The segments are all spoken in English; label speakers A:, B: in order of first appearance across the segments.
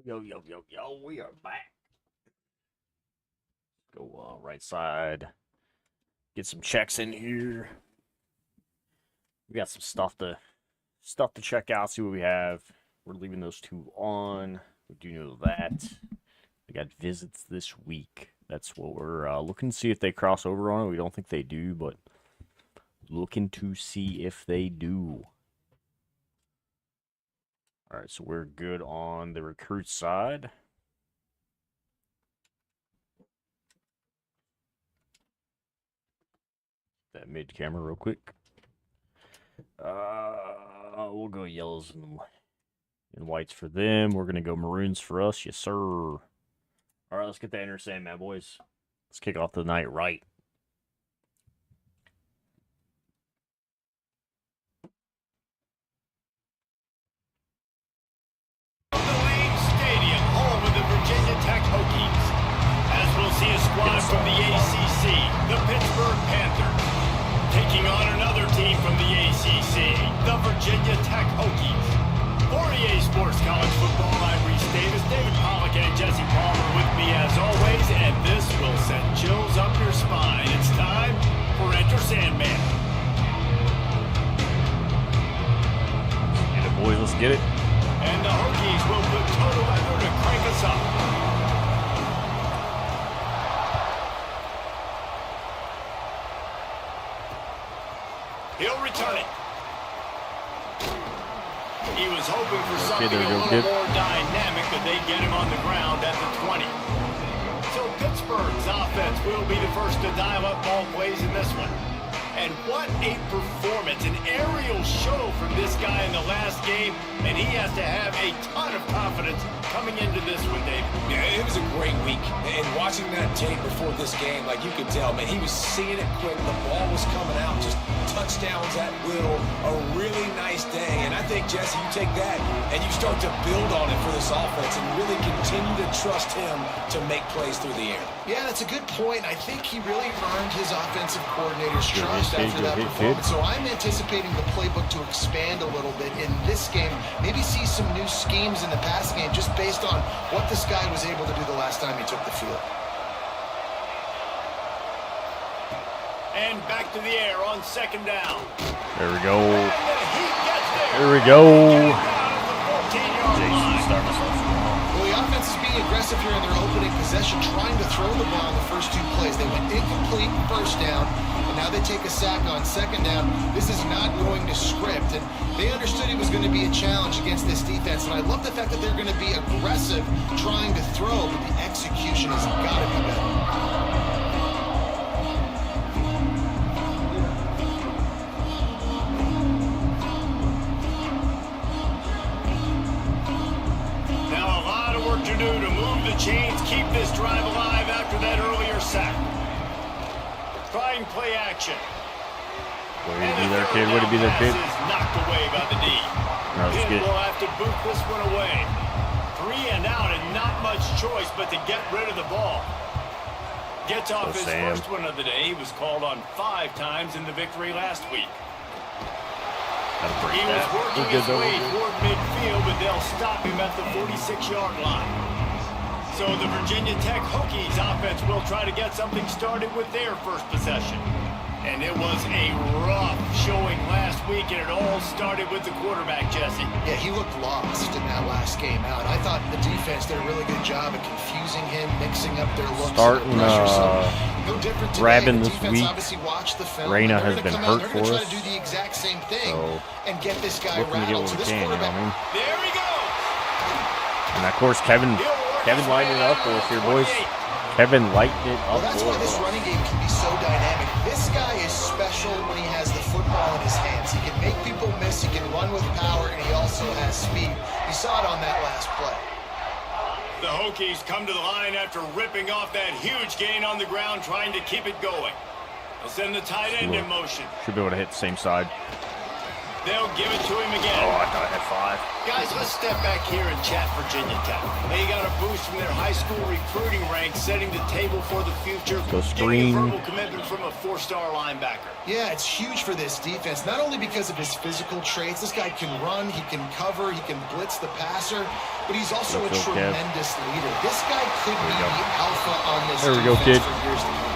A: Yo, we are back. Go right side. Get some checks in here. We got some stuff to check out, see what we have. We're leaving those two on. We do know that. We got visits this week. That's what we're looking to see if they cross over on it. We don't think they do, but looking to see if they do. All right, so we're good on the recruit side. That mid camera real quick. We'll go yellows and whites for them. We're gonna go maroons for us, yes sir. All right, let's get that Enter Sandman, boys. Let's kick off the night right.
B: As we'll see a squad from the ACC, the Pittsburgh Panthers, taking on another team from the ACC, the Virginia Tech Hokies. For EA Sports College Football, I'm Reese Davis, David Pollack, and Jesse Palmer with me as always, and this will send chills up your spine. It's time for Enter Sandman.
A: Get it, boys, let's get it.
B: And the Hokies will put total weather to crank us up. He'll return it. He was hoping for something a little more dynamic, but they get him on the ground at the 20. So Pittsburgh's offense will be the first to dial up ball plays in this one. And what a performance, an aerial show from this guy in the last game, and he has to have a ton of confidence coming into this one, Dave.
C: Yeah, it was a great week, and watching that tape before this game, like you could tell, man, he was seeing it quick, the ball was coming out, just touchdowns at will, a really nice day, and I think, Jesse, you take that, and you start to build on it for this offense, and really continue to trust him to make plays through the air.
D: Yeah, that's a good point. I think he really earned his offensive coordinator's trust after that performance. So I'm anticipating the playbook to expand a little bit in this game. Maybe see some new schemes in the passing game just based on what this guy was able to do the last time he took the field.
B: And back to the air on second down.
A: There we go.
B: There
A: we go.
B: Jason
A: starting us off strong.
D: Well, the offense is being aggressive here in their opening possession, trying to throw the ball in the first two plays. They went incomplete first down, and now they take a sack on second down. This is not going to script, and they understood it was going to be a challenge against this defense, and I love the fact that they're going to be aggressive trying to throw, but the execution has got to be better.
B: To move the chains, keep this drive alive after that earlier sack. Trying play action.
A: Would it be their kid? Would it be their kid?
B: Is knocked away by the D. Pitt will have to boot this one away. 3 and out, and not much choice but to get rid of the ball. Gets off his first one of the day. He was called on 5 times in the victory last week. He was working his way toward midfield, but they'll stop him at the 46-yard line. So the Virginia Tech Hokies offense will try to get something started with their first possession. And it was a rough showing last week, and it all started with the quarterback, Jesse.
D: Yeah, he looked lost in that last game out. I thought the defense did a really good job of confusing him, mixing up their looks.
A: Starting
D: no different today.
A: Grabbing this week.
D: Obviously watched the film.
A: Reina has been hurt for us.
D: They're going to try to do the exact same thing and get this guy
A: looking to get what we can, you know what I mean?
B: There he goes.
A: And of course, Kevin lighting it up for us here, boys. Kevin lighting it up.
D: Well, that's why this running game can be so dynamic. This guy is special when he has the football in his hands. He can make people miss, he can run with power, and he also has speed. You saw it on that last play.
B: The Hokies come to the line after ripping off that huge gain on the ground, trying to keep it going. They'll send the tight end in motion.
A: Should be able to hit the same side.
B: They'll give it to him again.
A: Oh, I thought I had 5.
B: Guys, let's step back here and chat Virginia Tech. They got a boost from their high school recruiting ranks, setting the table for the future.
A: Go screen.
B: Getting a verbal commitment from a 4-star linebacker.
D: Yeah, it's huge for this defense, not only because of his physical traits. This guy can run, he can cover, he can blitz the passer, but he's also a tremendous leader. This guy could be the alpha on this defense for years to come.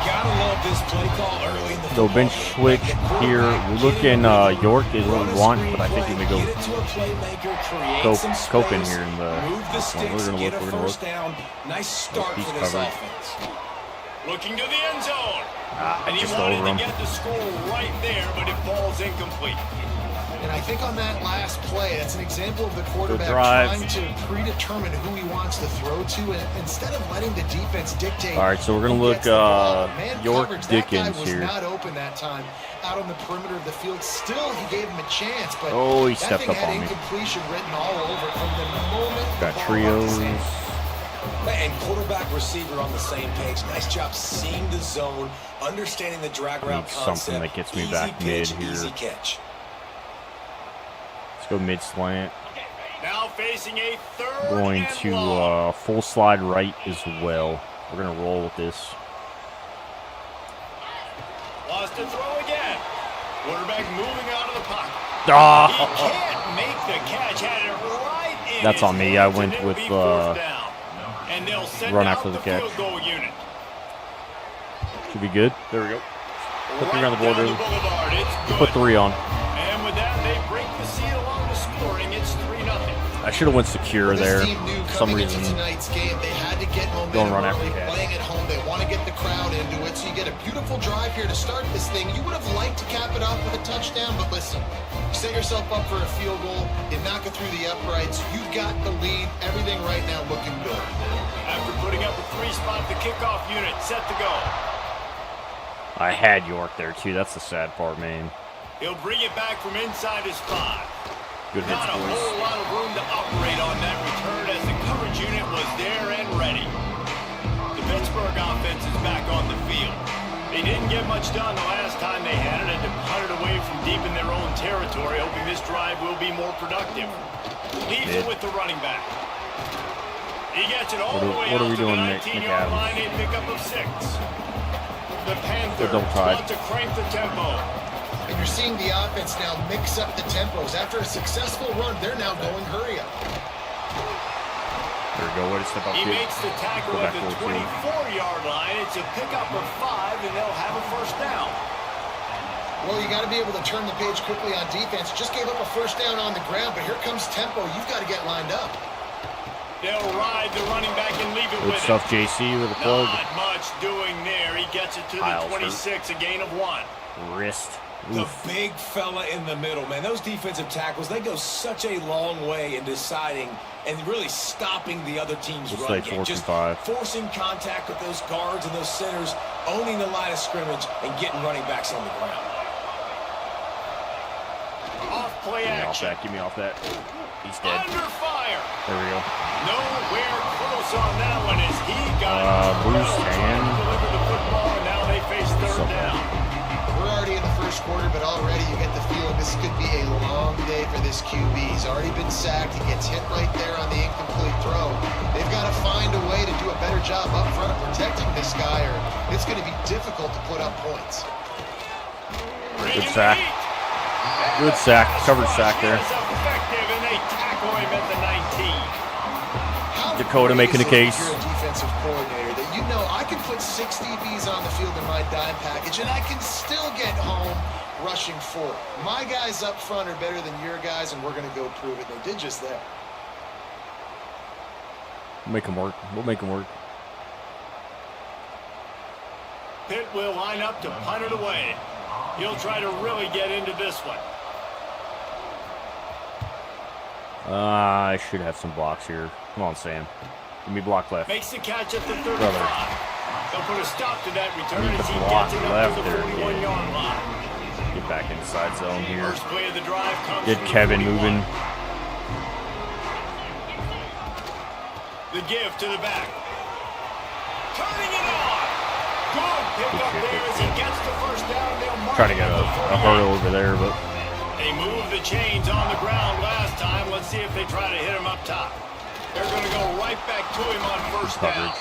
C: Gotta love this play call early in the
A: Go bench switch here. We're looking York is what we want, but I think we may go Cope in here in the one. We're gonna look.
C: Nice start for this offense.
B: Looking to the end zone. And he
A: just
B: wanted
A: over
B: to
A: him.
B: get the score right there, but it falls incomplete.
D: And I think on that last play, that's an example of the quarterback trying to predetermine who he wants to throw to, and instead of letting the defense dictate.
A: All right, so we're gonna look York Dickens
D: that guy was
A: here.
D: not open that time out on the perimeter of the field. Still, he gave him a chance, but
A: he
D: that
A: stepped
D: thing
A: up
D: had
A: on me.
D: incompletion written all over it from the moment.
A: Got
D: the ball
A: trios.
D: left his hand.
C: And quarterback receiver on the same page. Nice job seeing the zone, understanding the drag route concept.
A: Something that gets me
C: Easy
A: back mid
C: pitch,
A: here.
C: Easy catch.
A: Let's go mid slant.
B: Now facing a third
A: Going
B: and
A: to
B: long.
A: full slide right as well. We're gonna roll with this.
B: Lost to throw again. Quarterback moving out of the pocket. He can't make the catch. Had it right in
A: That's
B: his
A: on me. I
B: hands,
A: went
B: and it'll
A: with
B: be fourth down. And they'll send
A: run
B: out
A: after the catch.
B: field goal unit.
A: Should be good. There we go. Put three on the
B: Right
A: board.
B: down the boulevard. It's good.
A: Put 3 on.
B: And with that, they break the seal along the scoring. It's 3-0.
A: I should have went secure there.
D: This team knew
A: For some
D: coming into
A: reason.
D: tonight's game, they had to get momentum
A: Don't run after
D: early,
A: the catch.
D: playing at home. They want to get the crowd into it, so you get a beautiful drive here to start this thing. You would have liked to cap it off with a touchdown, but listen, you set yourself up for a field goal, you knock it through the uprights, you've got the lead, everything right now looking good.
B: After putting up a 3-spot, the kickoff unit set to go.
A: I had York there too. That's the sad part, man.
B: He'll bring it back from inside his 5.
A: Good hits,
B: Not a
A: boys.
B: whole lot of room to operate on that return as the coverage unit was there and ready. The Pittsburgh offense is back on the field. They didn't get much done the last time they had it, and to punt it away from deep in their own territory, hoping this drive will be more productive. Leaves it with the running back. He gets it all the way out to the 19-yard line, a pickup of 6. The Panthers want to crank the tempo.
D: And you're seeing the offense now mix up the tempos. After a successful run, they're now going hurry up.
A: There we go. Way to step up.
B: He makes the tackle at the
A: Go back
B: 24-yard line. It's a pickup of 5, and they'll have a first down.
D: Well, you got to be able to turn the page quickly on defense. Just gave up a first down on the ground, but here comes tempo. You've got to get lined up.
B: They'll ride the running back and leave it
A: Good
B: with
A: stuff,
B: him.
A: JC with a plug.
B: Not much doing there. He gets it to the 26, a gain of 1.
A: Wrist.
C: The big fella in the middle, man. Those defensive tackles, they go such a long way in deciding and really stopping the other team's
A: Looks
C: run
A: like
C: game.
A: 4th and
C: Just
A: 5.
C: forcing contact with those guards and those centers, owning the line of scrimmage, and getting running backs on the ground.
B: Off play action.
A: Give me off that. He's dead.
B: Under fire.
A: There we go.
B: Nowhere close on that one as he got
A: Bruce
B: trying
A: Tan.
B: to deliver the football, and now they face third down.
D: We're already in the first quarter, but already you get the feeling this could be a long day for this QB. He's already been sacked. He gets hit right there on the incomplete throw. They've got to find a way to do a better job up front of protecting this guy, or it's going to be difficult to put up points.
A: Good sack. Good sack. Covered sack there.
B: Effective, and they tackle him at the 19.
A: Dakota making a case.
D: You're a defensive coordinator that you know I can put 6 DBs on the field in my dime package, and I can still get home rushing 4. My guys up front are better than your guys, and we're going to go prove it. They did just that.
A: Make them work. We'll make them work.
B: Pitt will line up to punt it away. He'll try to really get into this one.
A: I should have some blocks here. Come on, Sam. Give me block left.
B: Makes the catch at the 35.
A: Brother.
B: They'll put a stop to that return
A: Need
B: as
A: the
B: he
A: block
B: gets it up
A: left
B: to the
A: there,
B: 41-yard line.
A: Get back inside zone here.
B: First play of the drive comes
A: Get
B: from the
A: Kevin
B: 41.
A: moving.
B: The give to the back. Turning it on. Good pick up there as he gets the first down. They'll mark
A: Trying to get
B: it
A: a hurdle over there, but
B: They moved the chains on the ground last time. Let's see if they try to hit him up top. They're going to go right back to him on first down.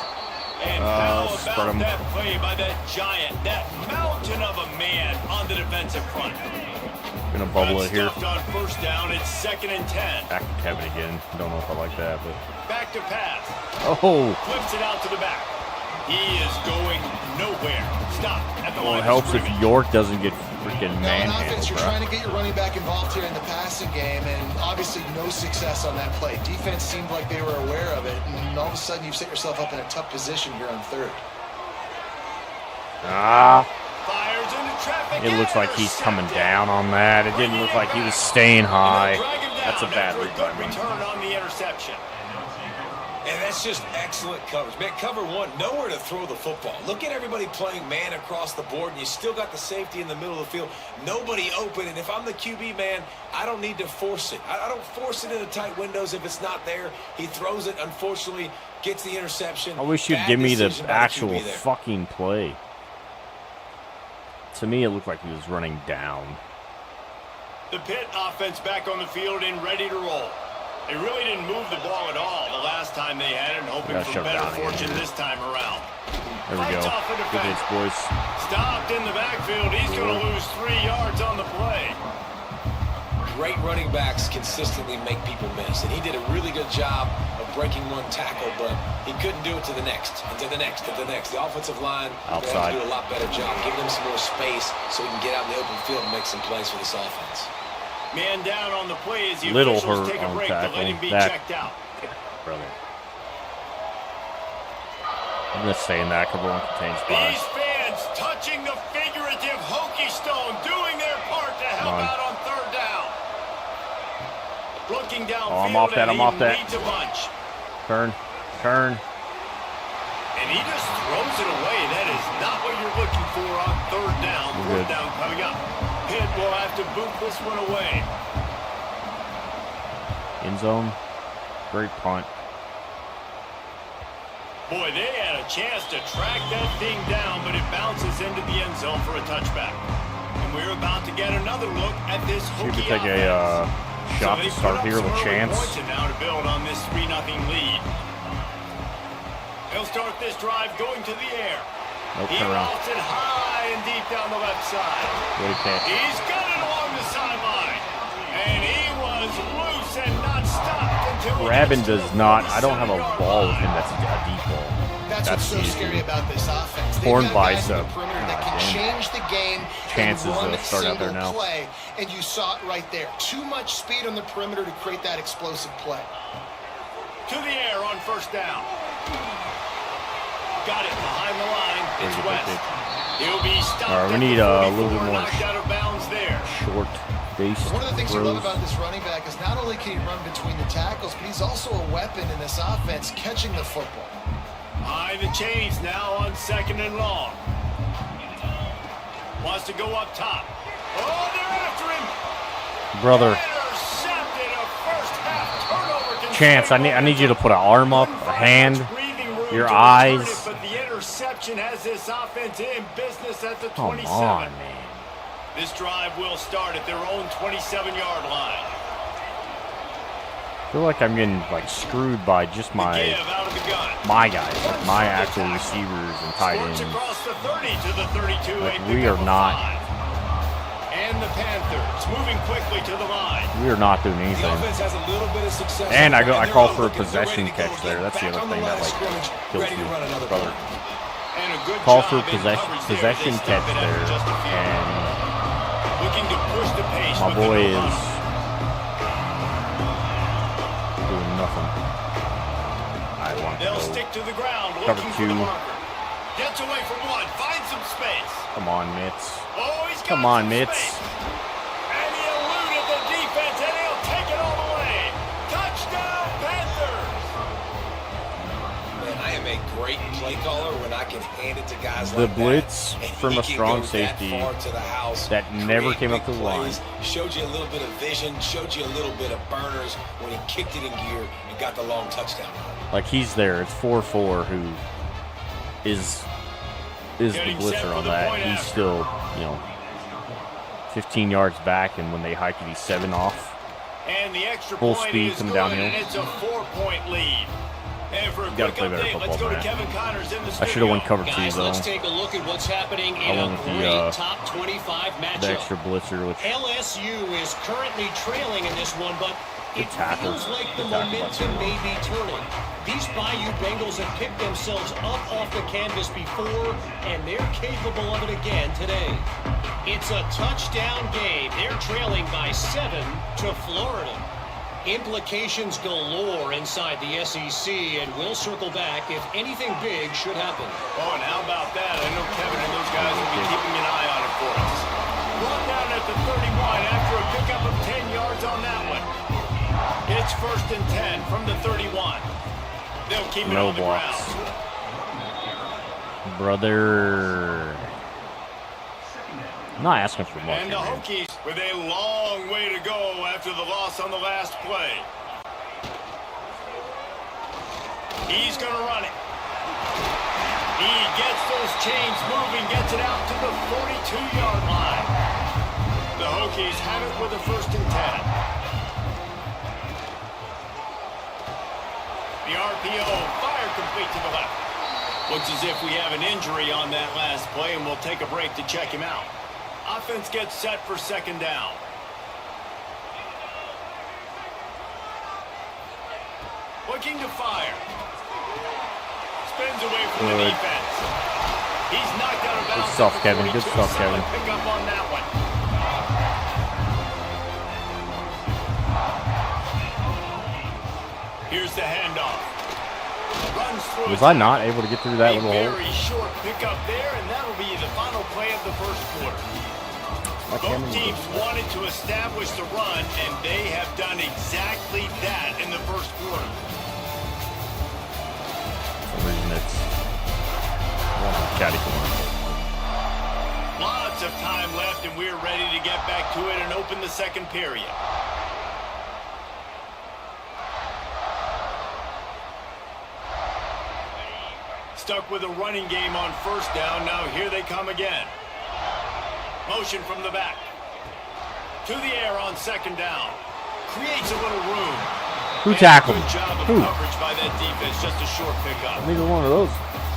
B: And how about that play by that giant, that mountain of a man on the defensive front?
A: Gonna bubble it here.
B: On first down, it's 2nd and 10.
A: Back to Kevin again. Don't know if I like that, but
B: Back to pass.
A: oh,
B: Flips it out to the back. He is going nowhere. Stop at the
A: well,
B: line.
A: it helps if York doesn't get freaking
D: Now, on offense,
A: manhandled,
D: you're
A: bro.
D: trying to get your running back involved here in the passing game, and obviously no success on that play. Defense seemed like they were aware of it, and all of a sudden you've set yourself up in a tough position here on 3rd.
A: Ah,
B: Fires into traffic.
A: it looks like he's coming down on that. It didn't look like he was staying high. That's a bad read by me.
B: Return on the interception.
C: And that's just excellent coverage. Man, cover one, nowhere to throw the football. Look at everybody playing man across the board, and you still got the safety in the middle of the field. Nobody open, and if I'm the QB, man, I don't need to force it. I don't force it into tight windows if it's not there. He throws it, unfortunately, gets the interception.
A: I wish you'd
C: Bad
A: give me the
C: decision by
A: actual
C: QB there.
A: fucking play. To me, it looked like he was running down.
B: The Pitt offense back on the field and ready to roll. They really didn't move the ball at all the last time they had it, hoping
A: Gotta
B: for
A: shove it
B: better
A: down again.
B: fortune this time around.
A: There we
B: Fights
A: go.
B: off the
A: Good
B: defense.
A: hits, boys.
B: Stopped in the backfield. He's going to lose 3 yards on the play.
C: Great running backs consistently make people miss, and he did a really good job of breaking one tackle, but he couldn't do it to the next, and to the next, and to the next. The offensive line they have
A: Outside.
C: to do a lot better job, giving them some more space so he can get out in the open field and make some plays for this offense.
B: Man down on the play as the
A: Little
B: officials
A: hurt
B: take a
A: on
B: break to
A: tackle.
B: let him be
A: That-
B: checked out.
A: Brother. I'm gonna stay in that because one contains
B: These
A: spots.
B: fans touching the figurative hokey stone, doing their part to help
A: Come on.
B: out on 3rd down. Looking downfield,
A: Oh, I'm off that,
B: and
A: I'm
B: he
A: off that.
B: leads a bunch.
A: Turn. Turn.
B: And he just throws it away. That is not what you're looking for on 3rd down.
A: We're
B: 4th
A: good.
B: down coming up. Pitt will have to boot this one away.
A: End zone. Great punt.
B: Boy, they had a chance to track that thing down, but it bounces into the end zone for a touchback. And we're about to get another look at this
A: See if
B: hokey
A: we take
B: offense.
A: a shot
B: they
A: to
B: put
A: start
B: up
A: here
B: some
A: with
B: early
A: Chance.
B: points and now to build on this 3-0 lead. They'll start this drive going to the air.
A: Nope,
B: He
A: turn around.
B: lofts it high and deep down the left side.
A: Great catch.
B: He's got it along the sideline. And he was loose and not stopped until he
A: Grabbing
B: gets to
A: does
B: the
A: not. I don't have a
B: 47-yard
A: ball with
B: line.
A: him that's a deep ball.
D: That's what's so
A: the
D: scary
A: issue.
D: about this offense. They've
A: Torn
D: got guys in
A: bicep.
D: the perimeter that
A: God
D: can
A: damn.
D: change the game
A: Chances
D: and run
A: to start out there
D: single
A: now.
D: play, and you saw it right there. Too much speed on the perimeter to create that explosive play.
B: To the air on 1st down. Got it behind the line. It's
A: Very good,
B: West.
A: very good.
B: He'll be stopped.
A: All right, we
B: at
A: need
B: the
A: a little
B: 44,
A: bit more
B: knocked out of bounds there.
A: Short-based
D: One of the things you love
A: throws.
D: about this running back is not only can he run between the tackles, but he's also a weapon in this offense, catching the football.
B: High the chains now on 2nd and long. Wants to go up top. Oh, they're after him.
A: Brother.
B: Intercepted, a first half turnover. can
A: Chance,
B: save
A: I need you to
B: momentum.
A: put an arm up, a
B: Couldn't find
A: hand,
B: much breathing room
A: your
B: to return
A: eyes.
B: it, but the interception has this offense in business at the
A: Come
B: 27.
A: on, man.
B: This drive will start at their own 27-yard line.
A: I feel like I'm getting like screwed by just
B: Give
A: my
B: out of the gun.
A: guys, like my actual receivers and tight
B: Squirts
A: ends.
B: across the 30 to the 32.
A: Like,
B: a
A: we
B: pickup
A: are
B: of
A: not-
B: 5. And the Panthers moving quickly to the line.
A: We are not doing
C: The
A: anything.
C: offense has a little bit of success.
A: And I call for a
C: They're
A: possession
C: ready to go
A: catch there.
C: again.
A: That's the
C: Back
A: other
C: on the
A: thing that
C: line of
A: like
C: scrimmage,
A: kills
C: ready to
A: me,
C: run another
A: brother.
B: And a good
A: Call
B: job
A: for
B: in
A: possession
B: coverage there.
A: possession
B: They
A: catch
B: stop it after just a
A: there,
B: few.
A: and
B: Looking to push the pace
A: my
B: with
A: boy
B: the
A: is
B: run.
A: doing nothing. I want to
B: They'll
A: go.
B: stick to the ground
A: Cover
B: looking for the
A: two.
B: marker. Gets away from one, finds some space.
A: Come on, Mitz.
B: Oh, he's got
A: Come on,
B: some
A: Mitz.
B: space. And he eluded the defense, and he'll take it all the way. Touchdown, Panthers!
C: Man, I am a great play caller when I can hand it to guys
A: The
C: like
A: blitz
C: that. And
A: from
C: he
A: a
C: can
A: strong
C: go
A: safety
C: that far to the house,
A: that never
C: create
A: came up
C: big
A: to the line.
C: plays, showed you a little bit of vision, showed you a little bit of burners when he kicked it in gear and got the long touchdown.
A: Like he's there. It's 4-4 who is the
B: Getting set
A: blitzer
B: for
A: on
B: the
A: that.
B: point
A: He's
B: after.
A: still, 15 yards back, and when they hike it, he's 7 off.
B: And the extra
A: Full
B: point
A: speed
B: is
A: coming
B: good,
A: downhill.
B: and it's a 4-point lead. And for a
A: Gotta
B: quick
A: play better
B: update,
A: football
B: let's go to
A: than that.
B: Kevin Connors in the
A: I
B: studio.
A: should have won cover 2
E: Guys,
A: though.
E: let's take a look at what's happening in
A: I went
E: a
A: with
E: great top 25
A: the
E: matchup.
A: extra blitzer, which
E: LSU is currently trailing in this one, but
A: Good
E: it
A: tackle.
E: feels like the
A: Good tackle by
E: momentum
A: Syra.
E: may be turning. These Bayou Bengals have picked themselves up off the canvas before, and they're capable of it again today. It's a touchdown game. They're trailing by 7 to Florida. Implications galore inside the SEC, and we'll circle back if anything big should happen.
B: Oh, and how about that? I know Kevin and those guys will be keeping an eye on it for us. Brought down at the 31 after a pickup of 10 yards on that one. It's 1st and 10 from the 31. They'll keep it
A: No
B: on the
A: blocks.
B: ground.
A: brother. I'm not asking for much.
B: And the Hokies with a long way to go after the loss on the last play. He's going to run it. He gets those chains moving, gets it out to the 42-yard line. The Hokies have it with a 1st and 10. The RPO fire complete to the left. Looks as if we have an injury on that last play, and we'll take a break to check him out. Offense gets set for 2nd down. Looking to fire. Spins away from the
A: Good.
B: defense. He's knocked out of bounds.
A: Good stuff,
B: at the
A: Kevin. Good
B: 42.
A: stuff,
B: Solid
A: Kevin.
B: Pick up on that one. Here's the handoff. Runs through.
A: Was I not able to get through that
B: a
A: little hole?
B: very short pickup there, and that'll be the final play of the 1st quarter. Both teams wanted to establish the run, and they have done exactly that in the 1st quarter.
A: For some reason it's catty corner.
B: Lots of time left, and we're ready to get back to it and open the 2nd period. Stuck with a running game on 1st down. Now here they come again. Motion from the back. To the air on 2nd down. Creates a little room.
A: Who tackled?
B: Good job of
A: Who?
B: coverage by that defense. Just a short pickup.
A: Neither one of those.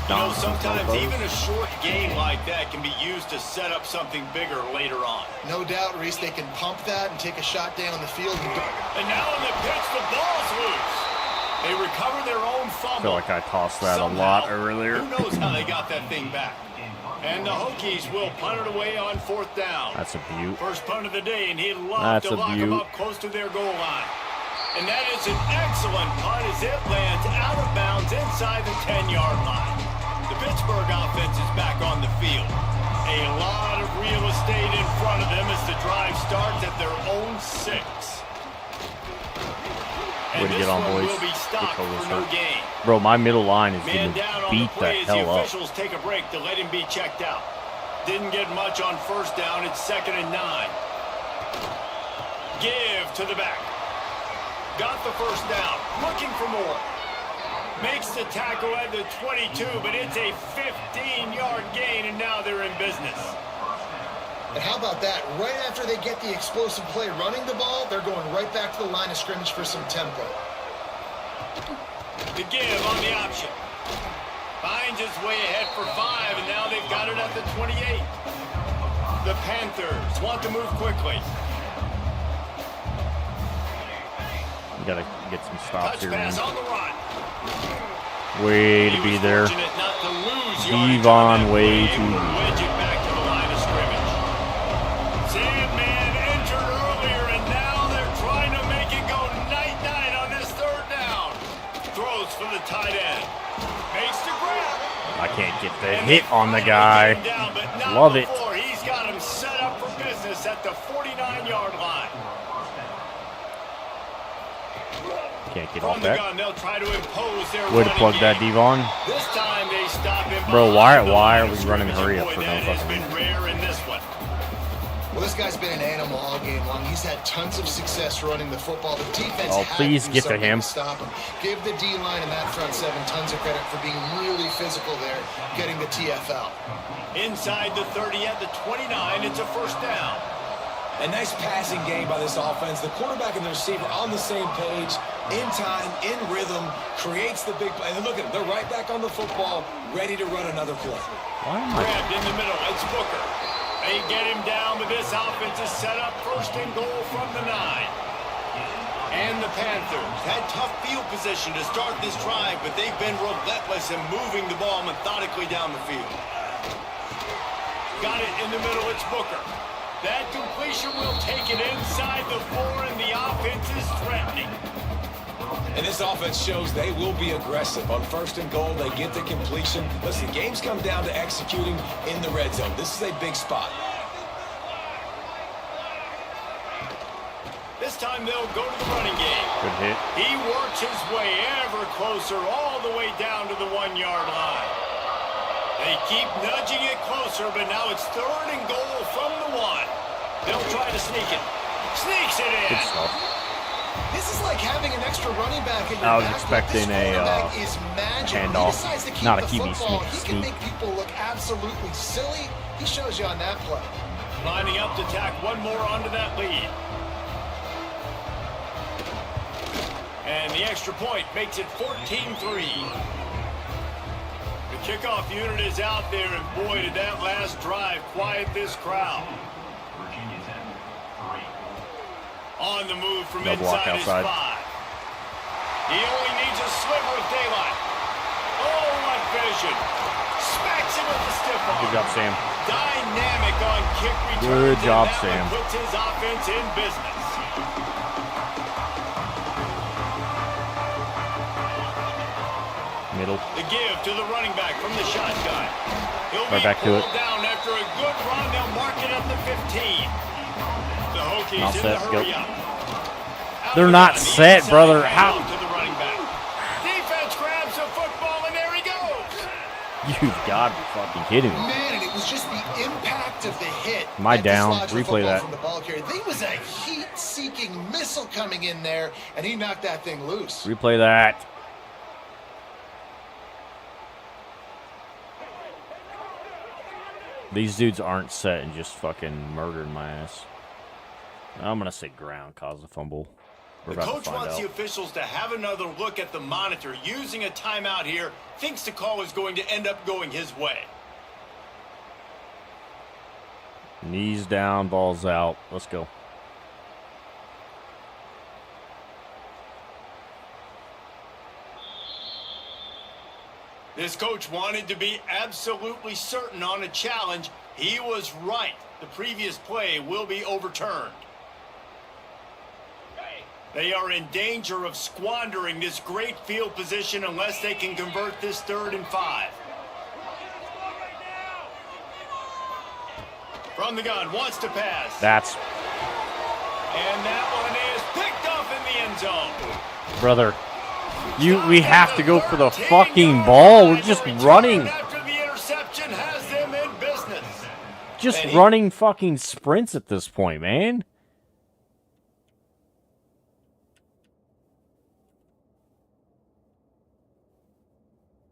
B: You know, sometimes even a short game like that can be used to set up something bigger later on.
D: No doubt, Reese, they can pump that and take a shot down the field.
B: And now in the pitch, the ball's loose. They recover their own
A: I
B: fumble.
A: feel like I tossed that a
B: Somehow.
A: lot earlier.
B: Who knows how they got that thing back. And the Hokies will punt it away on 4th down.
A: That's a beaut.
B: First punt of the day, and he'd love
A: That's
B: to
A: a
B: lock them
A: beaut.
B: up close to their goal line. And that is an excellent punt as it lands out of bounds inside the 10-yard line. The Pittsburgh offense is back on the field. A lot of real estate in front of them as the drive starts at their own 6.
A: Way
B: And
A: to
B: this
A: get on,
B: one
A: boys.
B: will be stopped
A: Good
B: for no
A: coverage.
B: gain.
A: Bro, my middle line is
B: Man
A: getting
B: down on
A: beat
B: the
A: the
B: play as the
A: hell up.
B: officials take a break to let him be checked out. Didn't get much on 1st down. It's 2nd and 9. Give to the back. Got the 1st down. Looking for more. Makes the tackle at the 22, but it's a 15-yard gain, and now they're in business.
D: And how about that? Right after they get the explosive play running the ball, they're going right back to the line of scrimmage for some tempo.
B: The give on the option. Finds his way ahead for 5, and now they've got it at the 28. The Panthers want to move quickly.
A: You gotta get some stops
B: Touch
A: here,
B: pass
A: man.
B: on the run.
A: Way
B: He
A: to be
B: was
A: there.
B: fortunate not to lose yardage
A: Devon
B: on that
A: way
B: play
A: too
B: and
A: deep.
B: wedge it back to the line of scrimmage. Sandman entered earlier, and now they're trying to make it go night-night on this 3rd down. Throws for the tight end. Makes the grab.
A: I can't get the
B: And
A: hit
B: they
A: on the
B: finally
A: guy.
B: get him down, but not
A: Love it.
B: before. He's got him set up for business at the 49-yard line.
A: Can't get
B: From
A: off
B: the
A: that.
B: gun, they'll try to impose their
A: Way to
B: running
A: plug that,
B: game.
A: Devon.
B: This time they stop him.
A: Bro,
B: behind the
A: why
B: line
A: are
B: of
A: we running
B: scrimmage,
A: hurry
B: and
A: up
B: boy,
A: for no
B: that has
A: fucking
B: been
A: reason?
B: rare in this one.
D: Well, this guy's been an animal all game long. He's had tons of success running the football. The defense
A: Oh,
D: had
A: please
D: do
A: get to
D: something
A: him.
D: Stop him. Give the D-line and that front 7 tons of credit for being really physical there, getting the TFL.
B: Inside the 30 at the 29, it's a 1st down.
C: A nice passing game by this offense. The quarterback and the receiver on the same page, in time, in rhythm, creates the big play. And look at them. They're right back on the football, ready to run another play.
B: Grabbed in the middle. It's Booker. They get him down, but this offense is set up first and goal from the 9. And the Panthers had tough field position to start this drive, but they've been relentless in moving the ball methodically down the field. Got it in the middle. It's Booker. That completion will take it inside the 4, and the offense is threatening.
C: And this offense shows they will be aggressive. On first and goal, they get the completion. Listen, games come down to executing in the red zone. This is a big spot.
B: This time they'll go to the running game.
A: Good hit.
B: He works his way ever closer all the way down to the 1-yard line. They keep nudging it closer, but now it's third and goal from the 1. They'll try to sneak it. Sneaks it in.
A: Good stuff.
D: This is like having an extra running back in your
A: I was
D: back.
A: expecting
D: this
A: a
D: is magic.
A: handoff,
D: He decides to keep
A: not a
D: the
A: QB
D: football.
A: sneak.
D: He can make people look absolutely silly. He shows you on that play.
B: Lining up to tack one more onto that lead. And the extra point makes it 14-3. The kickoff unit is out there, and boy, did that last drive quiet this crowd. On the move from
A: No block
B: inside his
A: outside.
B: 5. He only needs a sliver of daylight. Oh, what vision. Smacks him with the stiff arm.
A: Good job, Sam.
B: Dynamic on kick returns.
A: Good job,
B: and that
A: Sam.
B: one puts his offense in business.
A: Middle.
B: The give to the running back from the shotgun. He'll
A: Right
B: be
A: back to it.
B: pulled down after a good run. They'll mark it at the 15. The Hokies
A: Not
B: in
A: set,
B: the
A: go.
B: hurry up. Out
A: They're
B: the
A: not
B: gun, the
A: set,
B: inside
A: brother.
B: handoff
A: How-
B: to the running back. Defense grabs the football, and there he goes.
A: You've got to be fucking kidding me.
D: Man, and it was just the impact of the hit.
A: Am I
D: that
A: down?
D: dislodged the
A: Replay
D: football
A: that.
D: From the ball carrier. There was a heat-seeking missile coming in there, and he knocked that thing loose.
A: Replay that. These dudes aren't set and just fucking murdered my ass. I'm going to say ground caused the fumble. We're
B: The
A: about
B: coach
A: to find
B: wants
A: out.
B: the officials to have another look at the monitor. Using a timeout here, thinks the call is going to end up going his way.
A: Knees down, balls out. Let's go.
B: This coach wanted to be absolutely certain on a challenge. He was right. The previous play will be overturned. They are in danger of squandering this great field position unless they can convert this 3rd and 5. From the gun, wants to pass.
A: That's,
B: And that one is picked off in the end zone.
A: brother, we have to go for the fucking ball. We're just running.
B: After the interception has them in business.
A: Just running fucking sprints at this point, man.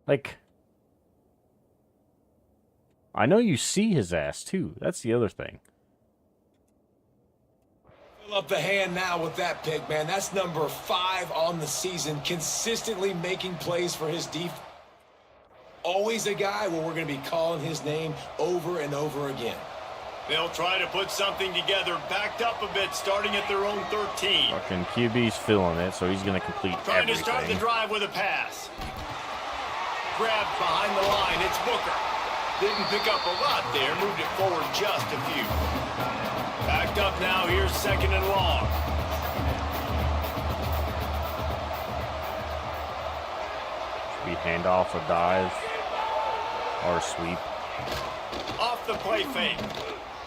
A: Like, I know you see his ass too. That's the other thing.
C: Fill up the hand now with that pick, man. That's number 5 on the season, consistently making plays for his defense. Always a guy where we're going to be calling his name over and over again.
B: They'll try to put something together, backed up a bit, starting at their own 13.
A: Fucking QB's feeling it, so he's going to complete
B: Trying to start the
A: everything.
B: drive with a pass. Grabbed behind the line, it's Booker. Didn't pick up a lot there, moved it forward just a few. Backed up now, here's 2nd and long.
A: We hand off a dive or a sweep.
B: Off the play fake.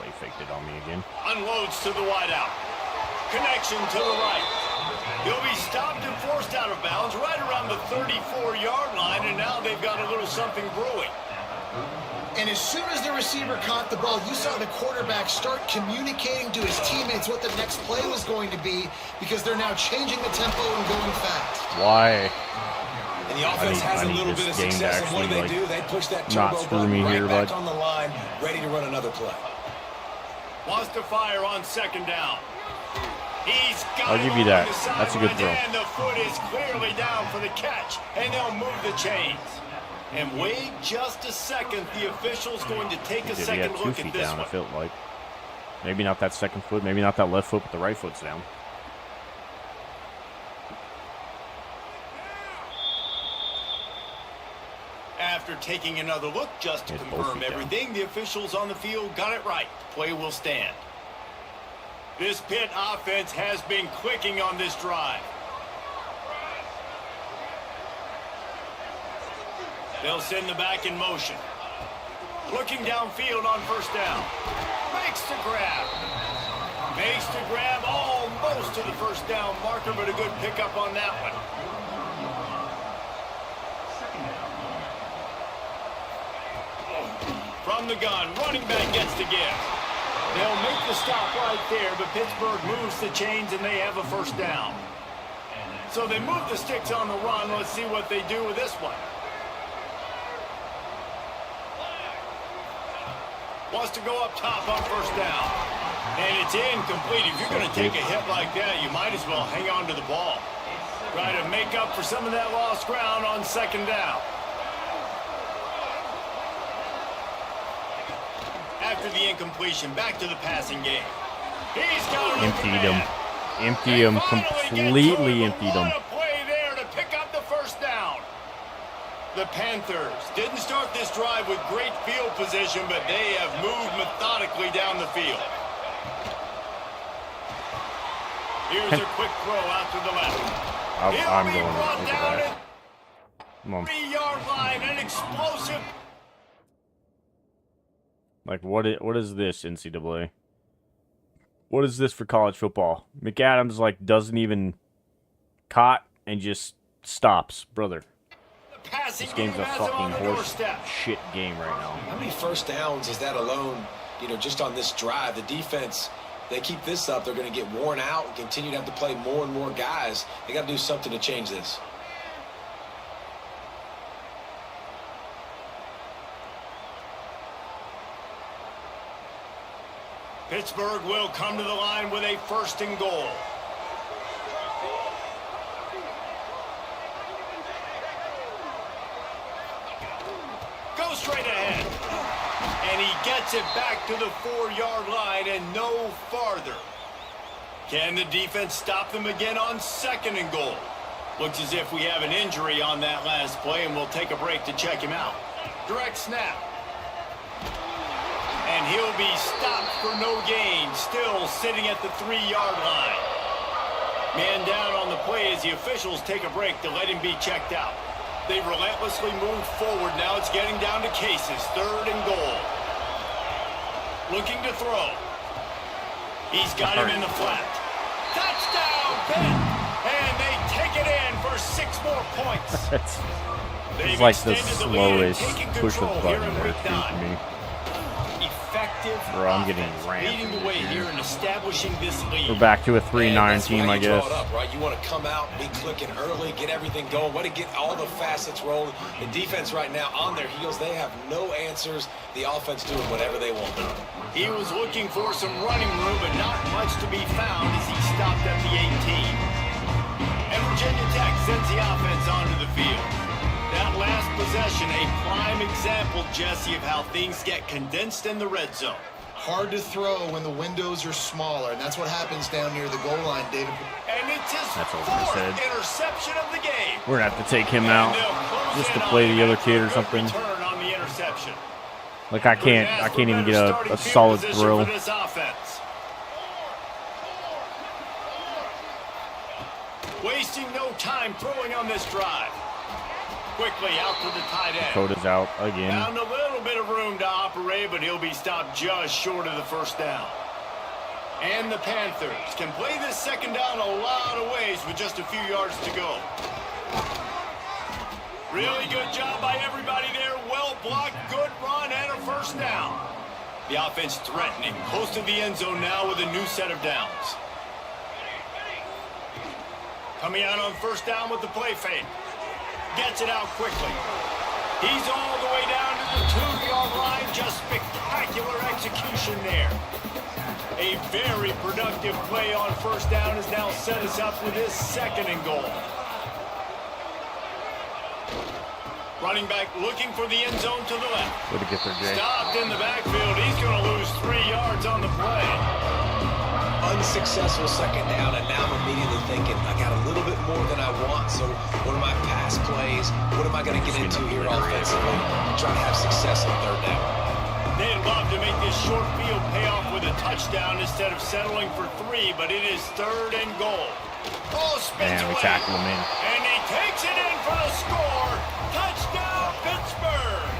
A: They faked it on me again.
B: Unloads to the wideout. Connection to the right. He'll be stopped and forced out of bounds right around the 34-yard line, and now they've got a little something brewing.
D: And as soon as the receiver caught the ball, you saw the quarterback start communicating to his teammates what the next play was going to be, because they're now changing the tempo and going fast.
A: Why?
C: And the offense has a little bit of
A: this game to
C: success, and what
A: actually,
C: do? They push that
A: not
C: turbo
A: screw
C: button
A: me
C: right
A: here,
C: back
A: bud.
C: on the line, ready to run another play.
B: Wants to fire on second down. He's got
A: I'll give you that. That's a good throw.
B: And the foot is clearly down for the catch, and they'll move the chains. And wait just a second. The official's going to take a second look at this
A: down,
B: one.
A: I felt like. Maybe not that second foot, maybe not that left foot, but the right foot's down.
B: After taking another look just to confirm everything, the officials on the field got it right. Play will stand. This Pitt offense has been clicking on this drive. They'll send the back in motion. Looking downfield on first down. Makes the grab. Makes the grab almost to the first down marker, but a good pickup on that one. From the gun, running back gets the give. They'll make the stop right there, but Pittsburgh moves the chains and they have a first down. So they move the sticks on the run. Let's see what they do with this one. Wants to go up top on first down. And it's incomplete. If you're going to take a hit like that, you might as well hang on to the ball. Try to make up for some of that lost ground on second down. After the incompletion, back to the passing game. He's got an
A: emptied him. Empty him. Completely emptied him.
B: What a play there to pick up the first down. The Panthers didn't start this drive with great field position, but they have moved methodically down the field. Here's a quick throw out to the left.
A: I'm going to that. Come on.
B: 3-yard line, an explosive.
A: Like, what is this, NCAA? What is this for college football? McAdams, like, doesn't even caught and just stops. Brother, this game's a fucking horse shit game right now.
C: How many first downs is that alone, just on this drive? The defense, they keep this up, they're going to get worn out and continue to have to play more and more guys. They got to do something to change this.
B: Pittsburgh will come to the line with a first and goal. Go straight ahead. And he gets it back to the 4-yard line and no farther. Can the defense stop them again on second and goal? Looks as if we have an injury on that last play, and we'll take a break to check him out. Direct snap. And he'll be stopped for no gain, still sitting at the 3-yard line. Man down on the play as the officials take a break to let him be checked out. They relentlessly move forward. Now it's getting down to cases. Third and goal. Looking to throw. He's got him in the flat. Touchdown, Pitt! And they take it in for 6 more points.
A: It's like the slowest push of button there for me. Bro, I'm getting
B: leading the way here and establishing this lead.
A: We're back to a 3-9 team, I guess.
C: Up, right? You want to come out, be clicking early, get everything going, want to get all the facets rolling. The defense right now on their heels, they have no answers. The offense doing whatever they want.
B: He was looking for some running room, but not much to be found as he stopped at the 18. And Virginia Tech sends the offense onto the field. That last possession, a prime example, Jesse, of how things get condensed in the red zone.
D: Hard to throw when the windows are smaller, and that's what happens down near the goal line, David.
B: And it's his 4th interception of the game.
A: We're going to have to take him out just to play the other kid or something.
B: On the interception.
A: Like, I can't even get a solid throw.
B: Wasting no time throwing on this drive. Quickly out to the tight end.
A: Dakota's out again.
B: Found a little bit of room to operate, but he'll be stopped just short of the first down. And the Panthers can play this second down a lot of ways with just a few yards to go. Really good job by everybody there. Well blocked, good run, and a first down. The offense threatening, close to the end zone now with a new set of downs. Coming out on first down with the play fake. Gets it out quickly. He's all the way down to the 2-yard line. Just spectacular execution there. A very productive play on first down has now set us up with his 2nd and goal. Running back looking for the end zone to the left.
A: Way to get there, Jay.
B: Stopped in the backfield. He's going to lose 3 yards on the play.
C: Unsuccessful 2nd down, and now I'm immediately thinking, I got a little bit more than I want, so what are my pass plays? What am I going to get into here offensively? Trying to have success on 3rd down.
B: They'd love to make this short field pay off with a touchdown instead of settling for 3, but it is 3rd and goal. Oh, spins
A: And we
B: away.
A: tackle him in.
B: And he takes it in for the score. Touchdown, Pittsburgh.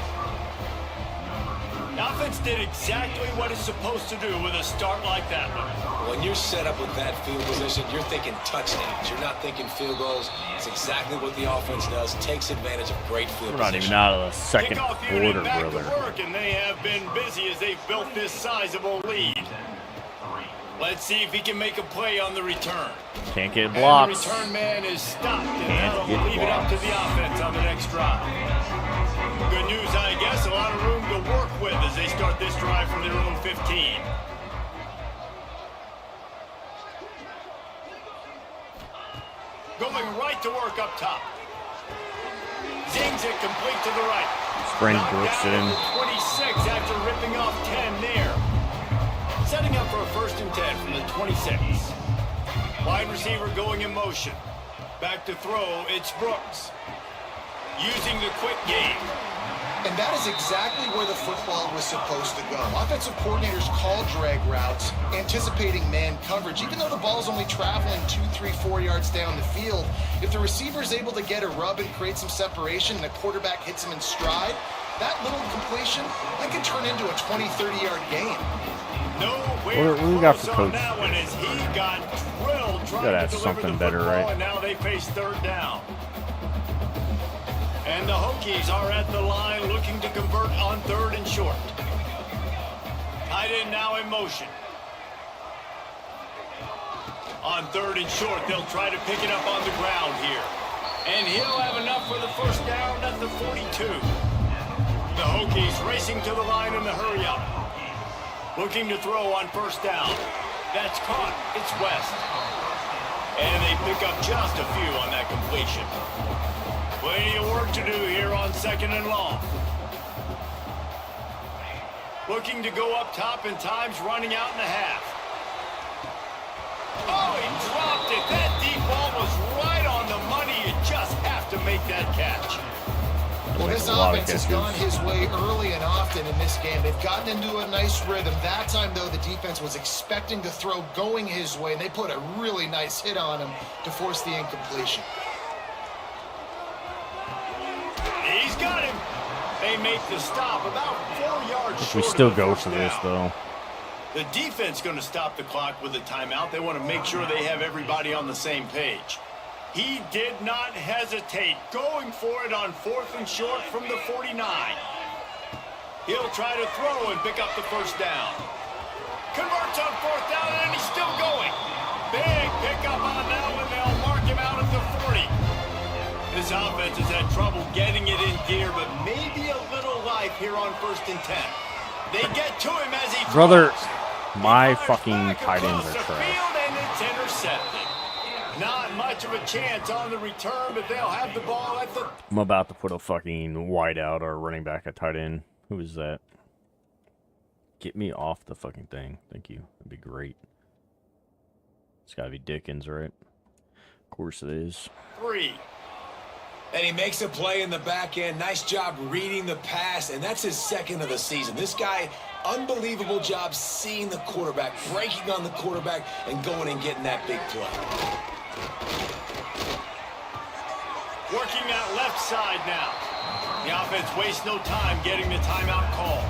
B: The offense did exactly what it's supposed to do with a start like that one.
C: When you're set up with that field position, you're thinking touchdowns. You're not thinking field goals. It's exactly what the offense does. Takes advantage of great field
A: We're not
C: position.
A: even out of the 2nd
B: Kickoff unit
A: quarter,
B: back to
A: brother.
B: work, and they have been busy as they've built this sizable lead. Let's see if he can make a play on the return.
A: Can't get
B: And the
A: blocks.
B: return man is stopped, and
A: Can't
B: that'll
A: get
B: leave it up to
A: blocks.
B: the offense on the next drive. Good news, I guess, a lot of room to work with as they start this drive from their own 15. Going right to work up top. Zings it complete to the right.
A: Spring
B: Knocked
A: Brooks
B: down
A: in.
B: for 26 after ripping off 10 there. Setting up for a 1st and 10 from the 26. Wide receiver going in motion. Back to throw, it's Brooks. Using the quick game.
D: And that is exactly where the football was supposed to go. Offensive coordinators call drag routes, anticipating man coverage. Even though the ball's only traveling 2, 3, 4 yards down the field, if the receiver is able to get a rub and create some separation and the quarterback hits him in stride, that little completion, that could turn into a 20, 30-yard gain.
B: Nowhere
A: What do we got
B: close
A: for
B: on
A: coach?
B: that one as he got drilled trying
A: Gotta
B: to
A: have
B: deliver
A: something
B: the
A: better,
B: football,
A: right?
B: and now they face 3rd down. And the Hokies are at the line looking to convert on 3rd and short. Tight end now in motion. On 3rd and short, they'll try to pick it up on the ground here. And he'll have enough for the 1st down at the 42. The Hokies racing to the line in the hurry up. Looking to throw on 1st down. That's caught. It's West. And they pick up just a few on that completion. Plenty of work to do here on 2nd and long. Looking to go up top, and time's running out in the half. Oh, he dropped it. That deep ball was right on the money. You just have to make that catch.
D: Well, this offense has gone his way early and often in this game. They've gotten into a nice rhythm. That time, though, the defense was expecting to throw going his way, and they put a really nice hit on him to force the incompletion.
B: He's got him. They make the stop about 4 yards short.
A: We still
B: of the
A: go
B: first
A: for this,
B: down.
A: though.
B: The defense going to stop the clock with a timeout. They want to make sure they have everybody on the same page. He did not hesitate, going for it on 4th and short from the 49. He'll try to throw and pick up the 1st down. Converts on 4th down, and he's still going. Big pickup on that one. They'll mark him out at the 40. This offense has had trouble getting it in gear, but maybe a little life here on 1st and 10. They get to him as he
A: Brother,
B: throws.
A: my
B: He fires
A: fucking
B: back
A: tight ends
B: across
A: are
B: the
A: trash.
B: field, and it's intercepted. Not much of a chance on the return, but they'll have the ball at the...
A: I'm about to put a fucking wide out or running back at tight end. Who is that? Get me off the fucking thing. Thank you. That'd be great. It's gotta be Dickens, right? Of course it is.
B: 3.
C: And he makes a play in the back end. Nice job reading the pass, and that's his 2nd of the season. This guy, unbelievable job seeing the quarterback, breaking on the quarterback, and going and getting that big play.
B: Working that left side now. The offense wastes no time getting the timeout call.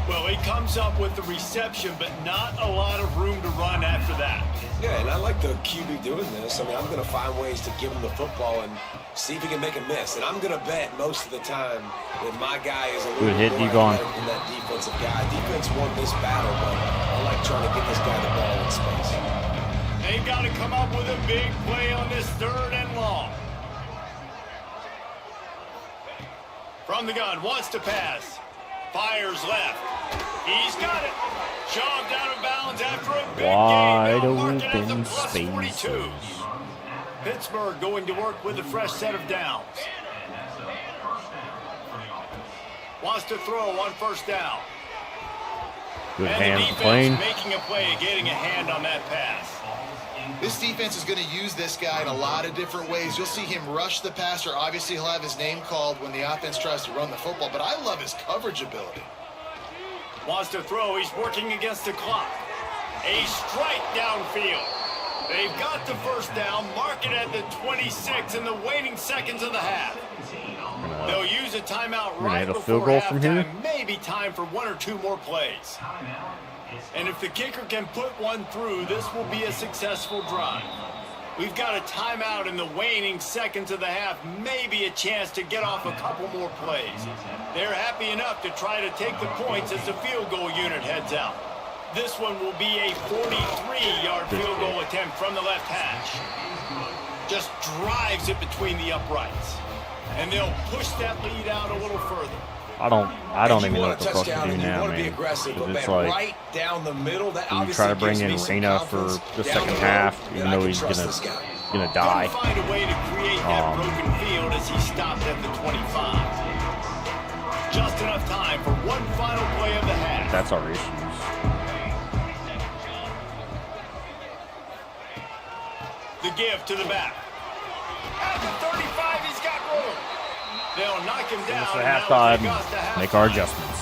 B: Well, he comes up with the reception, but not a lot of room to run after that.
C: Yeah, and I like the QB doing this. I mean, I'm going to find ways to give him the football and see if he can make a miss. And I'm going to bet most of the time that my guy is a little
A: Good hit,
C: more
A: you gone.
C: athletic than that defensive guy. Defense won this battle, but I like trying to get this guy the ball in space.
B: They've got to come up with a big play on this 3rd and long. From the gun, wants to pass. Fires left. He's got it. Shoved out of bounds after a big
A: Wide
B: gain. Now marking at the
A: open
B: plus 42.
A: spaces.
B: Pittsburgh going to work with a fresh set of downs. Wants to throw on first down.
A: Good
B: And
A: hands
B: the defense
A: playing.
B: making a play, getting a hand on that pass.
D: This defense is going to use this guy in a lot of different ways. You'll see him rush the passer. Obviously, he'll have his name called when the offense tries to run the football, but I love his coverage ability.
B: Wants to throw. He's working against the clock. A strike downfield. They've got the first down. Mark it at the 26 in the waning seconds of the half. They'll use a timeout right
A: hit a
B: before
A: field goal from
B: halftime.
A: here?
B: Maybe time for one or two more plays. And if the kicker can put one through, this will be a successful drive. We've got a timeout in the waning seconds of the half. Maybe a chance to get off a couple more plays. They're happy enough to try to take the points as the field goal unit heads out. This one will be a 43-yard field goal attempt from the left hash. Just drives it between the uprights. And they'll push that lead out a little further.
A: I don't even know what the fuck to
C: touchdown
A: do
C: and you
A: now,
C: want to be
A: man.
C: aggressive, but
A: It's
C: man,
A: like,
C: right down the middle, that
A: you
C: obviously
A: try to bring
C: gives
A: in
C: me some
A: Reyna for
C: confidence
A: the
C: down
A: second
C: road
A: half,
C: that
A: even
C: I
A: though
C: can
A: he's
C: trust this guy.
A: gonna die.
B: Couldn't find a way to create that broken field as he stopped at the 25. Just enough time for one final play of the half.
A: That's our issues.
B: The give to the back. At the 35, he's got room. They'll knock him down.
A: It's the
B: and that
A: halftime.
B: will take us to halftime.
A: Make our adjustments.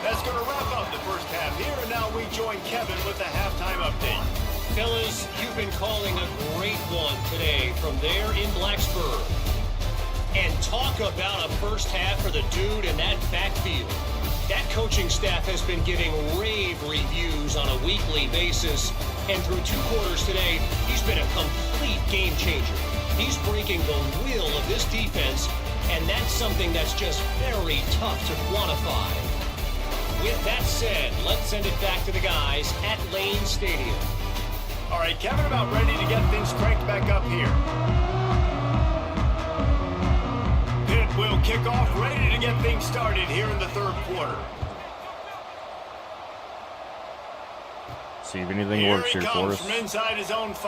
B: That's going to wrap up the first half here, and now we join Kevin with the halftime update.
E: Fellas, you've been calling a great one today from there in Blacksburg. And talk about a first half for the dude in that backfield. That coaching staff has been giving rave reviews on a weekly basis. And through 2 quarters today, he's been a complete game changer. He's breaking the will of this defense, and that's something that's just very tough to quantify. With that said, let's send it back to the guys at Lane Stadium.
B: All right, Kevin, about ready to get things cranked back up here. Pitt will kick off, ready to get things started here in the third quarter.
A: See if anything
B: Here
A: works
B: he
A: here for
B: comes
A: us.
B: from inside his own 5.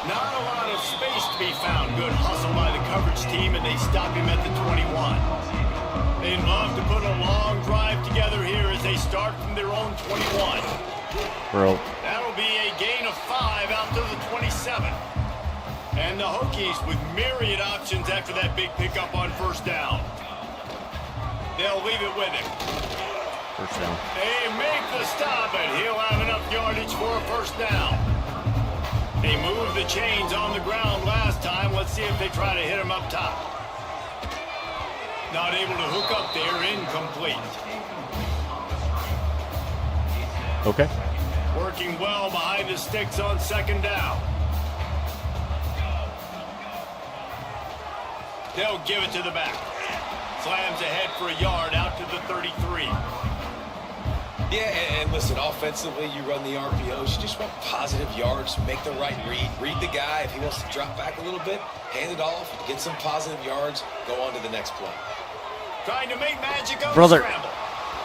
B: Not a lot of space to be found. Good hustle by the coverage team, and they stop him at the 21. They'd love to put a long drive together here as they start from their own 21.
A: Bro,
B: That'll be a gain of 5 out to the 27. And the Hokies with myriad options after that big pickup on first down. They'll leave it with him.
A: first down.
B: They make the stop, and he'll have enough yardage for a first down. They moved the chains on the ground last time. Let's see if they try to hit him up top. Not able to hook up there, incomplete.
A: Okay.
B: Working well behind the sticks on second down. They'll give it to the back. Slams ahead for a yard out to the 33.
C: Yeah, and listen, offensively, you run the RPOs. You just want positive yards, make the right read. Read the guy. If he wants to drop back a little bit, hand it off, get some positive yards, go on to the next play.
B: Trying to make magic of
A: Brother,
B: the scramble.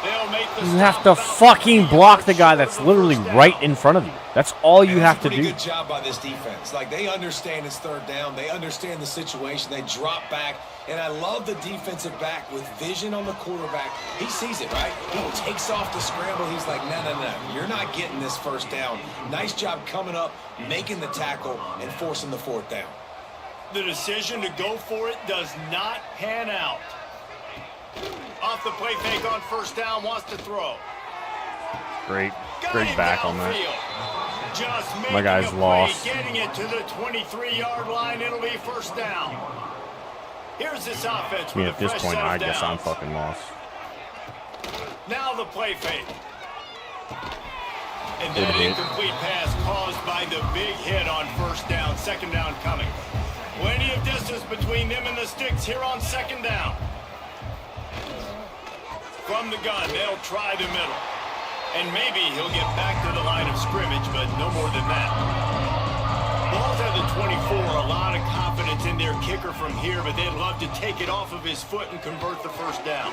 B: They'll make the
A: you have
B: stop
A: to
B: about
A: fucking
B: 3
A: block the
B: yards
A: guy
B: short
A: that's
B: of the
A: literally
B: first down.
A: right in front of you. That's all you
C: And
A: have
C: it's
A: to
C: a pretty
A: do.
C: good job by this defense. Like, they understand it's third down. They understand the situation. They drop back. And I love the defensive back with vision on the quarterback. He sees it, right? He takes off the scramble. He's like, no. You're not getting this first down. Nice job coming up, making the tackle, and forcing the fourth down.
B: The decision to go for it does not pan out. Off the play fake on first down, wants to throw.
A: Great
B: Got him
A: back on that.
B: downfield. Just
A: My
B: making
A: guy's
B: a play,
A: lost.
B: getting it to the 23-yard line. It'll be first down. Here's this offense
A: I mean,
B: with
A: at
B: a
A: this
B: fresh
A: point,
B: set of
A: I guess I'm
B: downs.
A: fucking lost.
B: Now the play fake. And
A: Good
B: that
A: hit.
B: incomplete pass caused by the big hit on first down. Second down coming. Plenty of distance between them and the sticks here on second down. From the gun, they'll try the middle. And maybe he'll get back to the line of scrimmage, but no more than that. Ball's at the 24. A lot of confidence in their kicker from here, but they'd love to take it off of his foot and convert the first down.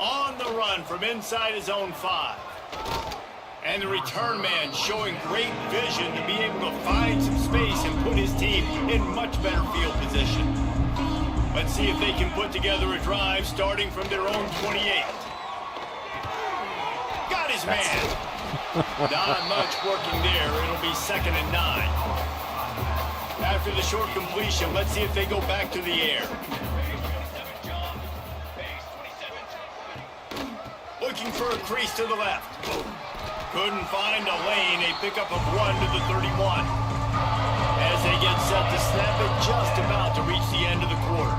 B: On the run from inside his own 5. And the return man showing great vision to be able to find some space and put his team in much better field position. Let's see if they can put together a drive starting from their own 28. Got his man. Not much working there. It'll be 2nd and 9. After the short completion, let's see if they go back to the air. Looking for a crease to the left. Couldn't find a lane. A pickup of 1 to the 31. As they get set to snap it, just about to reach the end of the quarter.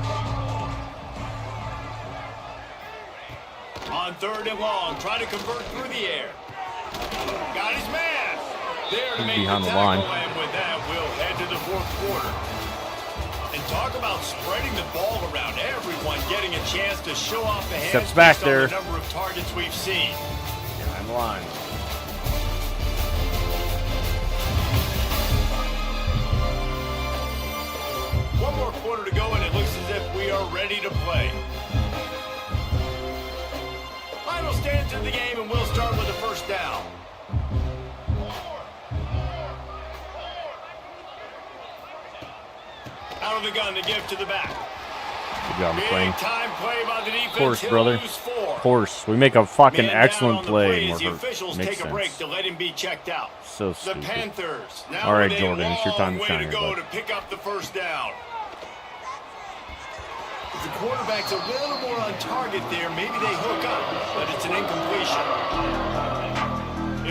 B: On 3rd and long, try to convert through the air. Got his man. There to make
A: behind
B: the
A: the
B: tackle,
A: line.
B: and with that, we'll head to the 4th quarter. And talk about spreading the ball around. Everyone getting a chance to show off the hands.
A: Steps back
B: based on
A: there.
B: the number of targets we've seen.
A: Behind the line.
B: One more quarter to go, and it looks as if we are ready to play. Final stance of the game, and we'll start with a 1st down. Out of the gun to give to the back.
A: Good job,
B: Big
A: McLean.
B: time play by the defense.
A: Of course,
B: He'll
A: brother.
B: lose 4.
A: Of course. We make a fucking
B: Man down
A: excellent
B: on the
A: play.
B: plays.
A: And
B: The
A: we're
B: officials
A: hurt.
B: take
A: Makes
B: a break
A: sense.
B: to let him be checked out.
A: So
B: The
A: stupid.
B: Panthers now
A: All right,
B: with a
A: Jordan, it's your time to
B: long
A: shine
B: way
A: here,
B: to go
A: bud.
B: to pick up the 1st down. If the quarterback's a little more on target there, maybe they hook up, but it's an incompletion.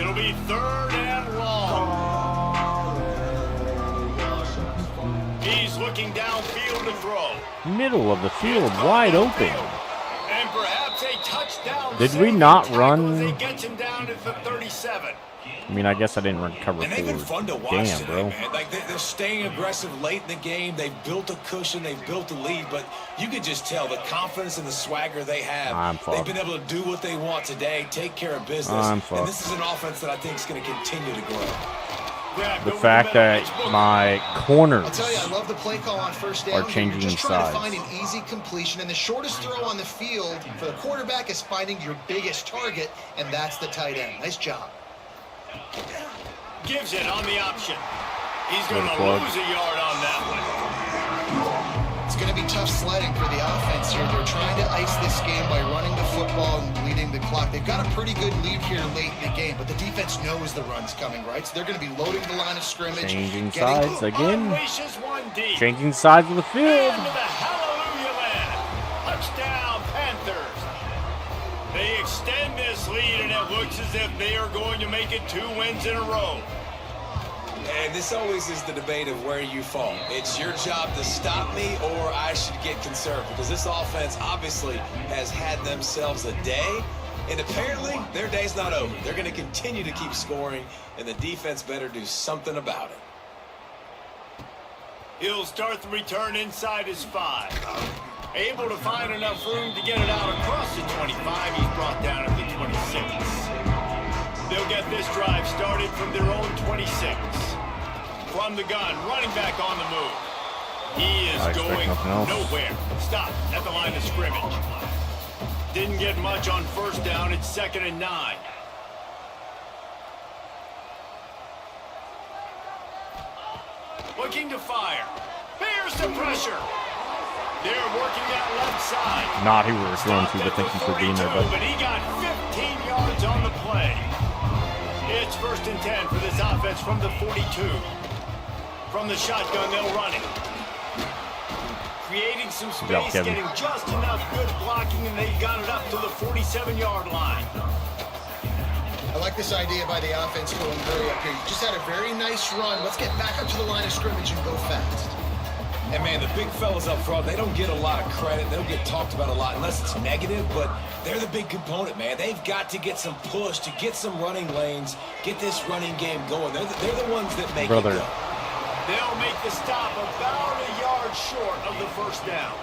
B: It'll be 3rd and long. He's looking downfield to throw.
A: Middle of the field, wide open.
B: And perhaps a touchdown.
A: Did we
B: saving
A: not
B: tackle
A: run-
B: as he gets him down to the 37.
A: I mean, I guess I didn't run cover
C: And they've been
A: 4.
C: fun to watch
A: Damn,
C: today,
A: bro.
C: man. Like they're staying aggressive late in the game. They've built a cushion. They've built a lead. But you can just tell the confidence and the swagger they have.
A: I'm
C: They've
A: fucked.
C: been able to do what they want today, take care of business.
A: I'm
C: And
A: fucked.
C: this is an offense that I think is going to continue to grow.
A: The fact that my corners
D: I'll tell you, I love the play call on 1st down.
A: are changing
D: You're just trying
A: sides.
D: to find an easy completion, and the shortest throw on the field for the quarterback is finding your biggest target, and that's the tight end. Nice job.
B: Gives it on the option. He's going to
A: plug.
B: lose a yard on that one.
D: It's going to be tough sledding for the offense here. They're trying to ice this game by running the football and bleeding the clock. They've got a pretty good lead here late in the game, but the defense knows the run's coming, right? So they're going to be loading the line of scrimmage.
A: Changing sides again.
B: Unleashes one deep.
A: Changing sides of the field.
B: Into the hallelujah land. Touchdown, Panthers. They extend this lead, and it looks as if they are going to make it 2 wins in a row.
C: And this always is the debate of where you fall. It's your job to stop me or I should get conserved, because this offense obviously has had themselves a day, and apparently their day's not over. They're going to continue to keep scoring, and the defense better do something about it.
B: He'll start the return inside his 5. Able to find enough room to get it out across the 25. He's brought down at the 26. They'll get this drive started from their own 26. From the gun, running back on the move. He is
A: I expect
B: going
A: nothing else.
B: nowhere. Stop at the line of scrimmage. Didn't get much on 1st down. It's 2nd and 9. Looking to fire. Here's the pressure. They're working that left side.
A: Not who we were throwing to, but thank you for being there, bud.
B: But he got 15 yards on the play. It's 1st and 10 for this offense from the 42. From the shotgun, they'll run it. Creating some
A: job,
B: space,
A: Kevin.
B: getting just enough good blocking, and they've got it up to the 47-yard line.
D: I like this idea by the offense going very up here. You just had a very nice run. Let's get back up to the line of scrimmage and go fast.
C: And man, the big fellas up front, they don't get a lot of credit. They don't get talked about a lot unless it's negative, but they're the big component, man. They've got to get some push, to get some running lanes, get this running game going. They're the ones that make it go.
B: They'll make the stop about a yard short of the 1st down.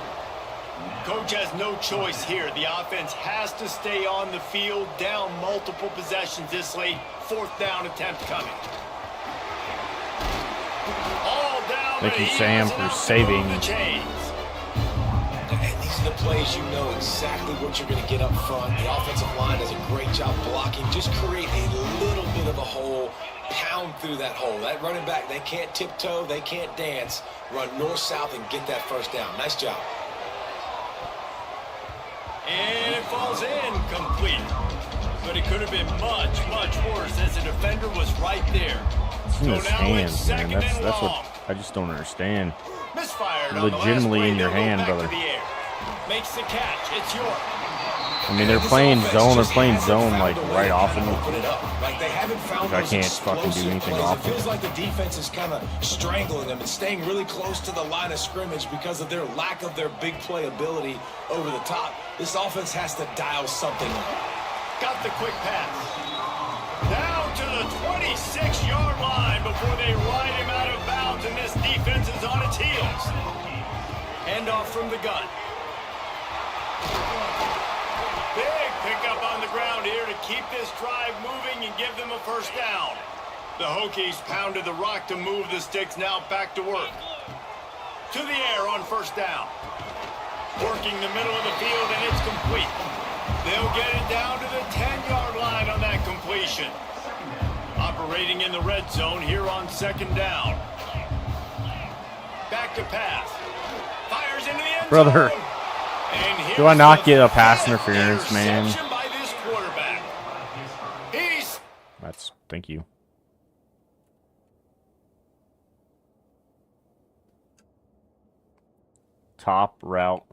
B: Coach has no choice here. The offense has to stay on the field, down multiple possessions this late. 4th down attempt coming. All down.
A: Thank you,
B: but he
A: Sam,
B: was
A: for
B: enough to
A: saving.
B: move the chains.
C: And these These are the plays you know exactly what you're going to get up front. The offensive line does a great job blocking. Just create a little bit of a hole, pound through that hole. That running back, they can't tiptoe, they can't dance. Run north-south and get that first down. Nice job.
B: And it falls in, complete. But it could have been much, much worse as the defender was right there.
A: It's in his
B: now
A: hands,
B: it's
A: man.
B: second
A: That's
B: and
A: what
B: long.
A: I just don't understand.
B: Misfired on the last
A: Legitimately
B: play.
A: in your
B: They'll go
A: hand,
B: back
A: brother.
B: to the air. Makes the catch. It's York.
A: I mean, they're playing zone. They're playing zone like right off of me.
C: Like they haven't found
A: I
C: those
A: can't fucking do
C: explosive
A: anything
C: plays.
A: off
C: It
A: them.
C: feels like the defense is kind of strangling them and staying really close to the line of scrimmage because of their lack of their big play ability over the top. This offense has to dial something up.
B: Got the quick pass. Down to the 26-yard line before they ride him out of bounds, and this defense is on its heels. Handoff from the gun. Big pickup on the ground here to keep this drive moving and give them a first down. The Hokies pounded the rock to move the sticks, now back to work. To the air on first down. Working the middle of the field, and it's complete. They'll get it down to the 10-yard line on that completion. Operating in the red zone here on second down. Back to pass. Fires into the end
A: Brother,
B: zone. And
A: do I not get a
B: here's the
A: pass
B: fifth
A: interference, man?
B: interception by this quarterback. He's
A: Thank you. Top route.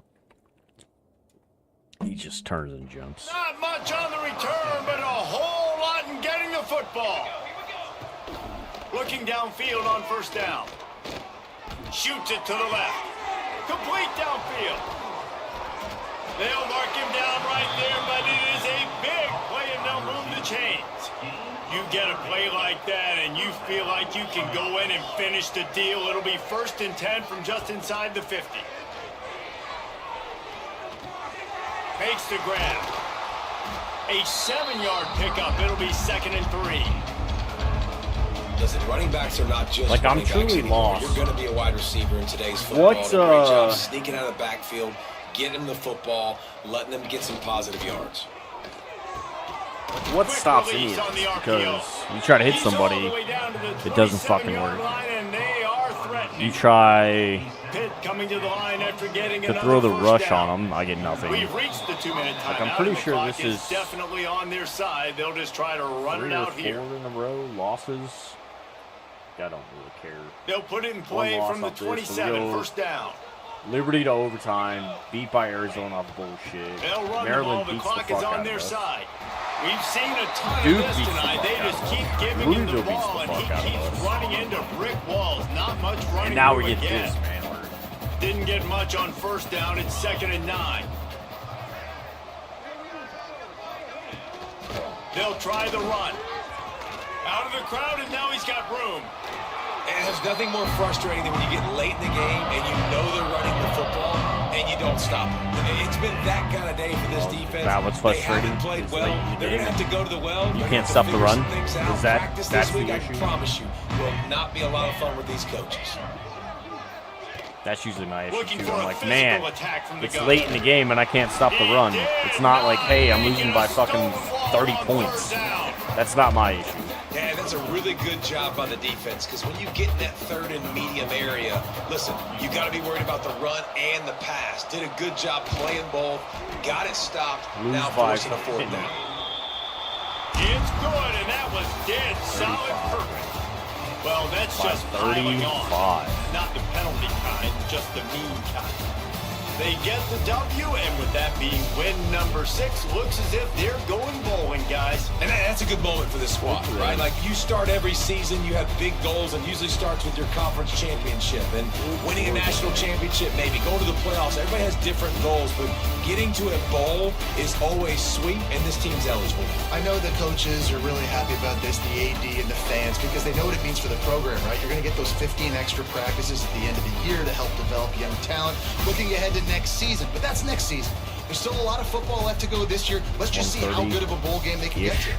A: He just turns and jumps.
B: not much on the return, but a whole lot in getting the football. Looking downfield on first down. Shoots it to the left. Complete downfield. They'll mark him down right there, but it is a big play, and they'll move the chains. You get a play like that, and you feel like you can go in and finish the deal. It'll be 1st and 10 from just inside the 50. Makes the grab. A 7-yard pickup. It'll be 2nd and 3.
C: Listen, running backs are not just
A: Like, I'm
C: running backs
A: truly
C: anymore.
A: lost.
C: You're going to be a wide receiver in today's football.
A: What's,
C: And a great job sneaking out of the backfield, getting them the football, letting them get some positive yards.
A: What
B: Quick
A: stops
B: release
A: any of
B: on the
A: this?
B: RPO.
A: Because you try to hit
B: He's all
A: somebody,
B: the way down to the
A: it doesn't fucking
B: 27-yard
A: work.
B: line, and they are threatening.
A: You try
B: Pitt coming to the line after getting
A: to
B: another
A: throw the
B: first
A: rush
B: down.
A: on them, I get nothing.
B: We've reached the 2-minute timeout.
A: I'm pretty
B: and the
A: sure
B: clock
A: this is
B: definitely on their side. They'll just try to run
A: 3
B: it
A: or
B: out
A: 4
B: here.
A: in a row losses. I don't really care.
B: They'll put it in play
A: loss
B: from the
A: off this, so
B: 27,
A: we'll-
B: first down.
A: Liberty to overtime, beat by Arizona off bullshit.
B: They'll run
A: Maryland
B: the ball. The
A: beats
B: clock
A: the
B: is
A: fuck
B: on
A: out
B: their
A: of us.
B: side. We've seen a ton
A: Duke
B: of this
A: beats the
B: tonight.
A: fuck
B: They
A: out
B: just
A: of
B: keep
A: us.
B: giving him the
A: Louisville beats
B: ball,
A: the
B: and
A: fuck
B: he
A: out of
B: keeps
A: us.
B: running into brick walls. Not much running
A: And now we
B: room
A: get
B: again.
A: this, man.
B: Didn't get much on first down. It's 2nd and 9. They'll try the run. Out of the crowd, and now he's got room.
C: And there's nothing more frustrating than when you get late in the game and you know they're running the football and you don't stop them. It's been that kind of day for this defense.
A: That was frustrating.
C: They haven't played
A: It's
C: well.
A: late in the
C: They're going to
A: game.
C: have to go to the well.
A: You
C: They're
A: can't
C: gonna have
A: stop
C: to
A: the
C: figure
A: run?
C: some things out.
A: Is that-
C: Practice
A: that's
C: this week,
A: the
C: I
A: issue?
C: promise you, will not be a lot of fun with these coaches.
A: That's usually my issue
B: Looking
A: too.
B: for
A: I'm
B: a
A: like,
B: physical
A: man,
B: attack from the
A: it's
B: gun.
A: late in the game and I can't stop the run. It's not like, hey, I'm losing by fucking 30 points. That's not my issue.
C: Yeah, that's a really good job by the defense because when you get in that 3rd and medium area, listen, you got to be worried about the run and the pass. Did a good job playing both, got it stopped,
A: Lose
C: now
A: by
C: forcing a 4th down.
B: It's good, and that was dead solid perfect. Well, that's
A: By
B: just piling on.
A: 35.
B: Not the penalty kind, just the mean kind. They get the W, and with that being win number 6, looks as if they're going bowling, guys.
C: And that's a good moment for this squad, right? Like, you start every season, you have big goals, and usually starts with your conference championship. And winning a national championship, maybe going to the playoffs. Everybody has different goals, but getting to a bowl is always sweet, and this team's eligible.
D: I know the coaches are really happy about this, the AD and the fans, because they know what it means for the program, right? You're going to get those 15 extra practices at the end of the year to help develop young talent. Looking ahead to next season, but that's next season. There's still a lot of football left to go this year. Let's just see how good of a bowl game they can get to.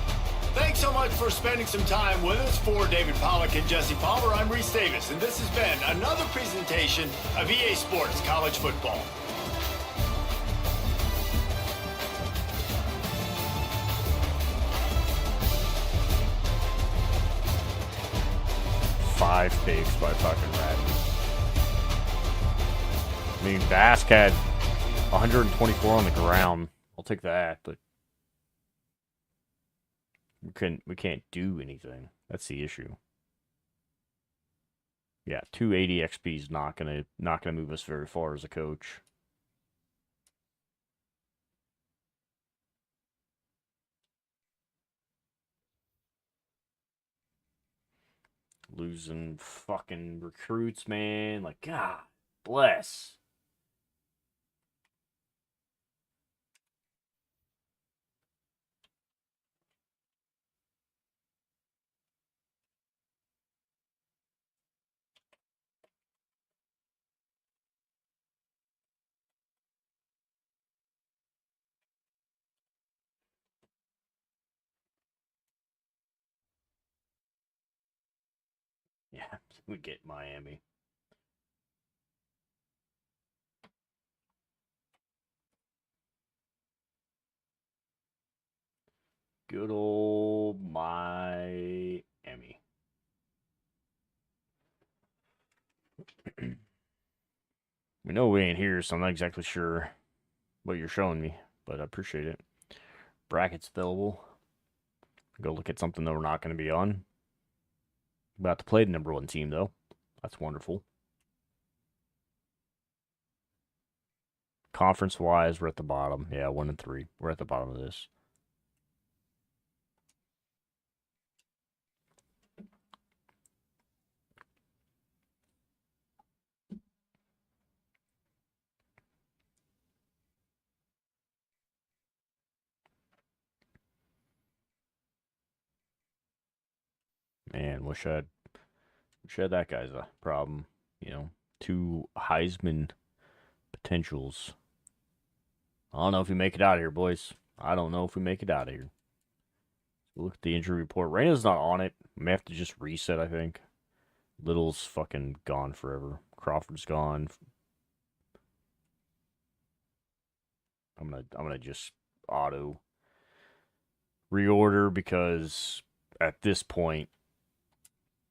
B: Thanks so much for spending some time with us. For David Pollack and Jesse Palmer, I'm Reese Davis, and this has been another presentation of EA Sports College Football.
A: 5 picks by fucking Radley. I mean, Bask had 124 on the ground. I'll take that, but we can't do anything. That's the issue. Yeah, 280 XP is not gonna move us very far as a coach. Losing fucking recruits, man. Like, God bless. Yeah, we get Miami. Good old Miami. We know we ain't here, so I'm not exactly sure what you're showing me, but I appreciate it. Brackets available. Go look at something that we're not going to be on. About to play the number 1 team, though. That's wonderful. Conference-wise, we're at the bottom. Yeah, 1 and 3. We're at the bottom of this. Man, wish I had that guy's a problem. You know, 2 Heisman potentials. I don't know if we make it out of here, boys. I don't know if we make it out of here. Look at the injury report. Reina's not on it. I may have to just reset, I think. Little's fucking gone forever. Crawford's gone. I'm gonna just auto reorder because at this point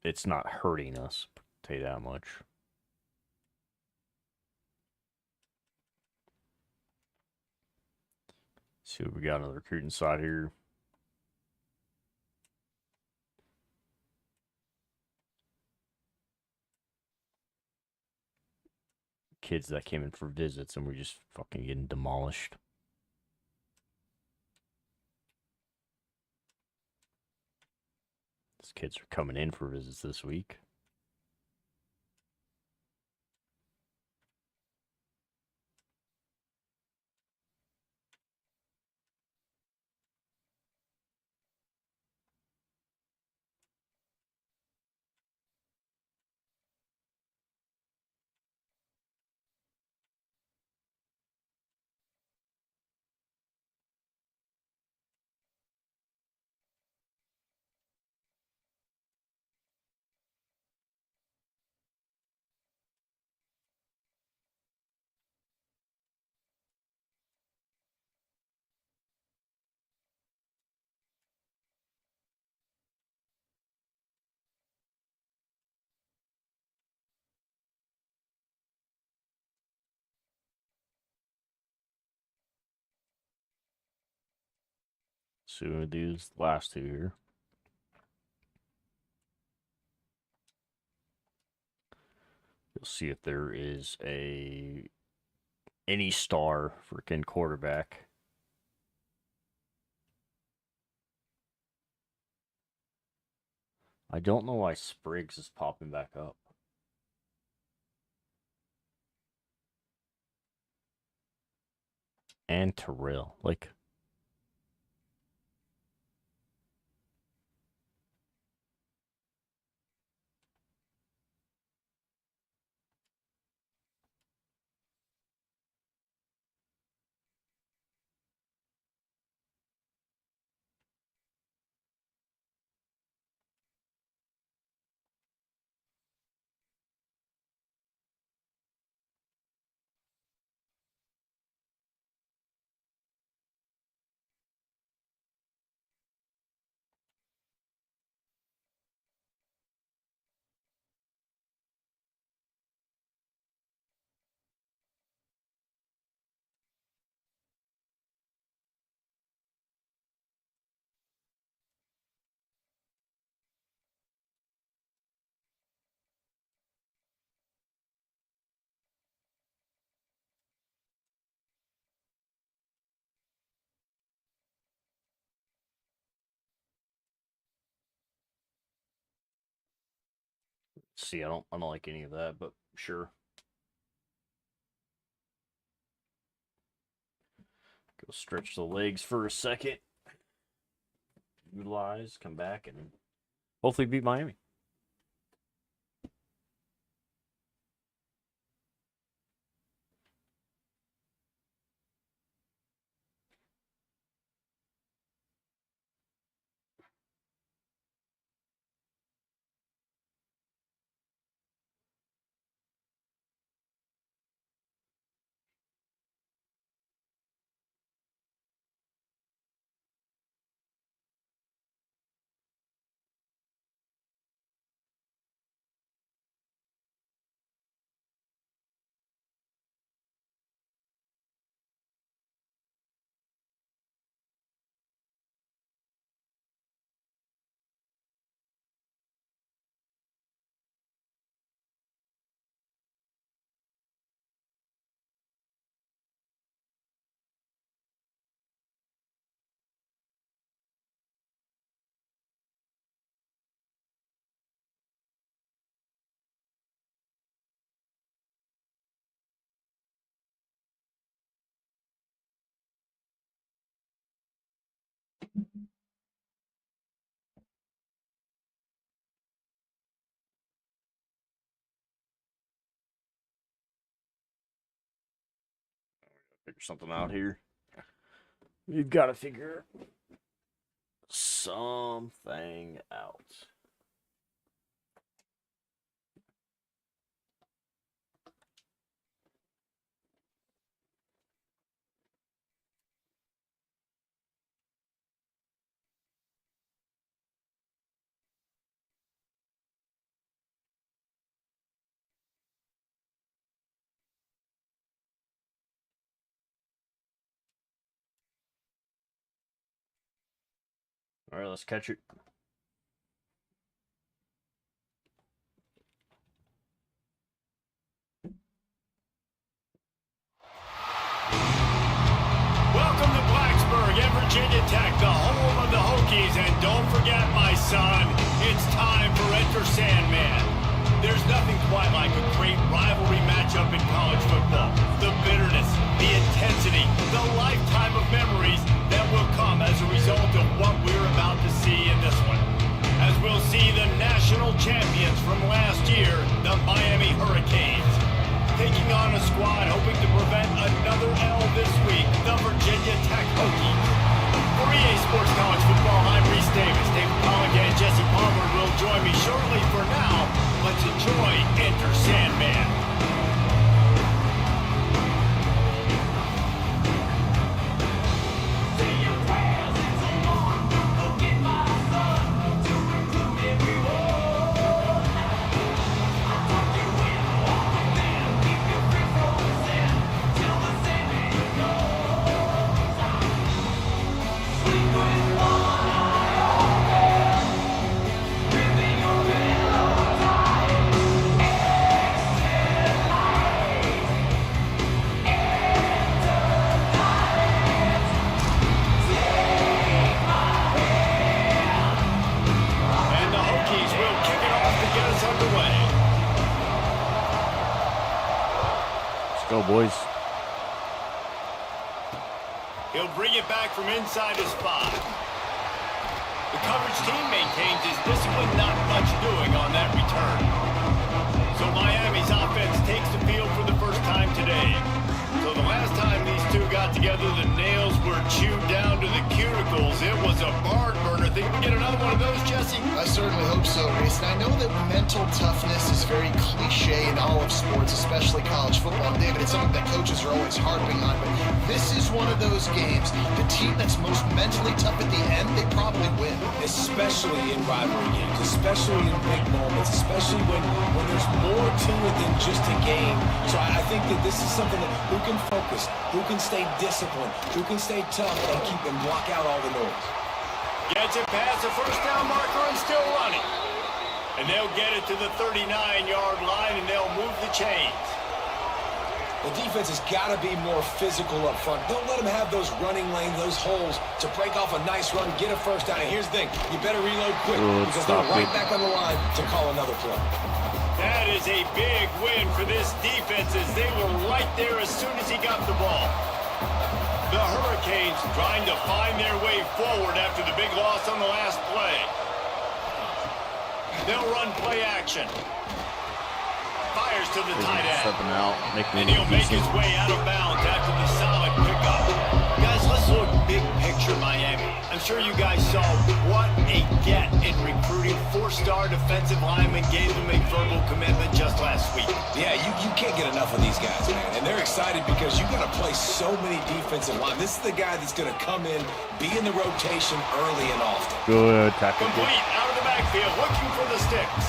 A: it's not hurting us. I'll tell you that much. See what we got on the recruiting side here. Kids that came in for visits and we're just fucking getting demolished. These kids are coming in for visits this week. So we're gonna do these last 2 here. You'll see if there is any star freaking quarterback. I don't know why Spriggs is popping back up. And Terrell. Like, See, I don't like any of that, but sure. Go stretch the legs for a second. Utilize, come back, and hopefully beat Miami. Figure something out here. You've got to figure something out. All right, let's catch it.
B: Welcome to Blacksburg and Virginia Tech, the home of the Hokies. And don't forget, my son, it's time for Enter Sandman. There's nothing quite like a great rivalry matchup in college football. The bitterness, the intensity, the lifetime of memories that will come as a result of what we're about to see in this one. As we'll see the national champions from last year, the Miami Hurricanes, taking on a squad hoping to prevent another L this week, the Virginia Tech Hokies. For EA Sports College Football, I'm Reese Davis. David Pollock and Jesse Palmer will join me shortly. For now, let's enjoy Enter Sandman.
A: Go, boys.
B: He'll bring it back from inside his 5. The coverage team maintains his discipline, not much doing on that return. So Miami's offense takes the field for the first time today. So the last time these two got together, the nails were chewed down to the cuticles. It was a barn burner. Think we get another one of those, Jesse?
D: I certainly hope so, Reese. And I know that mental toughness is very cliche in all of sports, especially college football. And David, it's something that coaches are always harping on. But this is one of those games. The team that's most mentally tough at the end, they probably win.
C: Especially in rivalry games, especially in big moments, especially when there's more to it than just a game. So I think that this is something that who can focus, who can stay disciplined, who can stay tough and keep and block out all the noise.
B: Gets it past the first down marker and still running. And they'll get it to the 39-yard line and they'll move the chains.
C: The defense has got to be more physical up front. Don't let them have those running lanes, those holes to break off a nice run, get a first down. And here's the thing, you better reload quick because they're right back on the line to call another play.
B: That is a big win for this defense as they were right there as soon as he got the ball. The Hurricanes trying to find their way forward after the big loss on the last play. They'll run play action. Fires to the tight end.
A: Stepping out,
B: And he'll make his way out of bounds after the solid pickup. Guys, let's look big picture Miami. I'm sure you guys saw what a get in recruiting. 4-star defensive lineman gave them a verbal commitment just last week.
C: Yeah, you can't get enough of these guys, man. And they're excited because you're going to play so many defensive line. This is the guy that's going to come in, be in the rotation early and often.
A: Good tackle.
B: Complete out of the backfield, looking for the sticks.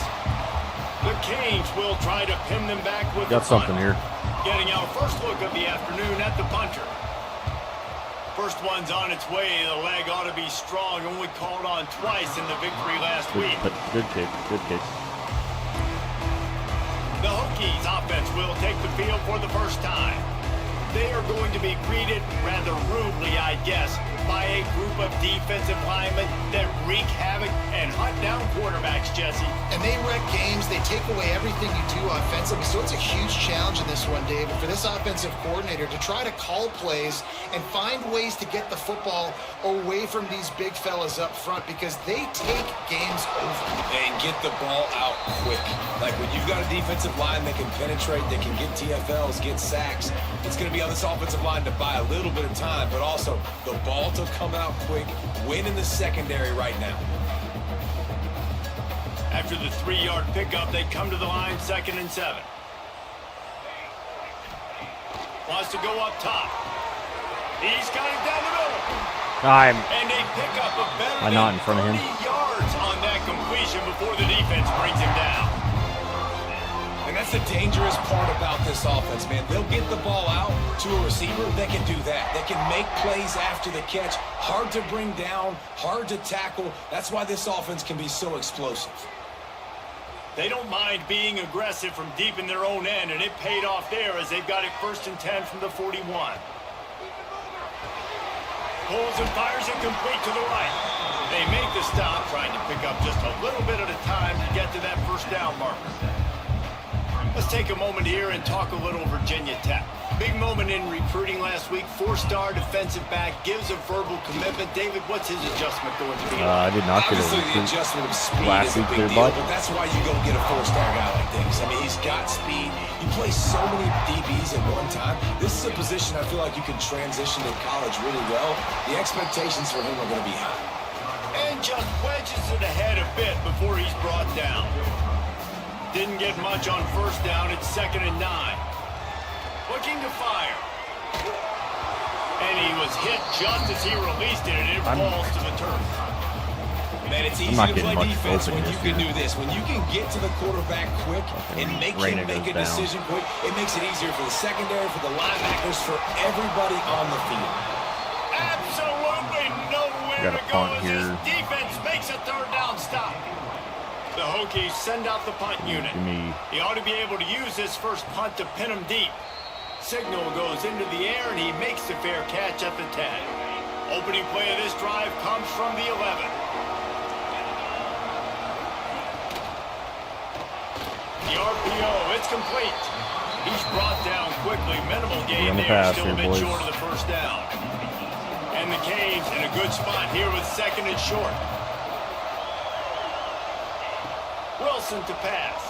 B: The Canes will try to pin them back with
A: Got something here.
B: Getting our first look of the afternoon at the punter. First one's on its way. The leg ought to be strong. Only called on twice in the victory last week.
A: Good kick. Good kick.
B: The Hokies offense will take the field for the first time. They are going to be greeted rather rudely, I guess, by a group of defensive linemen that wreak havoc and hunt down quarterbacks, Jesse.
D: And they wreck games. They take away everything you do offensively. So it's a huge challenge in this one, David, for this offensive coordinator to try to call plays and find ways to get the football away from these big fellas up front because they take games over.
C: And get the ball out quick. Like when you've got a defensive line that can penetrate, that can get TFLs, get sacks, it's going to be on this offensive line to buy a little bit of time, but also the ball to come out quick, win in the secondary right now.
B: After the 3-yard pickup, they come to the line 2nd and 7. Wants to go up top. He's got it down the middle. And a pickup of better
A: not
B: than
A: in front of him.
B: 30 yards on that completion before the defense brings him down.
C: And that's the dangerous part about this offense, man. They'll get the ball out to a receiver that can do that. That can make plays after the catch. Hard to bring down, hard to tackle. That's why this offense can be so explosive.
B: They don't mind being aggressive from deep in their own end, and it paid off there as they've got it 1st and 10 from the 41. Pulls and fires it complete to the right. They make the stop, trying to pick up just a little bit at a time to get to that 1st down marker. Let's take a moment here and talk a little Virginia Tech. Big moment in recruiting last week. 4-star defensive back gives a verbal commitment. David, what's his adjustment going to be?
A: I did not get
C: Obviously, the adjustment of speed is a big deal, but that's why you go get a 4-star guy like this. I mean, he's got speed. He plays so many DBs at one time. This is a position I feel like you can transition to college really well. The expectations for him are going to be high.
B: And just wedges it ahead a bit before he's brought down. Didn't get much on 1st down. It's 2nd and 9. Looking to fire. And he was hit just as he released it, and it falls to the turf.
C: Man, it's easy to play defense when you can do this. When you can get to the quarterback quick and make him make a decision quick, it makes it easier for the secondary, for the linebackers, for everybody on the field.
B: Absolutely nowhere to go as his defense makes a 3rd down stop. The Hokies send out the punt unit. He ought to be able to use this first punt to pin him deep. Signal goes into the air, and he makes the fair catch at the 10. Opening play of this drive comes from the 11. The RPO, it's complete. He's brought down quickly. Minimal gain there, still a bit short of the 1st down. And the Canes in a good spot here with 2nd and short. Wilson to pass.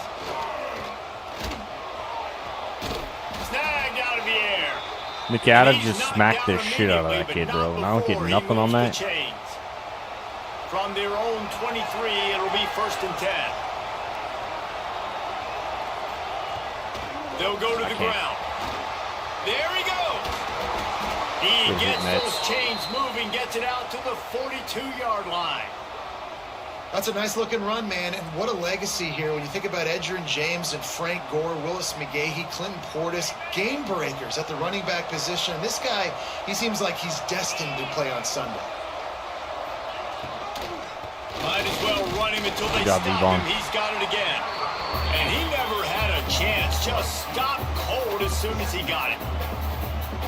B: Snagged out of the air.
A: McAdams just smacked the shit out of that kid, bro. And I don't get nothing on that.
B: From their own 23, it'll be 1st and 10. They'll go to the ground. There he goes. He gets those chains moving, gets it out to the 42-yard line.
D: That's a nice-looking run, man, and what a legacy here when you think about Edgerrin James and Frank Gore, Willis McGahee, Clinton Portis, game breakers at the running back position. And this guy, he seems like he's destined to play on Sunday.
B: Might as well run him until they stop him. He's got it again. And he never had a chance. Just stopped cold as soon as he got it.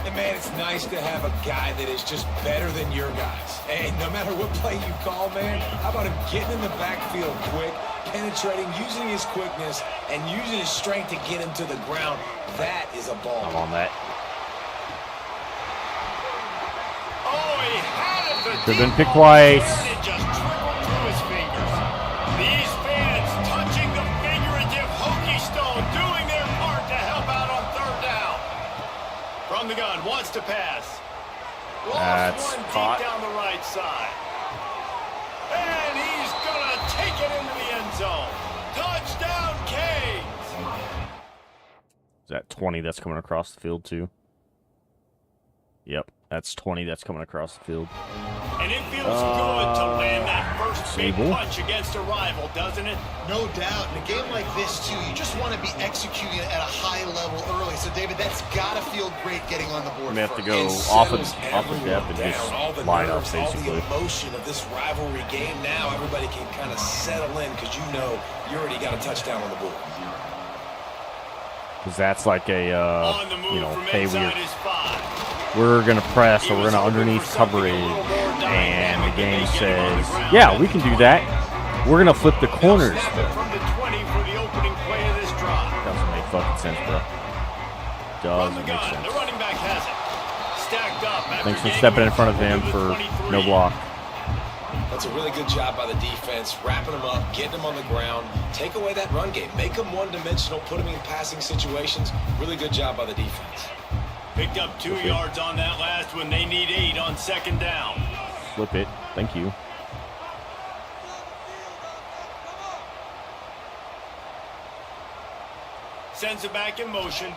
C: And man, it's nice to have a guy that is just better than your guys. Hey, no matter what play you call, man, how about him getting in the backfield quick, penetrating, using his quickness, and using his strength to get him to the ground. That is a ball.
A: I'm on that.
B: Oh, he had it.
A: Could have been picked twice.
B: It just trickled through his fingers. These fans touching the figurative Hokie stone, doing their part to help out on third down. From the gun, wants to pass. Lost
A: That's
B: one
A: caught.
B: deep down the right side. And he's going to take it into the end zone. Touchdown, Canes.
A: Is that 20 that's coming across the field, too? Yep, that's 20 that's coming across the field.
B: And it feels good to land that first big
A: Sable.
B: punch against a rival, doesn't it?
D: No doubt. In a game like this, too, you just want to be executing at a high level early. So, David, that's got to feel great getting on the board.
A: We have to
D: first.
A: go
C: It
A: off of
C: settles
A: depth
C: everyone
A: and
C: down.
A: just
C: All the
A: line up,
C: nerves, all
A: basically.
C: the emotion of this rivalry game now, everybody can kind of settle in because you know you already got a touchdown on the board.
A: Because that's like a,
B: On the move
A: you know,
B: from
A: hey,
B: inside is 5.
A: we're going to press or we're going to underneath coverage. And the game says, yeah, we can do that. We're going to flip the corners.
B: Snap it from the 20 for the opening play of this drive.
A: Doesn't make fucking sense, bro.
B: From
A: Doesn't
B: the
A: make
B: gun,
A: sense.
B: the running back has it. Stacked up.
A: Thanks for
B: after
A: stepping in
B: getting
A: front of him
B: to
A: for
B: the 23.
A: no block.
C: That's a really good job by the defense, wrapping them up, getting them on the ground, take away that run game, make them one-dimensional, put them in passing situations. Really good job by the defense.
B: Picked up 2 yards on that last one. They need 8 on second down.
A: Flip it. Thank you.
B: Sends it back in motion.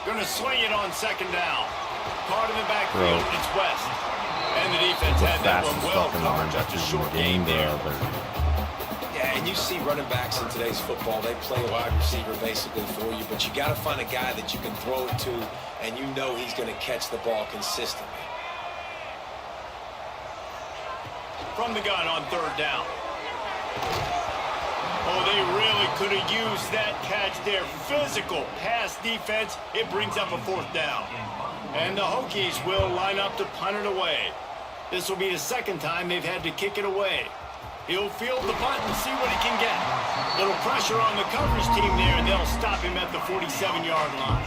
B: Gonna swing it on second down. Caught in the backfield.
A: Bro.
B: It's West. And the defense
A: The
B: had that one
A: fastest
B: well
A: fucking
B: covered. Just a
A: linebackers in
B: short
A: the game,
B: there.
A: bro.
C: Yeah, and you see running backs in today's football, they play wide receiver basically for you, but you got to find a guy that you can throw it to, and you know he's going to catch the ball consistently.
B: From the gun on third down. Oh, they really could have used that catch there. Physical pass defense. It brings up a fourth down. And the Hokies will line up to punt it away. This will be the second time they've had to kick it away. He'll field the punt and see what he can get. Little pressure on the coverage team there, and they'll stop him at the 47-yard line.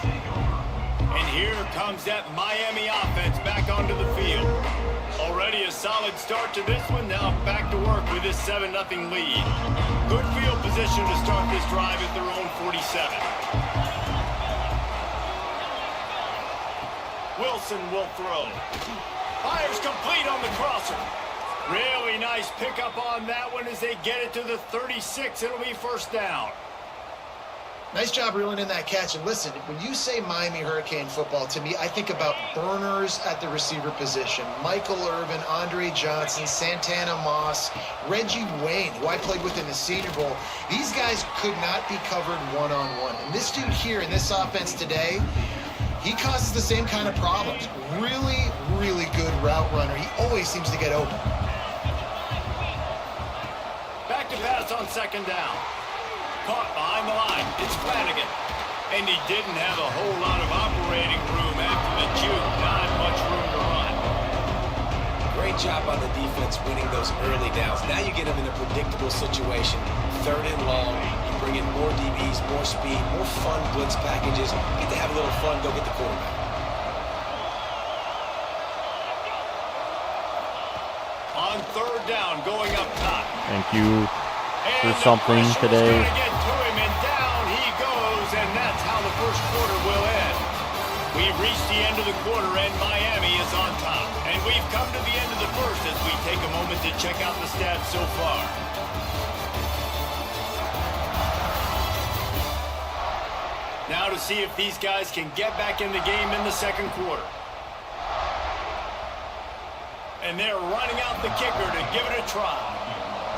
B: And here comes that Miami offense back onto the field. Already a solid start to this one. Now back to work with this 7-0 lead. Good field position to start this drive at their own 47. Wilson will throw. Fires complete on the crosser. Really nice pickup on that one as they get it to the 36. It'll be first down.
D: Nice job reeling in that catch. And listen, when you say Miami Hurricane football, to me, I think about burners at the receiver position. Michael Irvin, Andre Johnson, Santana Moss, Reggie Wayne, who I played with in the Senior Bowl. These guys could not be covered one-on-one. And this dude here in this offense today, he causes the same kind of problems. Really, really good route runner. He always seems to get open.
B: Back to pass on second down. Caught behind the line. It's Flanagan. And he didn't have a whole lot of operating room after the juke. Not much room to run.
C: Great job by the defense winning those early downs. Now you get them in a predictable situation. Third and long. You bring in more DBs, more speed, more fun blitz packages. Get to have a little fun. Go get the quarterback.
B: On third down, going up top.
A: Thank you for
B: And the
A: something
B: pressure's
A: today.
B: gonna get to him, and down he goes, and that's how the first quarter will end. We've reached the end of the quarter, and Miami is on top. And we've come to the end of the first as we take a moment to check out the stats so far. Now to see if these guys can get back in the game in the second quarter. And they're running out the kicker to give it a try.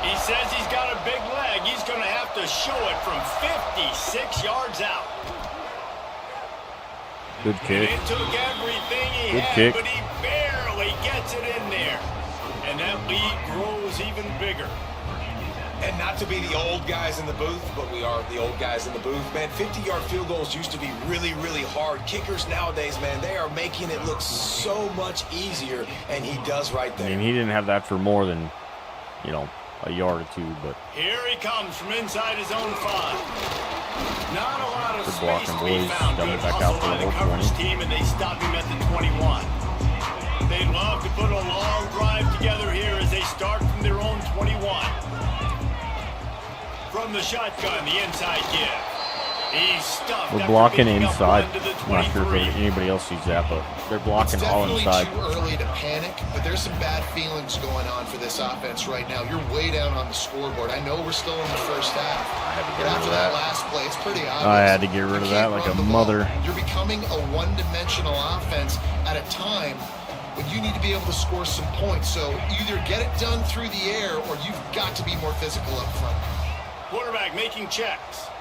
B: He says he's got a big leg. He's going to have to show it from 56 yards out.
A: Good kick.
B: It took everything he
A: Good
B: had,
A: kick.
B: but he barely gets it in there. And that lead grows even bigger.
C: And not to be the old guys in the booth, but we are the old guys in the booth. Man, 50-yard field goals used to be really, really hard. Kickers nowadays, man, they are making it look so much easier, and he does right
A: I
C: there.
A: mean, he didn't have that for more than, you know, a yard or two, but
B: here he comes from inside his own 5. Not a lot of
A: good
B: space
A: blocking,
B: to be
A: boys.
B: found.
A: Got
B: Good
A: me back out
B: hustle
A: to
B: by
A: the
B: the
A: whole
B: coverage
A: 20.
B: team, and they stop him at the 21. They'd love to put a long drive together here as they start from their own 21. From the shotgun, the inside give. He's stuffed.
A: We're blocking
B: after picking up
A: inside.
B: one to the
A: I'm not sure
B: 23.
A: if anybody else sees that, but they're blocking
D: It's
A: all
D: definitely
A: inside.
D: too early to panic, but there's some bad feelings going on for this offense right now. You're way down on the scoreboard. I know we're still in the first half,
A: I had to
D: but
A: get rid
D: after
A: of
D: that
A: that.
D: last play, it's pretty obvious.
A: I had to get rid of
D: You
A: that
D: can't
A: like
D: run
A: a
D: the ball.
A: mother.
D: You're becoming a one-dimensional offense at a time when you need to be able to score some points. So either get it done through the air or you've got to be more physical up front.
B: Quarterback making checks.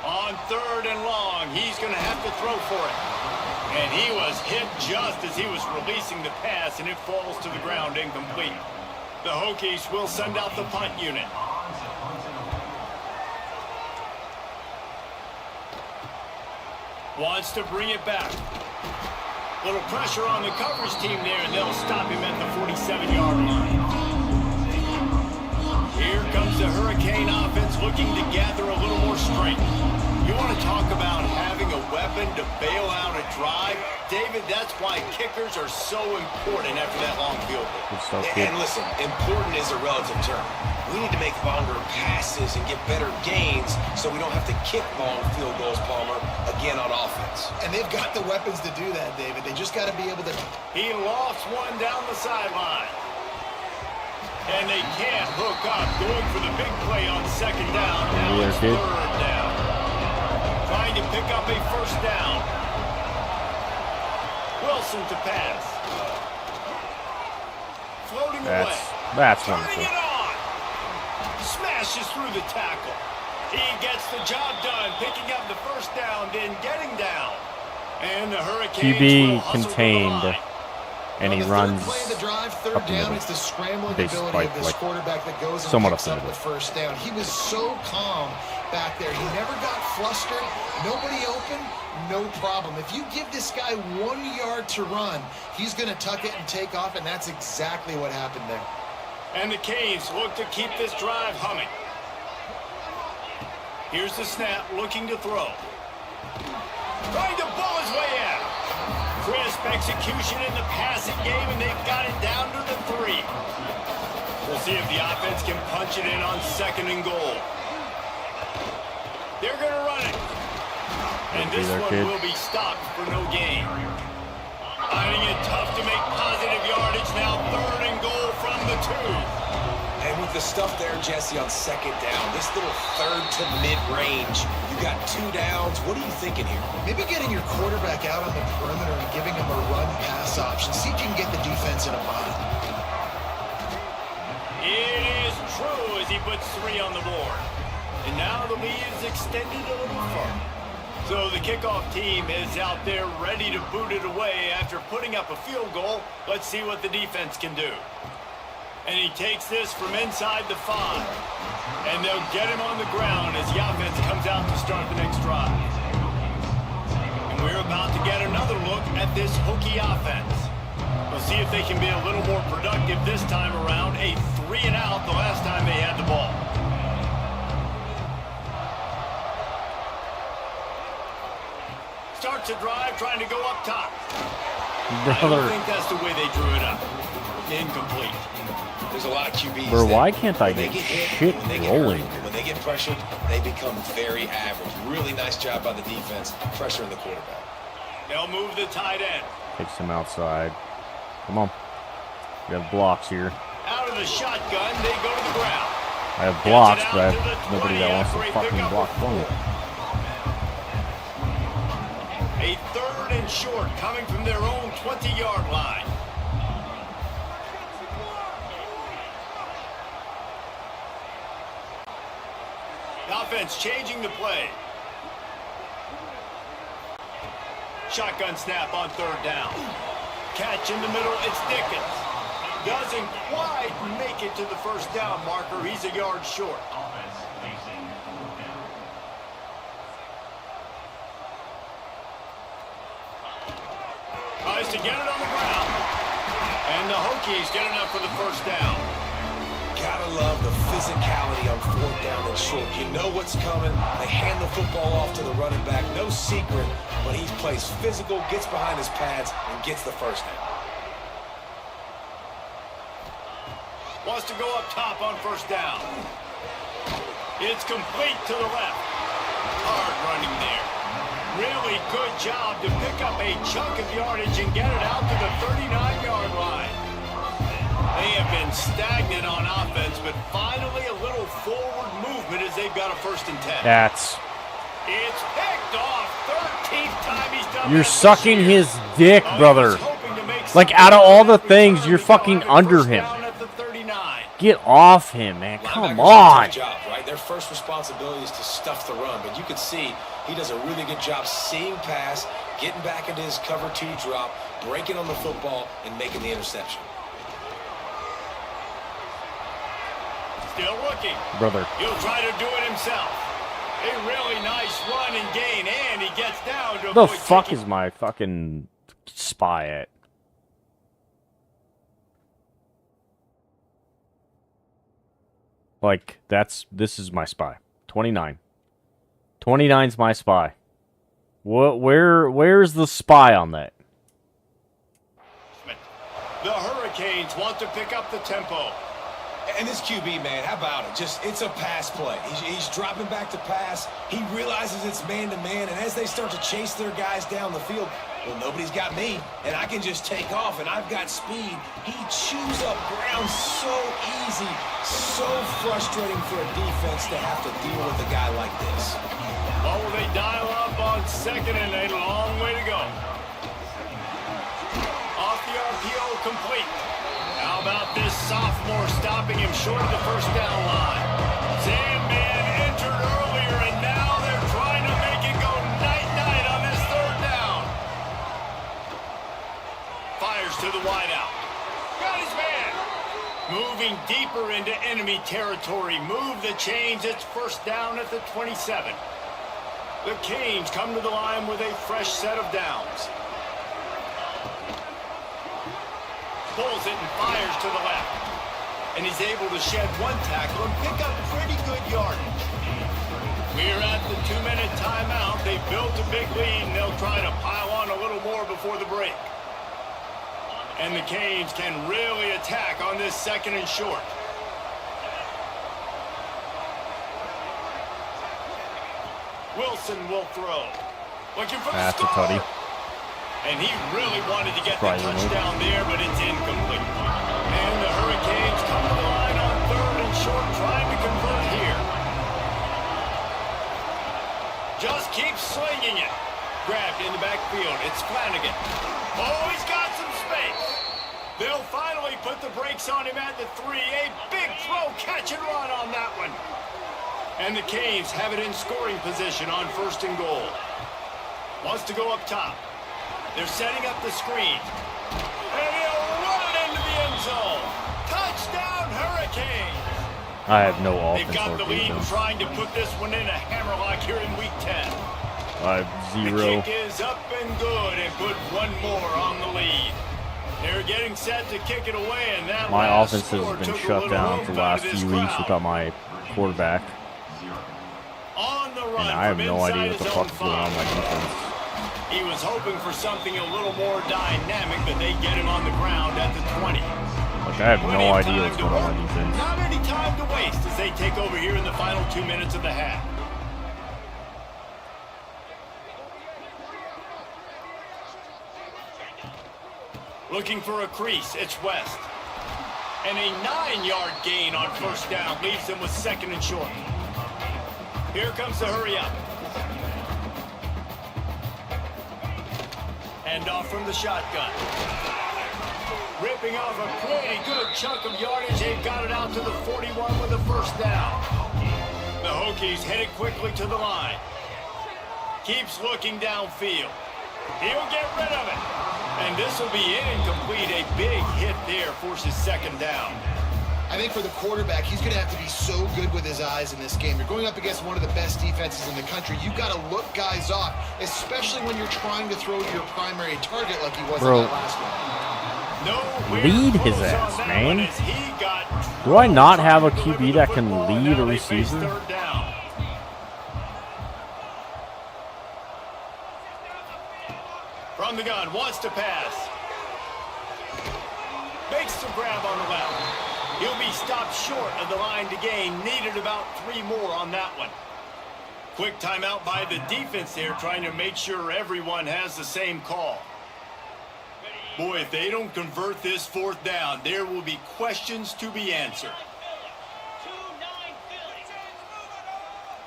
B: On 3rd and long, he's going to have to throw for it. And he was hit just as he was releasing the pass, and it falls to the ground incomplete. The Hokies will send out the punt unit. Wants to bring it back. Little pressure on the coverage team there, and they'll stop him at the 47-yard line. Here comes the Hurricane offense looking to gather a little more strength. You want to talk about having a weapon to bail out a drive? David, that's why kickers are so important after that long field goal.
A: Good stuff, kid.
C: And listen, important is a relative term. We need to make longer passes and get better gains so we don't have to kick long field goals, Palmer, again on offense.
D: And they've got the weapons to do that, David. They just got to be able to...
B: He lofts one down the sideline. And they can't hook up, going for the big play on 2nd down. Now
A: Yeah,
B: it's
A: kid.
B: 3rd down. Trying to pick up a 1st down. Wilson to pass. Floating away.
A: That's
B: Turning
A: wonderful.
B: it on. Smashes through the tackle. He gets the job done, picking up the 1st down, then getting down. And the Hurricanes will
A: QB
B: hustle to the
A: contained,
B: line.
A: and he
D: On the
A: runs
D: third play of the drive,
A: up
D: third
A: the
D: down,
A: middle.
D: it's the scrambling
A: Base
D: ability
A: spike,
D: of this
A: like,
D: quarterback that goes and
A: somewhat
D: picks
A: up
D: up
A: the
D: the
A: middle.
D: 1st down. He was so calm back there. He never got flustered. Nobody open, no problem. If you give this guy 1 yard to run, he's going to tuck it and take off, and that's exactly what happened there.
B: And the Canes look to keep this drive humming. Here's the snap, looking to throw. Trying to ball his way out. Crisp execution in the passing game, and they've got it down to the 3. We'll see if the offense can punch it in on 2nd and goal. They're going to run it. And this
A: there,
B: one
A: kid.
B: will be stopped for no gain. Finding it tough to make positive yardage. Now 3rd and goal from the 2.
C: And with the stuff there, Jesse, on 2nd down, this little 3rd to mid-range, you got 2 downs. What are you thinking here?
D: Maybe getting your quarterback out on the perimeter and giving him a run-pass option. See if you can get the defense in a bind.
B: It is true as he puts 3 on the board. And now the lead is extended a little further. So the kickoff team is out there ready to boot it away after putting up a field goal. Let's see what the defense can do. And he takes this from inside the 5. And they'll get him on the ground as the offense comes out to start the next drive. And we're about to get another look at this Hokie offense. We'll see if they can be a little more productive this time around. A 3-and-out the last time they had the ball. Starts a drive, trying to go up top. I don't
A: Brother.
B: think that's the way they drew it up. Incomplete.
C: There's a lot of QBs.
A: Bro,
C: that
A: why can't I
C: when they
A: get
C: hit,
A: shit
C: when they get
A: rolling?
C: hurt, when they get pressured, they become very average. Really nice job by the defense, pressuring the quarterback.
B: They'll move the tight end.
A: Takes him outside. Come on. We have blocks here.
B: Out of the shotgun, they go to the ground.
A: I have blocks,
B: Gets it
A: but I
B: out to
A: have
B: the
A: nobody
B: 20
A: that wants
B: after
A: to
B: a
A: fucking
B: pickup
A: block
B: of
A: for me.
B: 4. A 3rd and short coming from their own 20-yard line. The offense changing the play. Shotgun snap on 3rd down. Catch in the middle, it's Dickens. Doesn't quite make it to the 1st down marker. He's a yard short. to get it on the ground. And the Hokies get enough for the first down.
C: Gotta love the physicality on 4th down and short. You know what's coming. They hand the football off to the running back. No secret, but he plays physical, gets behind his pads, and gets the first down.
B: Wants to go up top on first down. It's complete to the left. Hard running there. Really good job to pick up a chunk of yardage and get it out to the 39-yard line. They have been stagnant on offense, but finally a little forward movement as they've got a 1st and 10.
A: That's...
B: It's picked off. 13th time he's done
A: You're
B: that
A: sucking
B: this year.
A: his dick, brother. Like, out of all the things, you're fucking under him. Get off him, man. Come on.
C: Good job, right? Their first responsibility is to stuff the run, but you can see he does a really good job seeing pass, getting back into his cover 2 drop, breaking on the football, and making the interception.
B: Still looking.
A: Brother.
B: He'll try to do it himself. A really nice run and gain, and he gets down to
A: The
B: avoid
A: fuck
B: taking...
A: is my fucking spy at? Like, this is my spy. 29. 29's my spy. Where's the spy on that?
B: The Hurricanes want to pick up the tempo.
C: And this QB, man, how about it? It's a pass play. He's dropping back to pass. He realizes it's man-to-man, and as they start to chase their guys down the field, well, nobody's got me, and I can just take off, and I've got speed. He chews up ground so easy, so frustrating for a defense to have to deal with a guy like this.
B: Oh, they dial up on 2nd and a long way to go. Off the RPO, complete. How about this sophomore stopping him short of the 1st down line? Sandman entered earlier, and now they're trying to make it go night-night on this 3rd down. Fires to the wideout. Got his man. Moving deeper into enemy territory. Move the chains. It's 1st down at the 27. The Canes come to the line with a fresh set of downs. Pulls it and fires to the left. And he's able to shed 1 tackle and pick up pretty good yardage. We're at the 2-minute timeout. They built a big lead, and they'll try to pile on a little more before the break. And the Canes can really attack on this 2nd and short. Wilson will throw. Looking for the score.
A: Tutty.
B: And he really wanted to get the touchdown there, but it's incomplete. And the Hurricanes come to the line on 3rd and short, trying to convert here. Just keep slinging it. Grabbed in the backfield. It's Flanagan. Oh, he's got some space. They'll finally put the brakes on him at the 3. A big throw, catch and run on that one. And the Canes have it in scoring position on 1st and goal. Wants to go up top. They're setting up the screen. And he'll run it into the end zone. Touchdown, Hurricanes.
A: I have no offense.
B: They've got the lead,
A: defense.
B: trying to put this one in a hammerlock here in week 10.
A: 5-0.
B: The kick is up and good, and put 1 more on the lead. They're getting set to kick it away, and that
A: My
B: last
A: offense
B: score
A: has been
B: took a
A: shut
B: little
A: down
B: room
A: for the
B: out
A: last
B: of this
A: few weeks
B: crowd.
A: without my quarterback.
B: On the run
A: And I have
B: from
A: no
B: inside
A: idea what the
B: his
A: fuck's
B: own
A: going on with my
B: 5.
A: defense.
B: He was hoping for something a little more dynamic, but they get him on the ground at the 20.
A: Like, I have no idea what's going on with my defense.
B: Not any time to waste as they take over here in the final 2 minutes of the half. Looking for a crease, it's West. And a 9-yard gain on 1st down leaves them with 2nd and short. Here comes the hurry up. And off from the shotgun. Ripping off a pretty good chunk of yardage. They've got it out to the 41 with a 1st down. The Hokies headed quickly to the line. Keeps looking downfield. He'll get rid of it. And this will be incomplete. A big hit there forces 2nd down.
D: I think for the quarterback, he's going to have to be so good with his eyes in this game. You're going up against one of the best defenses in the country. You've got to look guys off, especially when you're trying to throw to your primary target like he was in that last one.
A: Lead his ass, man. Do I not have a QB that can lead a receiver?
B: From the gun, wants to pass. Makes the grab on the left. He'll be stopped short of the line to gain. Needed about 3 more on that one. Quick timeout by the defense there, trying to make sure everyone has the same call. Boy, if they don't convert this 4th down, there will be questions to be answered.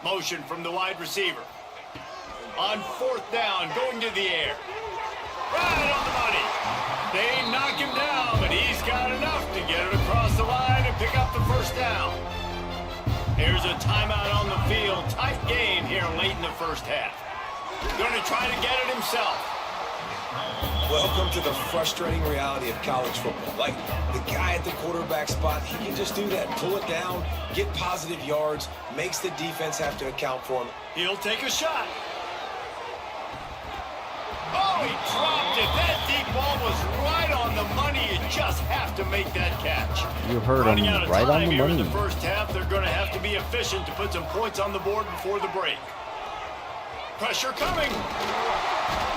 B: Motion from the wide receiver. On 4th down, going to the air. Right on the money. They knock him down, but he's got enough to get it across the line and pick up the 1st down. Here's a timeout on the field. Tight game here late in the 1st half. Going to try to get it himself.
C: Welcome to the frustrating reality of college football. Like, the guy at the quarterback spot, he can just do that. Pull it down, get positive yards, makes the defense have to account for him.
B: He'll take a shot. Oh, he dropped it. That deep ball was right on the money. You just have to make that catch.
A: You heard him right on the money.
B: In the 1st half, they're going to have to be efficient to put some points on the board before the break. Pressure coming.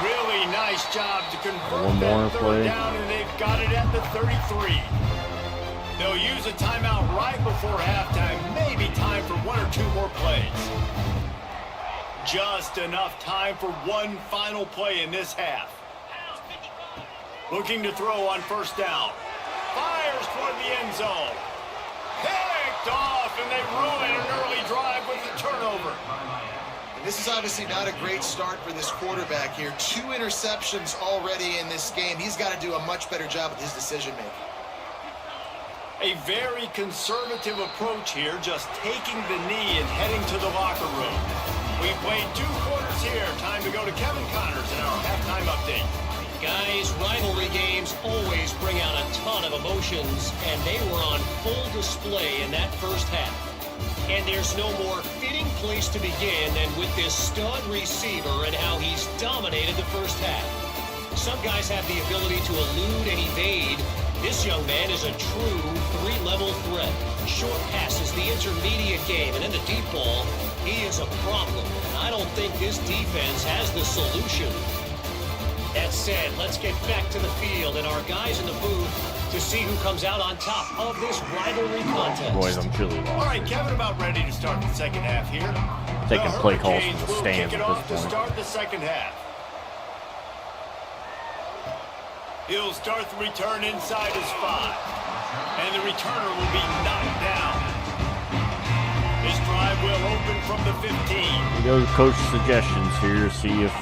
B: Really nice job to convert that 3rd down, and they've got it at the 33. They'll use a timeout right before halftime. Maybe time for 1 or 2 more plays. Just enough time for one final play in this half. Looking to throw on 1st down. Fires toward the end zone. Picked off, and they ruin an early drive with the turnover.
D: And this is obviously not a great start for this quarterback here. 2 interceptions already in this game. He's got to do a much better job with his decision-making.
B: A very conservative approach here, just taking the knee and heading to the locker room. We've played 2 quarters here. Time to go to Kevin Connors in our halftime update.
E: Guys, rivalry games always bring out a ton of emotions, and they were on full display in that 1st half. And there's no more fitting place to begin than with this stud receiver and how he's dominated the 1st half. Some guys have the ability to elude and evade. This young man is a true 3-level threat. Short passes, the intermediate game, and then the deep ball. He is a problem, and I don't think this defense has the solution. That said, let's get back to the field and our guys in the booth to see who comes out on top of this rivalry contest.
A: Boys, I'm truly lost.
B: All right, Kevin, about ready to start the 2nd half here.
A: Taking play calls from the stands at this
B: point. To start the 2nd half. He'll start the return inside his 5. And the returner will be knocked down. This drive will open from the 15.
A: We go to coach suggestions here, see if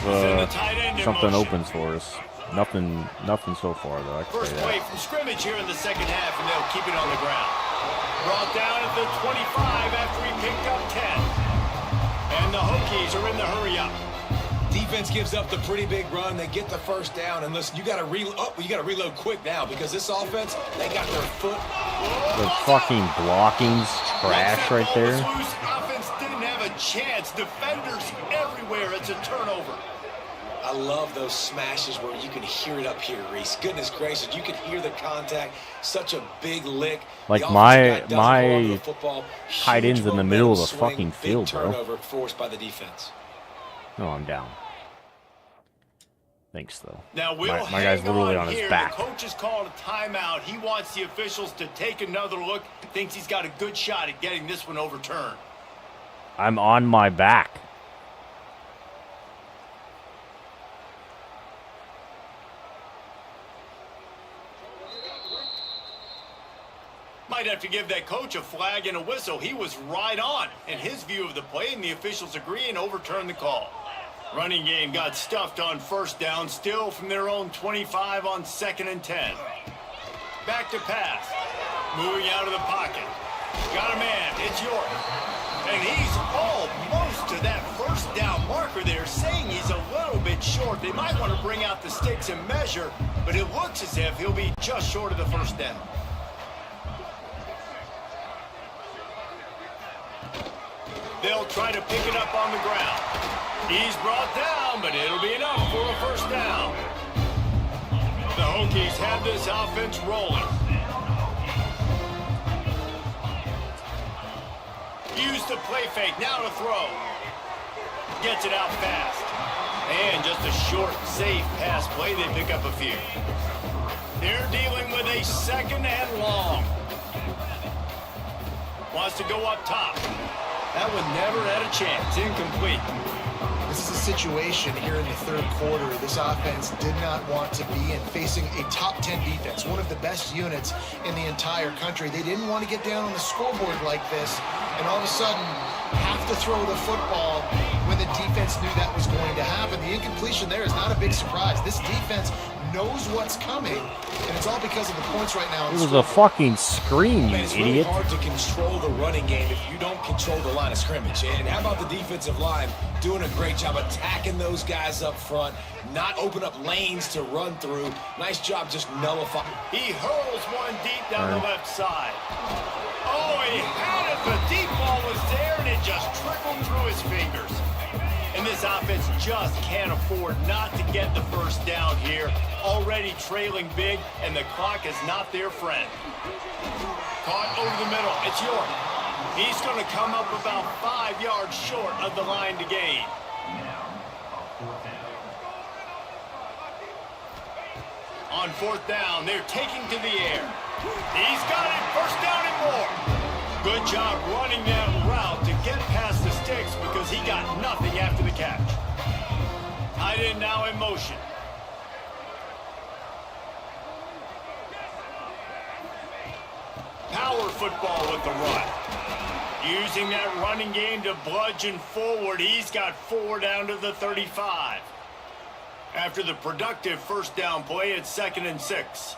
A: something opens for us. Nothing so far, though.
B: First play from scrimmage here in the 2nd half, and they'll keep it on the ground. Brought down at the 25 after he picked up 10. And the Hokies are in the hurry-up.
C: Defense gives up the pretty big run. They get the 1st down, and listen, you got to reload quick now because this offense, they got their foot.
A: The fucking blocking's trash right there.
B: Offense didn't have a chance. Defenders everywhere. It's a turnover.
C: I love those smashes where you can hear it up here, Reese. Goodness gracious, you can hear the contact. Such a big lick.
A: Like my tight end's in the middle of the fucking field, bro.
C: Turnover forced by the defense.
A: No, I'm down. Thanks, though.
B: Now
A: my guy's literally on his back.
B: The coach has called a timeout. He wants the officials to take another look. Thinks he's got a good shot at getting this one overturned.
A: I'm on my back.
B: Might have to give that coach a flag and a whistle. He was right on in his view of the play, and the officials agree and overturn the call. Running game got stuffed on 1st down, still from their own 25 on 2nd and 10. Back to pass. Moving out of the pocket. Got a man. It's York. And he's almost to that 1st down marker there, saying he's a little bit short. They might want to bring out the sticks and measure, but it looks as if he'll be just short of the 1st down. They'll try to pick it up on the ground. He's brought down, but it'll be enough for a first down. The Hokies have this offense rolling. Use the play fake, now to throw. Gets it out fast. And just a short, safe pass play, they pick up a few. They're dealing with a second and long. Wants to go up top. That one never had a chance. Incomplete.
D: This is a situation here in the third quarter this offense did not want to be in, facing a top 10 defense, one of the best units in the entire country. They didn't want to get down on the scoreboard like this and all of a sudden have to throw the football when the defense knew that was going to happen. The incompletion there is not a big surprise. This defense knows what's coming, and it's all because of the points right now.
A: It was a fucking screen, you
C: It's
A: idiot.
C: really hard to control the running game if you don't control the line of scrimmage. And how about the defensive line doing a great job attacking those guys up front, not open up lanes to run through. Nice job just nullifying.
B: He hurls one deep down the left side. Oh, he had it. The deep ball was there, and it just trickled through his fingers. And this offense just can't afford not to get the first down here. Already trailing big, and the clock is not their friend. Caught over the middle. It's York. He's going to come up about 5 yards short of the line to gain. On fourth down, they're taking to the air. He's got it. First down and more. Good job running that route to get past the sticks because he got nothing after the catch. Tight end now in motion. Power football with the run. Using that running game to bludgeon forward. He's got 4 down to the 35. After the productive first down play, it's 2nd and 6.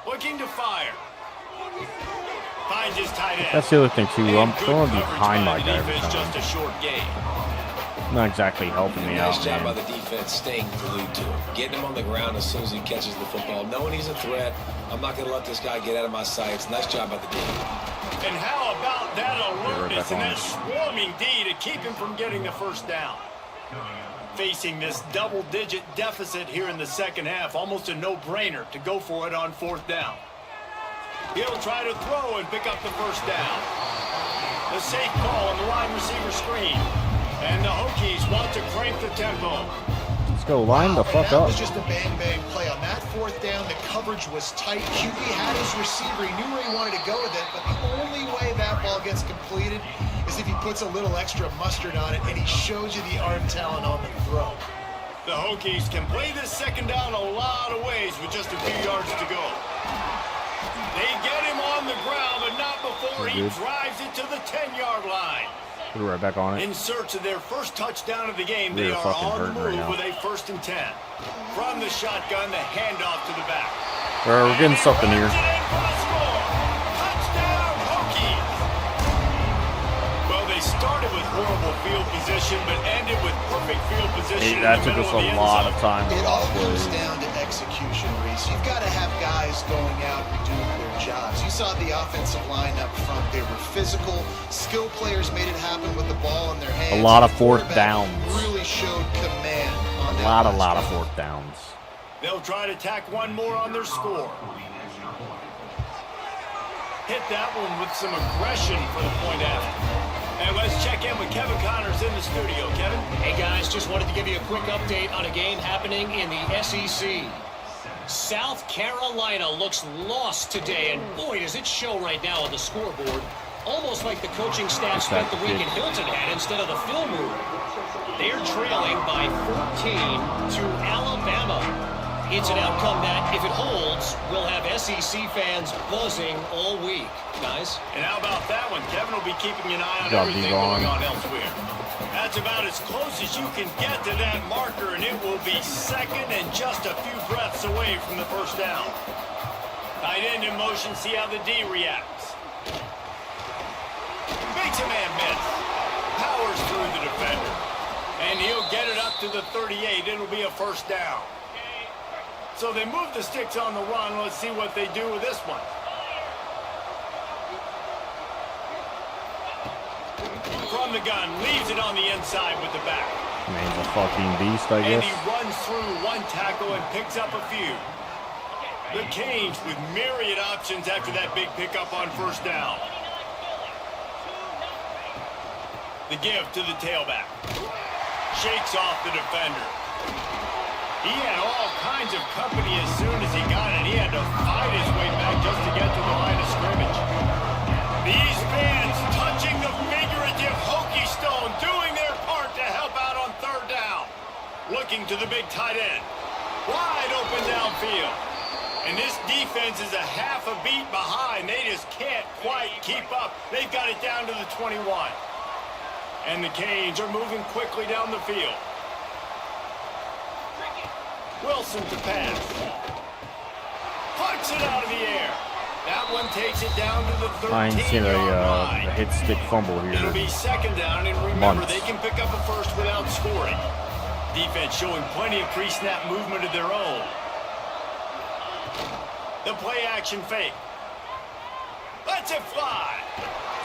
B: Looking to fire. Finds his tight end.
A: That's the other thing, too. I'm
B: And good
A: throwing
B: coverage
A: behind
B: by
A: my
B: the
A: guy every
B: defense,
A: time.
B: just a short gain.
A: Not exactly helping me
C: Nice
A: out,
C: job by
A: man.
C: the defense staying glued to him, getting him on the ground as soon as he catches the football, knowing he's a threat. I'm not going to let this guy get out of my sights. Nice job by the defense.
B: And how about that alertness
A: back
B: and
A: on.
B: that swarming D to keep him from getting the first down? Facing this double-digit deficit here in the second half, almost a no-brainer to go for it on fourth down. He'll try to throw and pick up the first down. The safe call on the wide receiver screen. And the Hokies want to crank the tempo.
A: Let's go line the fuck
D: that
A: up.
D: was just a bang-bang play. On that fourth down, the coverage was tight. QB had his receiver. He knew where he wanted to go with it, but the only way that ball gets completed is if he puts a little extra mustard on it, and he shows you the arm talent on the throw.
B: The Hokies can play this second down a lot of ways with just a few yards to go. They get him on the ground, but not before he drives it to the 10-yard line.
A: Put it right back on it.
B: In search of their first touchdown of the game, they
A: They're
B: are
A: fucking
B: on the
A: hurting right
B: move
A: now.
B: with a 1st and 10. From the shotgun, the handoff to the back.
A: We're getting something here.
B: Touchdown, Hokies! Well, they started with horrible field position, but ended with perfect field position.
A: That
B: in the
A: took
B: middle
A: us
B: of the
A: a
B: end
A: lot
B: zone.
A: of time.
D: It all comes down to execution, Reese. You've got to have guys going out and doing their jobs. You saw the offensive line up front. They were physical. Skill players made it happen with the ball in their hands.
A: A lot of
D: The
A: fourth
D: quarterback
A: downs.
D: really showed command on that
A: A lot
D: last
A: of
D: drive.
A: fourth downs.
B: They'll try to tack one more on their score. Hit that one with some aggression for the point after. And let's check in with Kevin Connors in the studio. Kevin?
E: Hey guys, just wanted to give you a quick update on a game happening in the SEC. South Carolina looks lost today, and boy, does it show right now on the scoreboard. Almost like the coaching staff spent the week in Hilton Head instead of the film room. They're trailing by 14 to Alabama. It's an outcome that, if it holds, will have SEC fans buzzing all week, guys.
B: And how about that one? Kevin will be keeping an eye on
A: Good job,
B: everything
A: D-Von.
B: going on elsewhere. That's about as close as you can get to that marker, and it will be second and just a few breaths away from the first down. Tight end in motion, see how the D reacts. Makes a man miss. Powers through the defender. And he'll get it up to the 38. It'll be a first down. So they move the sticks on the run. Let's see what they do with this one. From the gun, leaves it on the inside with the back.
A: Man's a fucking beast, I guess.
B: And he runs through one tackle and picks up a few. The Canes with myriad options after that big pickup on first down. The give to the tailback. Shakes off the defender. He had all kinds of company as soon as he got it. He had to fight his way back just to get to the line of scrimmage. These fans touching the figurative Hokie stone, doing their part to help out on third down. Looking to the big tight end. Wide open downfield. And this defense is a half a beat behind. They just can't quite keep up. They've got it down to the 21. And the Canes are moving quickly down the field. Wilson to pass. Puts it out of the air. That one takes it down to the 13-yard line.
A: A hit stick fumble here.
B: It'll be second down, and remember, they can pick up a first without scoring. Defense showing plenty of pre-snap movement of their own. The play-action fake. Lets it fly.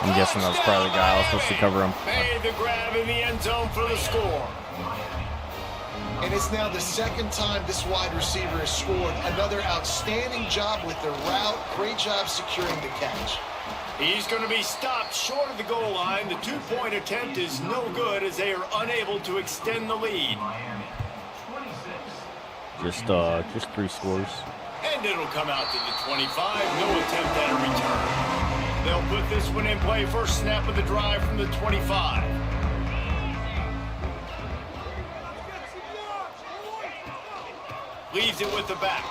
A: I'm guessing that was probably the guy I was supposed to cover him.
B: Made the grab in the end zone for the score.
D: And it's now the second time this wide receiver has scored. Another outstanding job with the route. Great job securing the catch.
B: He's going to be stopped short of the goal line. The two-point attempt is no good as they are unable to extend the lead.
A: Just 3 scores.
B: And it'll come out to the 25. No attempt at a return. They'll put this one in play. First snap of the drive from the 25. Leaves it with the back.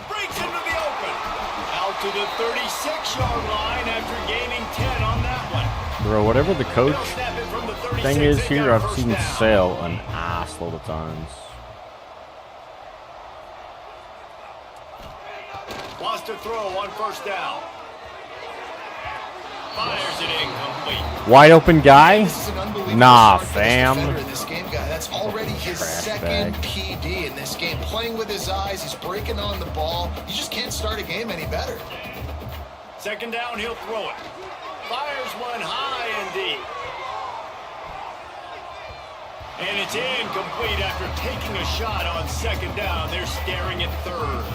B: Breaks into the open. Out to the 36-yard line after gaining 10 on that one.
A: Bro, whatever the coach thing is here, I've seen
B: down.
A: Sale an ass load of times.
B: Lost a throw on first down. Fires it incomplete.
A: Wide open guy?
D: This is an unbelievable
A: Nah,
D: start for this
A: fam.
D: defender in this game, guy. That's already his
A: Trash
D: second
A: bag.
D: PD in this game. Playing with his eyes, he's breaking on the ball. You just can't start a game any better.
B: Second down, he'll throw it. Fires one high and deep. And it's incomplete after taking a shot on second down. They're staring at third.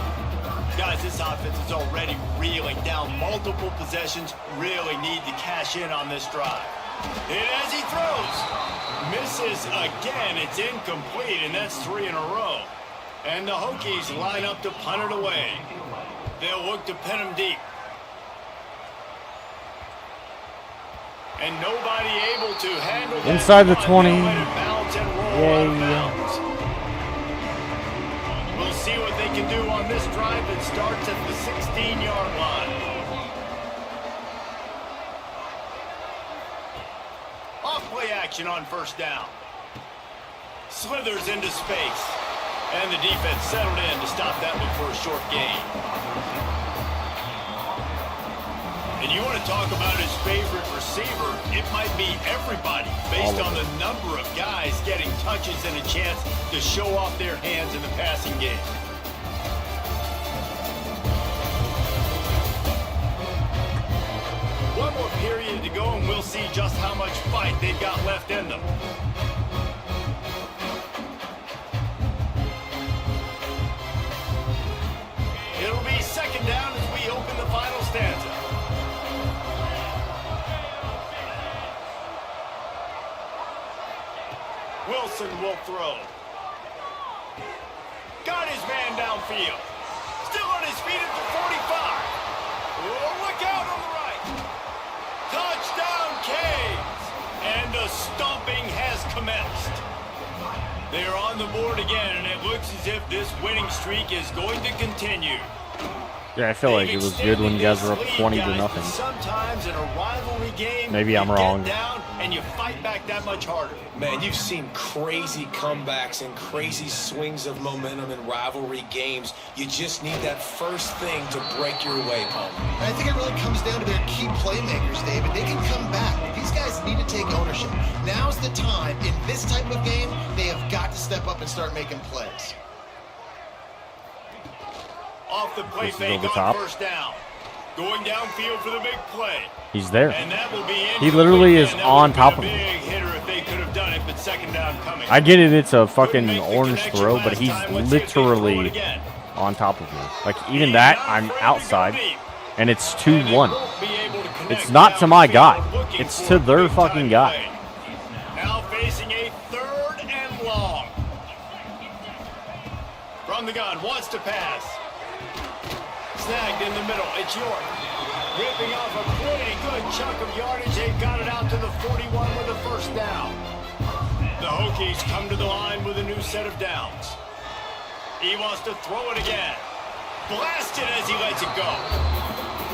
B: Guys, this offense is already reeling down multiple possessions. Really need to cash in on this drive. And as he throws, misses again. It's incomplete, and that's 3 in a row. And the Hokies line up to punt it away. They'll look to pin him deep. And nobody able to handle that.
A: Inside the
B: run.
A: 20.
B: They'll let it bounce and roll out of bounds. We'll see what they can do on this drive that starts at the 16-yard line. Off play action on first down. Slithers into space. And the defense settled in to stop that one for a short gain. And you want to talk about his favorite receiver, it might be everybody based on the number of guys getting touches and a chance to show off their hands in the passing game. One more period to go and we'll see just how much fight they've got left in them. It'll be second down as we open the final stanza. Wilson will throw. Got his man downfield. Still on his feet at the 45. Oh, look out on the right. Touchdown, Canes. And the stomping has commenced. They're on the board again, and it looks as if this winning streak is going to continue.
A: Yeah, I feel like it was good when you guys were up 20-0.
B: Sometimes in a rivalry game,
A: Maybe I'm
B: you
A: wrong.
B: get down and you fight back that much harder.
C: Man, you've seen crazy comebacks and crazy swings of momentum in rivalry games. You just need that first thing to break your way home.
D: And I think it really comes down to their key playmakers, David. They can come back. These guys need to take ownership. Now's the time. In this type of game, they have got to step up and start making plays.
B: Off the play
A: This is
B: fake
A: over
B: on
A: top.
B: first down. Going downfield for the big play.
A: He's there.
B: And that will be
A: He literally is
B: incomplete.
A: on
B: That
A: top
B: would
A: of
B: have been
A: him.
B: a big hitter if they could have done it, but second down coming.
A: I get it, it's a fucking
B: Couldn't make the
A: orange
B: connection
A: throw, but
B: last
A: he's
B: time. Let's see if they throw it
A: literally
B: again.
A: on top of me. Like, even that, I'm outside, and it's 2-1. It's not to my guy. It's to their fucking guy.
B: Now facing a 3rd and long. From the gun, wants to pass. Snagged in the middle. It's York. Ripping off a pretty good chunk of yardage. They've got it out to the 41 with a first down. The Hokies come to the line with a new set of downs. He wants to throw it again. Blasted as he lets it go.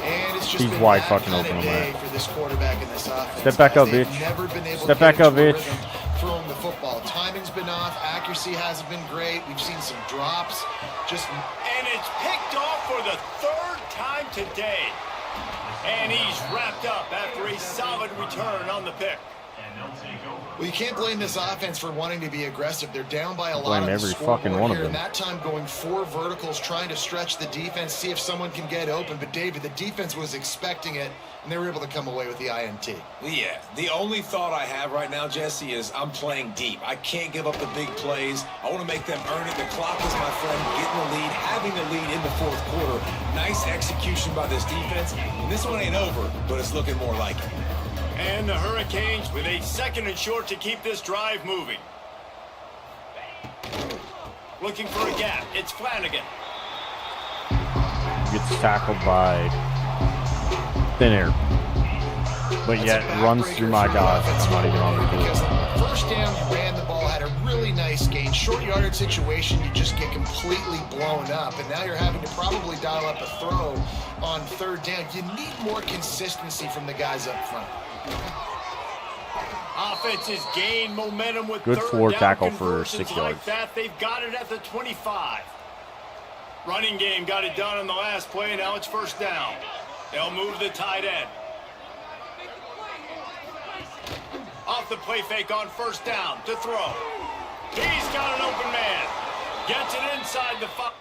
D: And it's just
A: He's
D: been
A: wide
D: that
A: fucking
D: kind
A: open
D: of
A: on
D: day
A: that.
D: for this quarterback in this offense.
A: Step back up,
D: They've
A: bitch.
D: never been able
A: Step
D: to
A: back
D: get
A: up,
D: into a
A: bitch.
D: rhythm throwing the football. Timing's been off. Accuracy hasn't been great. We've seen some drops.
B: And it's picked off for the 3rd time today. And he's wrapped up after a solid return on the pick.
D: Well, you can't blame this offense for wanting to be aggressive. They're down by a lot
A: Blame
D: on the
A: every
D: scoreboard
A: fucking one of
D: here, and
A: them.
D: that time going 4 verticals, trying to stretch the defense, see if someone can get open. But, David, the defense was expecting it, and they were able to come away with the INT.
C: Yeah, the only thought I have right now, Jesse, is I'm playing deep. I can't give up the big plays. I want to make them earn it. The clock is my friend. Getting the lead, having the lead in the 4th quarter. Nice execution by this defense. And this one ain't over, but it's looking more like it.
B: And the Hurricanes with a 2nd and short to keep this drive moving. Looking for a gap. It's Flanagan.
A: Gets tackled by thin air. But yet runs through my guys. I'm not even on the
D: Because
A: field.
D: first down, you ran the ball, had a really nice gain. Short yardage situation, you just get completely blown up. And now you're having to probably dial up a throw on 3rd down. You need more consistency from the guys up front.
B: Offense has gained momentum with
A: Good
B: 3rd
A: forward
B: down
A: tackle for
B: conversions
A: 6
B: like
A: yards.
B: that. They've got it at the 25. Running game got it done on the last play. Now it's 1st down. They'll move the tight end. Off the play fake on 1st down to throw. He's got an open man. Gets it inside the 5.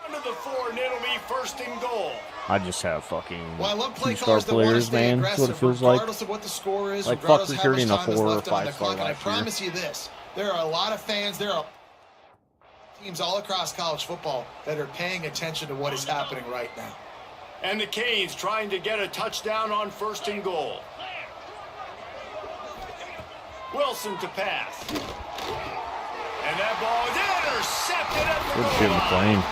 B: To the 4, and it'll be 1st and goal.
A: I just have fucking
D: Well, I love play
A: 2-star
D: callers that want to
A: players,
D: stay
A: man. That's what it
D: aggressive,
A: feels like.
D: regardless of what the score is,
A: Like,
D: regardless
A: fuck
D: of how much
A: recruiting a
D: time is
A: 4 or
D: left on the
A: 5-star
D: clock. And I
A: last year.
D: promise you this, there are a lot of fans, there are teams all across college football that are paying attention to what is happening right now.
B: And the Canes trying to get a touchdown on 1st and goal. Wilson to pass. And that ball is intercepted at the
A: Good
B: goal
A: shit,
B: line.
A: McLean.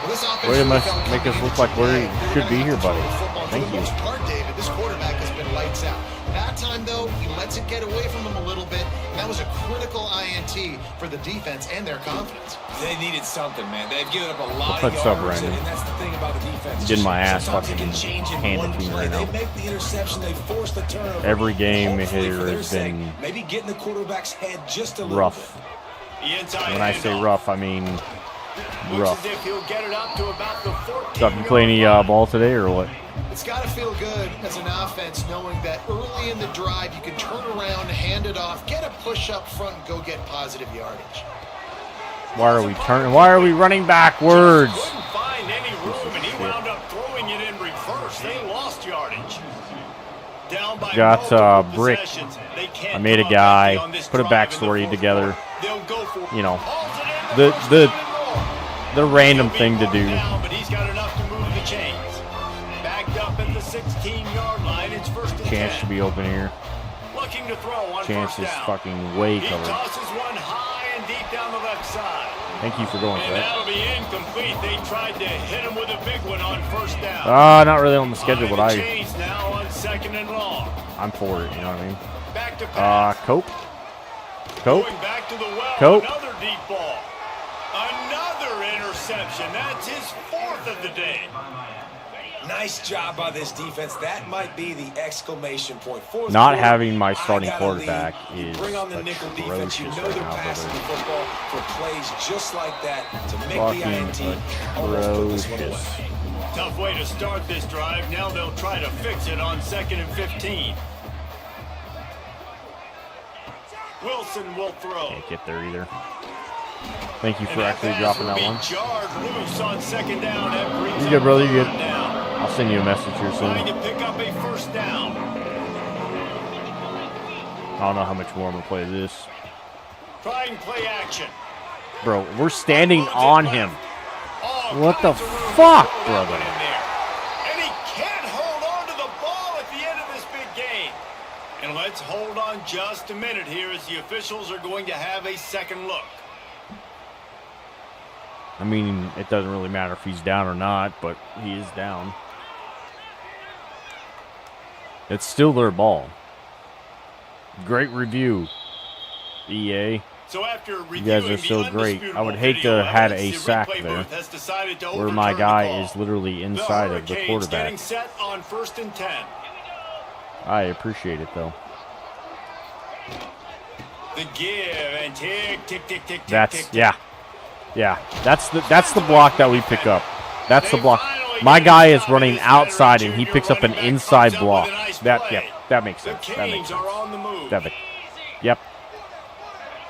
D: Well, this offense
A: Way to
D: really felt
A: make us
D: coming
A: look
D: into
A: like we
D: today.
A: should be here,
D: They're gonna
A: buddy.
D: have to football.
A: Thank
D: For
A: you.
D: the most part, David, this quarterback has been lights out. That time, though, he lets it get away from him a little bit. And that was a critical INT for the defense and their confidence.
C: They needed something, man. They've given up a lot
A: What's
C: of
A: up,
C: yards,
A: Brandon?
C: and that's the thing about the defense.
A: Getting my ass
C: Sometimes it
A: fucking
C: can change in
A: handed
C: one
A: to me
C: play.
A: right now.
C: They make the interception, they force the turnover.
A: Every game
C: Hopefully,
A: here
C: for their
A: has
C: sake,
A: been
C: maybe getting the quarterback's head just a little
A: rough.
C: bit.
B: The inside
A: When I say
B: handoff.
A: rough, I mean
B: Looks
A: rough.
B: as if he'll get it up to about the 14.
A: So, have you play any ball today or what?
D: It's got to feel good as an offense knowing that early in the drive you can turn around, hand it off, get a push up front, and go get positive yardage.
A: Why are we turning? Why are we running backwards?
B: Couldn't find any room, and he wound up throwing it in reverse. They lost yardage. Down by
A: Got
B: multiple
A: brick.
B: possessions. They can't
A: I made a
B: come up empty
A: guy,
B: on this
A: put a
B: drive in the
A: backstory
B: fourth
A: together.
B: quarter. They'll go for
A: You know,
B: Hauls it in
A: the
B: first
A: the
B: down and more.
A: the random
B: He'll be
A: thing to
B: marked
A: do.
B: down, but he's got enough to move the chains. Backed up at the 16-yard line. It's 1st and
A: Chance
B: 10.
A: to be open here.
B: Looking to throw on
A: Chance
B: first
A: is
B: down.
A: fucking way
B: He
A: covered.
B: tosses one high and deep down the left side.
A: Thank you for going for
B: And
A: that.
B: that'll be incomplete. They tried to hit him with a big one on first down.
A: Not really on the schedule, but
B: Behind the chains now on 2nd and long.
A: I'm for it. You know what I mean?
B: Back to pass.
A: Cope. Cope.
B: Going back to the well.
A: Cope.
B: Another deep ball. Another interception. That's his 4th of the day.
C: Nice job by this defense. That might be the exclamation point. Fourth
A: Not
C: quarter,
A: having my
C: I
A: starting
C: got a
A: quarterback
C: lead. You
A: is
C: bring on the nickel defense. You know
A: atrocious
C: they're
A: right now,
C: passing the
A: brother.
C: football for plays just like that to make the INT.
A: Fucking
C: Almost put this one away.
A: atrocious.
B: Tough way to start this drive. Now they'll try to fix it on 2nd and 15. Wilson will throw.
A: Can't get there either. Thank you for
B: And
A: actually
B: pass
A: dropping
B: will
A: that
B: be
A: one.
B: jarred loose on second down. That brings
A: You good, brother? You good?
B: down.
A: I'll send you a message here
B: Trying
A: soon.
B: to pick up a first down.
A: I don't know how much more I'm gonna play this.
B: Trying play action.
A: Bro, we're standing on him.
B: All
A: What the
B: kinds of room to
A: fuck,
B: throw that
A: brother?
B: one in there. And he can't hold on to the ball at the end of this big game. And let's hold on just a minute here as the officials are going to have a second look.
A: I mean, it doesn't really matter if he's down or not, but he is down. It's still their ball. Great review, EA.
B: So after
A: You guys are so great. I would hate to have had a sack there, where my guy is literally inside of the quarterback.
B: Getting set on 1st and 10.
A: I appreciate it though.
B: The give and tick, tick, tick, tick,
A: That's
B: tick, tick.
A: yeah. That's the block that we pick up. That's the block. My guy is running outside and he picks up an inside block. That makes
B: The
A: sense. That
B: Canes
A: makes sense.
B: are on the move.
A: Yep.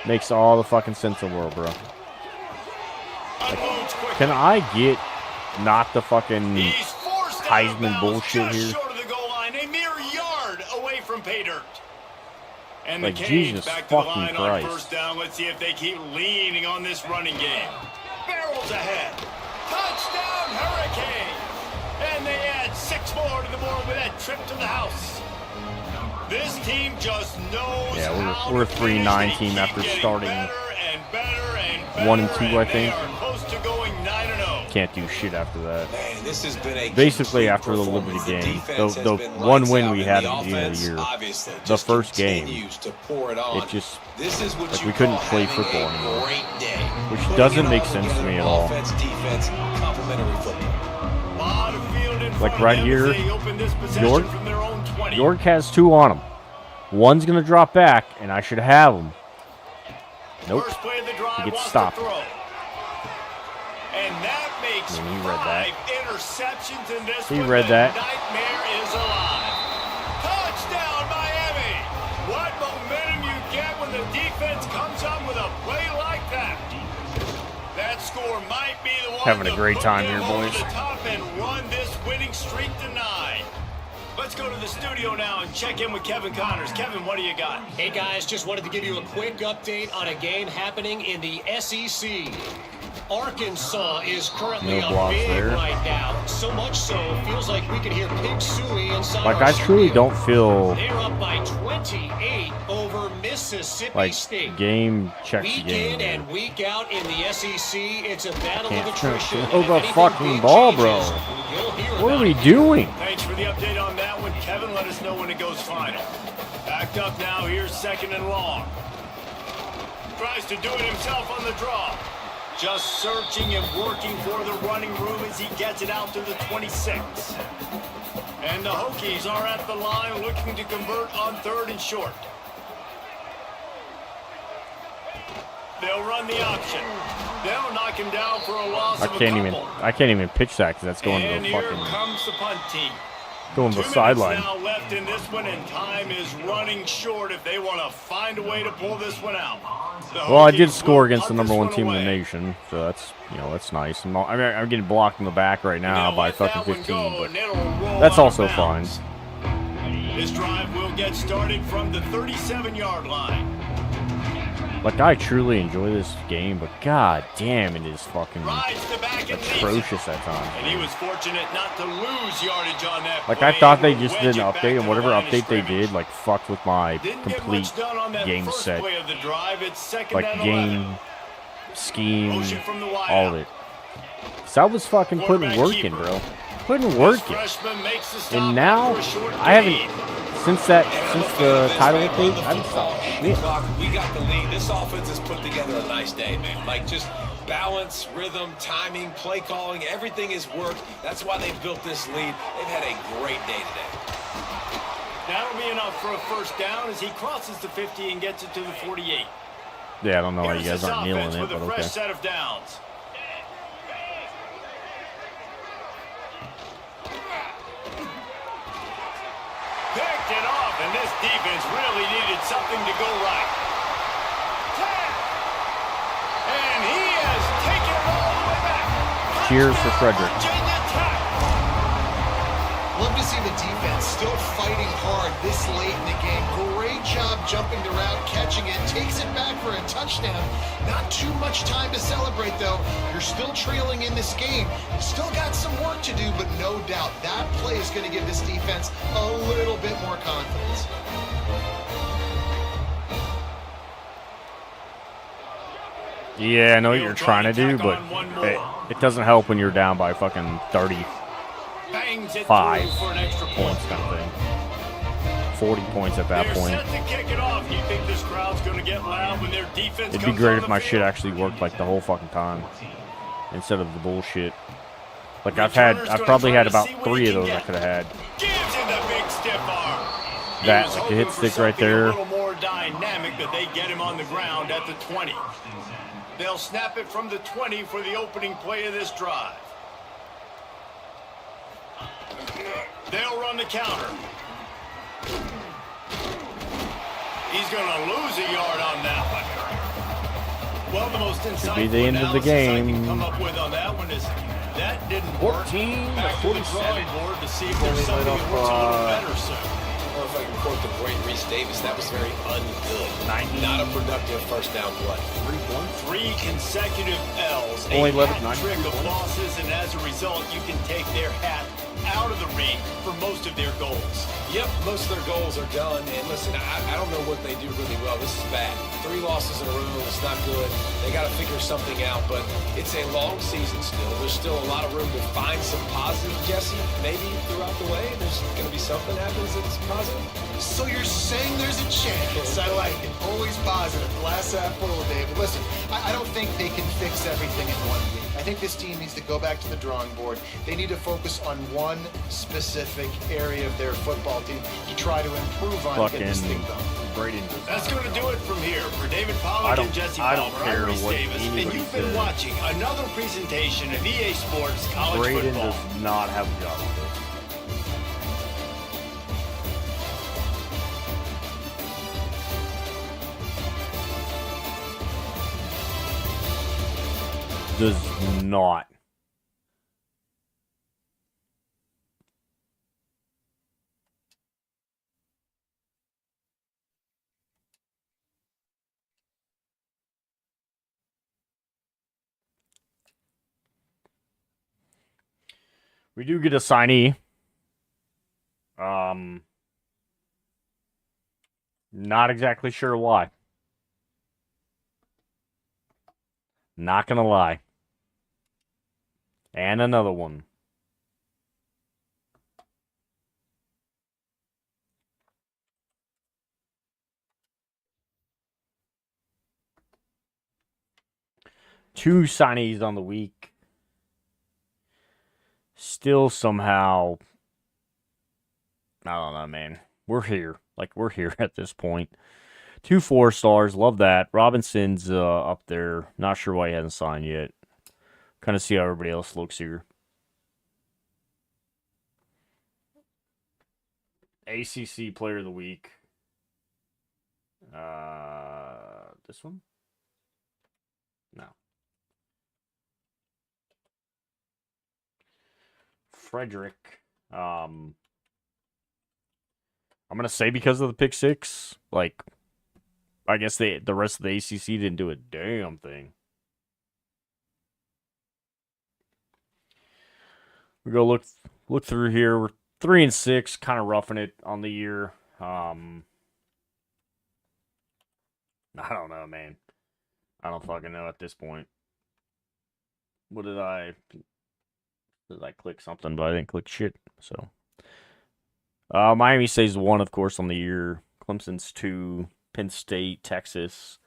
A: Makes all the fucking sense in the world, bro.
B: Unloads quickly.
A: Can I get not the fucking
B: He's forced out of
A: Heisman
B: bounds
A: bullshit
B: just
A: here?
B: short of the goal line, a mere yard away from pay dirt. And
A: Like,
B: the Canes
A: Jesus
B: back to the
A: fucking
B: line
A: Christ.
B: on first down. Let's see if they keep leaning on this running game. Barrels ahead. Touchdown, Hurricane. And they add 6 more to the board with that trip to the house. This team just knows how
A: we're a
B: to
A: 3-9
B: finish. They
A: team
B: keep
A: after
B: getting
A: starting
B: better and better and better,
A: 1-2, I
B: and
A: think.
B: They are close to going 9-0.
A: Can't do shit after that.
C: Man, this has been a
A: Basically
C: complete
A: after the Liberty
C: performance.
A: game,
C: defense
A: the
C: has been
A: one
C: lights
A: win
C: out,
A: we
C: and
A: had
C: the
A: at the beginning of the
C: offense,
A: year,
C: obviously,
A: the
C: just
A: first game,
C: continues to pour it on.
A: it just,
C: this is what
A: like,
C: you
A: we couldn't
C: call
A: play
C: having
A: football
C: a
A: anymore.
C: great day.
A: Which
C: Putting
A: doesn't
C: it
A: make
C: all
A: sense to
C: together,
A: me at all.
C: Offense, defense, complementary football.
B: Lot of field in
A: Like
B: front
A: right
B: of them
A: here,
B: as they open this possession
A: York-
B: from their own 20.
A: York has 2 on him. One's going to drop back, and I should have him. Nope.
B: First play of the drive
A: He gets
B: wants
A: stopped.
B: to throw. And that makes
A: I mean, he read that.
B: 5 interceptions in this
A: He
B: one.
A: read
B: The
A: that.
B: Nightmare is alive. Touchdown, Miami. What momentum you get when the defense comes up with a play like that. That score might be the one
A: Having a
B: to
A: great
B: put
A: time
B: them
A: here,
B: over
A: boys.
B: the top and run this winning streak to 9. Let's go to the studio now and check in with Kevin Connors. Kevin, what do you got?
E: Hey guys, just wanted to give you a quick update on a game happening in the SEC. Arkansas is currently
A: No
E: on
A: blocks
E: big
A: there.
E: right now. So much so, feels like we could hear Pig Suey inside
A: Like,
E: our
A: I truly
E: studio.
A: don't feel
E: They're up by 28 over Mississippi
A: like
E: State.
A: game checks the
E: Week
A: game.
E: in and week out in the SEC, it's a battle
A: Can't
E: of attrition.
A: throw
E: and if
A: the
E: anything
A: fucking
E: big
A: ball, bro.
E: changes, you'll hear
A: What are
E: about
A: we
E: it.
A: doing?
B: Thanks for the update on that one, Kevin. Let us know when it goes final. Backed up now. Here's 2nd and long. Tries to do it himself on the draw. Just searching and working for the running room as he gets it out to the 26. And the Hokies are at the line looking to convert on 3rd and short. They'll run the option. They'll knock him down for a loss
A: I
B: of a
A: can't even pitch that because that's going
B: and
A: to the
B: here
A: fucking
B: comes the punt team.
A: going to
B: 2
A: the
B: minutes
A: sideline.
B: now left in this one, and time is running short if they want to find a way to pull this one out. The
A: Well, I did
B: Hokies
A: score
B: will
A: against the
B: punt
A: number
B: this
A: 1 team in
B: away.
A: the nation, so that's that's nice. I'm getting blocked in the back right now
B: They'll
A: by
B: let
A: fucking
B: that one
A: 15,
B: go,
A: but
B: and it'll roll
A: that's
B: out of
A: also fine.
B: bounds. This drive will get started from the 37-yard line.
A: Like, I truly enjoy this game, but god damn, it is fucking
B: Rides the back and leaves it.
A: atrocious at times.
B: And he was fortunate not to lose yardage on that
A: Like,
B: play.
A: I thought they
B: Able to
A: just
B: wedge
A: did
B: it
A: an
B: back
A: update,
B: to
A: and
B: the
A: whatever
B: line of
A: update they
B: scrimmage.
A: did, like, fucked with my
B: Didn't get
A: complete
B: much done on that
A: game
B: first
A: set.
B: play of the drive. It's 2nd
A: Like,
B: and
A: game,
B: 11.
A: scheme,
B: Motion from the wide
A: all
B: out.
A: of it. So I was fucking putting
B: Quarterback
A: work in,
B: keeper.
A: bro. Putting work in.
B: Freshman makes the stop
A: And now,
B: after a short
A: I
B: gain.
A: haven't, since the title update, I haven't stopped shit.
C: We got the lead. This offense has put together a nice day, man. Like, just balance, rhythm, timing, play calling, everything has worked. That's why they've built this lead. They've had a great day today.
B: That'll be enough for a first down as he crosses the 50 and gets it to the 48.
A: Yeah, I don't know why you
B: Here's
A: guys
B: this
A: aren't kneeling
B: offense
A: it,
B: with
A: but
B: a fresh
A: okay.
B: set of downs. Picked it off, and this defense really needed something to go right.
A: Cheers for Frederick.
B: Virginia Tech.
D: Love to see the defense still fighting hard this late in the game. Great job jumping the route, catching it, takes it back for a touchdown. Not too much time to celebrate, though. You're still trailing in this game. You still got some work to do, but no doubt that play is going to give this defense a little bit more confidence.
A: Yeah, I know what you're trying to do, but it doesn't help when you're down by fucking 35
B: Bangs it through for an extra point.
A: points kind of thing. 40 points at that
B: They're
A: point.
B: set to kick it off. You think this crowd's going to get loud when their defense
A: It'd be
B: comes
A: great
B: on
A: if
B: the
A: my
B: field?
A: shit actually worked like the whole fucking time instead of the bullshit. Like I've probably had about 3 of those I could have had.
B: Gives him the big stiff arm. He
A: That,
B: was
A: like the hit
B: hoping for
A: stick right
B: something
A: there.
B: A little more dynamic, but they get him on the ground at the 20. They'll snap it from the 20 for the opening play of this drive. They'll run the counter. He's going to lose a yard on that one. Well, the most insightful
A: be the end of the
B: analysis I can
A: game.
B: come up with on that one is that didn't work.
A: 14
B: Back to the drawing board to see if there's something that works a little better soon.
C: I don't know if I can quote the great Reese Davis. That was very ungood.
A: 90.
C: Not a productive first down play.
B: 3 consecutive L's,
A: Only
B: a
A: 11,
B: hat trick
A: 92
B: of
A: points.
B: losses, and as a result, you can take their hat out of the ring for most of their goals.
C: Yep, most of their goals are done. And listen, I don't know what they do really well. This is bad. 3 losses in a row. It's not good. They got to figure something out. But it's a long season still. There's still a lot of room to find some positive, Jesse. Maybe throughout the way, there's going to be something happens that's positive.
D: So you're saying there's a chance. I like it. Always positive. Glass half full, David. Listen, I don't think they can fix everything in 1 week. I think this team needs to go back to the drawing board. They need to focus on one specific area of their football team to try to improve on and get this thing done.
B: That's going to do it from here. For David Pollack and Jesse
A: I don't
B: Palmer,
A: care
B: I'm Reese
A: what
B: Davis, and
A: anybody
B: you've been
A: says.
B: watching another presentation of EA Sports College
A: Braden
B: Football.
A: does not have a job with this. Does not. We do get a signee. Not exactly sure why. Not gonna lie. And another one. Two signees on the week. Still somehow, I don't know, man. We're here. Like, we're here at this point. 2 4-stars. Love that. Robinson's up there. Not sure why he hasn't signed yet. Kind of see how everybody else looks here. ACC Player of the Week. This one? No. Frederick. I'm gonna say because of the pick 6. Like, I guess the rest of the ACC didn't do a damn thing. We go look through here. We're 3-6, kind of roughing it on the year. I don't know, man. I don't fucking know at this point. What did I click something, but I didn't click shit. So, Miami stays 1, of course, on the year. Clemson's 2. Penn State, Texas.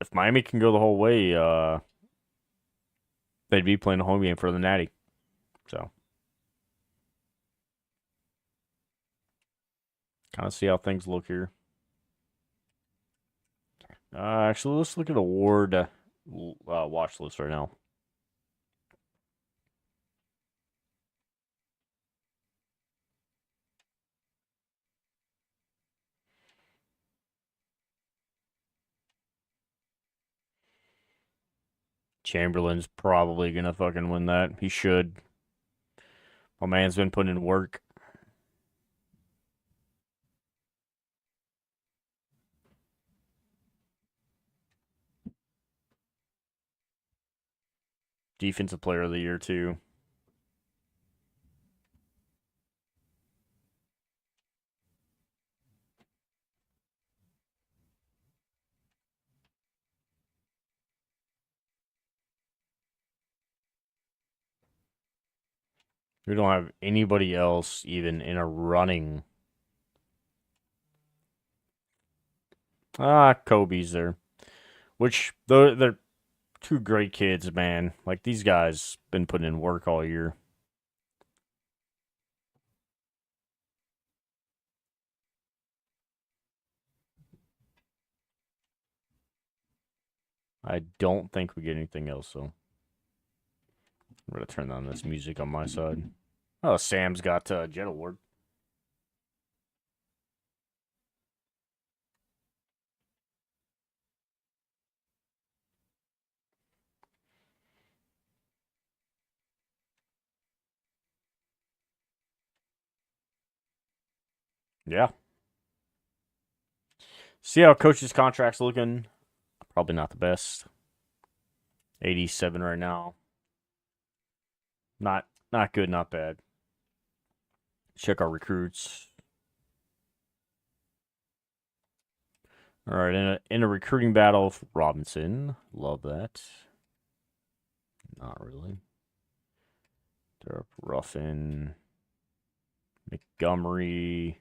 A: If Miami can go the whole way, they'd be playing a home game for the Natty. So, kind of see how things look here. Actually, let's look at award watch list right now. Chamberlain's probably gonna fucking win that. He should. My man's been putting in work. Defensive player of the year, too. We don't have anybody else even in a running. Kobe's there. Which, they're two great kids, man. Like, these guys been putting in work all year. I don't think we get anything else, though. I'm going to turn on this music on my side. Oh, Sam's got Jet Award. Yeah. See how coach's contract's looking. Probably not the best. 87 right now. Not good, not bad. Check our recruits. All right, in a recruiting battle, Robinson. Love that. Not really. They're Ruffin. Montgomery.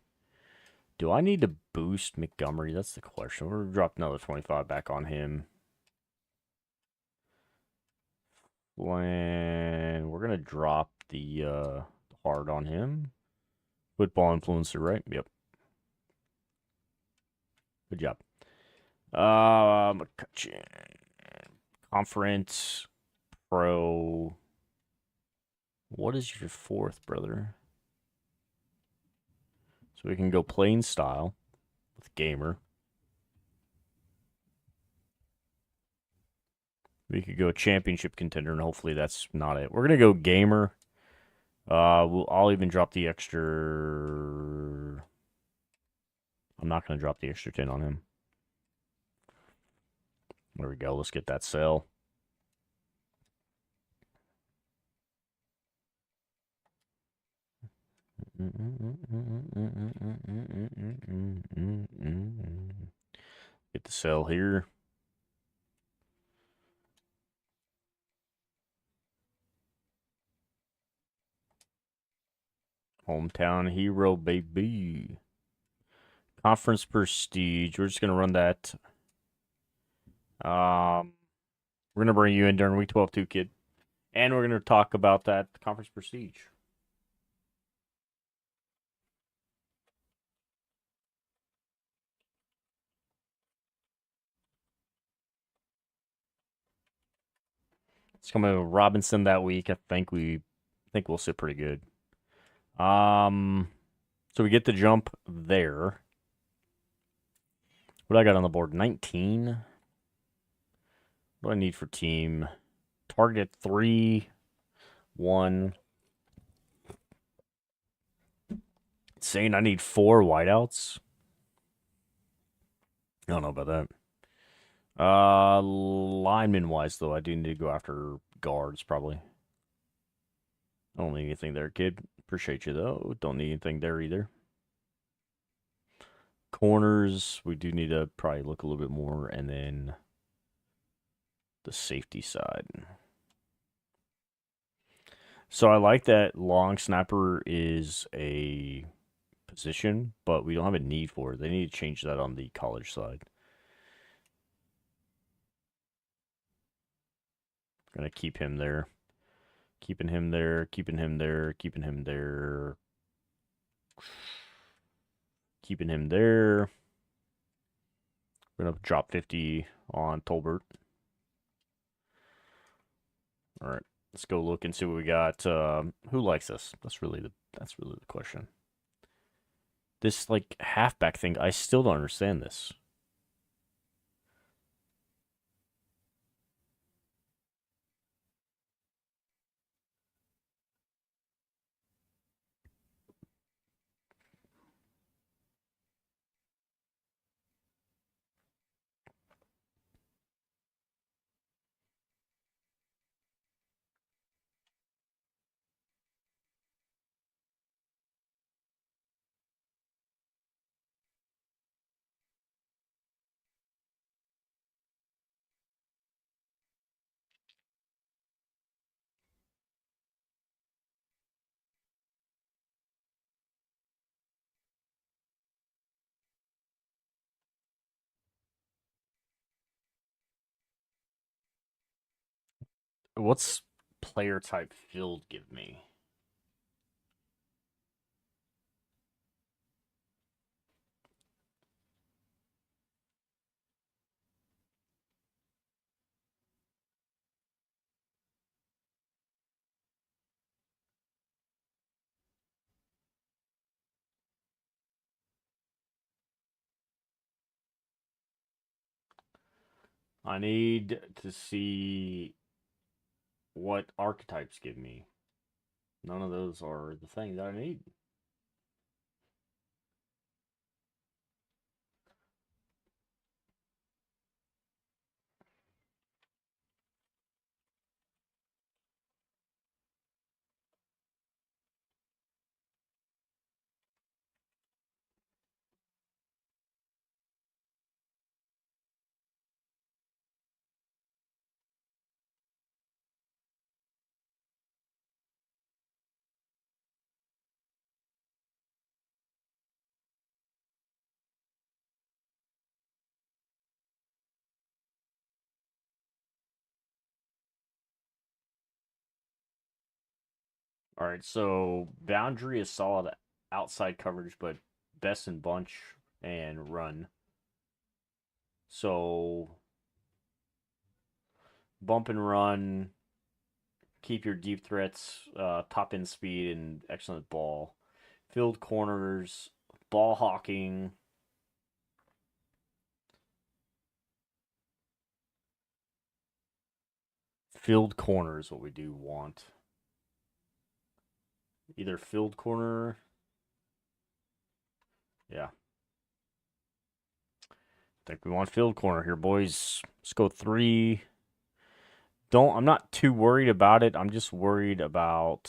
A: Do I need to boost Montgomery? That's the question. We're going to drop another 25 back on him. When we're going to drop the hard on him. Football influencer, right? Yep. Good job. McCutcheon. Conference. Pro. What is your fourth, brother? So we can go plain style with gamer. We could go championship contender, and hopefully that's not it. We're gonna go gamer. I'll even drop the extra. I'm not gonna drop the extra 10 on him. There we go. Let's get that sell. Get the sell here. Hometown hero, baby. Conference prestige. We're just gonna run that. We're gonna bring you in during week 12 too, kid. And we're gonna talk about that conference prestige. It's coming with Robinson that week. I think we'll sit pretty good. So we get the jump there. What I got on the board? 19. What do I need for team? Target 3, 1. It's saying I need 4 wideouts. I don't know about that. Lineman wise though, I do need to go after guards probably. I don't need anything there, kid. Appreciate you though. Don't need anything there either. Corners, we do need to probably look a little bit more, and then the safety side. So I like that long snapper is a position, but we don't have a need for it. They need to change that on the college side. Gonna keep him there. Keeping him there, keeping him there, keeping him there. Keeping him there. We're gonna drop 50 on Tolbert. All right, let's go look and see what we got. Who likes us? That's really the question. This like halfback thing, I still don't understand this. What's player type field give me? I need to see what archetypes give me. None of those are the thing that I need. All right, so boundary is solid outside coverage, but best in bunch and run. So bump and run, keep your deep threats, top end speed, and excellent ball. Field corners, ball hawking. Field corner is what we do want. Either field corner. Yeah. I think we want field corner here, boys. Let's go 3. I'm not too worried about it. I'm just worried about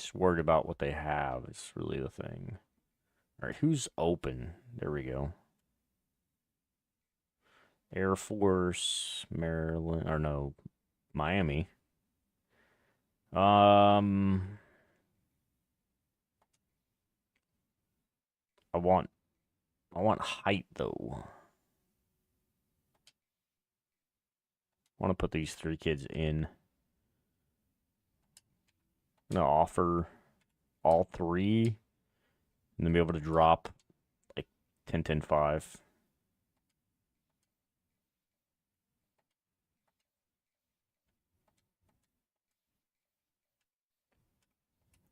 A: what they have. It's really the thing. All right, who's open? There we go. Air Force, Maryland, or no, Miami. I want height though. I want to put these 3 kids in. I'm gonna offer all 3, and then be able to drop like 10, 10, 5.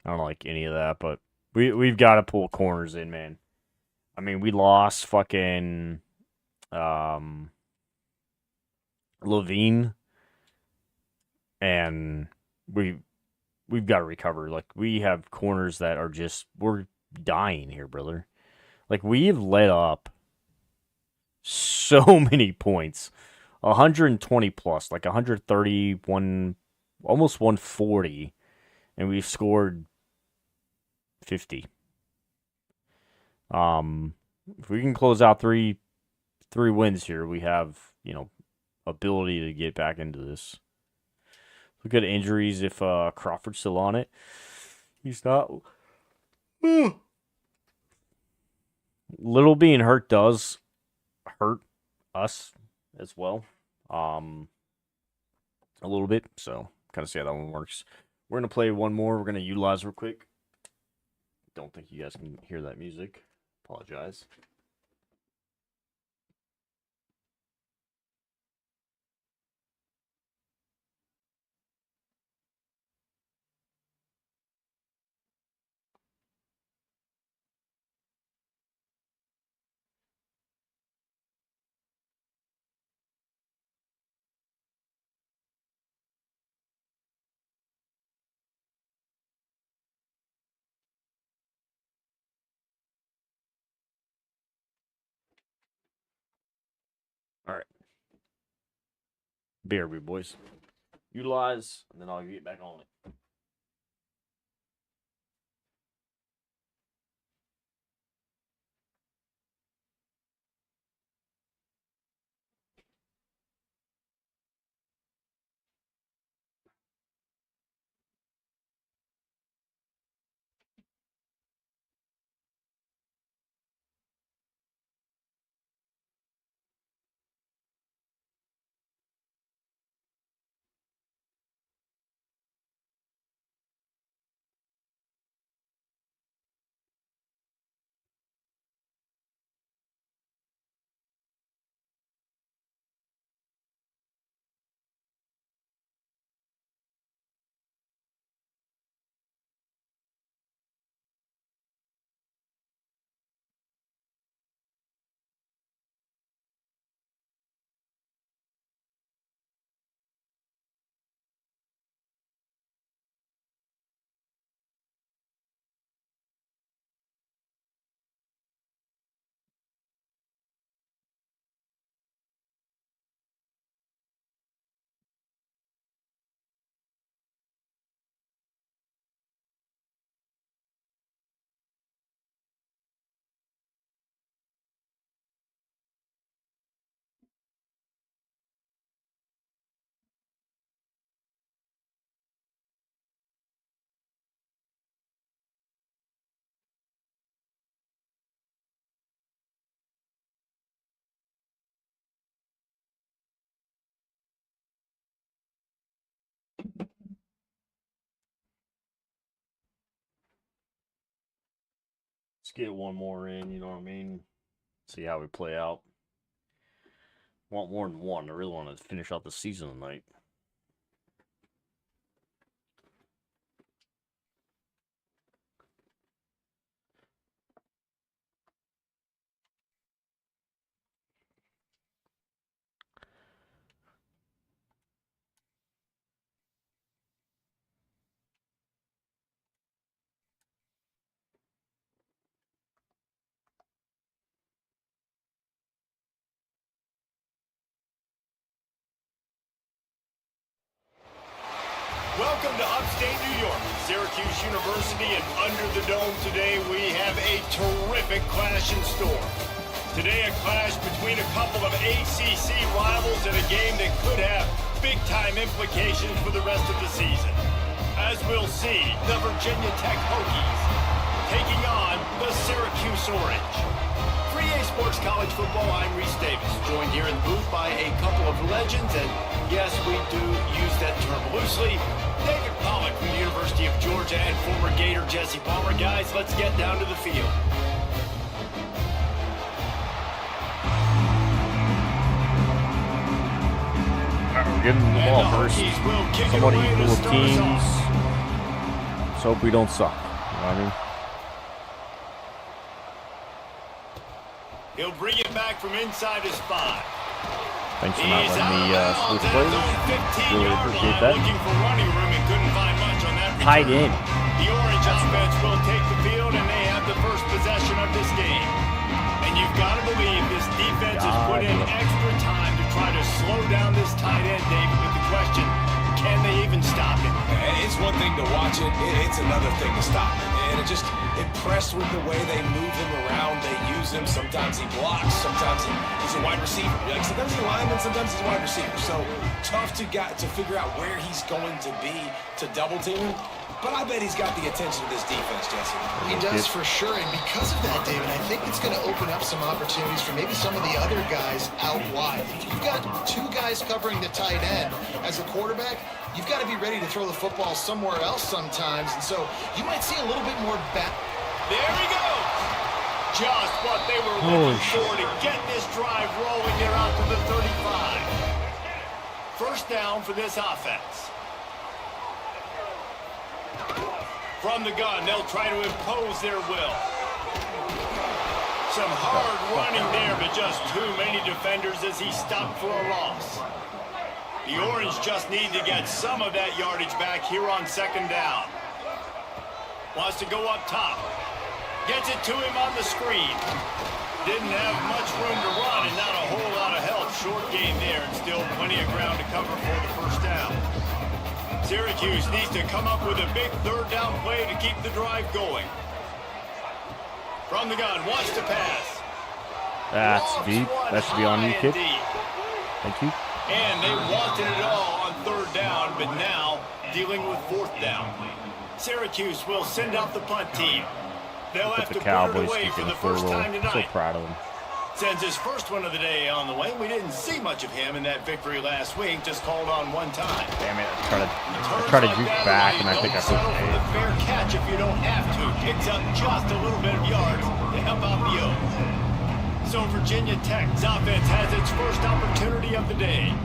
A: I don't like any of that, but we've got to pull corners in, man. I mean, we lost fucking Levine, and we've got to recover. Like, we have corners that are just, we're dying here, brother. Like, we've let up so many points. 120 plus, like 131, almost 140, and we've scored 50. If we can close out three wins here, we have, ability to get back into this. Look at injuries if Crawford's still on it. He's not. Little being hurt does hurt us as well. A little bit. So, kind of see how that one works. We're going to play one more. We're going to utilize real quick. Don't think you guys can hear that music. Apologize. All right. BRB, boys. Utilize, and then I'll get back on it. Let's get one more in, you know what I mean? See how we play out. Want more than one. I really want to finish out the season tonight.
B: Welcome to upstate New York, Syracuse University, and under the dome today we have a terrific clash in store. Today a clash between a couple of ACC rivals in a game that could have big-time implications for the rest of the season. As we'll see, the Virginia Tech Hokies taking on the Syracuse Orange. 3A Sports College Football, I'm Reese Davis, joined here in the booth by a couple of legends, and yes, we do use that term loosely. David Pollock from the University of Georgia and former Gator Jesse Palmer. Guys, let's get down to the field.
A: We're getting the ball first. Somebody with teams. Let's hope we don't suck. You know what I mean?
B: He'll bring it back from inside his spot.
A: Thanks for not letting me switch plays. Really appreciate that.
B: Looking for running room and couldn't find much on that return.
A: Tight end.
B: The Orange offense will take the field, and they have the first possession of this game. And you've got to believe this defense has put in extra time to try to slow down this tight end, David, with the question, can they even stop him?
C: It's one thing to watch it, it's another thing to stop it. And it just impressed with the way they move him around, they use him. Sometimes he blocks, sometimes he's a wide receiver. Like sometimes he's a lineman, sometimes he's a wide receiver. So tough to figure out where he's going to be to double team him. But I bet he's got the attention of this defense, Jesse.
D: He does for sure, and because of that, David, I think it's going to open up some opportunities for maybe some of the other guys out wide. If you've got two guys covering the tight end as a quarterback, you've got to be ready to throw the football somewhere else sometimes, and so you might see a little bit more back.
B: There he goes! Just what they were looking for to get this drive rolling here out to the 35. First down for this offense. From the gun, they'll try to impose their will. Some hard running there, but just too many defenders as he stopped for a loss. The Orange just need to get some of that yardage back here on second down. Wants to go up top. Gets it to him on the screen. Didn't have much room to run and not a whole lot of help. Short game there and still plenty of ground to cover for the first down. Syracuse needs to come up with a big third down play to keep the drive going. From the gun, wants to pass.
A: That's deep. That should be on you, kid. Thank you.
B: And they wanted it all on third down, but now dealing with fourth down. Syracuse will send out the punt team. They'll have to put it away for the first time tonight.
A: So proud of them.
B: Sends his first one of the day on the way. We didn't see much of him in that victory last week, just called on one time.
A: Damn it, I try to juke back, and I think I put
B: the fair catch if you don't have to. Picks up just a little bit of yards to help out the O's. So Virginia Tech's offense has its first opportunity of the day.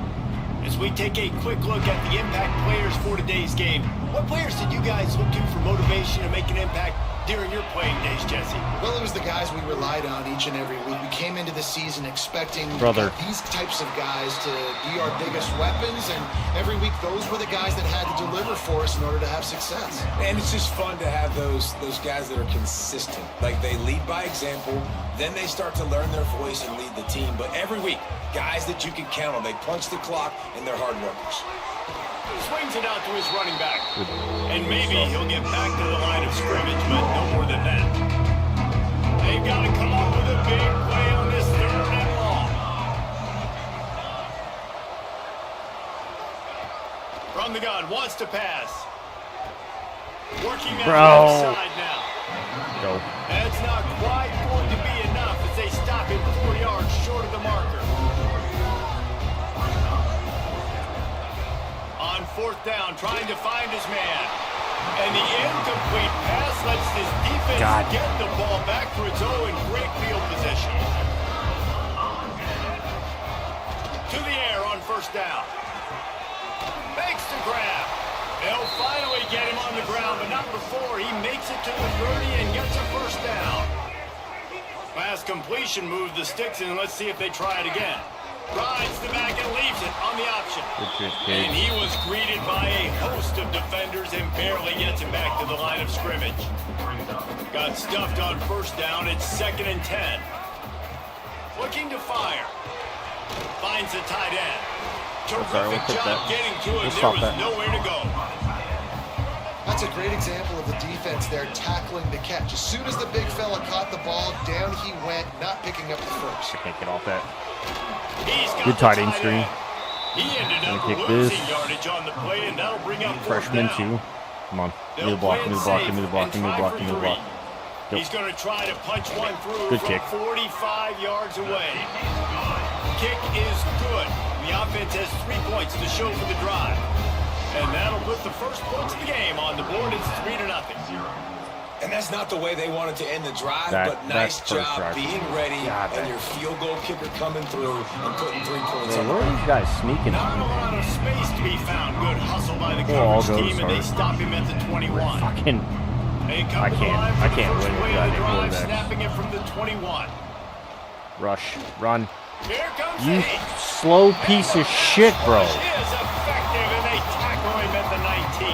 B: As we take a quick look at the impact players for today's game, what players did you guys look to for motivation to make an impact during your playing days, Jesse?
D: Well, it was the guys we relied on each and every week. We came into the season expecting these types of guys to be our biggest weapons, and every week those were the guys that had to deliver for us in order to have success.
C: And it's just fun to have those guys that are consistent. Like they lead by example, then they start to learn their voice and lead the team. But every week, guys that you can count on, they punch the clock and they're hard workers.
B: Swings it out to his running back. And maybe he'll get back to the line of scrimmage, but no more than that. They've got to come up with a big play on this third and long. From the gun, wants to pass. Working that left side now.
A: Go.
B: That's not quite going to be enough as they stop him 4 yards short of the marker. On fourth down, trying to find his man. And the incomplete pass lets this defense get the ball back to its own great field position. To the air on first down. Makes the grab. They'll finally get him on the ground, but not before he makes it to the 30 and gets a first down. Last completion moved the sticks in. Let's see if they try it again. Rides the back and leaves it on the option. And he was greeted by a host of defenders and barely gets it back to the line of scrimmage. Got stuffed on first down. It's 2nd and 10. Looking to fire. Finds the tight end. Terrific job getting to him. There was nowhere to go.
D: That's a great example of the defense there tackling the catch. As soon as the big fella caught the ball, down he went, not picking up the first.
A: I can't get off that.
B: Good
A: tight end screen.
B: He ended up losing yardage on the play, and that'll bring up
A: freshman too. Come on. Give me the block, give me the block, give me the block, give me the block, give me the block.
B: He's going to try to punch one through
A: Good
B: from
A: kick.
B: 45 yards away. Kick is good. The offense has 3 points to show for the drive. And that'll put the first points of the game on the board. It's 3-0.
C: And that's not the way they wanted to end the drive, but nice job being ready and your field goal kicker coming through and putting 3 points on.
A: Where are these guys sneaking?
B: Not a lot of space to be found. Good hustle by the coverage team, and they stop him at the 21.
A: Fucking, I can't win with that quarterback.
B: Snapping it from the 21.
A: Rush, run.
B: Here comes
A: You slow piece of shit, bro.
B: He is effective, and they tackle him at the 19.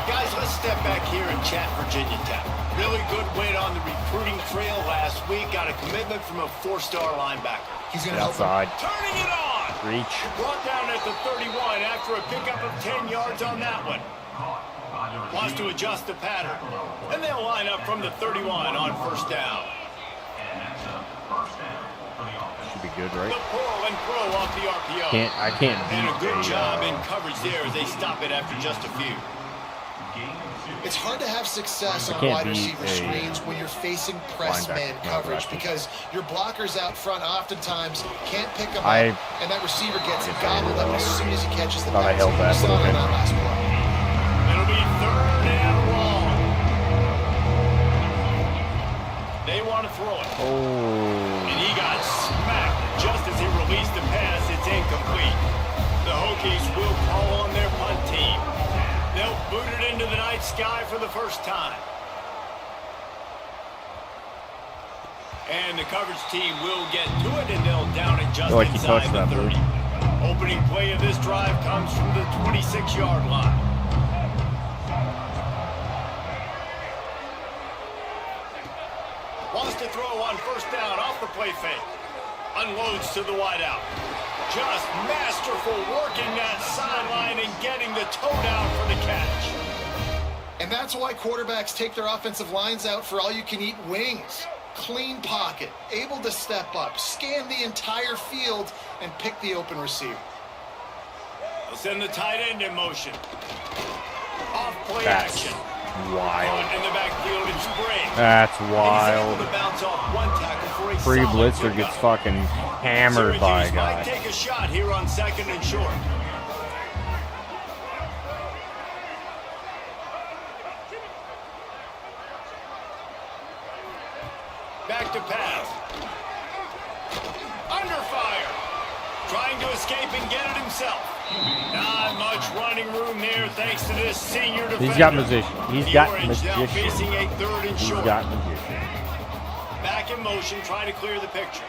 B: Guys, let's step back here and chat Virginia Tech. Really good win on the recruiting trail last week. Got a commitment from a 4-star linebacker.
D: He's going to help
A: Outside.
B: Turning it on.
A: Reach.
B: Brought down at the 31 after a pickup of 10 yards on that one. Wants to adjust the pattern. And they'll line up from the 31 on first down.
A: Should be good, right?
B: The pull and throw off the RPO.
A: I can't beat
B: And a good job in coverage there as they stop it after just a few.
D: It's hard to have success on wide receiver screens when you're facing press man coverage because your blockers out front oftentimes can't pick them up, and that receiver gets gobbled up as soon as he catches the pass.
A: I held that a little bit.
B: It'll be 3rd and long. They want to throw it.
A: Oh.
B: And he got smacked just as he released the pass. It's incomplete. The Hokies will call on their punt team. They'll boot it into the night sky for the first time. And the coverage team will get to it, and they'll down it just inside the 30. Opening play of this drive comes from the 26-yard line. Wants to throw on first down off the play fake. Unloads to the wideout. Just masterful working that sideline and getting the toe down for the catch.
D: And that's why quarterbacks take their offensive lines out for all-you-can-eat wings. Clean pocket, able to step up, scan the entire field, and pick the open receiver.
B: They'll send the tight end in motion. Off play action.
A: Wild.
B: In the backfield and spring.
A: That's wild.
B: And he's able to bounce off one tackle for a
A: Free
B: solid
A: blitzer gets
B: pickup.
A: fucking hammered by a
B: Syracuse
A: guy.
B: might take a shot here on 2nd and short. Back to pass. Under fire. Trying to escape and get it himself. Not much running room there thanks to this senior defender.
A: He's got position. He's got
B: Orange now
A: position.
B: facing a 3rd and
A: He's
B: short.
A: got position.
B: Back in motion, trying to clear the picture.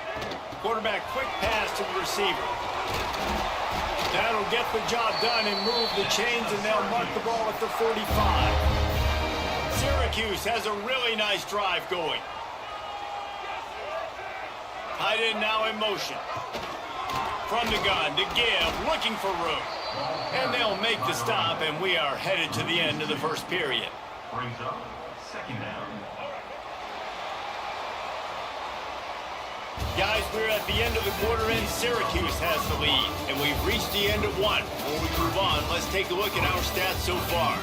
B: Quarterback quick pass to the receiver. That'll get the job done and move the chains, and they'll mark the ball at the 45. Syracuse has a really nice drive going. Tight end now in motion. From the gun to give, looking for room. And they'll make the stop, and we are headed to the end of the first period.
F: Brings up 2nd down.
B: Guys, we're at the end of the quarter, and Syracuse has the lead. And we've reached the end of one. Before we move on, let's take a look at our stats so far.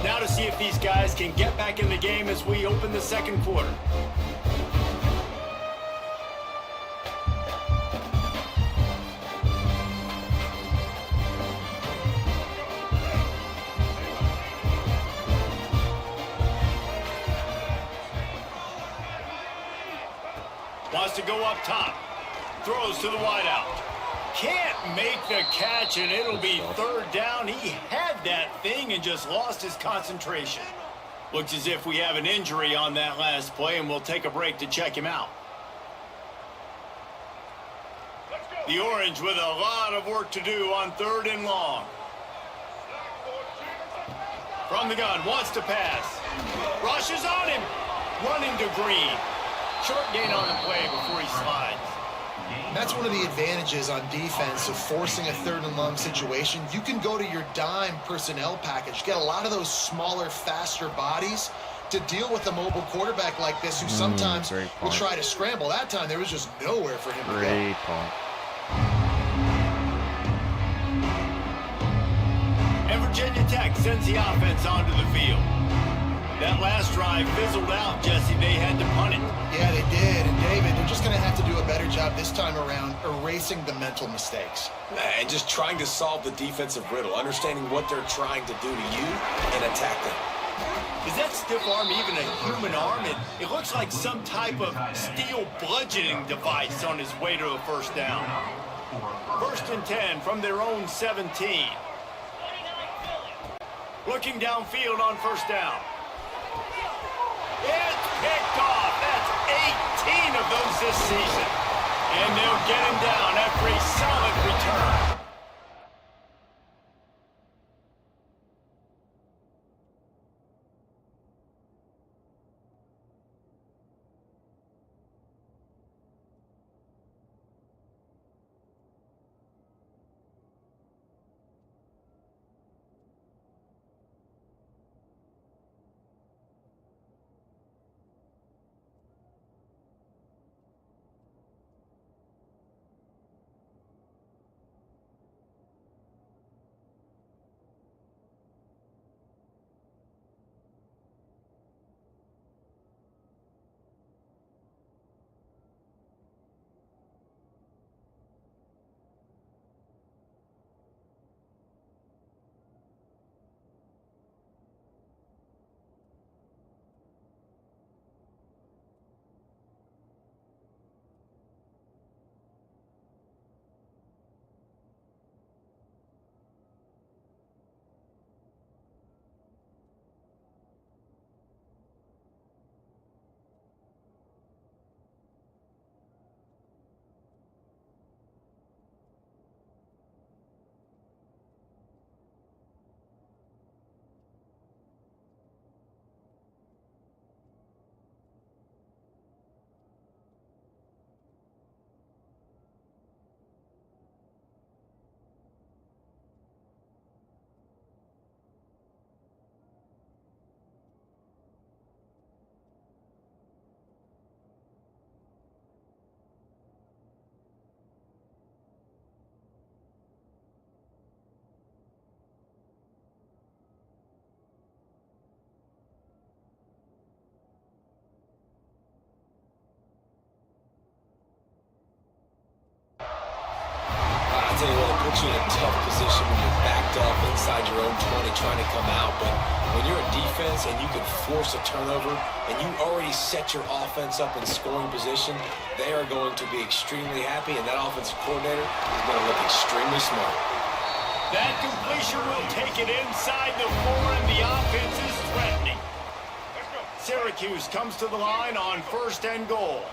B: Now to see if if these guys can get back in the game as we open the second quarter. Wants to go up top. Throws to the wideout. Can't make the catch, and it'll be third down. He had that thing and just lost his concentration. Looks as if we have an injury on that last play, and we'll take a break to check him out. The Orange with a lot of work to do on 3rd and long. From the gun, wants to pass. Rushes on him. Running to Green. Short gain on the play before he slides.
D: That's one of the advantages on defense of forcing a 3rd and long situation. You can go to your dime personnel package, get a lot of those smaller, faster bodies to deal with a mobile quarterback like this who sometimes will try to scramble. That time there was just nowhere for him to go.
A: Great point.
B: And Virginia Tech sends the offense onto the field. That last drive fizzled out, Jesse. They had to punt it.
D: Yeah, they did. And David, they're just going to have to do a better job this time around erasing the mental mistakes.
C: And just trying to solve the defensive riddle, understanding what they're trying to do to you and attack them.
B: Is that stiff arm even a human arm? It looks like some type of steel bludgeoning device on his way to a first down. 1st and 10 from their own 17. Looking downfield on first down. It's picked off. That's 18 of those this season. And they'll get him down after a solid return.
C: I tell you what, it puts you in a tough position when you're backed up inside your own 20 trying to come out. But when you're a defense and you can force a turnover and you already set your offense up in scoring position, they are going to be extremely happy, and that offensive coordinator is going to look extremely smart.
B: That completion will take it inside the 4, and the offense is threatening. Syracuse comes to the line on 1st and goal.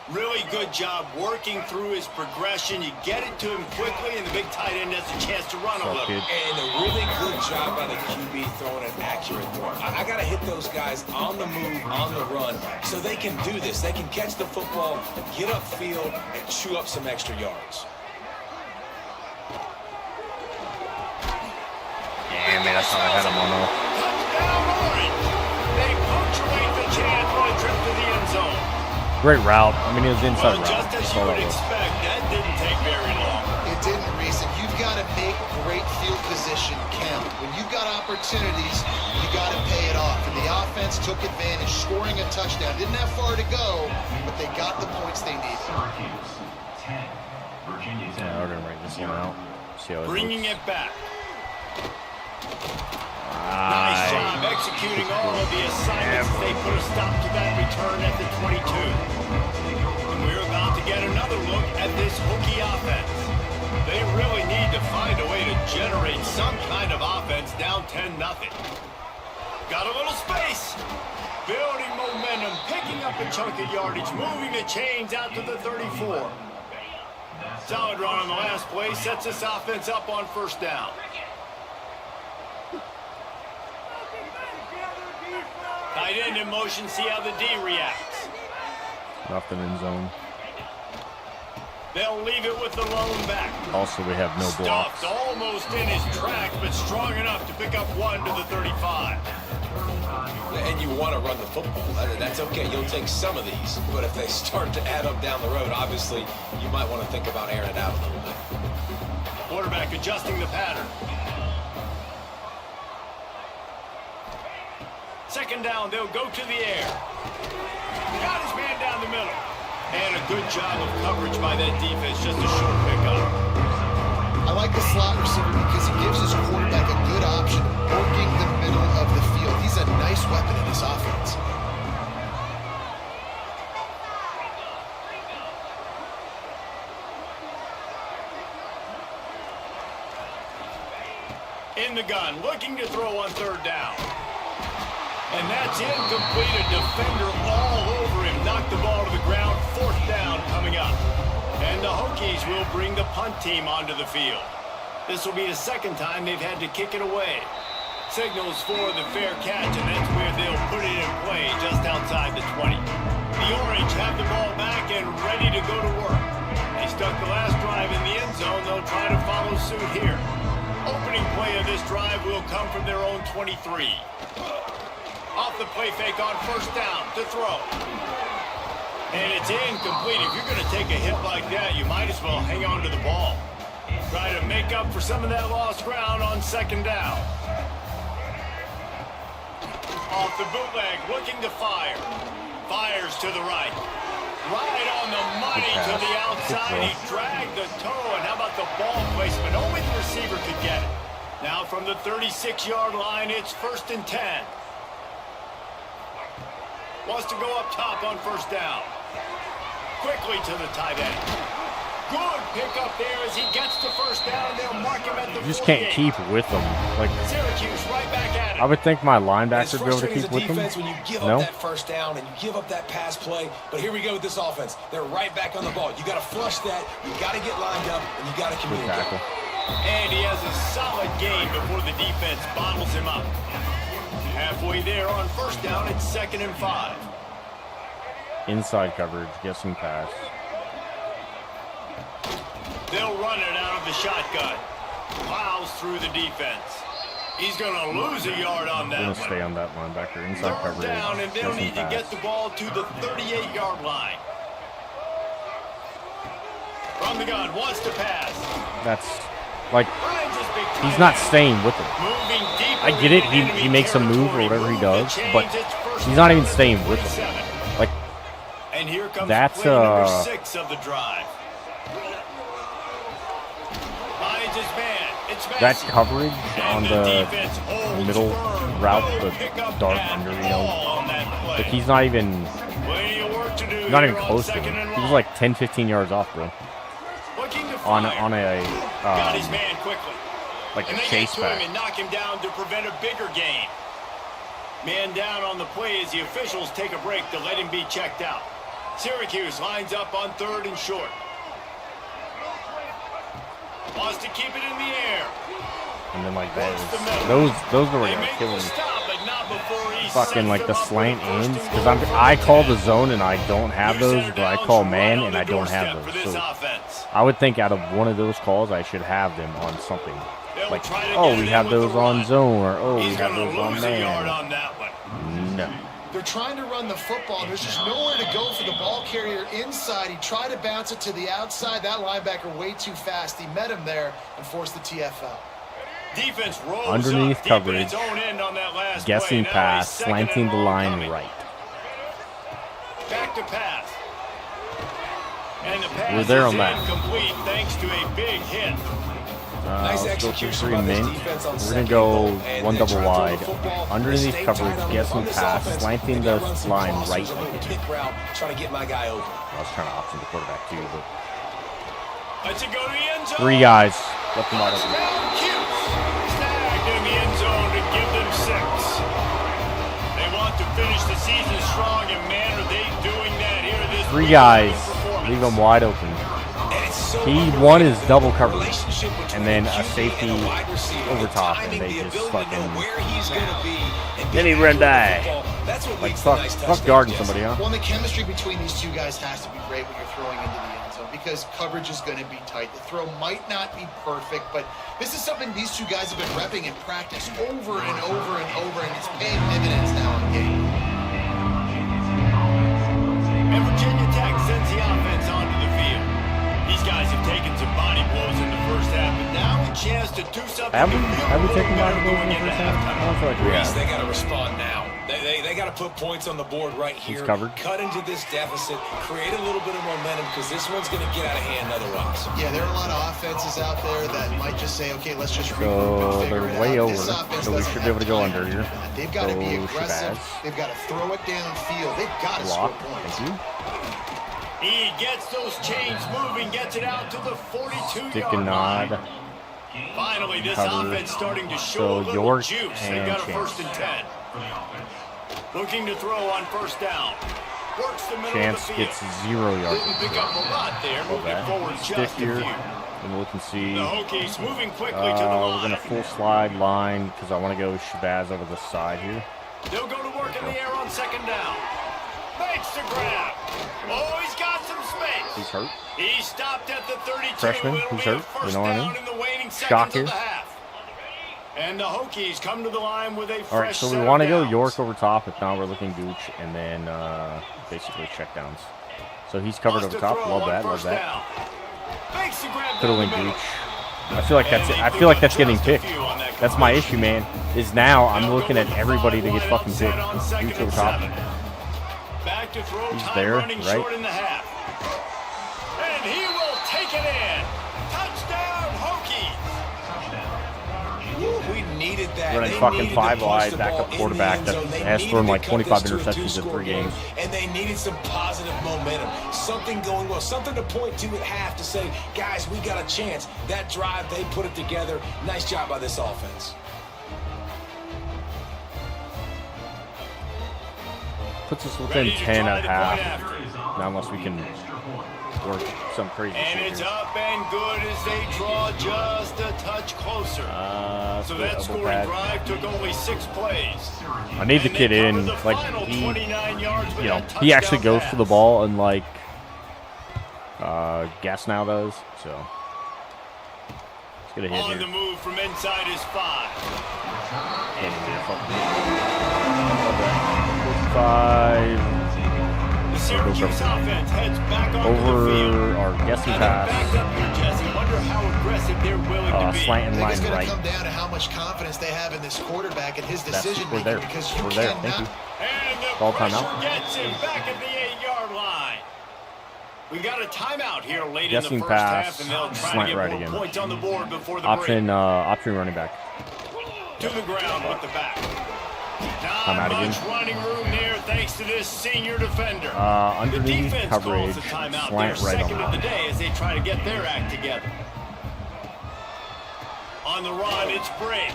B: Really good job working through his progression. You get it to him quickly, and the big tight end has a chance to run a little.
C: And a really good job by the QB throwing an accurate throw. I got to hit those guys on the move, on the run, so they can do this. They can catch the football, get upfield, and chew up some extra yards.
A: Yeah, man, that's how I had him on though.
B: Touchdown, Orange! They punctuate the chance for a trip to the end zone.
A: Great route. I mean, it was inside
B: Well,
A: route.
B: just as you would expect, that didn't take very long.
D: It didn't, Reese. And you've got to make great field position count. When you've got opportunities, you got to pay it off. And the offense took advantage, scoring a touchdown. Didn't have far to go, but they got the points they needed.
F: Syracuse 10, Virginia 10.
A: Yeah, we're gonna bring this one out. See how it
B: Bringing
A: looks.
B: it back. Nice job executing all of the assignments. They put a stop to that return at the 22. And we're about to get another look at this Hokie offense. They really need to find a way to generate some kind of offense down 10-0. Got a little space. Building momentum, picking up a chunk of yardage, moving the chains out to the 34. Solid run on the last play, sets this offense up on first down. Tight end in motion, see how the D reacts.
A: Nothing in zone.
B: They'll leave it with the lone back.
A: Also, we have no blocks.
B: Stuffed almost in his tracks, but strong enough to pick up one to the 35.
C: And you want to run the football. That's okay. You'll take some of these. But if they start to add up down the road, obviously, you might want to think about airing it out a little bit.
B: Quarterback adjusting the pattern. Second down, they'll go to the air. Got his man down the middle. And a good job of coverage by that defense, just a short pickup.
D: I like the slot receiver because he gives his quarterback a good option of working the middle of the field. He's a nice weapon in this offense.
B: In the gun, looking to throw on third down. And that's incomplete. A defender all over him. Knocked the ball to the ground. Fourth down coming up. And the Hokies will bring the punt team onto the field. This will be the second time they've had to kick it away. Signals for the fair catch, and that's where they'll put it in play just outside the 20. The Orange have the ball back and ready to go to work. They stuck the last drive in the end zone. They'll try to follow suit here. Opening play of this drive will come from their own 23. Off the play fake on first down to throw. And it's incomplete. If you're going to take a hit like that, you might as well hang on to the ball. Try to make up for some of that lost ground on second down. Off the bootleg, looking to fire. Fires to the right. Right on the money to the outside. He dragged the toe. And how about the ball placement? Only the receiver could get it. Now from the 36-yard line, it's 1st and 10. Wants to go up top on first down. Quickly to the tight end. Good pickup there as he gets to first down. They'll mark him at the 48.
A: You just can't keep with them. Like,
B: Syracuse right back at it.
A: I would think my linebacker
C: It's
A: would be able to
C: frustrating
A: keep
C: as a
A: with them.
C: defense when you give up that first down and you give up that pass play. But here we go with this offense. They're right back on the ball. You got to flush that. You got to get lined up, and you got to
A: Good
C: communicate.
A: tackle.
B: And he has a solid gain before the defense bottles him up. Halfway there on first down, it's 2nd and 5.
A: Inside coverage, guessing pass.
B: They'll run it out of the shotgun. Plows through the defense. He's going to lose a yard on that
A: Gonna
B: one.
A: stay on that linebacker. Inside
B: Third
A: coverage,
B: down, and they'll
A: guessing
B: need to
A: pass.
B: get the ball to the 38-yard line. From the gun, wants to pass.
A: That's like
B: Finds his big
A: he's
B: tight
A: not
B: end.
A: staying with them.
B: Moving deeper
A: I get it.
B: into enemy
A: He makes a move or
B: territory.
A: whatever he
B: Move the
A: does,
B: chains,
A: but
B: it's first
A: he's not
B: down
A: even
B: at the
A: staying with them.
B: 27.
A: Like
B: And here comes
A: That's,
B: play number 6 of the drive. Finds his man. It's
A: that
B: Massey.
A: coverage on
B: And
A: the
B: defense holds
A: middle
B: firm.
A: route,
B: No
A: the
B: pickup
A: dark
B: at
A: under,
B: all on that play.
A: like he's not even
B: Plenty of work to do
A: not
B: here
A: even
B: on
A: close to
B: second
A: him.
B: and
A: He was
B: long.
A: like 10, 15 yards off, bro.
B: Looking to
A: On
B: fire.
A: a
B: Got his man quickly.
A: like
B: And
A: a
B: they
A: chase
B: get to him
A: back.
B: and knock him down to prevent a bigger gain. Man down on the play as the officials take a break to let him be checked out. Syracuse lines up on 3rd and short. Wants to keep it in the air.
A: And then like
B: Wants the middle.
A: those were
B: They
A: gonna
B: make
A: kill
B: the
A: him.
B: stop, but not before he
A: Fucking
B: sets
A: like
B: them
A: the
B: up with
A: slant
B: a first
A: ends
B: and
A: because
B: goal
A: I
B: from
A: call
B: 10.
A: the zone and I don't have
B: New
A: those,
B: center
A: but I
B: downs
A: call
B: right
A: man
B: on
A: and
B: the
A: I don't
B: doorstep
A: have
B: for
A: those.
B: this
A: So
B: offense.
A: I would think out of one of those calls I should have them on something.
B: They'll
A: Like,
B: try to
A: oh,
B: get
A: we
B: it
A: have
B: in with
A: those
B: the
A: on
B: run.
A: zone, or oh, we
B: He's
A: have
B: going
A: those
B: to
A: on
B: lose a yard
A: man.
B: on that one.
A: No.
B: The
D: They're trying to run the football. There's just nowhere to go for the ball carrier inside. He tried to bounce it to the outside. That linebacker way too fast. He met him there and forced the TFL.
B: Defense rolls
A: Underneath
B: up
A: coverage,
B: deep in its own end on that last
A: guessing
B: play.
A: pass,
B: Now a second
A: slanting
B: and
A: the
B: long
A: line
B: coming.
A: right.
B: Back to pass. And the pass
A: We're there
B: is
A: on that.
B: incomplete thanks to a big hit.
C: Nice
A: Let's go through
C: execution
A: 3
C: by this
A: mint.
C: defense on
A: We're going to
C: second
A: go
C: goal, and
A: one
C: they
A: double
C: try to throw
A: wide.
C: the football.
A: Underneath
C: Stay
A: coverage,
C: tight on
A: guessing
C: this
A: pass,
C: offense.
A: slanting
C: Maybe
A: the
C: I run some
A: line
C: crosses,
A: right.
C: a little kick route, try to get my guy open.
A: I was trying to option the quarterback too, but
B: Let's go to the end zone.
A: 3 guys. Left and wide open.
B: Touchdown, Hughes. Snagged in the end zone to give them 6. They want to finish the season strong, and man, are they doing that here this
A: 3
B: week.
A: guys.
B: Performance.
A: Leave them wide open.
C: And it's so
A: He
C: underrated,
A: won his double coverage,
C: relationship between
A: and then
C: the
A: a
C: QB
A: safety
C: and the wide receiver,
A: over
C: the
A: top,
C: timing,
A: and they
C: the
A: just
C: ability to know
A: fucking-
C: where he's gonna be and
A: Then
C: be
A: he ran
C: accurate with the
A: back.
C: football. That's what
A: Like,
C: leads to
A: fuck,
C: nice
A: fuck
C: touchdowns,
A: guarding
C: Jesse.
A: somebody, huh?
D: Well, and the chemistry between these two guys has to be great when you're throwing into the end zone because coverage is going to be tight. The throw might not be perfect, but this is something these two guys have been repping in practice over and over and over, and it's paying dividends now in game.
B: And Virginia Tech sends the offense onto the field. These guys have taken some body blows in the first half, but now a chance to do something.
A: Have we
B: to feel
A: have we
B: a little
A: taken body
B: better
A: blows
B: going
A: in the
B: into
A: first half? I
B: halftime.
A: don't feel like we
C: Reese,
A: have.
C: they got to respond now. They got to put points on the board right here.
A: He's covered.
C: Cut into this deficit, create a little bit of momentum because this one's going to get out of hand otherwise.
D: Yeah, there are a lot of offenses out there that might just say, okay, let's just regroup
A: So
D: and figure
A: they're
D: it
A: way
D: out.
A: over,
D: This offense
A: so we
D: doesn't
A: should be able to go
D: have
A: under
D: time
A: here.
D: for that. They've got to be
A: So
D: aggressive.
A: Shabazz.
D: They've got to throw it downfield. They've got to score
A: Block.
D: points.
A: Thank you.
B: He gets those chains moving, gets it out to the 42-yard
A: Stick and
B: line.
A: nod.
B: Finally, this
A: Cover.
B: offense starting to show
A: So
B: a little
A: York
B: juice. They've
A: and
B: got a
A: Chance.
B: 1st and 10. Looking to throw on 1st down. Works the middle
A: Chance
B: of the field.
A: gets 0 yards.
B: Didn't pick up a lot there,
A: Love
B: moving
A: that.
B: forward
A: Stick
B: just a
A: here.
B: few.
A: And look and see.
B: The Hokies moving quickly to the
A: We're
B: line.
A: going to full slide line because I want to go Shabazz over the side here.
B: They'll go to work in the air on 2nd down. Makes the grab. Oh, he's got some space.
A: He's hurt.
B: He stopped at the 32.
A: Freshman,
B: It'll
A: he's
B: be a
A: hurt. You
B: first
A: know what I
B: down
A: mean?
B: in the waning
A: Shock
B: seconds
A: here.
B: of the half. And the Hokies come to the line with a fresh
A: All right, so we
B: set
A: want to
B: of
A: go
B: downs.
A: York over top. If not, we're looking Gooch and then basically check downs. So he's covered
B: Wants
A: over
B: to
A: top.
B: throw
A: Love
B: on
A: that. Love
B: 1st
A: that.
B: down. Makes the grab
A: Could have
B: down
A: went
B: the middle.
A: Gooch. I feel like that's
B: And
A: it.
B: he
A: I
B: picked
A: feel like
B: up
A: that's getting
B: just a
A: picked.
B: few on that
A: That's my
B: conversion.
A: issue, man. Is now I'm
B: They'll
A: looking
B: go
A: at
B: with
A: everybody to
B: five
A: get
B: wide
A: fucking
B: outside
A: picked.
B: on
A: Gooch
B: 2nd
A: over
B: and
A: top.
B: 7. Back to throw.
A: He's
B: Time
A: there,
B: running
A: right?
B: short in the half. And he will take it in. Touchdown, Hokies.
C: We needed that.
A: Running
C: They
A: fucking
C: needed to
A: 5
C: punch
A: wide,
C: the
A: backup
C: ball in the
A: quarterback
C: end
A: that
C: zone. They
A: has
C: needed
A: thrown
C: to
A: like
C: cut
A: 25
C: this to a
A: interceptions in
C: two-score
A: 3 games.
C: And they needed some positive momentum, something going well, something to point to at half to say, guys, we got a chance. That drive, they put it together. Nice job by this offense.
A: Puts us within
B: Ready to
A: 10
B: try
A: at
B: the
A: half.
B: point after.
A: Now, unless we can work some crazy
B: And
A: shit
B: it's
A: here.
B: up and good as they draw just a touch closer. So that
A: elbow
B: scoring
A: pad.
B: drive took only 6 plays.
A: I need the
B: And they
A: kid in.
B: covered the
A: Like
B: final
A: he,
B: 29 yards with
A: you know,
B: that
A: he actually
B: touchdown
A: goes for the
B: pass.
A: ball, unlike Gas now does. So let's get a hit
B: On the
A: here.
B: move from inside his 5.
A: Can't even get a fucking hit. 45
B: The Syracuse offense heads back onto the field.
A: over our guessing
B: Now they're back
A: pass.
B: up here, Jesse. Wonder how aggressive they're willing to be.
A: Slanting
D: I think
A: line
D: it's going
A: right.
D: to come down to how much confidence they have in this quarterback and his
A: That's,
D: decision
A: we're
D: making
A: there.
D: because you
A: We're there.
D: cannot
A: Thank you.
B: And the
A: Ball
B: pressure
A: timeout.
B: gets him back at the 8-yard line. We got a timeout here late in
A: Guessing
B: the first
A: pass,
B: half, and they'll try
A: slant
B: to get
A: right
B: more
A: again.
B: points on the board before the
A: Option
B: break.
A: running back.
B: To the ground with the back.
A: I'm
B: Not
A: out
B: much
A: again.
B: running room here thanks to this senior defender. The
A: Underneath
B: defense calls
A: coverage,
B: the timeout.
A: slant
B: They're
A: right on
B: second of the
A: that.
B: day as they try to get their act together. On the run, it's Brake.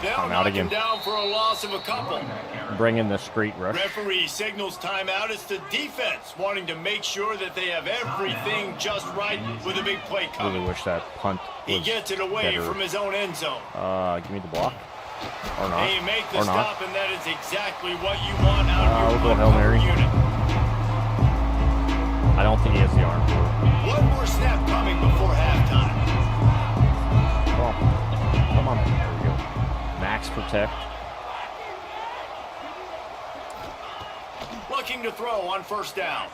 B: They'll
A: Timeout
B: knock
A: again.
B: him down for a loss of a couple.
A: Bring in the straight rush.
B: Referee signals timeout. It's the defense wanting to make sure that they have everything just right with a big play
A: Really
B: coming.
A: wish that punt
B: He
A: was
B: gets it away
A: better.
B: from his own end zone.
A: Give me the block. Or not.
B: They make the
A: Or not.
B: stop, and that is exactly what you want out of your
A: we'll go Hail Mary.
B: uncovered unit.
A: I don't think he has the arm for it.
B: One more snap coming before halftime.
A: Come on. Come on. There we go. Max protect.
B: looking to throw on first down.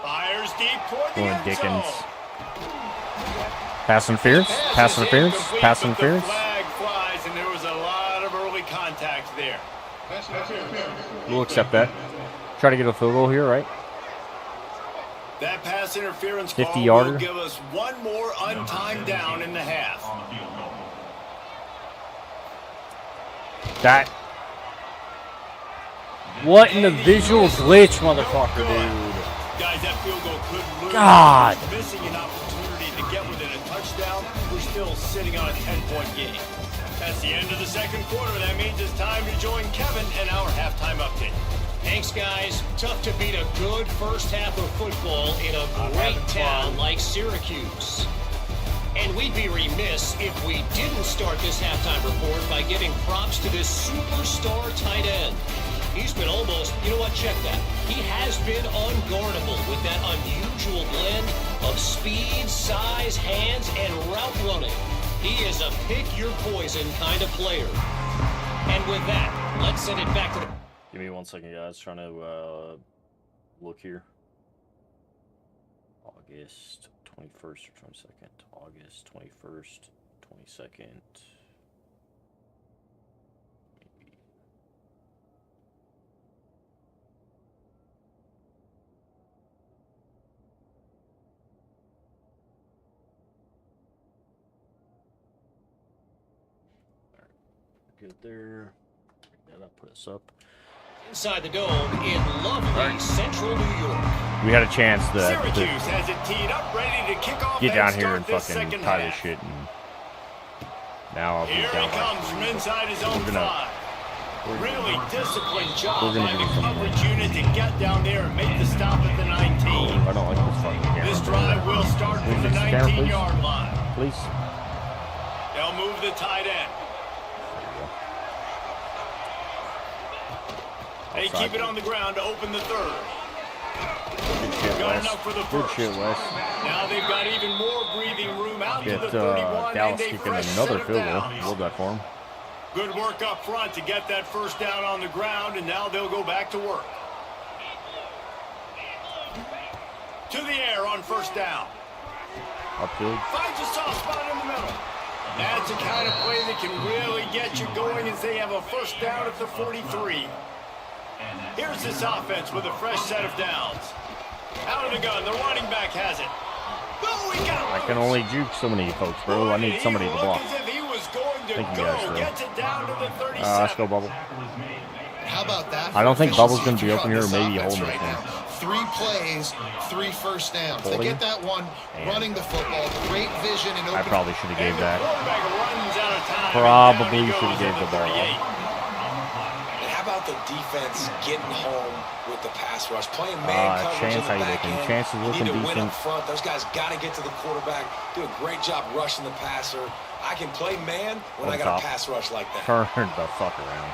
B: Fires deep toward the end
A: Dickens.
B: zone.
A: Pass interference. Pass interference.
B: Incomplete,
A: Pass
B: but the
A: interference.
B: flag flies, and there was a lot of early contact there.
A: We'll accept that. Try to get a field goal here, right?
B: That pass interference
A: 50
B: call
A: yarder.
B: will give us one more untimed down in the half.
F: On the field goal.
A: That. What in the visual glitch, motherfucker, dude?
B: Guys, that field goal could lose.
A: God.
B: Missing an opportunity to get within a touchdown. We're still sitting on a 10-point game. That's the end of the second quarter. That means it's time to join Kevin and our halftime update.
E: Thanks, guys. Tough to beat a good first half of football in a great town like Syracuse. And we'd be remiss if we didn't start this halftime report by giving props to this superstar tight end. He's been almost, you know what, check that. He has been unguardable with that unusual blend of speed, size, hands, and route running. He is a pick-your-poison kind of player. And with that, let's send it back to the...
A: Give me 1 second, guys. Trying to look here. August 21st or 22nd. August 21st, 22nd. Maybe. All right. Good there. Bring that up. Put us up.
E: Inside the dome in lovely central New York.
A: We had a chance to
B: Syracuse has it teed up, ready to kick off
A: get down here and
B: start this
A: fucking
B: second
A: tie this
B: half.
A: shit, and now
B: Here he
A: down
B: comes from inside his own
A: We're gonna-
B: 5. Really disciplined job
A: we're gonna
B: by
A: do
B: the
A: something.
B: coverage unit to get down there and make the stop at the 19.
A: I don't like this fucking camera.
B: This drive will start from the
A: Please, camera, please.
B: 19-yard line.
A: Please.
B: They'll move the tight end. They keep it on the ground to open the third.
A: Good shit,
B: Got
A: Wes.
B: enough for the
A: Good
B: first.
A: shit, Wes.
B: Now they've got even more breathing room out to
A: Get
B: the 31
A: Dallas
B: and a
A: kicking
B: fresh
A: another
B: set of
A: field goal.
B: downs.
A: Love that for him.
B: Good work up front to get that first down on the ground, and now they'll go back to work. To the air on first down.
A: Upfield.
B: Finds a soft spot in the middle. That's the kind of play that can really get you going as they have a first down at the 43. Here's this offense with a fresh set of downs. Out of the gun, the running back has it. Oh, he got
A: I can only juke so many folks, bro. I need somebody to block.
B: As if he was going to
A: Thank you guys, bro.
B: Gets it down to the 37.
A: Let's go, Bubble.
D: How about that?
A: I don't think
D: Efficiency
A: Bubble's gonna be open here, or
D: on this
A: maybe
D: offense
A: holding this
D: right
A: one.
D: now. 3 plays, 3 first downs. They
A: Holding.
D: get that one, running the football, great vision and
A: I
D: open.
A: probably should have gave
B: And the
A: that.
B: quarterback runs out of time.
A: Probably
B: Down he
A: should have
B: goes
A: gave
B: at
A: the ball.
B: 38.
C: And how about the defense getting home with the pass rush, playing man coverage
A: Chance,
C: in
A: how
C: the
A: you
C: back
A: looking?
C: end.
A: Chance is
C: You
A: looking
C: need to win
A: decent.
C: up front. Those guys got to get to the quarterback. Do a great job rushing the passer. I can play man when
A: On
C: I got
A: top.
C: a pass rush like that.
A: Turn the fuck around.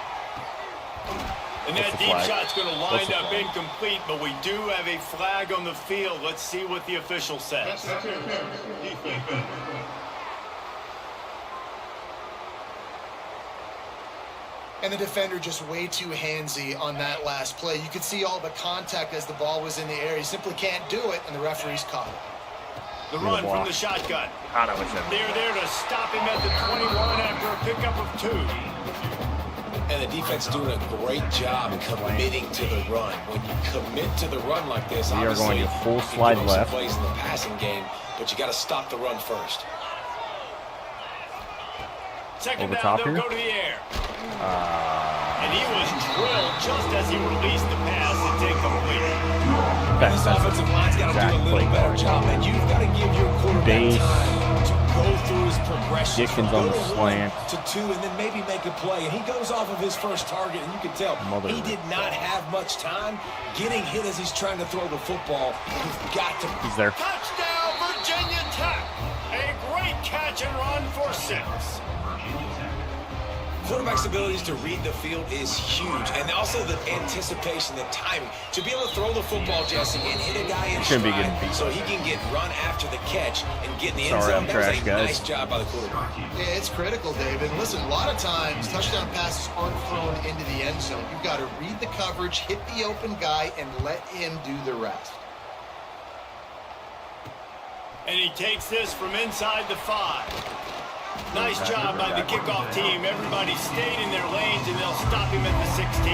B: And
A: What's
B: that
A: the
B: deep
A: flag?
B: shot's going to
A: What's
B: wind
A: the
B: up
A: flag?
B: incomplete, but we do have a flag on the field. Let's see what the official says.
D: And the defender just way too handsy on that last play. You could see all the contact as the ball was in the air. He simply can't do it, and the referee's caught it.
B: The run from the shotgun.
A: I know it's him.
B: They're there to stop him at the 21 after a pickup of 2.
C: And the defense doing a great job committing to the run. When you commit to the run like this,
A: We are
C: obviously,
A: going to full
C: you can
A: slide
C: give them some
A: left.
C: plays in the passing game, but you got to stop the run first.
B: Second
A: Over
B: down,
A: top
B: they'll
A: here?
B: go to the air. And he was drilled just as he released the pass. It's incomplete.
C: This offensive line's got to do a little better job, man. You've got to give your quarterback
A: Base.
C: time to go through his progression.
A: Dickens on the slant.
C: To 2, and then maybe make a play. And he goes off of his first target, and you can tell he did not have much time getting hit as he's trying to throw the football. You've got to.
A: He's there.
B: Touchdown, Virginia Tech. A great catch and run for 6.
C: quarterback's abilities to read the field is huge, and also the anticipation, the timing. To be able to throw the football, Jesse, and hit a guy in stride so he can get run after the catch and get in the end zone. That was a nice job by the quarterback.
D: Yeah, it's critical, David. Listen, a lot of times touchdown passes aren't thrown into the end zone. You've got to read the coverage, hit the open guy, and let him do the rest.
B: And he takes this from inside the 5. Nice job by the kickoff team. Everybody stayed in their lanes, and they'll stop him at the 16.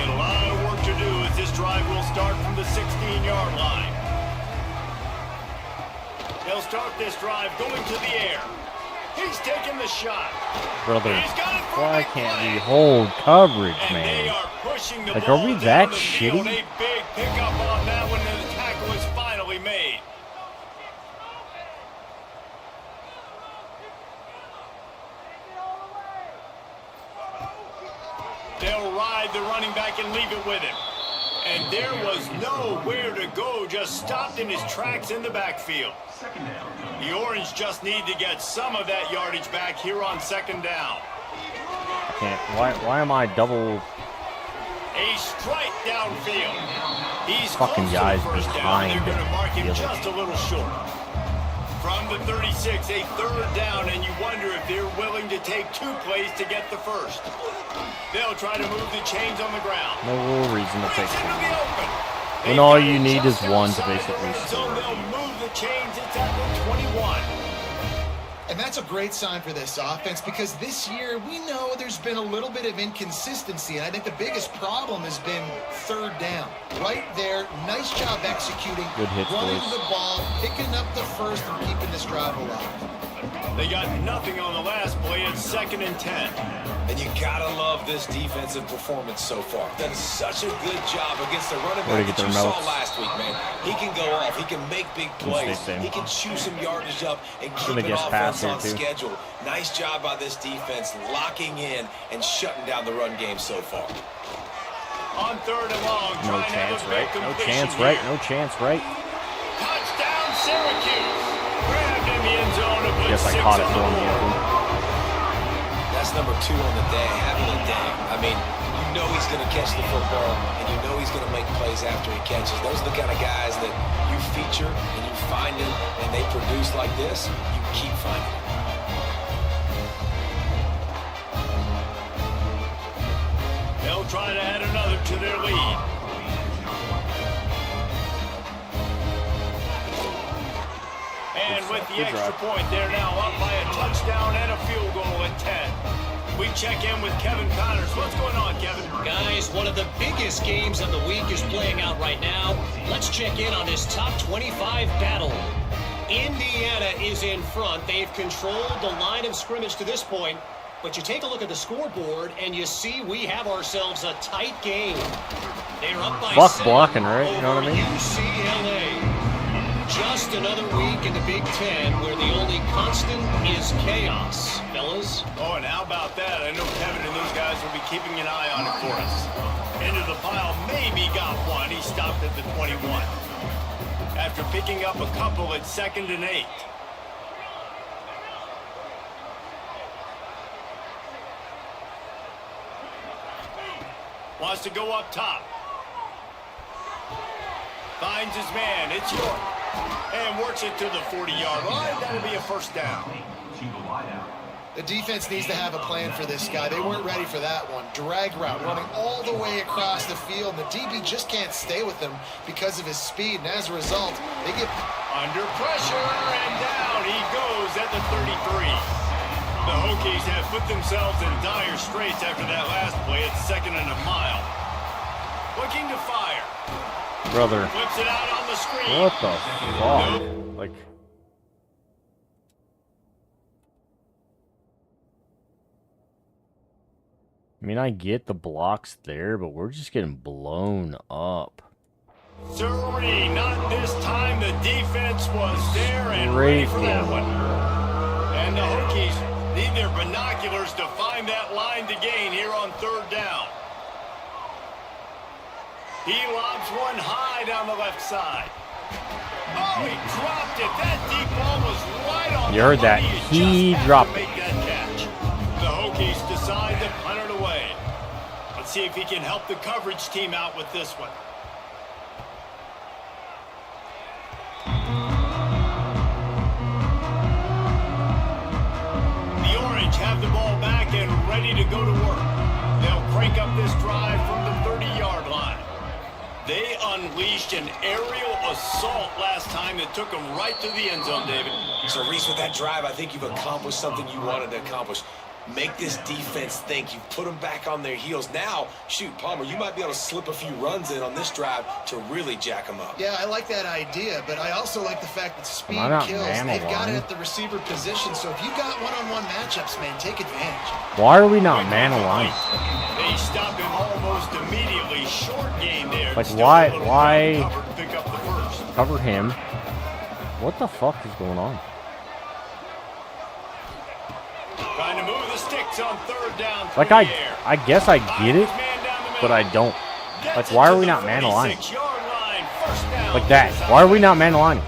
B: A lot of work to do as this drive will start from the 16-yard line. They'll start this drive going to the air. He's taking the shot.
A: Brother,
B: He's got it for
A: why
B: a big
A: can't
B: play.
A: we hold coverage,
B: And they
A: man?
B: are pushing the
A: Like,
B: ball
A: are we
B: down
A: that
B: the field.
A: shitty?
B: A big pickup on that one, and the tackle is finally made. They'll ride the running back and leave it with him. And there was nowhere to go, just stopped in his tracks in the backfield. The Orange just need to get some of that yardage back here on 2nd down.
A: Can't. Why am I double?
B: A strike downfield. He's
A: Fucking
B: close
A: guys
B: to the first down.
A: behind
B: They're going to mark him
A: him.
B: just a little short. From the 36, a 3rd down, and you wonder if they're willing to take 2 plays to get the first. They'll try to move the chains on the ground.
A: No reason to take
B: Into the
A: it.
B: open.
A: When all you need is one to basically
B: So
A: score.
B: they'll move the chains. It's at the 21.
D: And that's a great sign for this offense because this year we know there's been a little bit of inconsistency, and I think the biggest problem has been 3rd down. Right there, nice job executing,
A: Good hits,
D: running
A: boys.
D: the ball, picking up the first, and keeping this drive alive.
B: They got nothing on the last play. It's 2nd and 10.
C: And you gotta love this defensive performance so far. Done such a good job against the running
A: Way to
C: back
A: get
C: that you
A: their
C: saw
A: notes.
C: last week, man. He can go off. He can make big plays.
A: stay same.
C: He can chew some yardage up and keep
A: Gonna
C: an
A: guess pass
C: offense
A: here,
C: on
A: too.
C: schedule. Nice job by this defense locking in and shutting down the run game so far.
B: On 3rd and long,
A: No
B: trying to have
A: chance,
B: a big
A: right? No
B: completion
A: chance,
B: here.
A: right? No chance, right?
B: Touchdown, Syracuse. Grabbed in the end zone to put
A: Guess I
B: 6
A: caught it
B: on
A: for
B: the
A: him.
B: board.
A: Gavin.
C: That's number 2 on the day, having a day. I mean, you know he's going to catch the football, and you know he's going to make plays after he catches. Those are the kind of guys that you feature and you find them, and they produce like this, you keep finding them.
B: They'll try to add another to their lead. And with the extra point, they're now up by a touchdown and a field goal at 10. We check in with Kevin Connors. What's going on, Kevin?
E: Guys, one of the biggest games of the week is playing out right now. Let's check in on this top 25 battle. Indiana is in front. They've controlled the line of scrimmage to this point. But you take a look at the scoreboard, and you see we have ourselves a tight game. They're up by
A: Fuck
E: 7
A: blocking, right? You know what I
E: over
A: mean?
E: UCLA. Just another week in the Big Ten where the only constant is chaos, fellas.
B: Oh, and how about that? I know Kevin and those guys will be keeping an eye on it for us. Into the pile, maybe got one. He stopped at the 21. After picking up a couple at 2nd and 8. Wants to go up top. Finds his man. It's York. And works it to the 40-yard line. That'll be a 1st down.
F: To the wideout.
D: The defense needs to have a plan for this guy. They weren't ready for that one. Drag route, running all the way across the field. And the DB just can't stay with him because of his speed. And as a result, they get
B: Under pressure, and down he goes at the 33. The Hokies have put themselves in dire straits after that last play. It's 2nd and a mile. Looking to fire.
A: Brother.
B: Flips it out on the screen.
A: What the fuck? Like, I mean, I get the blocks there, but we're just getting blown up.
B: Siree, not this time. The defense was there and
A: Great
B: ready for that
A: game.
B: one. And the Hokies need their binoculars to find that line to gain here on 3rd down. He lobs one high down the left side. Oh, he dropped it. That deep ball was right on
A: You heard that.
B: money.
A: He
B: just had to
A: dropped
B: make that catch. The Hokies see if he can help the coverage team out with this one. The Orange have the ball back and ready to go to work. They'll crank up this drive from the 30-yard line. They unleashed an aerial assault last time that took them right to the end zone, David.
C: So, Reese, with that drive, I think you've accomplished something you wanted to accomplish. Make this defense think. You put them back on their heels. Now, shoot, Palmer, you might be able to slip a few runs in on this drive to really jack them up.
D: Yeah, I like that idea, but I also like the fact that speed kills.
A: Man
D: They've got
A: aligned.
D: it at the receiver position, so if you've got one-on-one matchups, man, take advantage.
A: Why are we not man aligned?
B: They stop him almost immediately. Short game there.
A: Like,
B: Still
A: why-
B: a little
A: why-
B: ground cover to pick up the first.
A: Cover him. What the fuck is going on?
B: Trying to move the sticks on third down.
A: Like,
B: through the air.
A: I guess I get it, but I don't. Like, why are we not man aligned? Like that. Why are we not man aligned?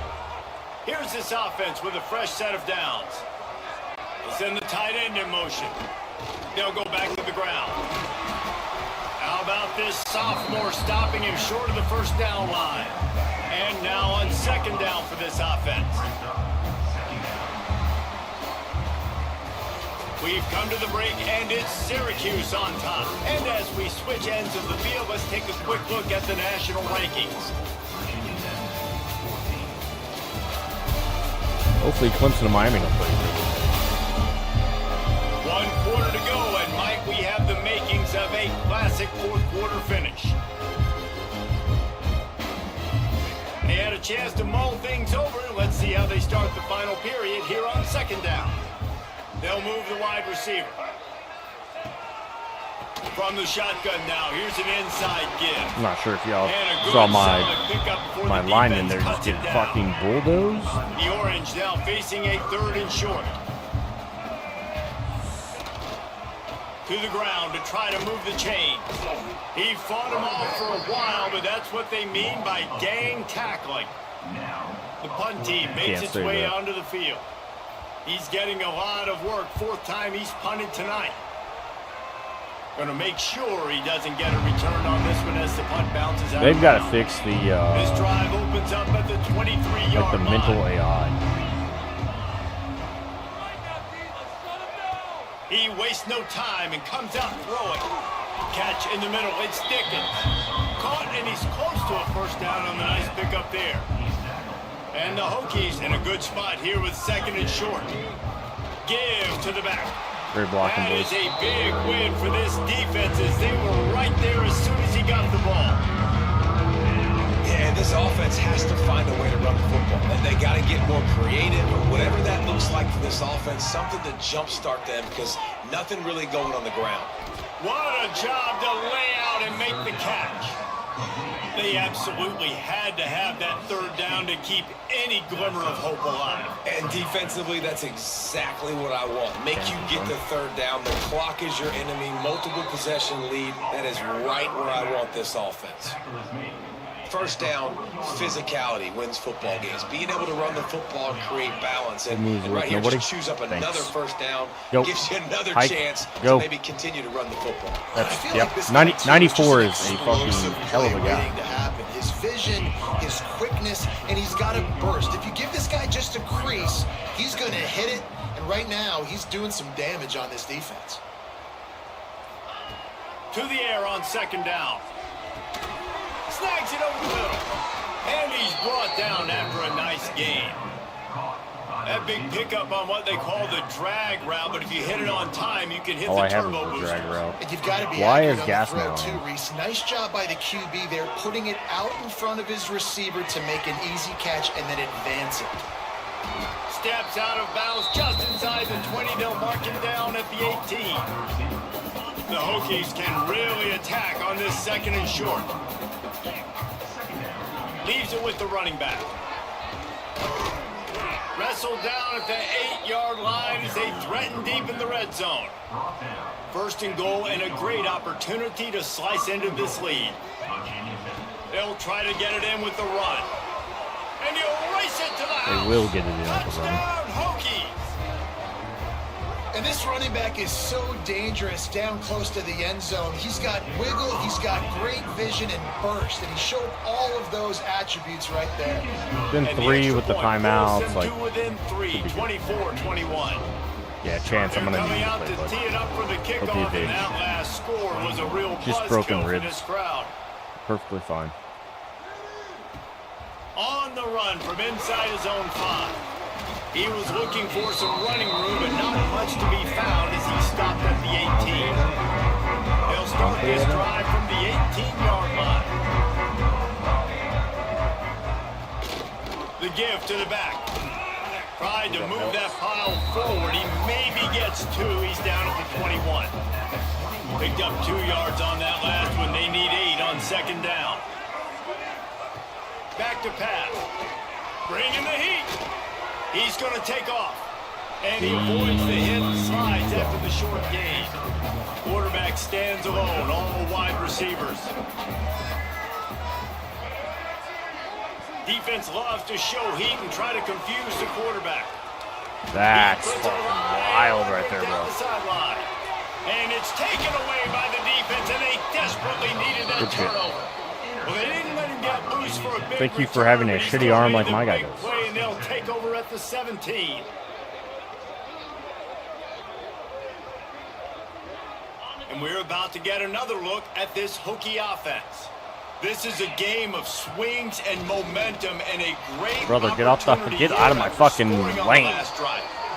B: Here's this offense with a fresh set of downs. They'll send the tight end in motion. They'll go back to the ground. How about this sophomore stopping him short of the first down line? And now on second down for this offense. We've come to the break, and it's Syracuse on top. And as we switch ends of the field, let's take a quick look at the national rankings.
A: Hopefully Clemson and Miami don't play.
B: 1 quarter to go, and Mike, we have the makings of a classic fourth quarter finish. They had a chance to mull things over. Let's see how they start the final period here on second down. They'll move the wide receiver. From the shotgun now, here's an inside give.
A: I'm not sure if y'all
B: And a good
A: saw
B: solid pickup before
A: my
B: the
A: lineman
B: defense
A: there
B: cuts
A: just
B: it
A: get
B: down.
A: fucking bulldozed.
B: The Orange now facing a third and short. To the ground to try to move the chains. He fought him off for a while, but that's what they mean by gang tackling. The punt team makes
A: Can't
B: its
A: say
B: way
A: that.
B: onto the field. He's getting a lot of work. Fourth time he's punted tonight. Going to make sure he doesn't get a return on this one as the punt bounces out.
A: They've got to fix the
B: This drive opens up at the 23-yard
A: like the mental AI.
B: He wastes no time and comes out throwing. Catch in the middle. It's Dickens. Caught, and he's close to a first down on the nice pickup there. And the Hokies in a good spot here with second and short. Give to the back.
A: Great blocking,
B: That
A: boys.
B: is a big win for this defense as they were right there as soon as he got the ball.
C: Yeah, and this offense has to find a way to run the football. And they got to get more creative, or whatever that looks like for this offense, something to jumpstart them, because nothing really going on the ground.
B: What a job to lay out and make the catch. They absolutely had to have that third down to keep any glimmer of hope alive.
C: And defensively, that's exactly what I want. Make you get the third down. The clock is your enemy. Multiple possession lead. That is right where I want this offense. First down, physicality wins football games. Being able to run the football and create balance. And right here, just choose up another first down.
A: Go.
C: Gives you another
A: Hike.
C: chance
A: Go.
C: to maybe continue to run the football.
A: That's,
D: I feel
A: yep.
D: like this
A: 90,
D: guy, too,
A: 94 is
D: just
A: a
D: an
A: fucking
D: explosive
A: hell of a
D: play
A: guy.
D: waiting to happen. His vision, his quickness, and he's got a burst. If you give this guy just a crease, he's going to hit it. And right now, he's doing some damage on this defense.
B: To the air on second down. Snags it over the middle. And he's brought down after a nice gain. That big pickup on what they call the drag route, but if you hit it on time, you can hit
A: All
B: the
A: I have is
B: turbo
A: the
B: booster.
A: drag route.
D: And you've got to be
A: Why
D: accurate
A: is
D: on
A: gas
D: the throw
A: now
D: too,
A: on?
D: Reese. Nice job by the QB there, putting it out in front of his receiver to make an easy catch and then advance it.
B: Steps out of bounds just inside the 20. They'll mark him down at the 18. The Hokies can really attack on this second and short. Leaves it with the running back. Wrestled down at the 8-yard line as they threaten deep in the red zone. First and goal and a great opportunity to slice into this lead. They'll try to get it in with the run. And he'll race it to the house.
A: They will get it in with the run.
B: Touchdown, Hokies.
D: And this running back is so dangerous down close to the end zone. He's got wiggle, he's got great vision and burst, and he showed all of those attributes right there.
A: Then 3 with the timeouts. Like,
B: within 3, 24-21.
A: yeah, Chance, I'm gonna need
B: out
A: to play,
B: to tee it up for the kickoff, and that last score was a real
A: just broken
B: buzzkill
A: ribs.
B: for this crowd.
A: Perfectly fine.
B: On the run from inside his own 5. He was looking for some running room, but not much to be found as he stopped at the 18. He'll start this drive from the 18-yard line. The give to the back. Tried to move that pile forward. He maybe gets 2. He's down at the 21. Picked up 2 yards on that last one. They need 8 on second down. Back to pass. Bringing the heat. He's going to take off. And he avoids the hit and slides after the short gain. Quarterback stands alone, all wide receivers. Defense loves to show heat and try to confuse the quarterback.
A: That's fucking wild right there, bro.
B: And it's taken away by the defense, and they desperately needed that turnover. Well, they didn't let him get loose for a big
A: Thank you for having a shitty arm like my guy does.
B: And they'll take over at the 17. And we're about to get another look at this Hokie offense. This is a game of swings and momentum, and a great
A: brother, get out of my fucking lane.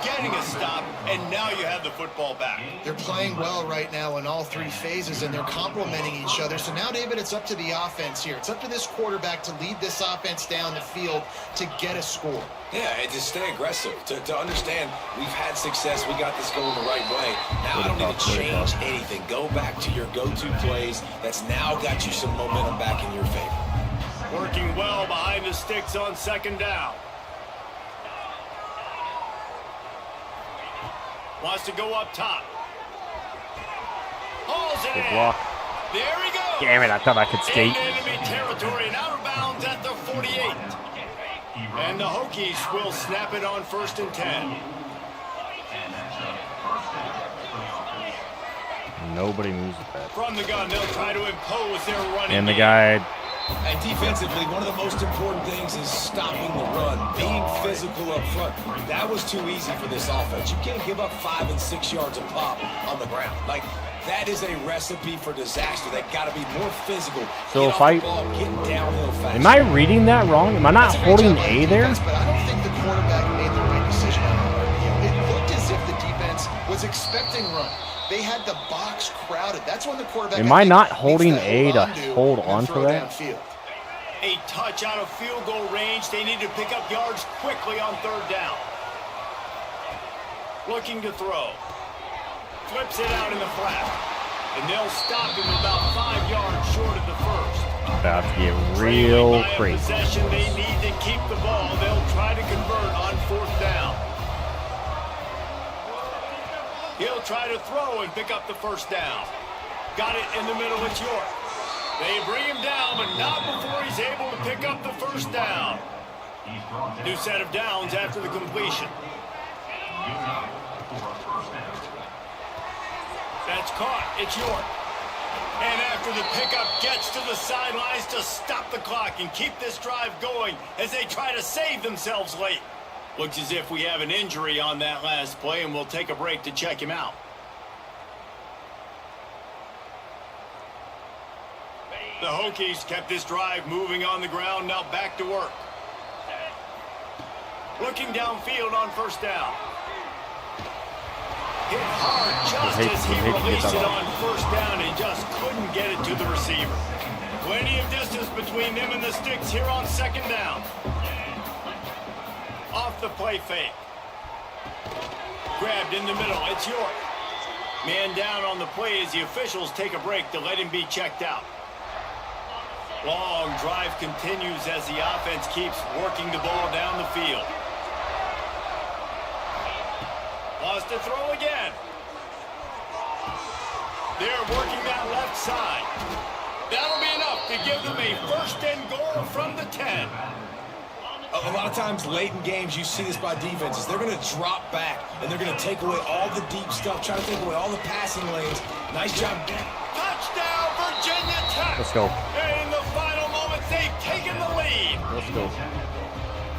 B: Getting a stop, and now you have the football back.
D: They're playing well right now in all 3 phases, and they're complementing each other. So now, David, it's up to the offense here. It's up to this quarterback to lead this offense down the field to get a score.
C: Yeah, and to stay aggressive, to understand we've had success, we got this going the right way. Now I don't need to change anything. Go back to your go-to plays. That's now got you some momentum back in your favor.
B: Working well behind the sticks on second down. Wants to go up top. Hauls it
A: Good
B: in.
A: block.
B: There he goes.
A: Damn it, I thought I could skate.
B: In enemy territory and out of bounds at the 48. And the Hokies will snap it on 1st and 10.
A: Nobody moves with that.
B: From the gun, they'll try to impose their running.
A: And the guy.
C: And defensively, one of the most important things is stopping the run, being physical up front. That was too easy for this offense. You can't give up 5 and 6 yards a pop on the ground. Like, that is a recipe for disaster. They got to be more physical.
A: So
C: get
A: if
C: off the ball, get downhill fast.
A: Am I reading that wrong? Am I not holding A there?
D: Defense, but I don't think the quarterback made the right decision on that RPO. It looked as if the defense was expecting run. They had the box crowded. That's when the quarterback.
A: Am I not holding A to hold on for that?
D: Downfield.
B: A touch out of field goal range. They need to pick up yards quickly on 3rd down. Looking to throw. Flips it out in the flat. And they'll stop him about 5 yards short of the first.
A: About to get real crazy.
B: Possession, they need to keep the ball. They'll try to convert on 4th down. He'll try to throw and pick up the 1st down. Got it in the middle. It's York. They bring him down, but not before he's able to pick up the 1st down. New set of downs after the completion. That's caught. It's York. And after the pickup, gets to the sidelines to stop the clock and keep this drive going as they try to save themselves late. Looks as if we have an injury on that last play, and we'll take a break to check him out. The Hokies kept this drive moving on the ground, now back to work. Looking downfield on 1st down. Hit hard just as he released it on 1st down and just couldn't get it to the receiver. Plenty of distance between them and the sticks here on 2nd down. Off the play fake. Grabbed in the middle. It's York. Man down on the play as the officials take a break to let him be checked out. Long drive continues as the offense keeps working the ball down the field. Wants to throw again. They're working that left side. That'll be enough to give them a 1st and goal from the 10.
C: A lot of times late in games, you see this by defenses. They're going to drop back, and they're going to take away all the deep stuff, try to take away all the passing lanes. Nice job.
B: Touchdown, Virginia Tech.
A: Let's go.
B: In the final moments, they've taken the lead.
A: Let's go.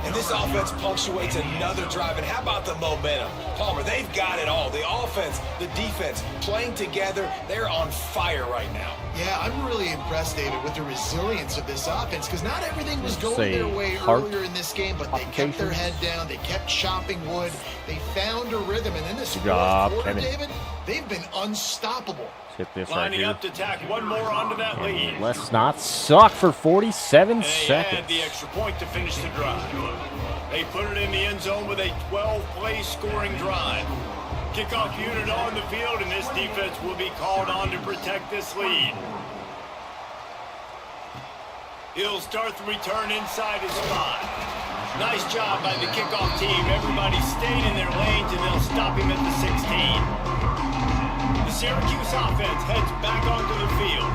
C: And this offense punctuates another drive. And how about the momentum? Palmer, they've got it all. The offense, the defense, playing together. They're on fire right now.
D: Yeah, I'm really impressed, David, with the resilience of this offense, because not everything was going
A: Say
D: their way
A: heart
D: earlier in this game, but they kept their head down. They kept chopping wood. They found a rhythm. And then this fourth quarter,
A: Kevin.
D: David, they've been unstoppable.
A: Let's hit this right
B: Lining
A: here.
B: up to tack one more onto that lead.
A: Let's not suck for 47
B: And they
A: seconds.
B: had the extra point to finish the drive. They put it in the end zone with a 12-play scoring drive. Kickoff unit on the field, and this defense will be called on to protect this lead. He'll start the return inside his spot. Nice job by the kickoff team. Everybody stayed in their lanes, and they'll stop him at the 16. The Syracuse offense heads back onto the field.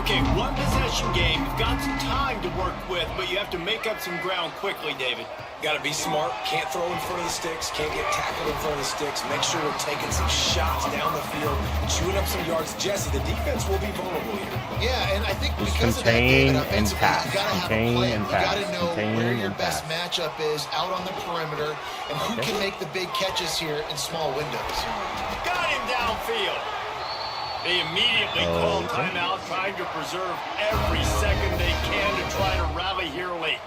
B: Okay, one possession game. You've got some time to work with, but you have to make up some ground quickly, David.
C: Got to be smart. Can't throw in front of the sticks. Can't get tackled in front of the sticks. Make sure we're taking some shots down the field, chewing up some yards. Jesse, the defense will be vulnerable here.
D: Yeah, and I think
A: Just
D: because of that,
A: contain
D: David,
A: and
D: offensively,
A: pass.
D: you got to have a
A: Contain
D: plan.
A: and
D: You got to
A: pass.
D: know
A: Contain
D: where your
A: and
D: best
A: pass.
D: matchup is out on the perimeter and who
A: Okay.
D: can make the big catches here in small windows.
B: Got him downfield. They immediately call
A: Okay.
B: timeout, trying to preserve every second they can to try to rally here late.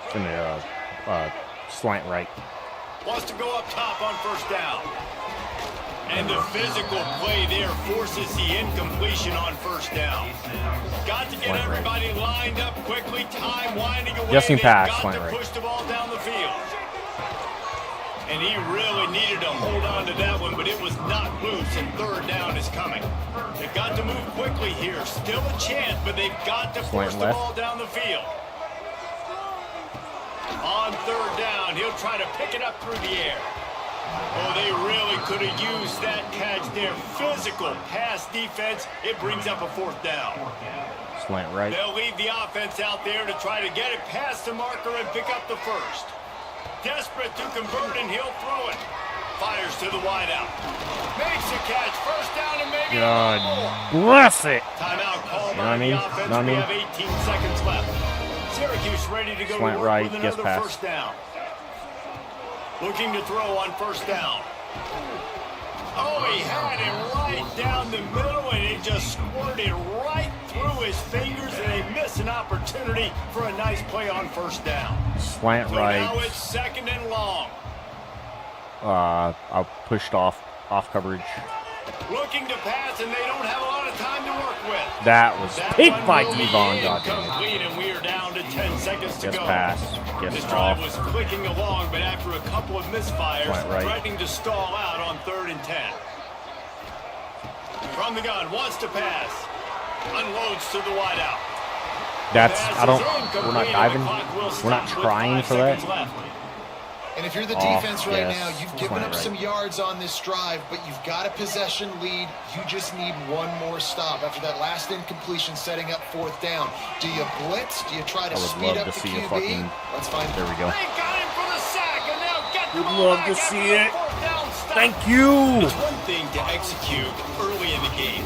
A: It's in the slant right.
B: Wants to go up top on first down. And the physical play there forces the incompletion on first down. Got to get
A: Slant right.
B: everybody lined up quickly, time winding away.
A: Guessing
B: They've
A: pass,
B: got
A: slant
B: to
A: right.
B: push the ball down the field. And he really needed to hold on to that one, but it was not loose, and third down is coming. They've got to move quickly here. Still a chance, but they've got to
A: Slant
B: force the
A: left.
B: ball down the field. On third down, he'll try to pick it up through the air. Oh, they really could have used that catch there. Physical pass defense. It brings up a fourth down.
A: Slant right.
B: They'll leave the offense out there to try to get it past the marker and pick up the first. Desperate to convert, and he'll throw it. Fires to the wideout. Makes a catch. First down and maybe
A: God
B: a more.
A: bless it.
B: Timeout called
A: You know what
B: by
A: I mean?
B: the offense.
A: Know what I
B: We
A: mean?
B: have 18 seconds left. Syracuse ready to go
A: Slant
B: to work
A: right,
B: with
A: guess
B: another
A: pass.
B: first down. Looking to throw on first down. Oh, he had it right down the middle, and it just squirted right through his fingers, and they miss an opportunity for a nice play on first down.
A: Slant
B: So now
A: right.
B: it's second and long.
A: I pushed off coverage.
B: Looking to pass, and they don't have a lot of time to work with.
A: That was
B: That
A: picked
B: one
A: by
B: will be
A: Devon. God damn it.
B: incomplete, and we are down to 10 seconds to
A: Guess
B: go.
A: pass.
B: This
A: Guess
B: drive
A: off.
B: was clicking along, but after a couple of misfires,
A: Slant right.
B: threatening to stall out on 3rd and 10. From the gun, wants to pass. Unloads to the wideout.
A: That's
B: Pass
A: I don't.
B: is
A: We're
B: incomplete,
A: not
B: and
A: diving.
B: the clock will
A: We're not
B: stop with
A: trying
B: 5
A: for that.
B: seconds left.
D: And if you're the
A: Off,
D: defense right
A: yes.
D: now, you've given
A: Slant
D: up
A: right.
D: some yards on this drive, but you've got a possession lead. You just need one more stop after that last incompletion setting up fourth down. Do you blitz? Do you try to
A: I would
D: speed
A: love
D: up
A: to
D: the
A: see a
D: QB?
A: fucking-
D: Let's find
A: There we go.
B: They got him for the sack, and now get the
A: Would
B: ball
A: love
B: back
A: to
B: after
A: see
B: the
A: it.
B: fourth down stop.
A: Thank you.
B: It's one thing to execute early in the game.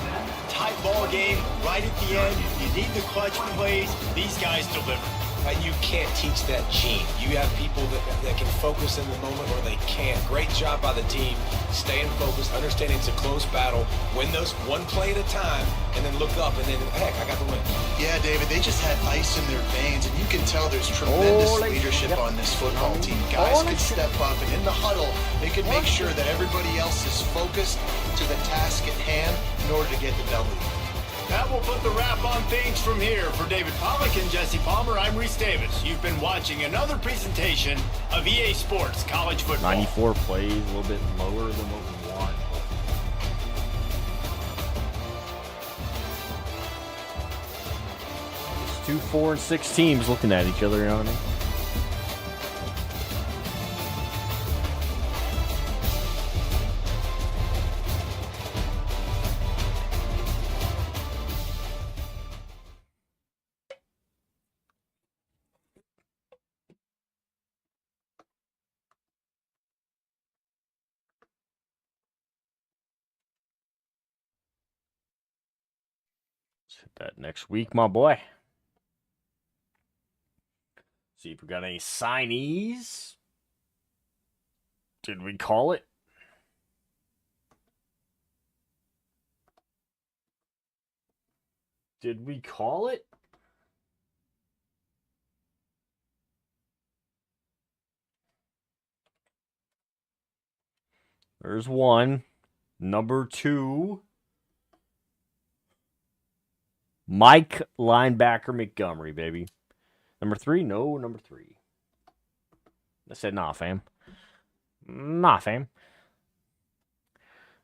B: Tight ball game, right at the end. You need the clutch plays. These guys deliver.
C: You can't teach that gene. You have people that can focus in the moment or they can't. Great job by the team, staying focused, understanding it's a close battle, win those one play at a time, and then look up, and then, heck, I got the win.
D: Yeah, David, they just had ice in their veins, and you can tell there's tremendous
A: Holy
D: leadership
A: shit.
D: on this football team. Guys
A: Holy
D: could
A: shit.
D: step up, and in the huddle, they could make sure that everybody else is focused to the task at hand in order to get the W.
B: That will put the wrap on things from here. For David Pollack and Jesse Palmer, I'm Reese Davis. You've been watching another presentation of EA Sports College Football.
A: 94 plays, a little bit lower than what we want. It's 2, 4, and 6 teams looking at each other, you know what I mean? hit that next week, my boy. See if we got any signees. Did we call it? Did we call it? There's one. Number 2. Mike Linebacker Montgomery, baby. Number 3? No, number 3. I said, nah, fam. Nah, fam.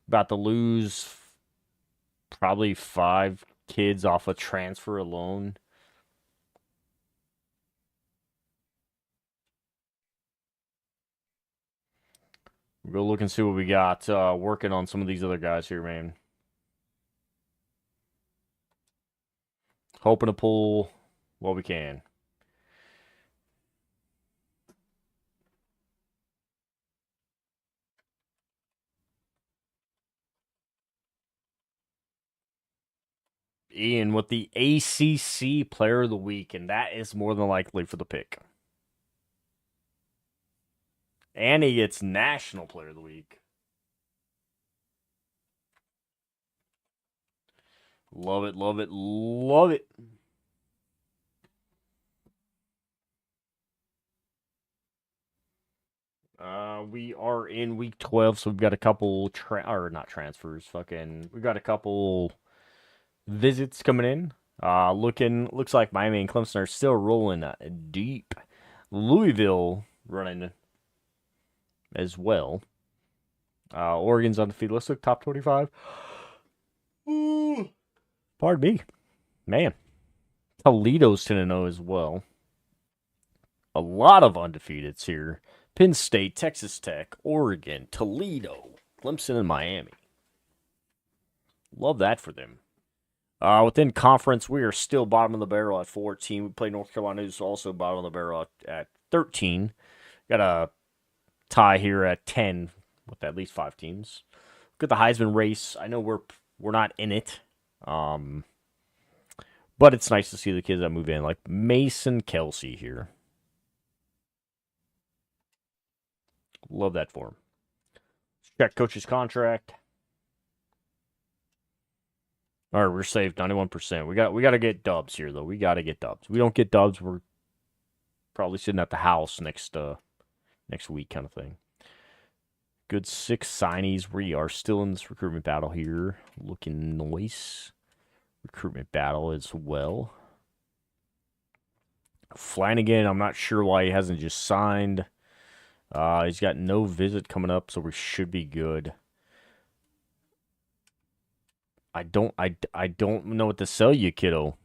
A: About to lose probably 5 kids off a transfer alone. We'll go look and see what we got working on some of these other guys here, man. Hoping to pull what we can. Ian with the ACC Player of the Week, and that is more than likely for the pick. And he gets National Player of the Week. Love it, love it, love it. We are in week 12, so we've got a couple we've got a couple visits coming in. Looks like Miami and Clemson are still rolling deep. Louisville running as well. Oregon's undefeated. Let's look top 25. Ooh. Pardon me. Man. Toledo's 10-0 as well. A lot of undefeateds here. Penn State, Texas Tech, Oregon, Toledo, Clemson, and Miami. Love that for them. Within conference, we are still bottom of the barrel at 14. We play North Carolina, who's also bottom of the barrel at 13. Got a tie here at 10 with at least 5 teams. Look at the Heisman race. I know we're not in it, but it's nice to see the kids that move in, like Mason Kelsey here. Love that for him. Check coach's contract. All right, we're saved 91%. We got to get dubs here though. We got to get dubs. We don't get dubs, we're probably sitting at the house next week kind of thing. Good 6 signees. We are still in this recruitment battle here. Looking nice. Recruitment battle as well. Flanagan, I'm not sure why he hasn't just signed. He's got no visit coming up, so we should be good. I don't know what to sell you, kiddo.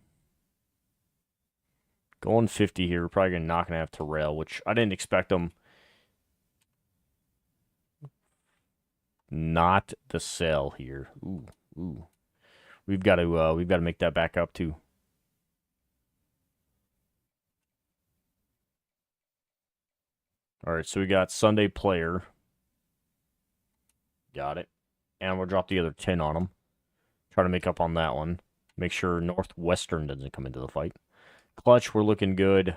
A: Going 50 here. We're probably not gonna have Terrell, which I didn't expect him. Not the sell here. Ooh. We've got to make that back up too. All right, so we got Sunday player. Got it. And we'll drop the other 10 on him. Try to make up on that one. Make sure Northwestern doesn't come into the fight. Clutch, we're looking good.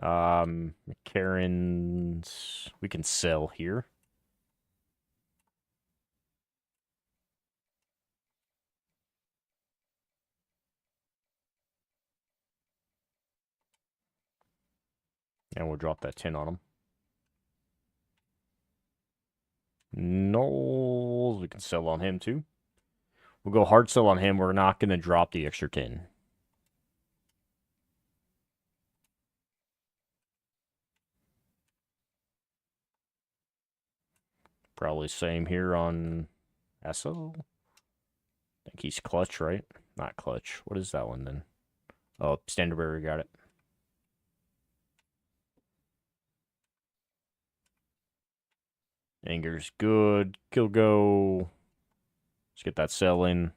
A: McCarron's, we can sell here. And we'll drop that 10 on him. Knowles, we can sell on him too. We'll go hard sell on him. We're not going to drop the extra 10. Probably same here on Esso. I think he's clutch, right? Not clutch. What is that one then? Oh, Standardberry, got it. Anger's good. Kilgo. Let's get that sell in.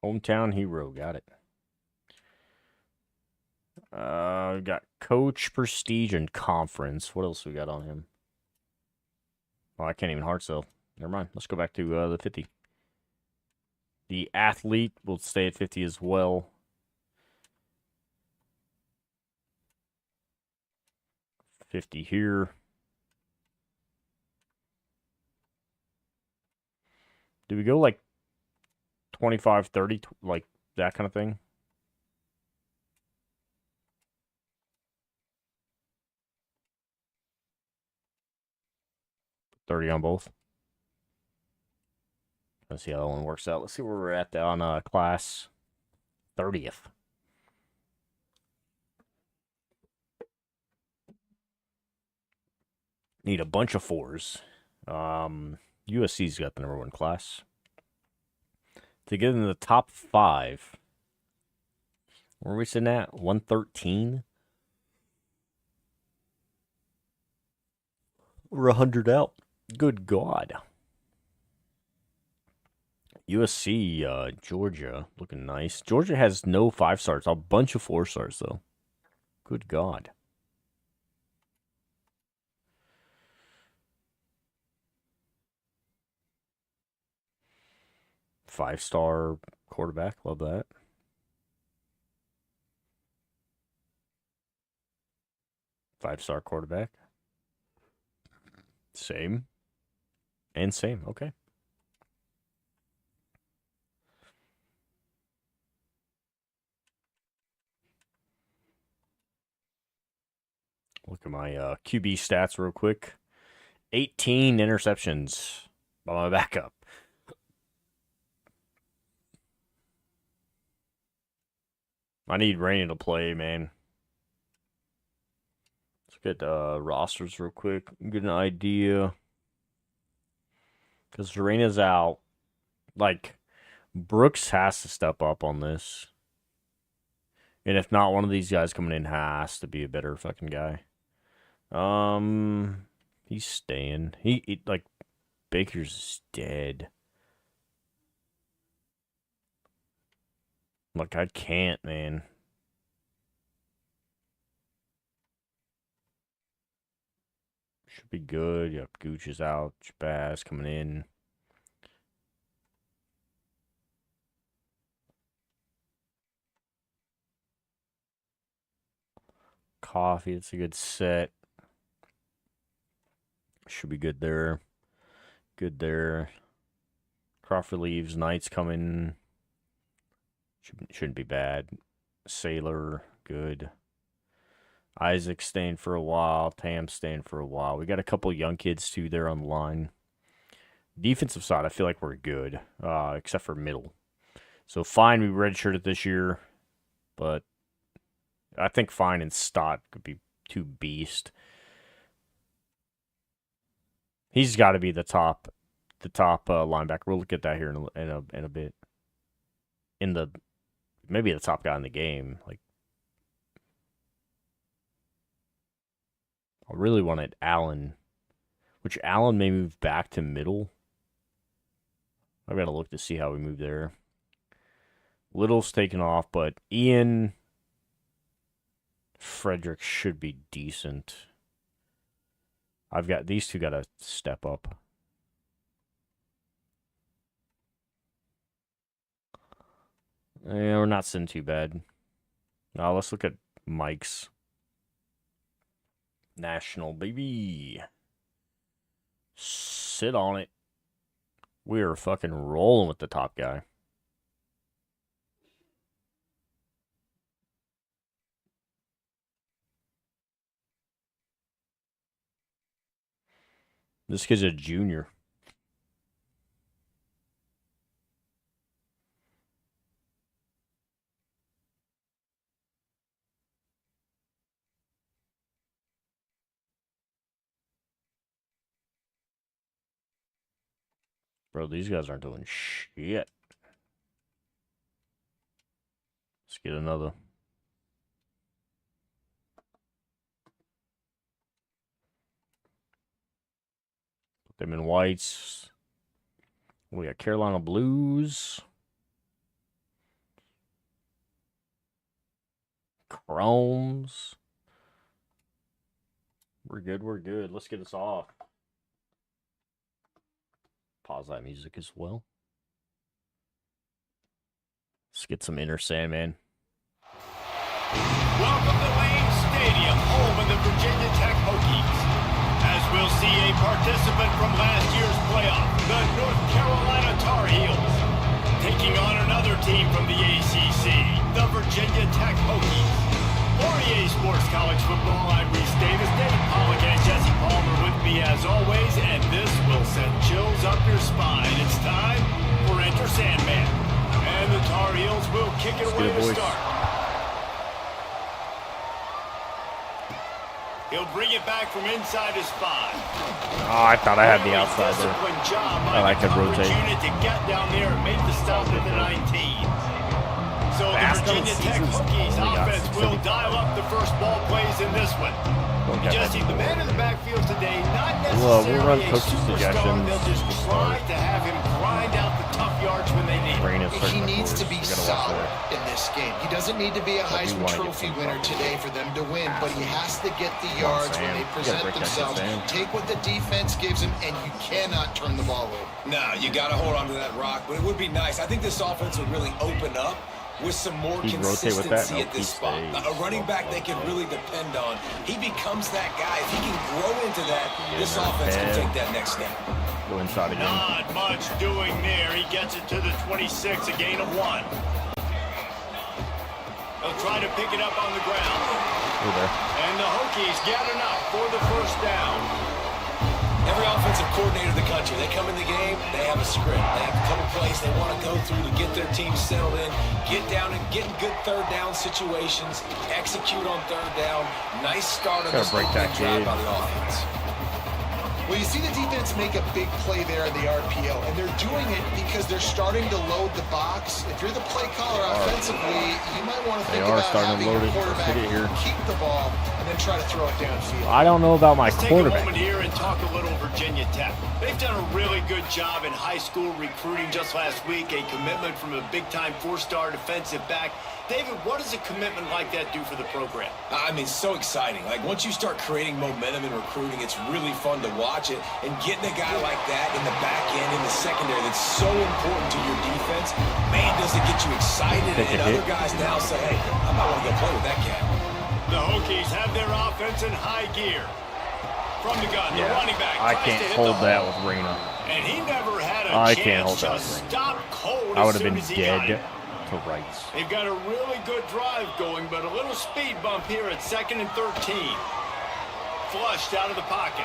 A: Hometown hero. Got it. We got coach, prestige, and conference. What else we got on him? Oh, I can't even hard sell. Never mind. Let's go back to the 50. The athlete will stay at 50 as well. $50 here. Do we go like 25, 30, like that kind of thing? $30 on both. Let's see how that one works out. Let's see where we're at on class 30th. Need a bunch of 4s. USC's got the number 1 class. To get in the top 5, where are we sitting at? 113? We're 100 out. Good God. USC, Georgia, looking nice. Georgia has no 5-stars, a bunch of 4-stars, though. Good God. Five-star quarterback, love that. Five-star quarterback. Same. And same, okay. Look at my QB stats real quick. 18 interceptions by my backup. I need Rainey to play, man. Let's get rosters real quick. Get an idea. Because Raina's out. Like, Brooks has to step up on this. And if not, one of these guys coming in has to be a better fucking guy. He's staying. He like, Baker's dead. Like, I can't, man. Should be good. Yep, Gooch is out. Shabazz coming in. Coffee, it's a good set. Should be good there. Good there. Crawford leaves. Knight's coming. Shouldn't be bad. Sailor, good. Isaac staying for a while. Tam staying for a while. We got a couple young kids, too, there on the line. Defensive side, I feel like we're good, except for middle. So, Fine, we redshirted this year, but I think Fine and Stott could be two beast. He's got to be the top linebacker. We'll look at that here in a bit. Maybe the top guy in the game. Like, I really wanted Allen, which Allen may move back to middle. I've got to look to see how we move there. Little's taken off, but Ian Frederick should be decent. I've got these two got to step up. Yeah, we're not sitting too bad. Now let's look at Mike's national, baby. Sit on it. We are fucking rolling with the top guy. This kid's a junior. Bro, these guys aren't doing shit. Let's get another. Put them in whites. We got Carolina Blues. Chromes. We're good. We're good. Let's get us off. Pause that music as well. Let's get some Inner Sandman.
B: Welcome to Lane Stadium, home of the Virginia Tech Hokies. As we'll see a participant from last year's playoff, the North Carolina Tar Heels, taking on another team from the ACC, the Virginia Tech Hokies. For EA Sports College Football, I'm Reese Davis, David Pollock, and Jesse Palmer with me as always, and this will send chills up your spine. It's time for Enter Sandman. And the Tar Heels will kick it away to start. He'll bring it back from inside his 5.
A: Oh, I thought I had the outside there.
B: I
A: like to rotate.
B: Unit to get down there and make the stop at the 19. So the Virginia Tech Hokies offense will dial up the first ball plays in this one. Jesse, the man in the backfield today, not necessarily
A: we'll run
B: a
A: coach's
B: superstar.
A: suggestions.
B: They'll just try to have him grind out the tough yards when they need it.
D: He needs to be solid in this game. He doesn't need to be a Heisman Trophy winner today for them to win, but he has to get the yards when they present themselves. Take what the defense gives him, and you cannot turn the ball over.
C: No, you got to hold on to that rock, but it would be nice. I think this offense would really open up with some more consistency at this spot. A running back they can really depend on. He becomes that guy. If he can grow into that, this offense can take that next step.
A: Go inside again.
B: Not much doing there. He gets it to the 26, a gain of 1. He'll try to pick it up on the ground. And the Hokies get enough for the first down.
C: Every offensive coordinator in the country, they come in the game, they have a script. They have a couple plays they want to go through to get their team settled in, get down and get in good third down situations, execute on third down. Nice start on this opening drive by the offense.
D: Well, you see the defense make a big play there in the RPO, and they're doing it because they're starting to load the box. If you're the play caller offensively, you might want to think about having your quarterback keep the ball and then try to throw it downfield.
A: I don't know about my
B: Let's
A: quarterback.
B: Take a moment here and talk a little Virginia Tech. They've done a really good job in high school recruiting just last week, a commitment from a big-time 4-star defensive back. David, what does a commitment like that do for the program?
C: I mean, so exciting. Like, once you start creating momentum in recruiting, it's really fun to watch it. And getting a guy like that in the back end, in the secondary, that's so important to your defense, man, does it get you excited. And other guys now say, hey, I might want to go play with that cat.
B: The Hokies have their offense in high gear. From the gun, the running back
A: I can't hold that with Reyna.
B: And he never had a chance to stop cold.
A: I would have been dead to rights.
B: They've got a really good drive going, but a little speed bump here at 2nd and 13. Flushed out of the pocket.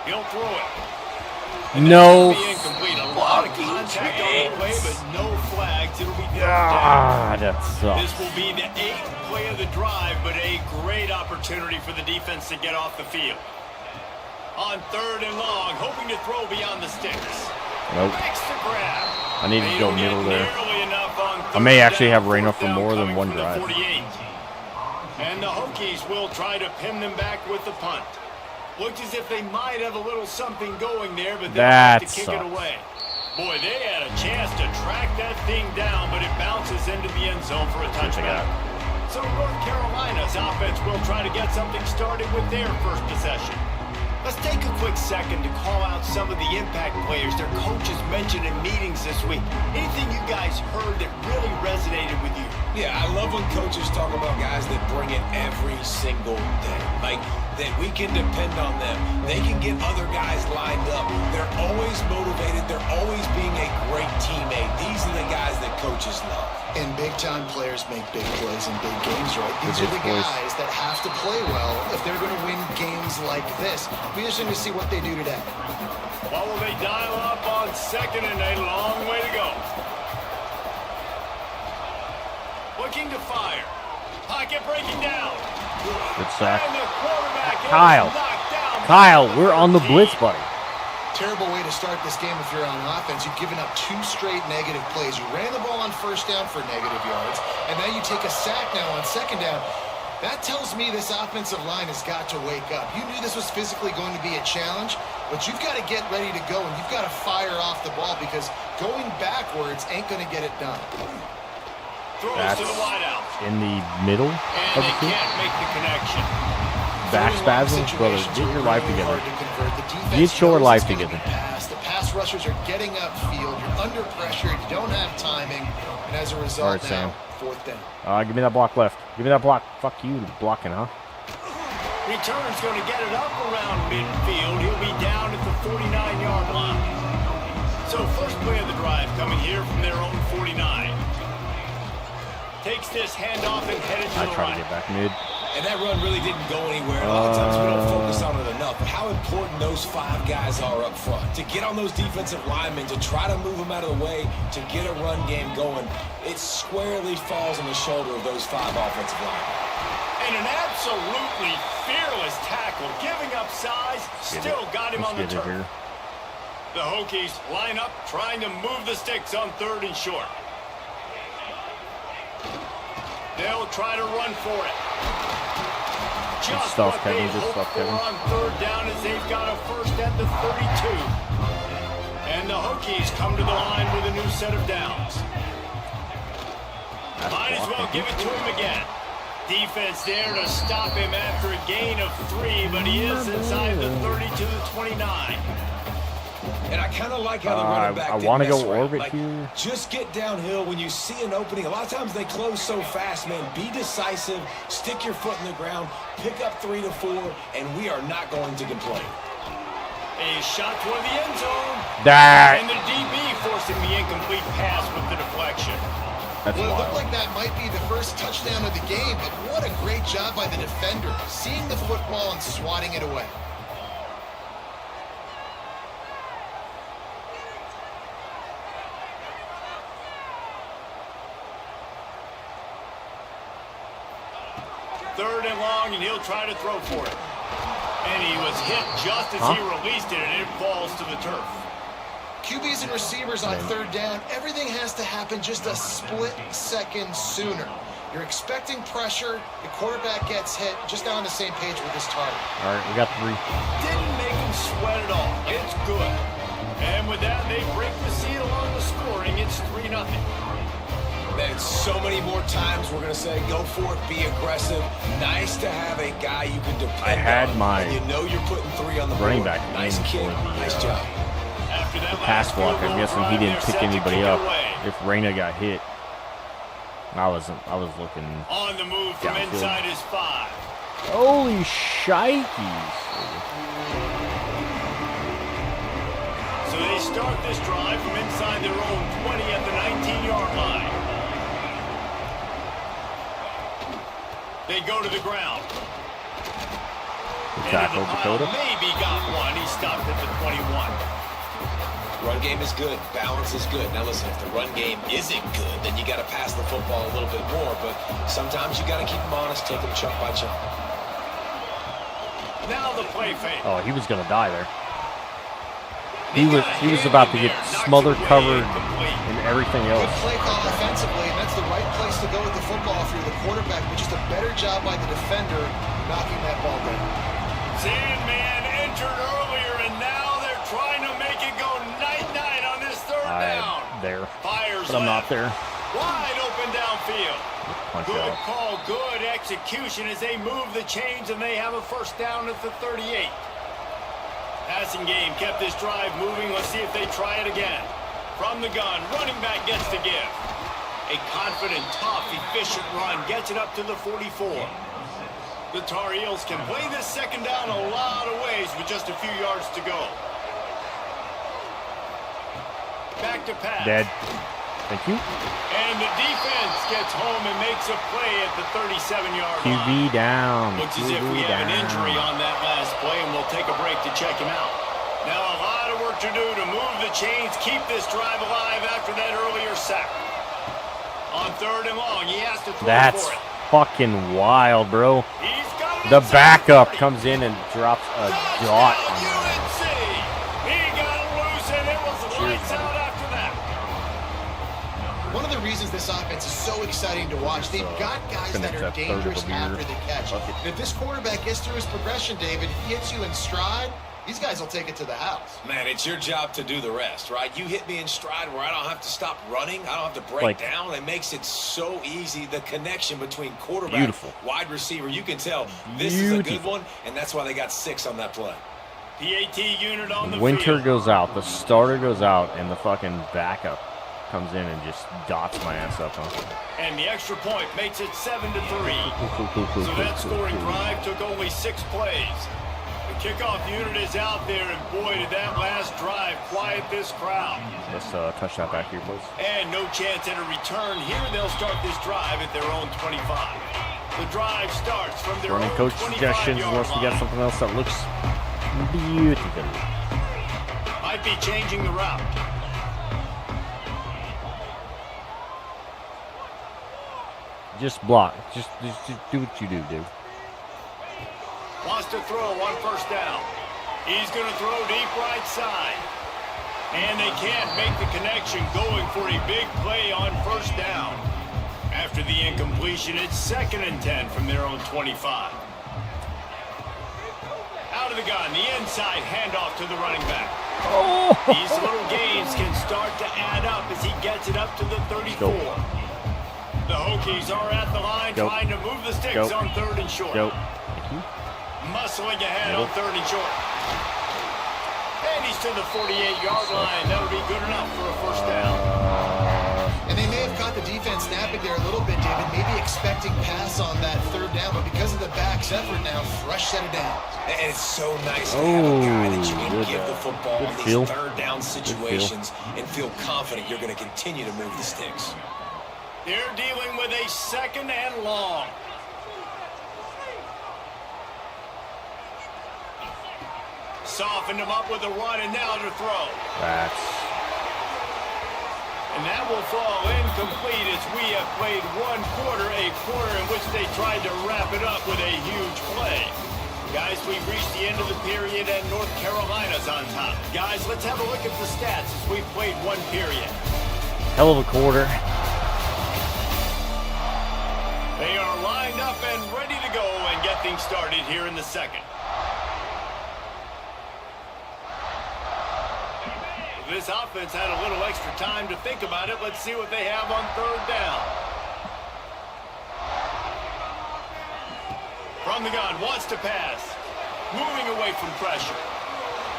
B: He'll throw it.
A: No.
B: Incomplete. A lot of contact on the play, but no flags. It'll be
A: that sucks.
B: This will be the 8th play of the drive, but a great opportunity for the defense to get off the field. On 3rd and long, hoping to throw beyond the sticks.
A: Nope.
B: Makes the grab.
A: I need to go middle there. I may actually have Reyna for more than one drive.
B: And the Hokies will try to pin them back with the punt. Looks as if they might have a little something going there, but they'll have to kick it away. Boy, they had a chance to track that thing down, but it bounces into the end zone for a touchdown. So North Carolina's offense will try to get something started with their first possession. Let's take a quick second to call out some of the impact players their coaches mentioned in meetings this week. Anything you guys heard that really resonated with you?
C: Yeah, I love when coaches talk about guys that bring it every single day. Like, that we can depend on them. They can get other guys lined up. They're always motivated. They're always being a great teammate. These are the guys that coaches love.
D: And big-time players make big plays in big games, right? These are the guys that have to play well if they're going to win games like this. Be interesting to see what they do today.
B: Well, will they dial up on 2nd and a long way to go? Looking to fire. Pocket breaking down.
A: Good sack. Kyle, we're on the blitz, buddy.
D: Terrible way to start this game if you're on offense. You've given up 2 straight negative plays. You ran the ball on 1st down for negative yards, and now you take a sack now on 2nd down. That tells me this offensive line has got to wake up. You knew this was physically going to be a challenge, but you've got to get ready to go, and you've got to fire off the ball because going backwards ain't going to get it done.
B: Throws
A: That's
B: to the wideout.
A: in the middle
B: And
A: of
B: they
A: the field.
B: can't make the connection.
A: Back spasms, brother. Get your life together. Get your life together.
D: The pass rushers are getting upfield. You're under pressure. You don't have timing. And as a result,
A: All right,
D: now,
A: Sam.
D: 4th down.
A: Give me that block left. Give me that block. Fuck you, blocking, huh?
B: Return's going to get it up around midfield. He'll be down at the 49-yard line. So first play of the drive coming here from their own 49. Takes this handoff and headed to
A: I
B: the
A: try
B: right.
A: to get back mid.
C: And that run really didn't go anywhere. A lot of times we don't focus on it enough, but how important those 5 guys are up front. To get on those defensive linemen, to try to move them out of the way, to get a run game going, it squarely falls on the shoulder of those 5 offensive linemen.
B: And an absolutely fearless tackle, giving up size, still got him on the turf.
A: Here.
B: The Hokies line up, trying to move the sticks on 3rd and short. They'll try to run for it. Just
A: stuff,
B: what
A: Kevin.
B: they
A: Good
B: hoped
A: stuff,
B: for
A: Kevin.
B: on 3rd down as they've got a first at the 32. And the Hokies come to the line with a new set of downs. Might as well give it to him again. Defense there to stop him after a gain of 3, but he is inside the 30 to the 29.
C: And I kind of like how the running back
A: I
C: didn't
A: want to
C: mess
A: go
C: around.
A: orbit
C: Like,
A: here.
C: just get downhill when you see an opening. A lot of times they close so fast, man. Be decisive, stick your foot in the ground, pick up 3 to 4, and we are not going to complain.
B: A shot toward the end zone.
A: That.
B: And the DB forcing the incomplete pass with the deflection.
A: That's
D: Well, it looked
A: wild.
D: like that might be the first touchdown of the game, but what a great job by the defender, seeing the football and swatting it away.
B: Third and long, and he'll try to throw for it. And he was hit just as he released it, and it falls to the turf.
D: QBs and receivers on 3rd down, everything has to happen just a split second sooner. You're expecting pressure, the quarterback gets hit, just not on the same page with his target.
A: All right, we got 3.
B: Didn't make him sweat at all. It's good. And with that, they break the seal on the scoring. It's 3-0.
C: Man, so many more times we're going to say, go for it, be aggressive. Nice to have a guy you can depend on.
A: I had my
C: and you know you're putting 3 on the
A: running
C: board.
A: back
C: Nice
A: in
C: kid,
A: for the,
C: nice job.
B: After that
A: pass
B: last
A: block.
B: field
A: I'm
B: goal
A: guessing he
B: drive,
A: didn't
B: they're
A: pick
B: set to
A: anybody
B: kick it
A: up.
B: away.
A: If Reyna got hit, I was looking.
B: On the move from
A: downfield.
B: inside his 5.
A: Holy shikeys!
B: So they start this drive from inside their own 20 at the 19-yard line. They go to the ground.
A: Good tackle, Dakota.
B: Maybe got one. He stopped at the 21.
C: Run game is good. Balance is good. Now listen, if the run game isn't good, then you got to pass the football a little bit more. But sometimes you got to keep them honest, take them chunk by chunk.
B: Now the play fake.
A: Oh, he was gonna die there. He was about to get smothered, covered, and everything else.
D: Good play call offensively, and that's the right place to go with the football if you're the quarterback, but just a better job by the defender knocking that ball down.
B: Sandman entered earlier, and now they're trying to make it go night-night on this 3rd down.
A: I'm there,
B: Fires
A: but I'm not
B: left.
A: there.
B: Wide open downfield.
A: Punch
B: Good
A: out.
B: call, good execution as they move the chains, and they have a first down at the 38. Passing game kept this drive moving. Let's see if they try it again. From the gun, running back gets to give. A confident, tough, efficient run gets it up to the 44. The Tar Heels can play this 2nd down a lot of ways with just a few yards to go. Back to pass.
A: Dead. Thank you.
B: And the defense gets home and makes a play at the 37-yard line.
A: QB down.
B: Looks as if we
A: QB
B: have an
A: down.
B: injury on that last play, and we'll take a break to check him out. Now a lot of work to do to move the chains, keep this drive alive after that earlier sack. On 3rd and long, he has to throw
A: That's
B: for it.
A: fucking wild, bro.
B: He's got it
A: The
B: inside
A: backup
B: 30.
A: comes in and drops a
B: Touchdown,
A: dot.
B: UNC. He got loose, and it was lights out after that.
D: One of the reasons this offense is so exciting to watch, they've got guys that
A: Finish
D: are
A: that third of
D: dangerous
A: a beer.
D: after the catch.
A: Fuck it.
D: And if this quarterback gets through his progression, David, he hits you in stride, these guys will take it to the house.
C: Man, it's your job to do the rest, right? You hit me in stride where I don't have to stop running. I don't have to break
A: Like,
C: down. It makes it so easy. The connection between quarterback, wide receiver, you can tell this is a good one, and that's why they got 6 on that play.
B: PAT unit on the
A: Winter
B: field.
A: goes out, the starter goes out, and the fucking backup comes in and just dots my ass up, huh?
B: And the extra point makes it 7-3. So that scoring drive took only 6 plays. The kickoff unit is out there, and boy, did that last drive quiet this crowd.
A: Let's touch that back here, please.
B: And no chance at a return. Here they'll start this drive at their own 25. The drive starts from their
A: Running
B: own
A: coach
B: 25-yard
A: suggestions unless we got
B: line.
A: something else that looks beautiful.
B: Might be changing the route.
A: Just block. Just do what you do, dude.
B: Wants to throw on first down. He's going to throw deep right side. And they can't make the connection, going for a big play on first down. After the incompletion, it's 2nd and 10 from their own 25. Out of the gun, the inside handoff to the running back.
A: Oh.
B: These little gains can start to add up as he gets it up to the 34. The Hokies are at the line trying to move the sticks on 3rd and short.
A: Thank you.
B: Muscling ahead on 3rd and short. And he's to the 48-yard line. That'll be good enough for a first down.
D: And they may have caught the defense snapping there a little bit, David, maybe expecting pass on that 3rd down, but because of the back's effort now, fresh set of downs.
C: And it's so nice to have a guy that you can
A: good,
C: give the football in these
A: feel.
C: 3rd down situations and feel confident you're going to continue to move the sticks.
B: They're dealing with a 2nd and long. Softened him up with a run, and now to throw. And that will fall incomplete as we have played a quarter in which they tried to wrap it up with a huge play. Guys, we've reached the end of the period, and North Carolina's on top. Guys, let's have a look at the stats as we've played 1 period.
A: Hell of a quarter.
B: They are lined up and ready to go and get things started here in the 2nd. This offense had a little extra time to think about it. Let's see what they have on 3rd down. From the gun, wants to pass. Moving away from pressure.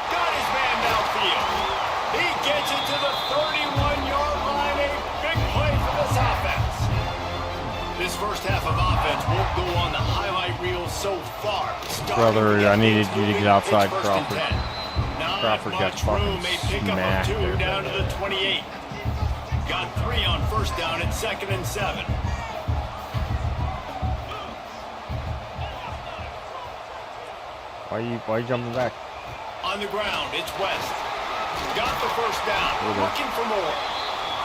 B: Got his man downfield. He gets it to the 31-yard line. A big play for this offense. This first half of offense won't go on the highlight reel so far.
A: Brother, I needed you to get outside,
B: 1st and
A: Crawford.
B: 10.
A: Crawford got fucking smacked there.
B: Down to the 28. Got 3 on first down at 2nd and 7.
A: Why are you jumping back?
B: On the ground, it's West. Got the first down. Looking for more.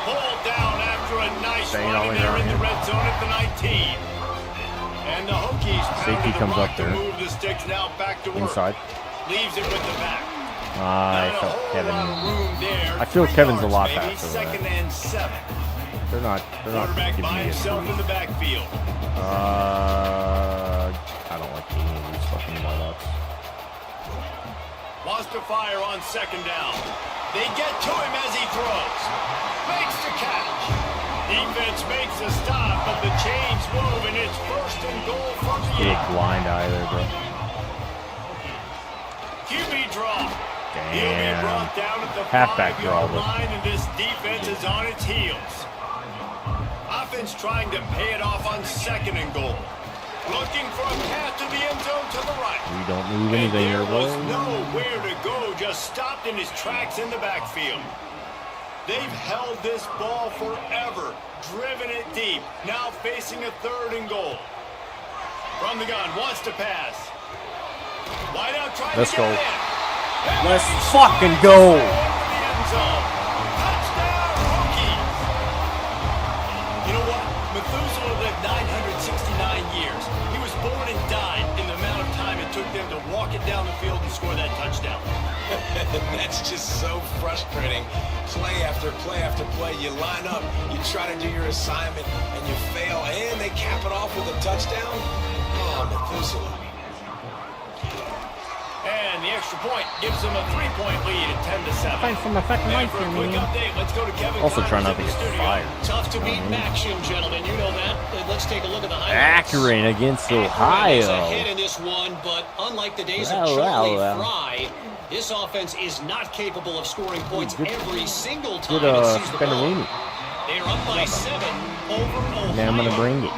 B: Pulled down after a nice run there in the red zone at the 19. And the Hokies
A: Safety comes up there.
B: To move the sticks now back to work.
A: Inside.
B: Leaves it with the back.
A: I felt Kevin. I feel Kevin's a lot faster than
B: 2nd and 7.
A: They're not
B: Quarterback
A: giving
B: by
A: me a
B: himself in the backfield.
A: I don't like any of these fucking wideouts.
B: Wants to fire on 2nd down. They get to him as he throws. Makes the catch. Defense makes a stop, but the chains move, and it's 1st and goal from the
A: Big
B: 8.
A: blind eye there, bro.
B: QB draw. He'll be
A: Damn.
B: brought down at the
A: Halfback draw.
B: 5-yard line, and this defense is on its heels. Offense trying to pay it off on 2nd and goal. Looking for a path to the end zone to the right.
A: We don't move anything here,
B: And there
A: bro.
B: was nowhere to go, just stopped in his tracks in the backfield. They've held this ball forever, driven it deep, now facing a 3rd and goal. From the gun, wants to pass. Wide out trying
A: Let's
B: to
A: go.
B: get in.
A: Let's fucking go.
B: You know what? Methuselah lived 969 years. He was born and died in the amount of time it took them to walk it down the field and score that touchdown.
C: That's just so frustrating. Play after play after play. You line up, you try to do your assignment, and you fail, and they cap it off with a touchdown. Oh, Methuselah.
B: And the extra point gives them a 3-point lead at 10-7.
A: Find some effective
B: And
A: lights
B: for a
A: here,
B: quick
A: man.
B: update, let's go to Kevin
A: Also
B: Connors
A: trying not
B: in
A: to
B: the
A: get
B: studio.
A: fired.
E: Tough to beat action, gentlemen. You know that. Let's take a look at the highlights.
A: Akron against
E: Akron is
A: Ohio.
E: ahead in this one, but unlike the days
A: Well,
E: of Charlie
A: well.
E: Fry, this offense is not capable of scoring points every single time
A: Good
E: it sees the ball.
A: Spinnerini.
E: They're up by 7 over Ohio.
A: Now I'm going to bring it.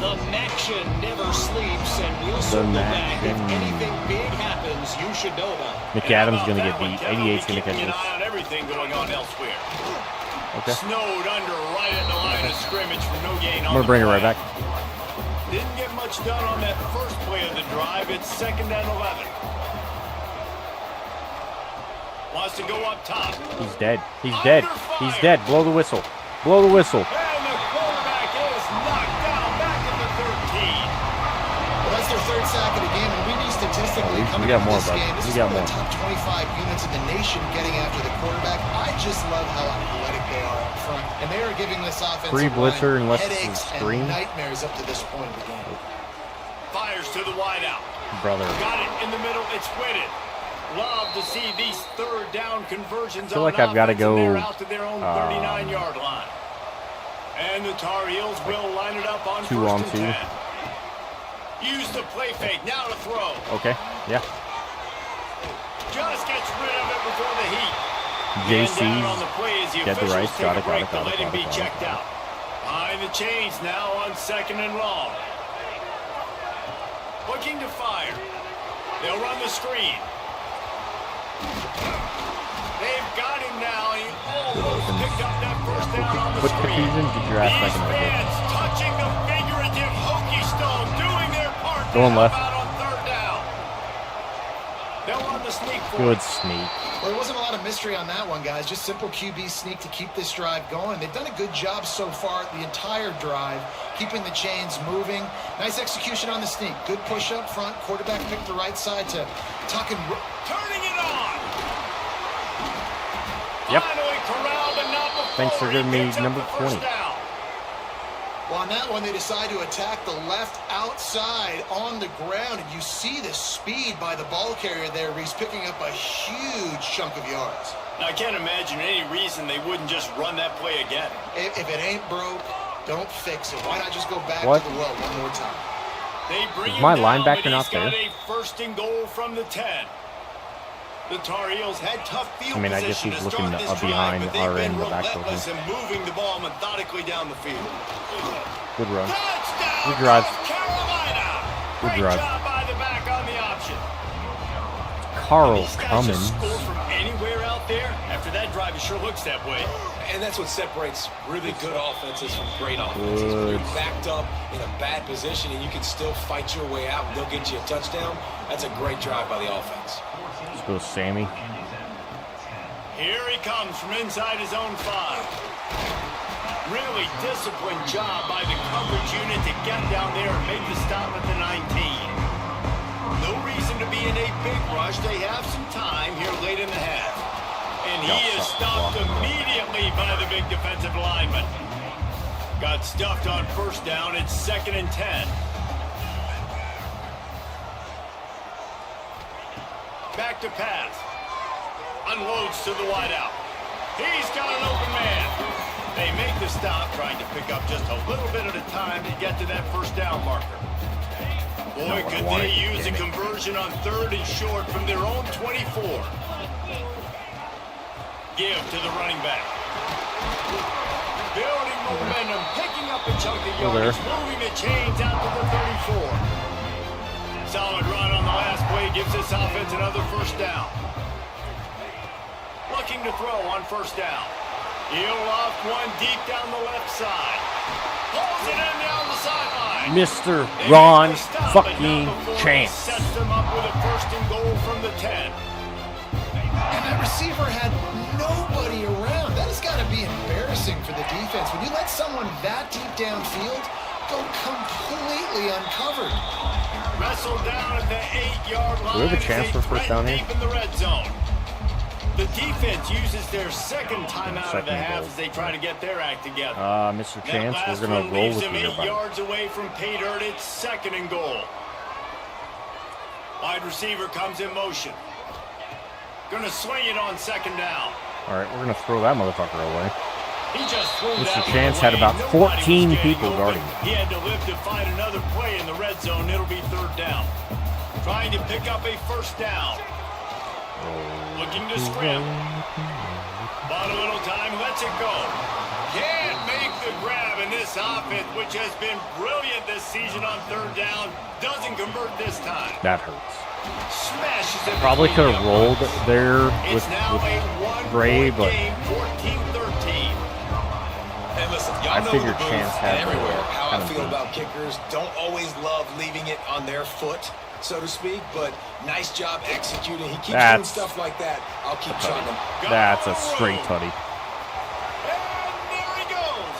E: The Maction never sleeps, and we'll circle back. If anything big happens, you should know about it.
A: McAdams going to get beat. 88's going to catch
B: Keeping an
A: this.
B: eye on everything going on elsewhere.
A: Okay.
B: Snowed under right at the line of scrimmage for no gain.
A: I'm going to bring it right back.
B: Didn't get much done on that first play of the drive. It's 2nd and 11. Wants to go up top.
A: He's dead. He's dead. He's dead. Blow the whistle. Blow the whistle.
B: And the quarterback is knocked down back at the 13.
D: Well, that's their 3rd sack of the game, and we need statistically
A: We
D: coming
A: got
D: into
A: more,
D: this
A: bud.
D: game. This
A: We
D: is
A: got
D: one of
A: more.
D: the top 25 units in the nation getting after the quarterback. I just love how athletic they are up front, and they are giving this offensive
A: Free blitzer
D: line
A: unless it's a
D: headaches
A: screen.
D: and nightmares up to this point of the game.
B: Fires to the wideout.
A: Brother.
B: Got it in the middle. It's Whitted. Love to see these 3rd down conversions.
A: I feel like I've got to go
B: out to their own 39-yard line. And the Tar Heels will line it up on
A: 2 on
B: 1st
A: 2.
B: and 10. Use the play fake. Now to throw.
A: Okay. Yeah.
B: Just gets rid of it before the heat.
A: JC's
B: And down on the play as the
A: dead to
B: officials
A: rights.
B: take
A: Got
B: a
A: it, got
B: break
A: it,
B: to
A: got it,
B: let him
A: got
B: be
A: it, got it,
B: checked
A: got it.
B: out. Behind the chains now on 2nd and long. Looking to fire. They'll run the screen. They've got him now. He almost picked up that first down on the
A: Put
B: screen.
A: confusion, get your ass back
B: These
A: in that game.
B: fans touching the figurative hokey stone, doing their part to
A: Going
B: help
A: left.
B: out on 3rd down. They'll run the sneak for
A: Good
B: it.
A: sneak.
D: Well, there wasn't a lot of mystery on that one, guys. Just simple QB sneak to keep this drive going. They've done a good job so far the entire drive, keeping the chains moving. Nice execution on the sneak. Good push up front. Quarterback picked the right side to tuck and...
B: Turning it on.
A: Yep.
B: Finally corralled, but not before
A: Thanks for giving
B: he
A: me
B: picks up
A: number
B: the first
A: 20.
B: down.
D: Well, on that one, they decide to attack the left outside on the ground, and you see the speed by the ball carrier there. He's picking up a huge chunk of yards.
B: Now, I can't imagine any reason they wouldn't just run that play again.
D: If it ain't broke, don't fix it. Why not just go back
A: What?
D: to the well one more time?
B: They bring
A: Is
B: him
A: my
B: down,
A: linebacker
B: but
A: not
B: he's got
A: there?
B: a 1st and goal from the 10. The Tar Heels had tough field
A: I mean, I guess
B: position
A: he's
B: to
A: looking
B: start this
A: behind
B: drive, but
A: our
B: they've
A: end,
B: been
A: the backfield.
B: relentless in moving the ball methodically down the field.
A: Good run.
B: Touchdown,
A: Good drive.
B: North Carolina.
A: Good
B: Great
A: drive.
B: job by the back on the option.
A: Carl
B: These guys
A: Cummins.
B: just score from anywhere out there. After that drive, it sure looks that way.
C: And that's what separates really good offenses from great offenses. When you're backed up in a bad position and you can still fight your way out and they'll get you a touchdown, that's a great drive by the offense.
A: Let's go, Sammy.
B: Here he comes from inside his own 5. Really disciplined job by the coverage unit to get down there and make the stop at the 19. No reason to be in a big rush. They have some time here late in the half. And he is stopped immediately by the big defensive lineman. Got stuffed on 1st down. It's 2nd and 10. Back to pass. Unloads to the wideout. He's got an open man. They make the stop, trying to pick up just a little bit at a time to get to that 1st down marker. Boy, could they use a conversion on 3rd and short from their own 24. Give to the running back. Building momentum, picking up a chunk of yards, moving the chains out to the 34. Solid run on the last play gives this offense another 1st down. Looking to throw on 1st down. He'll loft one deep down the left side. Pulls it in down the sideline.
A: Mr. Ron fucking Chance.
B: Sets them up with a 1st and goal from the 10.
D: And that receiver had nobody around. That has got to be embarrassing for the defense. When you let someone that deep downfield go completely uncovered.
B: Wrestled down at the 8-yard line.
A: Do we have a chance for 1st down here?
B: Deep in the red zone. The defense uses their 2nd timeout of the half as they try to get their act together.
A: Mr. Chance, we're going to roll with
B: him
A: you.
B: 8 yards away from pay dirt. It's 2nd and goal. Wide receiver comes in motion. Gonna swing it on second down.
A: All right, we're going to throw that motherfucker away.
B: He just threw
A: Mr.
B: that
A: Chance
B: one
A: had
B: away.
A: about
B: Nobody
A: 14
B: was getting
A: people
B: open.
A: guarding him.
B: He had to live to find another play in the red zone. It'll be third down. Trying to pick up a first down. Looking to scramble. Bought a little time, lets it go. Can't make the grab in this offense, which has been brilliant this season on third down. Doesn't convert this time.
A: That hurts.
B: Smashes it.
A: Probably could have
B: between
A: rolled
B: numbers.
A: there
B: It's
A: with
B: now a
A: Gray,
B: one-point
A: but
B: game, 14-13.
C: And listen,
A: I
C: y'all know
A: figured
C: the booth
A: Chance had
C: and everywhere how I
A: kind of
C: feel
A: beat.
C: about kickers. Don't always love leaving it on their foot, so to speak, but nice job executing. He keeps doing
A: That's
C: stuff like that. I'll keep trying him.
A: That's a straight tutty.
B: And there he goes.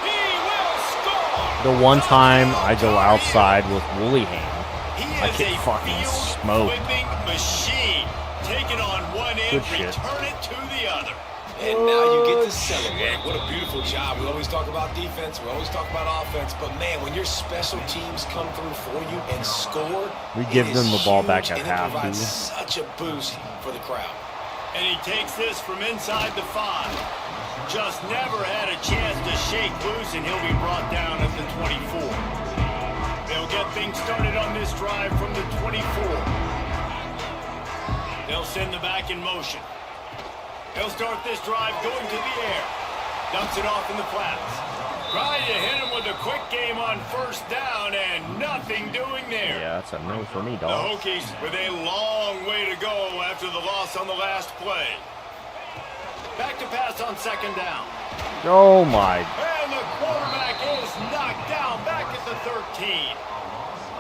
B: He will score.
A: The one time I go outside with Woollyham,
B: He
A: I
B: is
A: get
B: a
A: fucking
B: field
A: smoked.
B: flipping machine. Take it on one end,
A: Good shit.
B: return it to the other.
C: And now you get to celebrate. What a beautiful job. We always talk about defense. We always talk about offense. But, man, when your special teams come through for you and score,
A: We give
C: it
A: them
C: is
A: the ball back
C: huge,
A: at
C: and
A: half,
C: it provides
A: dude.
C: such a boost for the crowd.
B: And he takes this from inside the 5. Just never had a chance to shake loose, and he'll be brought down at the 24. They'll get things started on this drive from the 24. They'll send the back in motion. He'll start this drive going to the air. Dumps it off in the flats. Trying to hit him with a quick game on first down, and nothing doing there.
A: Yeah, that's a no for me,
B: The
A: dog.
B: Hokies with a long way to go after the loss on the last play. Back to pass on second down.
A: Oh my.
B: And the quarterback is knocked down back at the 13.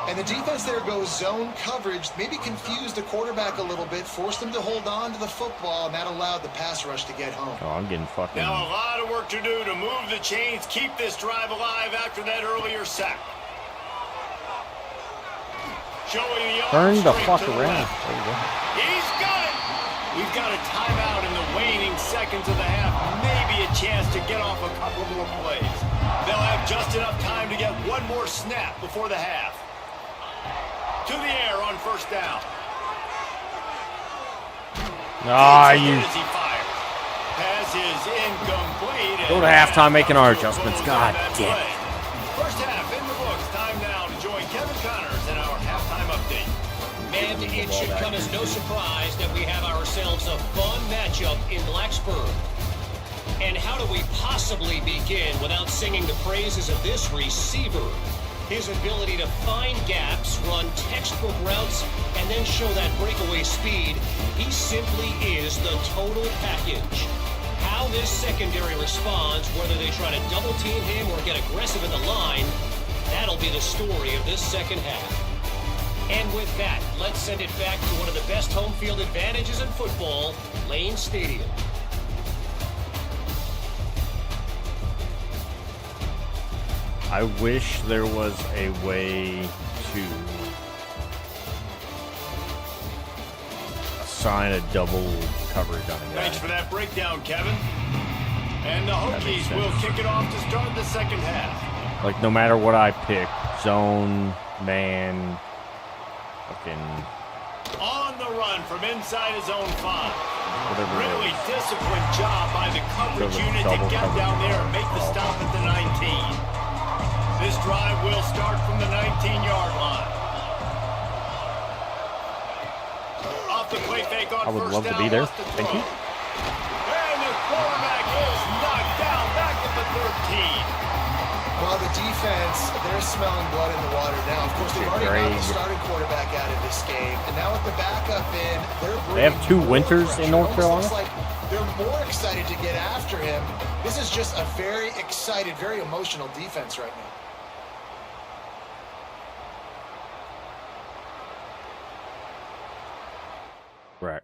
D: And the defense there goes zone coverage, maybe confused the quarterback a little bit, forced him to hold on to the football, and that allowed the pass rush to get home.
A: Oh, I'm getting fucking.
B: Now a lot of work to do to move the chains, keep this drive alive after that earlier sack. Showing the
A: Turn
B: arm
A: the
B: strength
A: fuck
B: to the
A: around.
B: left.
A: There you go.
B: He's got it. We've got a timeout in the waning seconds of the half. Maybe a chance to get off a couple more plays. They'll have just enough time to get one more snap before the half. To the air on first down.
A: Ah,
B: Takes a
A: you.
B: hit as he fires. Pass is incomplete.
A: Go to
B: and
A: halftime making our
B: will
A: adjustments.
B: close
A: God
B: that
A: damn
B: play.
A: it.
B: First half in the books. Time now to join Kevin Connors in our halftime update.
E: And it should come as no surprise that we have ourselves a fun matchup in Blacksburg. And how do we possibly begin without singing the praises of this receiver? His ability to find gaps, run textbook routes, and then show that breakaway speed. He simply is the total package. How this secondary responds, whether they try to double team him or get aggressive in the line, that'll be the story of this second half. And with that, let's send it back to one of the best home field advantages in football, Lane Stadium.
A: I wish there was a way to assign a double coverage on a guy.
B: Thanks for that breakdown, Kevin. And the
A: That makes
B: Hokies will
A: sense.
B: kick it off to start the second half.
A: Like, no matter what I pick, zone, man, fucking
B: On the run from inside his own 5.
A: whatever
B: Really
A: it is.
B: disciplined job by the coverage
A: Double-
B: unit to
A: double
B: get
A: coverage.
B: down there and make the stop at the 19. This drive will start from the 19-yard line. Off the play fake on
A: I would
B: first
A: love to
B: down,
A: be there.
B: wants to
A: Thank
B: throw.
A: you.
B: And the quarterback is knocked down back at the 13.
D: Well, the defense, they're smelling blood in the water now. Of course, they've already got the
A: Greg.
D: starting quarterback out of this game. And now with the backup in, they're
A: They have
D: bringing
A: 2
D: more
A: Winters in
D: pressure.
A: North
D: It almost
A: Carolina?
D: looks like they're more excited to get after him. This is just a very excited, very emotional defense right now.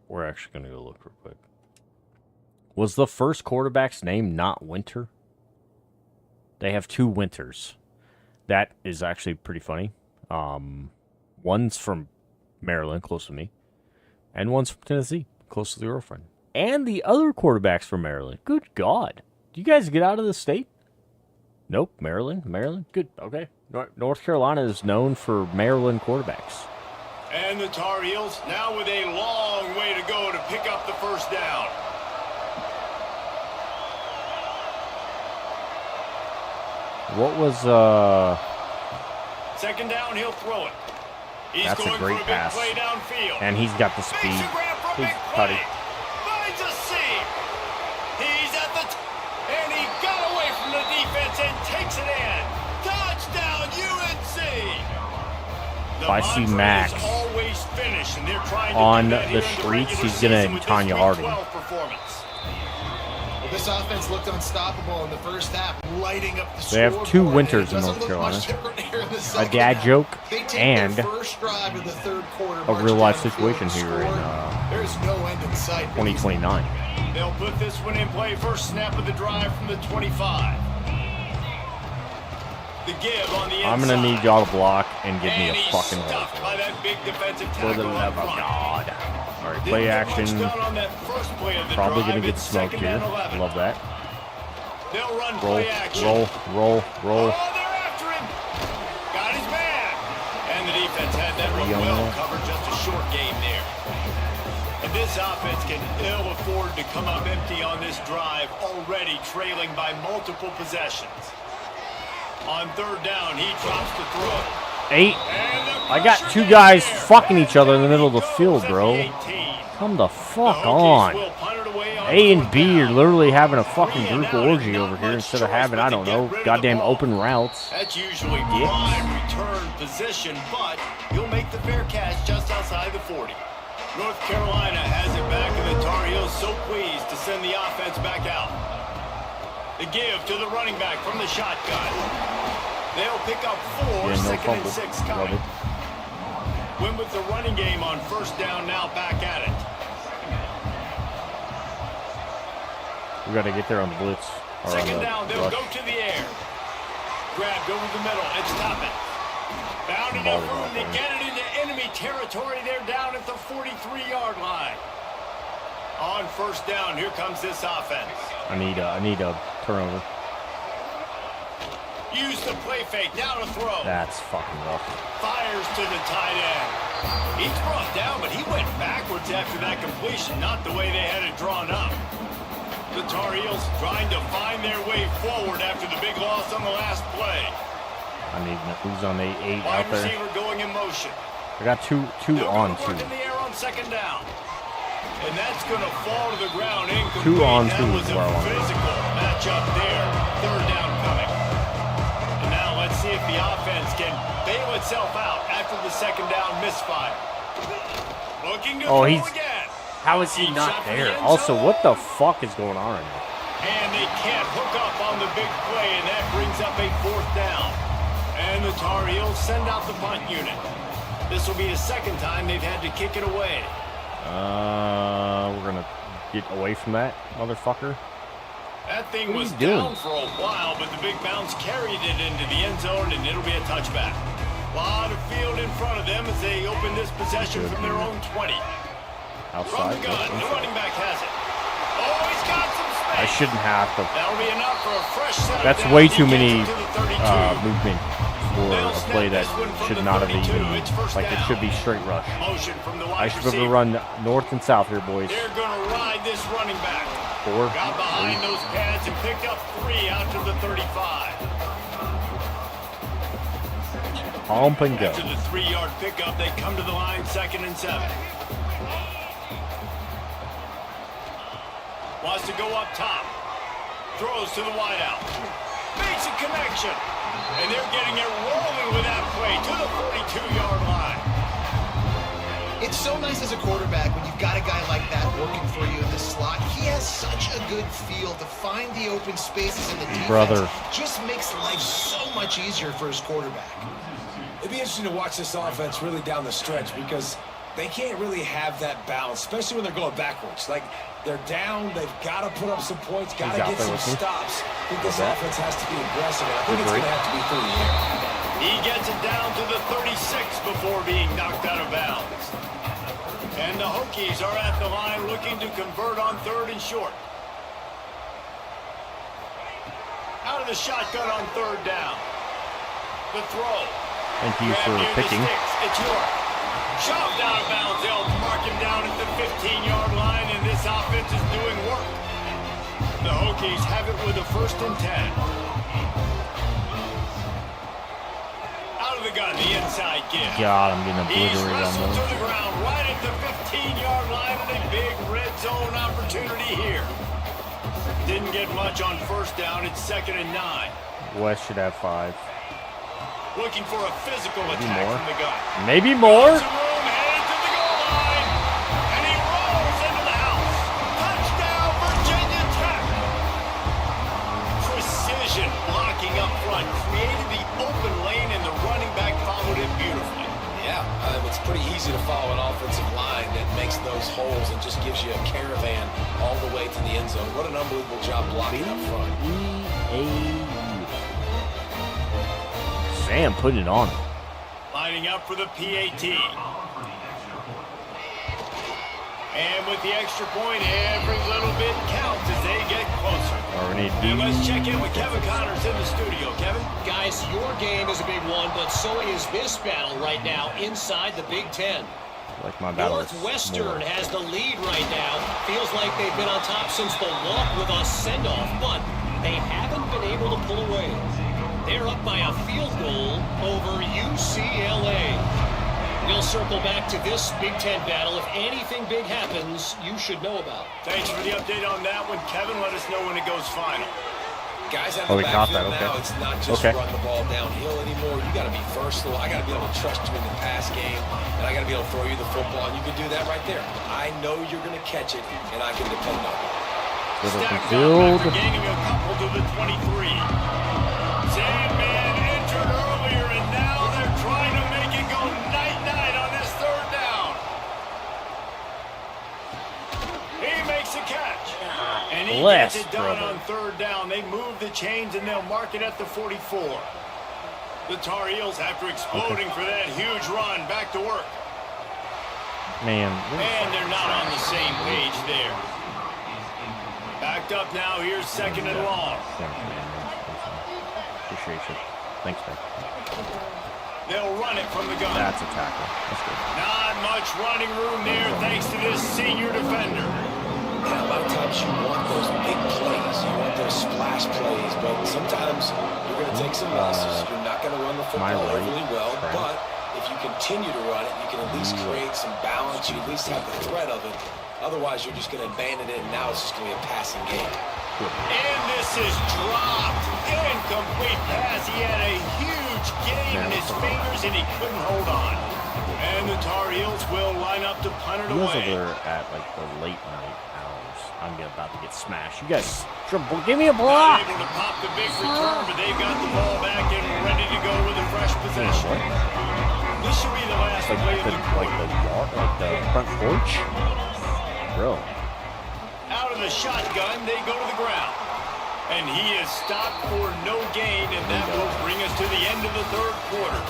A: We're actually going to go look real quick. Was the first quarterback's name not Winter? They have 2 Winters. That is actually pretty funny. One's from Maryland, close to me. And one's from Tennessee, close to the girlfriend. And the other quarterback's from Maryland. Good God. Do you guys get out of the state? Nope, Maryland. Good, okay. North Carolina is known for Maryland quarterbacks.
B: And the Tar Heels now with a long way way to go to pick up the first down.
A: What was
B: Second down, he'll throw it. He's
A: That's a
B: going
A: great
B: for a big
A: pass.
B: play downfield.
A: And he's got the speed.
B: Makes a grab for a
A: He's
B: big
A: putty.
B: play. Finds a seam. He's at the and he got away from the defense and takes it in. Touchdown, UNC.
A: If I see Max
B: always finish, and they're trying to
A: on
B: do that
A: the
B: here in
A: streets,
B: regular
A: he's gonna
B: season with
A: Tanya
B: this
A: Harding.
B: Wk12 performance.
D: Well, this offense looked unstoppable in the first half, lighting up the
A: They have
D: scoreboard,
A: two
D: and
A: winters
D: it
A: in
D: doesn't
A: North
D: look much
A: Carolina.
D: different here in the
A: A
D: second
A: dad
D: half.
A: joke
D: They take
A: and
D: their first drive of the third quarter,
A: a
D: march
A: real life
D: down the field
A: situation
D: and
A: here in
D: score. There's no end in sight.
A: 2029.
B: They'll put this one in play. First snap of the drive from the 25. The give on the inside.
A: I'm gonna need y'all to block and give me
B: And
A: a
B: he's
A: fucking
B: stuffed by
A: hole.
B: that big defensive
A: For the
B: tackle
A: love
B: up
A: of
B: front.
A: God. All right,
B: Didn't
A: play
B: get much
A: action.
B: done on that first play of the
A: Probably
B: drive.
A: gonna get
B: It's
A: smoked
B: second
A: here.
B: and 11.
A: Love that.
B: They'll run
A: Roll,
B: play action.
A: roll, roll, roll.
B: Oh, they're after him. Got his man. And the defense had that
A: Young
B: well
A: man.
B: covered. Just a short game there. And this offense can ill afford to come up empty on this drive, already trailing by multiple possessions. On third down, he drops the throw.
A: 8.
B: And the
A: I got
B: pressure
A: two
B: is
A: guys
B: there.
A: fucking each other in the
B: And
A: middle of the
B: he
A: field,
B: goes at
A: bro.
B: the 18.
A: Come the fuck
B: The Hokies
A: on.
B: will punt it away on
A: A and
B: fourth
A: B are
B: down.
A: literally having a fucking
B: 3 and
A: group
B: out, and
A: orgy
B: not
A: over here
B: much
A: instead of
B: choice
A: having,
B: but
A: I
B: to
A: don't
B: get
A: know,
B: rid of the
A: goddamn
B: ball.
A: open routes.
B: That's usually
A: Yes.
B: prime return position, but he'll make the fair catch just outside the 40. North Carolina has it back, and the Tar Heels so pleased to send the offense back out. The give to the running back from the shotgun. They'll pick up 4,
A: Yeah, no
B: second and
A: fumble.
B: 6
A: Love
B: coming.
A: it.
B: Win with the running game on first down, now back at it.
A: We got to get there on the blitz. Or on
B: Second
A: the
B: down, they'll
A: rush.
B: go to the air. Grabbed over the middle and stop it. Found
A: Ball
B: enough
A: is
B: room
A: off
B: to
A: there.
B: get it into enemy territory. They're down at the 43-yard line. On first down, here comes this offense.
A: I need a turnover.
B: Use the play fake, now to throw.
A: That's fucking rough.
B: Fires to the tight end. He's brought down, but he went backwards after that completion, not the way they had it drawn up. The Tar Heels trying to find their way forward after the big loss on the last play.
A: I need who's on the 8
B: Wide
A: out there.
B: receiver going in motion.
A: I got two
B: They'll
A: on
B: go to
A: 2.
B: work in the air on second down. And that's going to fall to the ground incomplete.
A: 2 on
B: That
A: 2
B: was
A: is
B: a
A: where I want it.
B: physical matchup there. Third down coming. And now let's see if the offense can bail itself out after the second down misfire. Looking to
A: Oh,
B: throw
A: he's-
B: again.
A: How is he
B: Deep
A: not
B: shot for the
A: there?
B: end
A: Also,
B: zone.
A: what the fuck is going on right now?
B: And they can't hook up on the big play, and that brings up a fourth down. And the Tar Heels send out the punt unit. This will be the second time they've had to kick it away.
A: We're gonna get away from that motherfucker.
B: That thing
A: What are
B: was
A: you doing?
B: down for a while, but the big bounce carried it into the end zone, and it'll be a touchback. A lot of field in front of them as they open this possession from their own 20. From
A: Outside.
B: the gun, the running back has it. Oh, he's got some space.
A: I shouldn't have to.
B: That'll be enough for a fresh set.
A: That's
B: down.
A: way
B: He
A: too
B: gets
A: many
B: it to the 32.
A: movement for
B: They'll
A: a
B: snap
A: play that
B: this one from
A: should
B: the
A: not have
B: 32.
A: even.
B: It's first
A: Like it
B: down.
A: should be straight rush.
B: Motion from the
A: I
B: wide
A: should be able
B: receiver.
A: to run north and south here, boys.
B: They're going to ride this running back.
A: 4,
B: Got behind
A: 3.
B: those pads and picked up 3 out to the 35.
A: Pump and go.
B: After the 3-yard pickup, they come to the line, 2nd and 7. Wants to go up top. Throws to the wideout. Makes a connection. And they're getting it rolling with that play to the 42-yard line.
D: It's so nice as a quarterback when you've got a guy like that working for you in the slot. He has such a good feel to find the open spaces in the defense.
A: Brother.
D: Just makes life so much easier for his quarterback.
C: It'd be interesting to watch this offense really down the stretch because they can't really have that balance, especially when they're going backwards. Like, they're down, they've got to put up some points, got to
A: He's out
C: get
A: there
C: some
A: with me.
C: stops. I think this
A: What's that?
C: offense has to be aggressive, and I think
A: Good
C: it's going
A: break.
C: to have to be through the air.
B: He gets it down to the 36 before being knocked out of bounds. And the Hokies are at the line looking to convert on 3rd and short. Out of the shotgun on 3rd down. The throw.
A: Thank you
B: Grab
A: for
B: near the
A: picking.
B: sticks. It's York. Shoved out of bounds. They'll mark him down at the 15-yard line, and this offense is doing work. The Hokies have it with a 1st and 10. Out of the gun, the inside give.
A: God, I'm getting
B: He's
A: obliterated on
B: wrestled
A: those.
B: to the ground right at the 15-yard line, and a big red zone opportunity here. Didn't get much on 1st down. It's 2nd and 9.
A: West should have 5.
B: Looking for a physical
A: Maybe
B: attack
A: more.
B: from the gun.
A: Maybe more.
B: Some room, headed to the goal line, and he rolls into the house. Touchdown, Virginia Tech. Precision blocking up front, created the open lane, and the running back followed it beautifully.
C: Yeah, it's pretty easy to follow an offensive line that makes those holes and just gives you a caravan all the way to the end zone. What an unbelievable job blocking up front.
A: Sam put it on.
B: Lining up for the PAT. And with the extra point, every little bit counts as they get closer. And let's check in with Kevin Connors in the studio. Kevin?
E: Guys, your game is a big one, but so is this battle right now inside the Big Ten.
A: Like my battle is
E: Northwestern
A: more.
E: has the lead right now. Feels like they've been on top since the walk with a send-off, but they haven't been able to pull away. They're up by a field goal over UCLA. We'll circle back to this Big Ten battle. If anything big happens, you should know about.
B: Thanks for the update on that one, Kevin. Let us know when it goes final.
C: Guys have
A: Oh,
C: the
A: we caught
C: backfield
A: that, okay.
C: now. It's not just
A: Okay.
C: run the ball downhill anymore. You got to be versatile. I got to be able to trust you in the pass game, and I got to be able to throw you the football, and you can do that right there. I know you're going to catch it, and I can depend on it.
B: Stacked
A: field.
B: up after gaining a couple to the 23. Sandman entered earlier, and now they're trying to make it go night-night on this 3rd down. He makes a catch. And he
A: Bless,
B: gets it done
A: brother.
B: on 3rd down. They move the chains, and they'll mark it at the 44. The Tar Heels, after exploding for that huge run, back to work.
A: Man.
B: And they're not on the same page there. Backed up now. Here's 2nd and long.
A: Appreciate you. Thanks, man.
B: They'll run it from the gun.
A: That's a tackle. That's good.
B: Not much running room there thanks to this senior defender.
C: Yeah, a lot of times you want those big plays. You want those splash plays, but sometimes you're going to take some losses. You're not going to run the football overly well, but if you continue to run it, you can at least create some balance. You at least have the threat of it. Otherwise, you're just going to abandon it, and now it's just going to be a passing game.
B: And this is dropped. Incomplete pass. He had a huge gain in his fingers, and he couldn't hold on. And the Tar Heels will line up to punt it
A: Heels
B: away.
A: over at like the late night hours. I'm about to get smashed. You guys, give me a block.
B: Not able to pop the big return, but they've got the ball back and ready to go with a fresh possession. This should be the last play of the quarter.
A: Like the front porch. Bro.
B: Out of the shotgun, they go to the ground. And he is stopped for no gain, and that will bring us to the end of the 3rd quarter.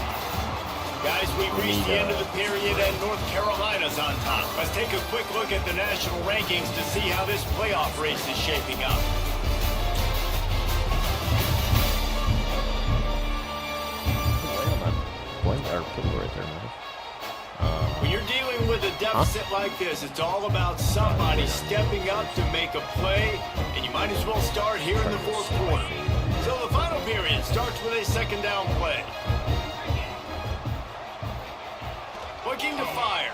B: Guys, we've reached the end of the period, and North Carolina's on top. Let's take a quick look at the national rankings to see how this playoff race is shaping up. When you're dealing with a deficit like this, it's all about somebody stepping up to make a play, and you might as well start here in the 4th quarter. So the final period starts with a 2nd down play. Looking to fire.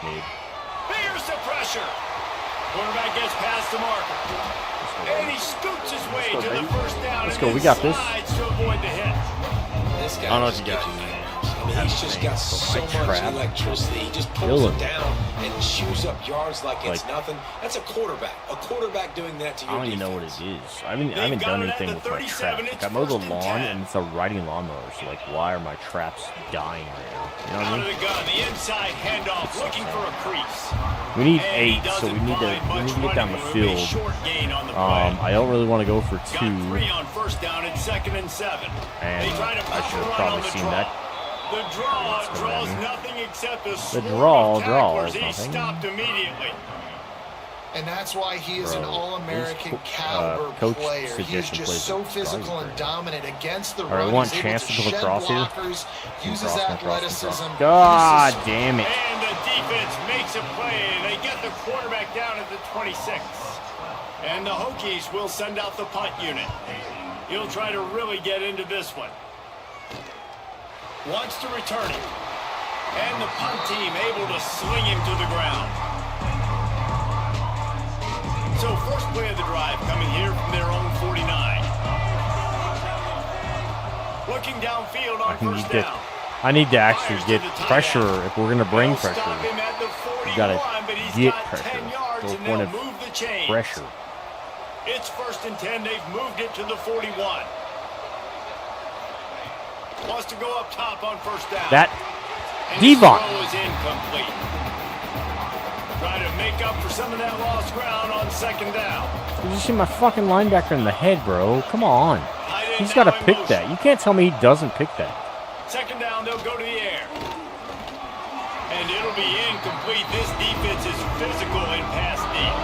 B: Here's the pressure. Quarterback gets past the marker. And he scoots his way to the 1st down.
A: Let's go. We got this.
B: Slides to avoid the hit.
C: This guy
A: I don't know
C: is
A: if you got
C: getting I mean, he's just got so much electricity. He just pulls it down and chews up yards like it's nothing. That's a quarterback. A quarterback doing that to your
A: I don't even know what it is. I haven't done anything with my traps. Like, I mow the lawn and it's a riding lawnmower. So like, why are my traps dying right now? You know what I
B: Out
A: mean?
B: of the gun, the inside handoff, looking for a crease.
A: We need
B: And he
A: 8, so we
B: doesn't
A: need
B: find much
A: to get down the
B: running room. A
A: field.
B: short gain on the play.
A: I don't really want to go for 2,
B: Got 3 on 1st down and 2nd and 7.
A: and
B: They try to
A: I
B: pop
A: should
B: a
A: have
B: run
A: probably
B: on the
A: seen
B: draw.
A: that.
B: The draw draws nothing except a swarm
A: draw
B: of
A: draws
B: tacklers. He's
A: nothing.
B: stopped immediately.
D: And that's why he is an All-American caliber
A: coach
D: player. He is
A: suggestion
D: just so
A: plays
D: physical and dominant against the
A: All right,
D: run.
A: we want
D: He's able
A: Chance to come
D: shed
A: across here.
D: blockers, uses athleticism.
A: God damn it.
B: And the defense makes a play. They get the quarterback down at the 26. And the Hokies will send out the punt unit. He'll try to really get into this one. Wants to return it. And the punt team able to sling him to the ground. So first play of the drive coming here from their own 49. Looking downfield on first down.
A: I need to actually get pressure if we're going to bring pressure. You got to get pressure. So point of pressure.
B: It's 1st and 10. They've moved it to the 41. Wants to go up top on first down.
A: That
B: And
A: Devon.
B: his throw is incomplete. Trying to make up for some of that lost ground on 2nd down.
A: You just hit my fucking linebacker in the head, bro. Come on. He's got to pick that. You can't tell me he doesn't pick that.
B: 2nd down, they'll go to the air. And it'll be incomplete. This defense is physical in pass deep.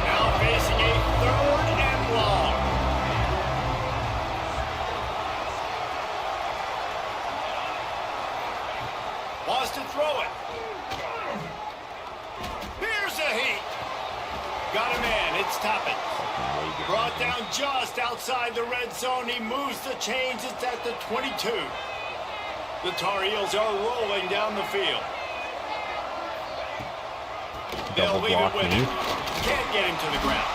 B: Now facing a 3rd and long. Wants to throw it. Here's a heat. Got a man. It's Toppin. Brought down just outside the red zone. He moves the chains. It's at the 22. The Tar Heels are rolling down the field. They'll leave it with him. Can't get him to the ground.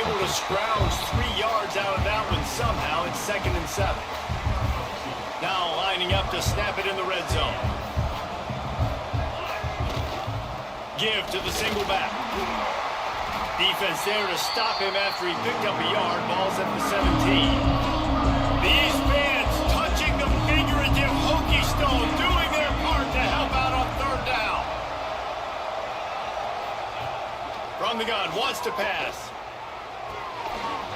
B: Able to scrounge 3 yards out of that one somehow. It's 2nd and 7. Now lining up to snap it in the red zone. Give to the single back. Defense there to stop him after he picked up a yard. Ball's at the 17. These fans touching the figurative Hokie stone, doing their part to help out on 3rd down. From the gun, wants to pass.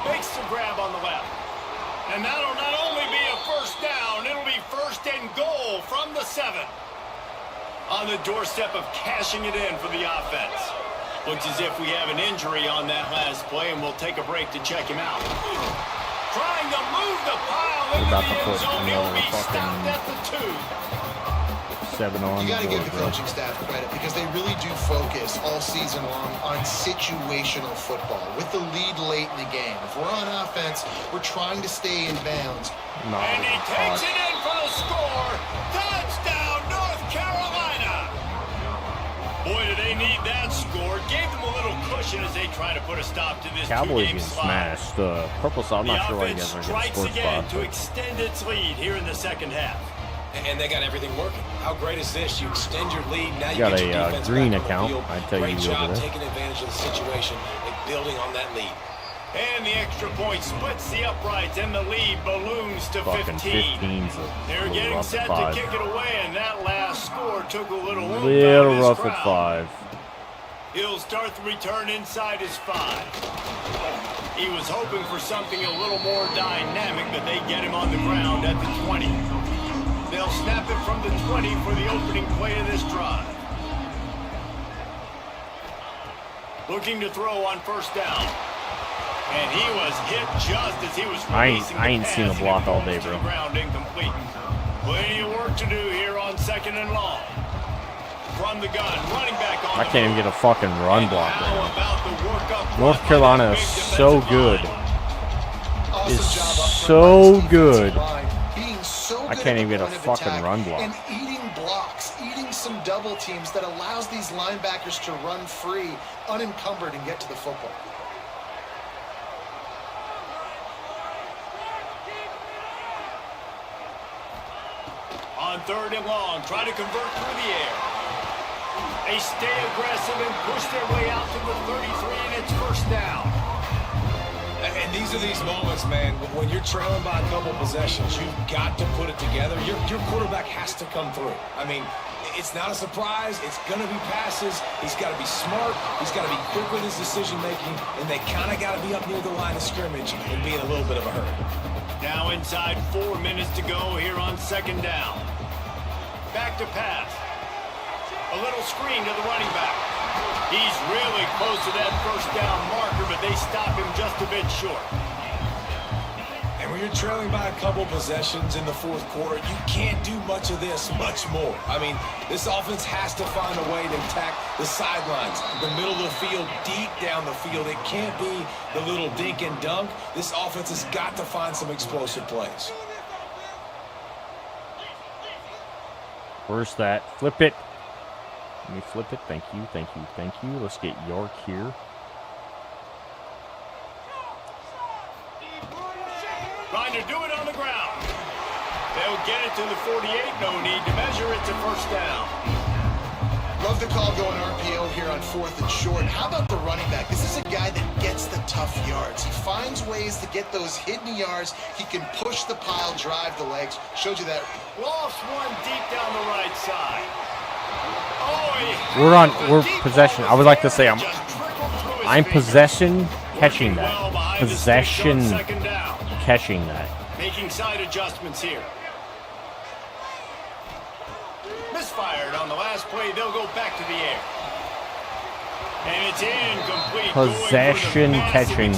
B: Makes the grab on the left. And that'll not only be a 1st down, it'll be 1st and goal from the 7. On the doorstep of cashing it in for the offense. Looks as if we have an injury on that last play, and we'll take a break to check him out. Trying to move the pile into the end zone. He'll be stopped at the 2.
A: 7 on.
D: You got to give the coaching staff credit because they really do focus all season long on situational football with the lead late in the game. If we're on offense, we're trying to stay in bounds.
B: And he takes it in for the score. Touchdown, North Carolina. Boy, do they need that score. Gave them a little cushion as they try to put a stop to this
A: Cowboys
B: two-game
A: getting
B: slide.
A: smashed. Purple side, I'm not sure why you guys are getting
B: strikes
A: score
B: again
A: spot.
B: to extend its lead here in the 2nd half.
C: And they got everything working. How great is this? You extend your lead. Now you
A: Got
C: get your
A: a,
C: defense
A: green
C: back on the
A: account.
C: field.
A: I'd tell you
C: Great
A: over
C: job
A: there.
C: taking advantage of the situation and building on that lead.
B: And the extra point splits the uprights, and the lead balloons to
A: Fucking
B: 15.
A: 15's
B: They're getting
A: rough
B: set
A: at
B: to
A: 5.
B: kick it away, and that last score took a little room out
A: Little
B: of this
A: rough
B: crowd.
A: at 5.
B: He'll start the return inside his 5. He was hoping for something a little more dynamic, but they get him on the ground at the 20. They'll snap it from the 20 for the opening play of this drive. Looking to throw on 1st down. And he was hit just as he was releasing
A: I ain't
B: the
A: seen a
B: pass, and
A: block
B: it
A: all
B: falls
A: day,
B: to
A: bro.
B: the ground incomplete. Plenty of work to do here on 2nd and long. From the gun, running back on
A: I can't even get a fucking run block right now.
B: about the work up
A: North
B: front
A: Carolina
B: by
A: is
B: that big
A: so
B: defensive
A: good.
B: line.
D: Awesome
A: Is
D: job up front
A: so
D: by this
A: good.
D: defensive line, being so
A: I
D: good
A: can't
D: at
A: even
D: the
A: get a
D: point of
A: fucking
D: attack
A: run block.
D: And eating blocks, eating some double teams that allows these linebackers to run free, unencumbered, and get to the football.
B: On 3rd and long, try to convert through the air. They stay aggressive and push their way out to the 33, and it's 1st down.
C: And these are these moments, man, when you're trailing by a couple possessions, you've got to put it together. Your quarterback has to come through. I mean, it's not a surprise. It's going to be passes. He's got to be smart. He's got to be quick with his decision-making, and they kind of got to be up near the line of scrimmage and be in a little bit of a hurry.
B: Now inside 4 minutes to go here on 2nd down. Back to pass. A little screen to the running back. He's really close to that first down marker, but they stop him just a bit short.
C: And when you're trailing by a couple possessions in the fourth quarter, you can't do much of this much more. I mean, this offense has to find a way to attack the sidelines, the middle of the field, deep down the field. It can't be the little dink and dunk. This offense has got to find some explosive plays.
A: Where's that? Flip it. Let me flip it. Thank you, thank you, thank you. Let's get York here.
B: Trying to do it on the ground. They'll get it to the 48. No need to measure it to first down.
D: Love the call going RPO here on 4th and short. How about the running back? This is a guy that gets the tough yards. He finds ways to get those hidden yards. He can push the pile, drive the legs. Showed you that.
B: Lost one deep down the right side.
A: We're possession. I would like to say I'm possession catching that. Possession catching that.
B: Making side adjustments here. Misfired on the last play. They'll go back to the air. And it's incomplete.
A: Possession catching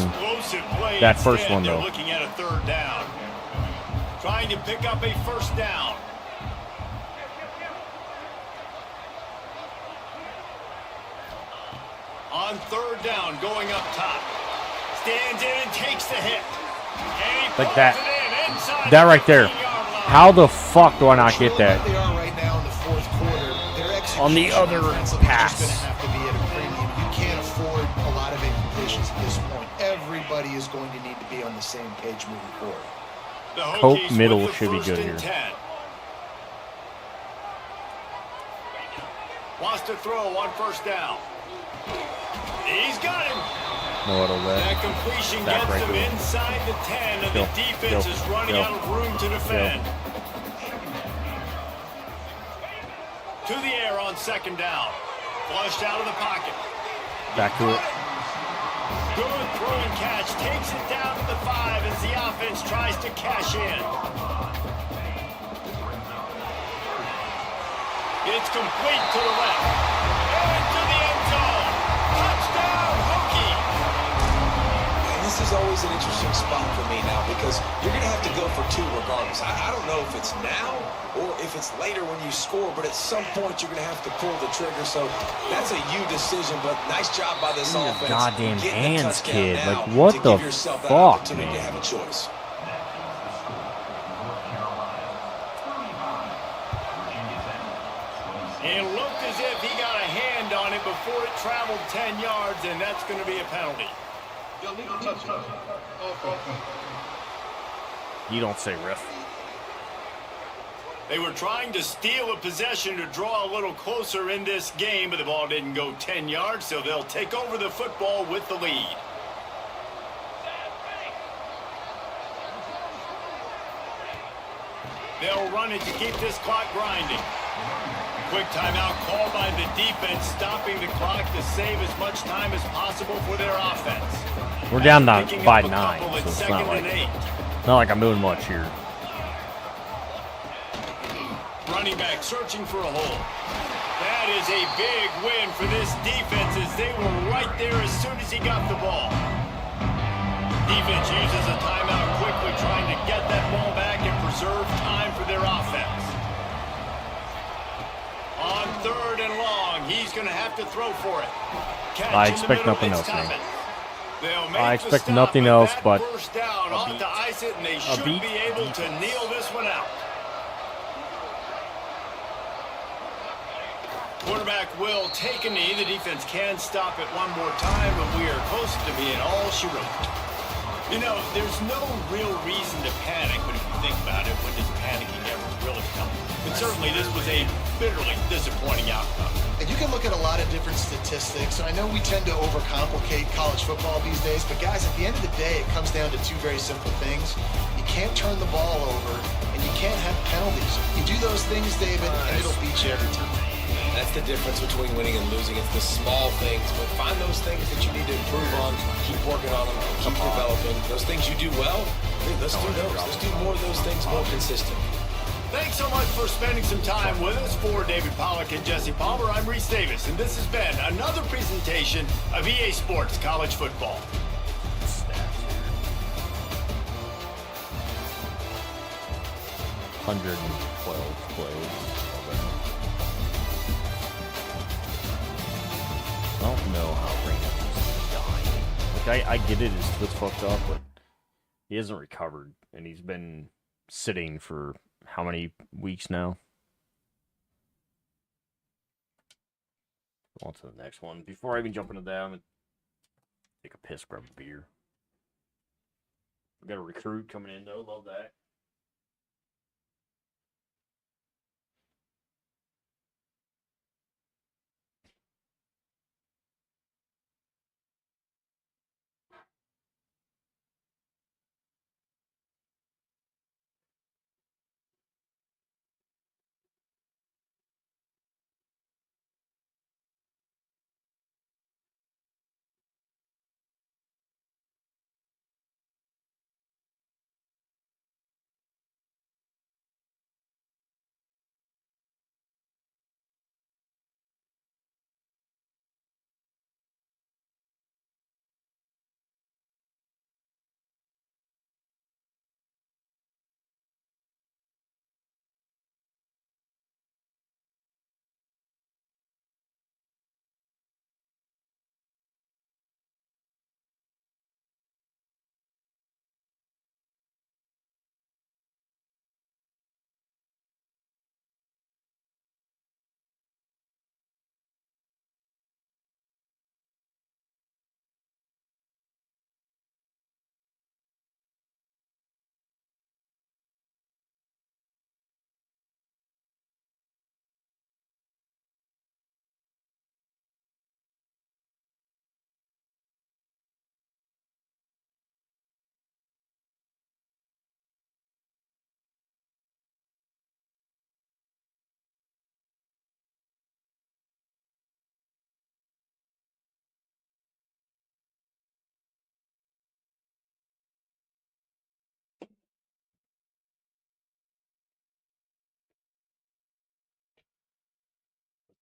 A: that first one though.
B: Looking at a third down. Trying to pick up a first down. On third down, going up top. Stands in and takes the hit.
A: Like that. That right there. How the fuck do I not get that?
D: They are right now in the fourth quarter. Their
A: On the other pass.
D: Is going to have to be at a premium. You can't afford a lot of incompletions at this point. Everybody is going to need to be on the same page moving forward.
A: Cope middle should be good here.
B: Wants to throw on first down. He's got him.
A: No, it'll let.
B: That completion
A: That
B: gets
A: right
B: him
A: there.
B: inside the 10, and the defense is running out of room to defend. To the air on second down. Flushed out of the pocket.
A: Back to it.
B: Good throw and catch. Takes it down to the 5 as the offense tries to cash in. It's complete to the left. And to the end zone. Touchdown, Hokie.
C: And this is always an interesting spot for me now because you're going to have to go for two regardless. I don't know if it's now or if it's later when you score, but at some point you're going to have to pull the trigger. So that's a you decision, but nice job by this offense.
A: Goddamn
C: Getting the
A: hands,
C: touchdown
A: kid.
C: now
A: Like, what
C: to
A: the
C: give yourself that
A: fuck,
C: opportunity
A: man?
C: to have a choice.
B: It looked as if he got a hand on it before it traveled 10 yards, and that's going to be a penalty.
A: You don't say, ref.
B: They were trying to steal a possession to draw a little closer in this game, but the ball didn't go 10 yards, so they'll take over the football with the lead. They'll run it to keep this clock grinding. Quick timeout called by the defense, stopping the clock to save as much time as possible for their offense.
A: We're down
B: Picking
A: by
B: up a
A: 9,
B: couple,
A: so it's
B: second
A: not like
B: and 8.
A: I'm doing much here.
B: Running back searching for a hole. That is a big win for this defense as they were right there as soon as he got the ball. Defense uses a timeout quickly, trying to get that ball back and preserve time for their offense. On third and long, he's going to have to throw for it. Catch
A: I
B: in the
A: expect
B: middle,
A: nothing
B: it's
A: else, man.
B: Thomas. They'll make
A: I
B: the
A: expect
B: stop,
A: nothing
B: but
A: else
B: that
A: but
B: first down
A: a
B: ought
A: beat.
B: to ice it, and they should
A: beat.
B: be able to kneel this one out. Quarterback will take a knee. The defense can stop it one more time, but we are close to being all she wrote. You know, there's no real reason to panic, but if you think about it, when does panicking ever really come? But certainly this was a bitterly disappointing outcome.
D: And you can look at a lot of different statistics, and I know we tend to overcomplicate college football these days, but guys, at the end of the day, it comes down to two very simple things. You can't turn the ball over, and you can't have penalties. You do those things, David, and it'll beat you every time.
C: That's the difference between winning and losing. It's the small things, but find those things that you need to improve on. Keep working on them. Keep developing. Those things you do well, let's do those. Let's do more of those things more consistent.
B: Thanks so much for spending some time with us. For David Pollack and Jesse Palmer, I'm Reese Davis, and this has been another presentation of EA Sports College Football.
A: Stats here. 112 plays. I don't know how Reynolds is dying. Like, I get it, his foot's fucked up, but he hasn't recovered, and he's been sitting for how many weeks now? On to the next one. Before I even jump into that, I'm gonna take a piss, grab a beer. We got a recruit coming in, though. Love that.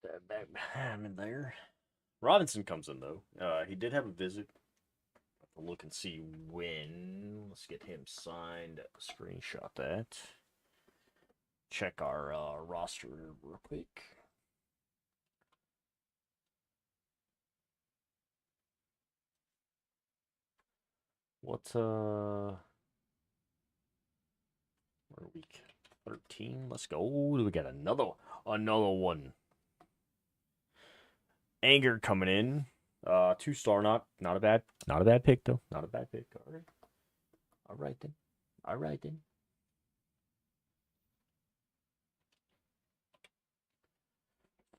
A: That back behind me there. Robinson comes in, though. He did have a visit. Have to look and see when. Let's get him signed. Screenshot that. Check our roster real quick. What, we're week 13. Let's go. We got another one. Anger coming in. 2-star, not a bad pick though. Not a bad pick. All right then.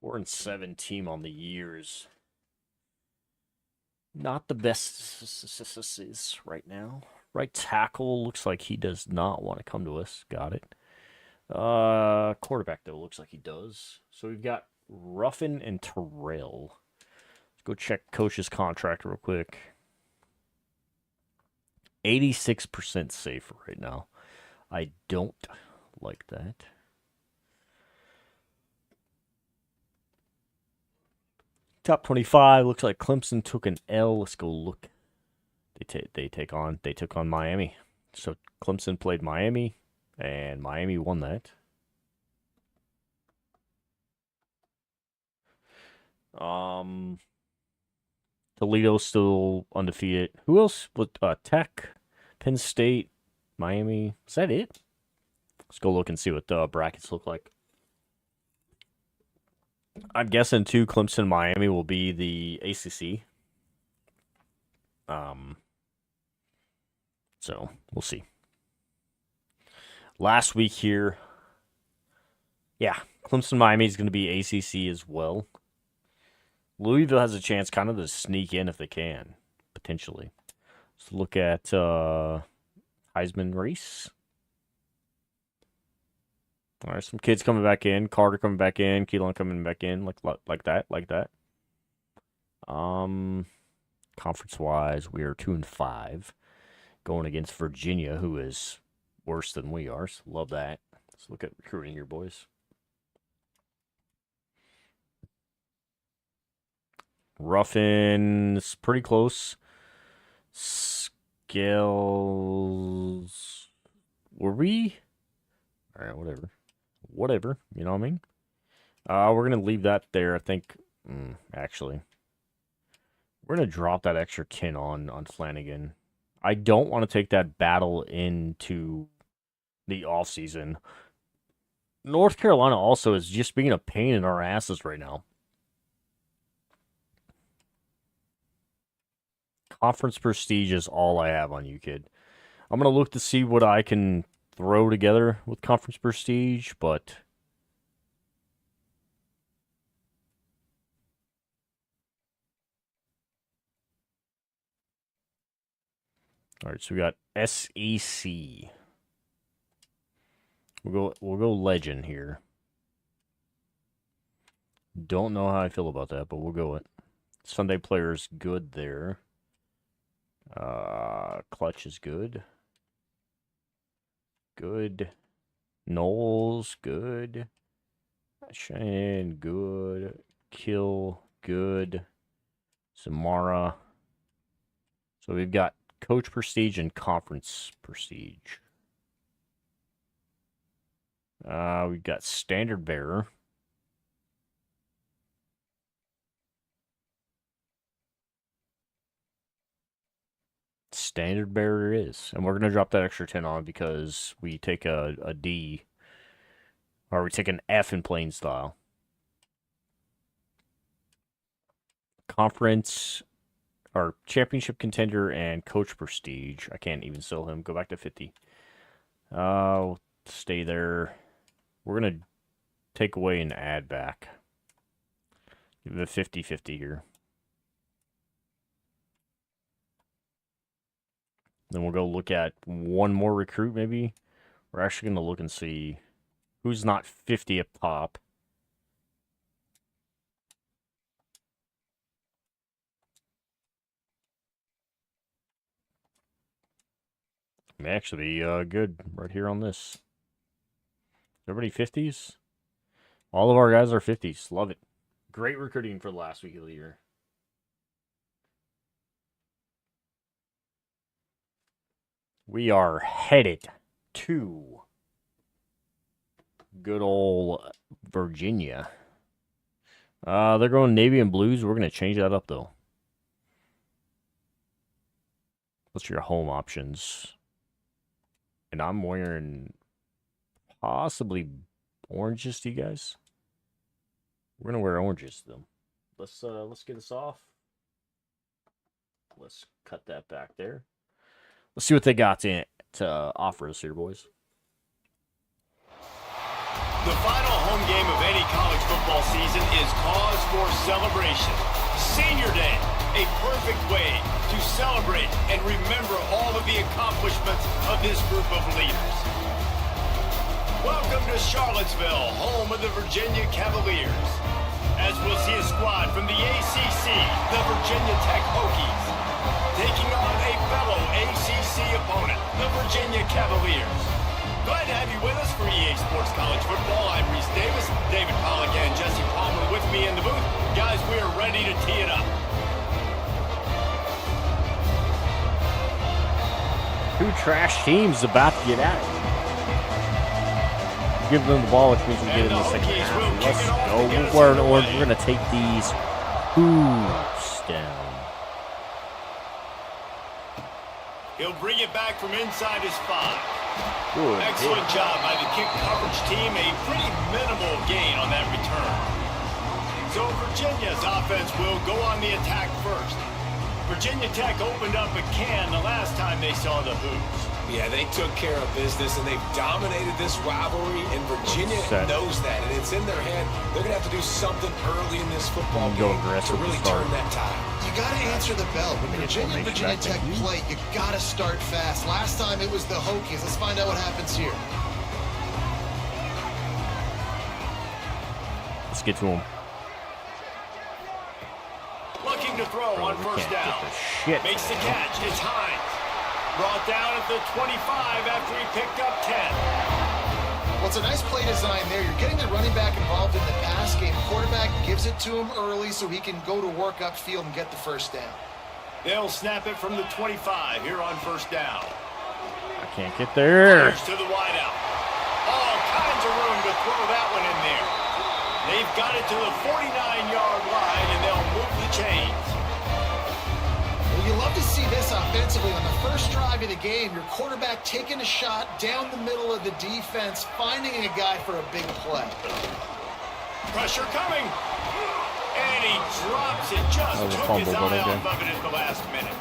A: 4-7 team on the years. Not the best right now. Right tackle looks like he does not want to come to us. Got it. Quarterback though looks like he does. So we've got Ruffin and Terrell. Let's go check coach's contract real quick. 86% safe right now. I don't like that. Top 25 looks like Clemson took an L. Let's go look. They took on Miami. So Clemson played Miami, and Miami won that. Toledo's still undefeated. Who else? Tech, Penn State, Miami. Is that it? Let's go look and see what the brackets look like. I'm guessing too, Clemson, Miami will be the ACC. So we'll see. Last week here, yeah, Clemson, Miami is going to be ACC as well. Louisville has a chance kind of to sneak in if they can, potentially. Let's look at Heisman race. All right, some kids coming back in. Carter coming back in. Keelan coming back in. Like that. Conference-wise, we are 2-5. Going against Virginia, who is worse than we are. So love that. Let's look at recruiting here, boys. Ruffins, pretty close. Scales. Were we? All right, whatever. Whatever, you know what I mean? We're going to leave that there, I think. Actually. We're going to drop that extra kin on Flanagan. I don't want to take that battle into the offseason. North Carolina also is just being a pain in our asses right now. Conference prestige is all I have on you, kid. I'm going to look to see what I can throw together with conference prestige, but all right, so we got SEC. We'll go legend here. Don't know how I feel about that, but we'll go it. Sunday players good there. Clutch is good. Good. Knowles, good. Cheyenne, good. Kill, good. Samara. So we've got coach prestige and conference prestige. We've got standard bearer. Standard bearer is. And we're going to drop that extra 10 on because we take a D. Or we take an F in plain style. Conference, or championship contender and coach prestige. I can't even sell him. Go back to 50. We'll stay there. We're going to take away and add back. Give it a 50-50 here. Then we'll go look at one more recruit, maybe. We're actually going to look and see who's not 50 up top. May actually be good right here on this. Everybody 50s? All of our guys are 50s. Love it. Great recruiting for the last week of the year. We are headed to good old Virginia. They're going navy and blues. We're going to change that up, though. What's your home options? And I'm wearing possibly oranges to you guys. We're going to wear oranges, though. Let's get this off. Let's cut that back there. Let's see what they got to offer us here, boys.
B: The final home game of any college football season is cause for celebration. Senior Day, a perfect way to celebrate and remember all of the accomplishments of this group of leaders. Welcome to Charlottesville, home of the Virginia Cavaliers. As we'll see a squad from the ACC, the Virginia Tech Hokies, taking on a fellow ACC opponent, the Virginia Cavaliers. Glad to have you with us for EA Sports College Football. I'm Reese Davis, David Pollack, and Jesse Palmer with me in the booth. Guys, we are ready to tee it up.
A: Two trash teams about to get at it. Give them the ball, which means we get it in the second half. Let's go. We're going to take these hoops down.
B: He'll bring it back from inside his 5.
A: Good.
B: Excellent job by the kick coverage team. A pretty minimal gain on that return. So Virginia's offense will go on the attack first. Virginia Tech opened up a can the last time they saw the Hoops.
C: Yeah, they took care of business, and they've dominated this rivalry, and Virginia knows that, and it's in their head. They're going to have to do something early in this football game to really turn that tide.
D: You got to answer the bell. When Virginia and Virginia Tech play, you got to start fast. Last time it was the Hokies. Let's find out what happens here.
A: Let's get to him.
B: Looking to throw on first down. Makes the catch. It's Hines. Brought down at the 25 after he picked up 10.
D: Well, it's a nice play design there. You're getting the running back involved in the pass game. Quarterback gives it to him early so he can go to work upfield and get the first down.
B: They'll snap it from the 25 here on first down.
A: I can't get there.
B: Fires to the wideout. All kinds of room to throw that one in there. They've got it to the 49-yard line, and they'll move the chains.
D: Well, you love to see this offensively. On the first drive of the game, your quarterback taking a shot down the middle of the defense, finding a guy for a big play.
B: Pressure coming. And he drops it. Just took his eye off of it at the last minute.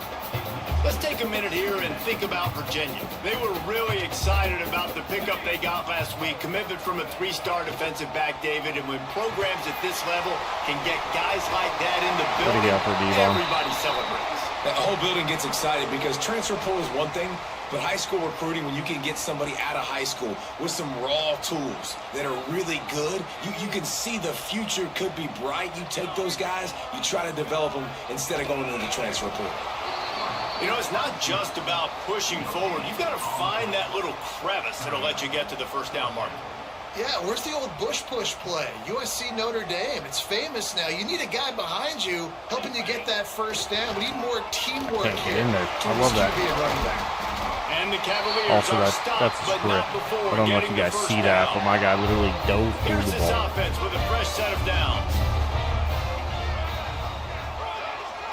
B: Let's take a minute here and think about Virginia. They were really excited about the pickup they got last week. Commitment from a 3-star defensive back, David. And when programs at this level can get guys like that in the building, everybody celebrates.
C: The whole building gets excited because transfer portal is one thing, but high school recruiting, when you can get somebody out of high school with some raw tools that are really good, you can see the future could be bright. You take those guys, you try to develop them instead of going into the transfer portal.
B: You know, it's not just about pushing forward. You've got to find that little crevice that'll let you get to the first down marker.
D: Yeah, where's the old bush push play? USC Notre Dame. It's famous now. You need a guy behind you helping you get that first down. We need more teamwork here.
A: In there. I love that.
B: And the Cavaliers
A: Also,
B: are
A: that's
B: stopped,
A: a
B: but
A: script.
B: not before
A: I don't know if
B: getting
A: you guys
B: the first
A: see that,
B: down.
A: but my guy literally dove through
B: Here's
A: the
B: this
A: ball.
B: offense with a fresh set of downs.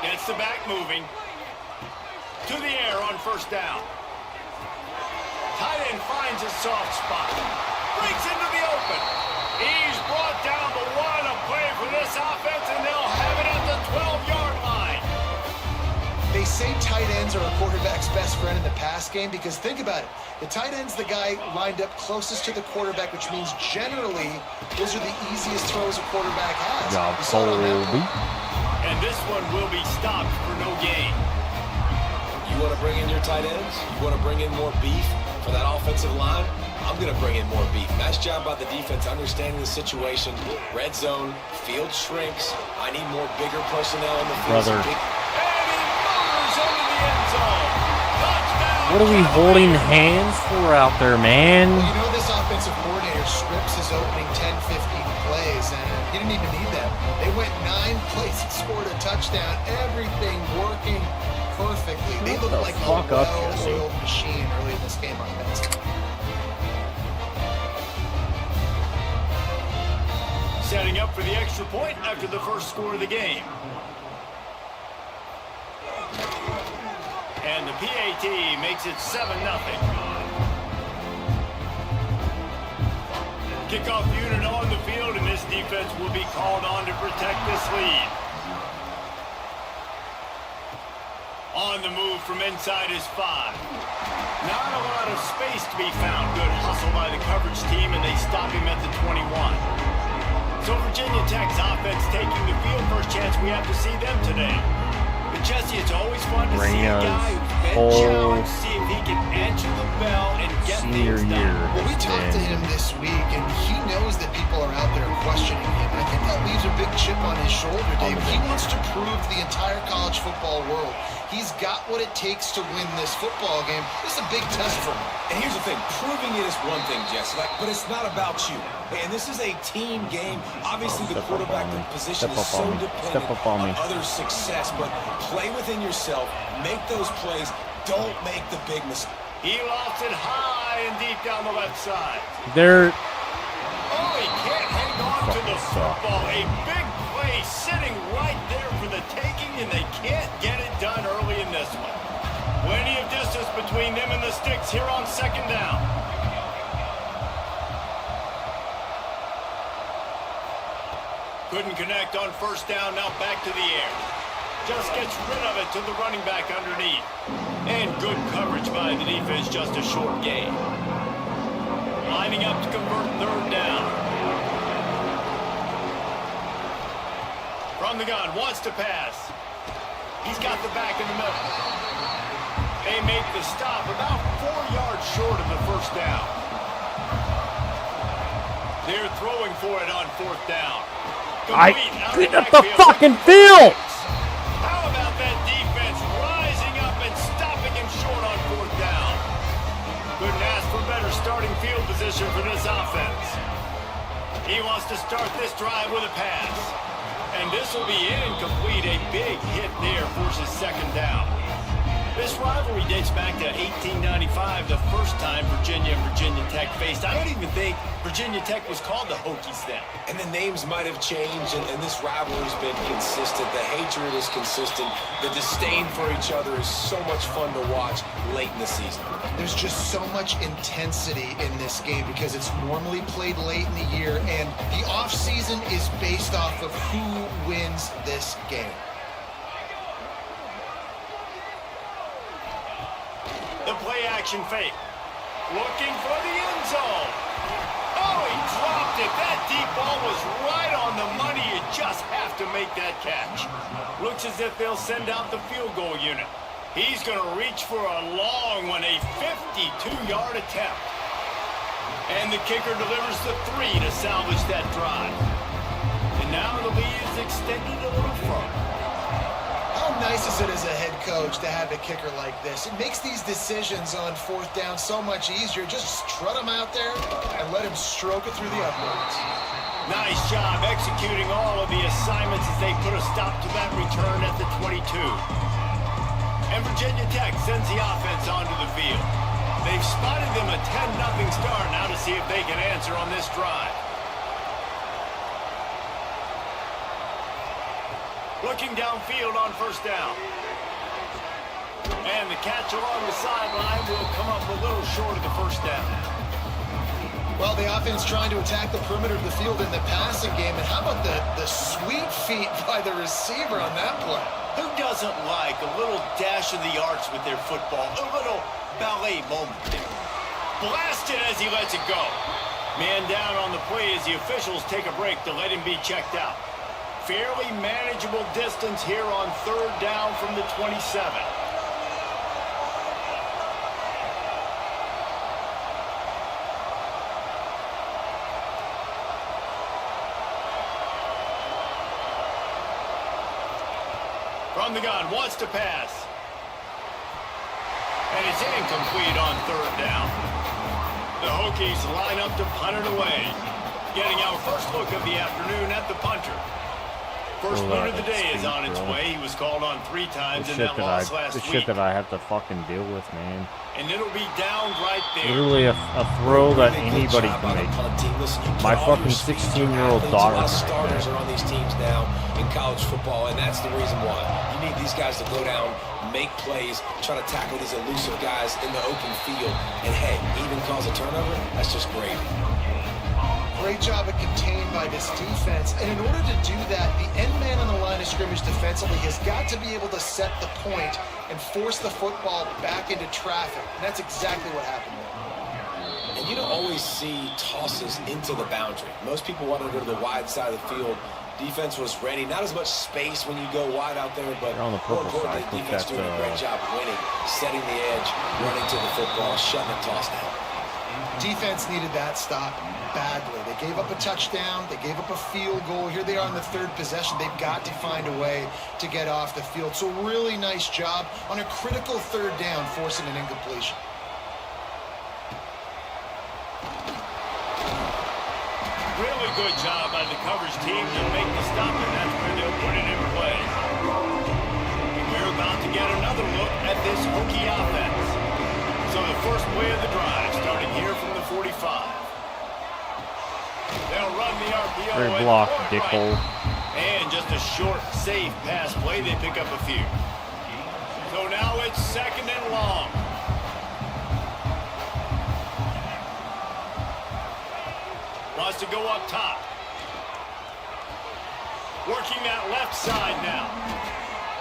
B: Gets the back moving. To the air on first down. Tight end finds a soft spot. Breaks into the open. He's brought down the one. A play for this offense, and they'll have it at the 12-yard line.
D: They say tight ends are a quarterback's best friend in the pass game because think about it. The tight end's the guy lined up closest to the quarterback, which means generally those are the easiest throws a quarterback has.
A: Job,
D: We saw it on that play.
B: And this one will be stopped for no gain.
C: You want to bring in your tight ends? You want to bring in more beef for that offensive line? I'm going to bring in more beef. Nice job by the defense understanding the situation. Red zone, field shrinks. I need more bigger personnel in the field.
A: Brother.
B: And he motors into the end zone. Touchdown.
A: What are we holding hands for out there, man?
D: Well, you know this offensive coordinator scripts his opening 10, 15 plays, and he didn't even need that. They went 9 plays and scored a touchdown. Everything working perfectly. They look like a well-oiled machine early in this game offensively.
B: Setting up for the extra point after the first score of the game. And the PAT makes it 7-0. Kickoff unit on the field, and this defense will be called on to protect this lead. On the move from inside is 5. Not a lot of space to be found. Good hustle by the coverage team, and they stop him at the 21. So Virginia Tech's offense taking the field. First chance we have to see them today. But Jesse, it's always fun to see a guy who's been challenged, see if he can answer the bell and get things done.
D: Well, we talked to him this week, and he knows that people are out there questioning him. And I think that leaves a big chip on his shoulder, Dave. He wants to prove to the entire college football world he's got what it takes to win this football game. This is a big test for him.
C: And here's the thing, proving it is one thing, Jesse, but it's not about you. And this is a team game. Obviously, the quarterback position is so dependent on others' success, but play within yourself, make those plays, don't make the big mistake.
B: He lofts it high and deep down the left side.
A: They're
B: Oh, he can't hang on to the football. A big play sitting right there for the taking, and they can't get it done early in this one. Plenty of distance between them and the sticks here on second down. Couldn't connect on first down, now back to the air. Just gets rid of it to the running back underneath. And good coverage by the defense, just a short gain. Lining up to convert third down. From the gun, wants to pass. He's got the back in the middle. They make the stop about 4 yards short of the first down. They're throwing for it on fourth down.
A: Get up the fucking field!
B: How about that defense rising up and stopping him short on fourth down? Couldn't ask for better starting field position for this offense. He wants to start this drive with a pass. And this will be incomplete. A big hit there forces second down. This rivalry dates back to 1895, the first time Virginia and Virginia Tech faced. I don't even think Virginia Tech was called the Hokies then.
C: And the names might have changed, and this rivalry's been consistent. The hatred is consistent. The disdain for each other is so much fun to watch late in the season.
D: There's just so much intensity in this game because it's normally played late in the year, and the offseason is based off of who wins this game.
B: The play-action fake. Looking for the end zone. Oh, he dropped it. That deep ball was right on the money. You just have to make that catch. Looks as if they'll send out the field goal unit. He's going to reach for a long one, a 52-yard attempt. And the kicker delivers the 3 to salvage that drive. And now the lead is extended a little further.
D: How nice is it as a head coach to have a kicker like this? It makes these decisions on fourth down so much easier. Just strut him out there and let him stroke it through the uprights.
B: Nice job executing all of the assignments as they put a stop to that return at the 22. And Virginia Tech sends the offense onto the field. They've spotted them a 10-0 start now to see if they can answer on this drive. Looking downfield on first down. And the catch along the sideline will come up a little short of the first down.
D: Well, the offense trying to attack the perimeter of the field in the passing game. And how about the sweet feet by the receiver on that play?
B: Who doesn't like a little dash of the arts with their football? A little ballet moment there. Blasted as he lets it go. Man down on the play as the officials take a break to let him be checked out. Fairly manageable distance here on third down from the 27. From the gun, wants to pass. And it's incomplete on third down. The Hokies line up to punt it away. Getting our first look of the afternoon at the punter. First boot of the day is on its way. He was called on 3 times in that loss last week.
A: The shit that I have to fucking deal with, man.
B: And it'll be down right there.
A: Literally a throw that anybody can make. My fucking 16-year-old daughter.
C: A lot of starters are on these teams now in college football, and that's the reason why. You need these guys to go down, make plays, try to tackle these elusive guys in the open field. And hey, even cause a turnover, that's just great.
D: Great job of contained by this defense. And in order to do that, the end man on the line of scrimmage defensively has got to be able to set the point and force the football back into traffic. And that's exactly what happened there.
C: And you don't always see tosses into the boundary. Most people want to go to the wide side of the field. Defense was ready. Not as much space when you go wide out there, but
A: on the purple side,
C: defense doing a great job winning, setting the edge, running to the football, shutting the toss down.
D: Defense needed that stop badly. They gave up a touchdown. They gave up a field goal. Here they are in the third possession. They've got to find a way to get off the field. So really nice job on a critical third down, forcing an incompletion.
B: Really good job by the coverage team to make the stop, and that's where they'll put it in play. We're about to get another look at this Hokie offense. So the first play of the drive, starting here from the 45. They'll run the RPO.
A: Great block, dickhole.
B: And just a short, safe pass play. They pick up a few. So now it's second and long. Wants to go up top. Working that left side now.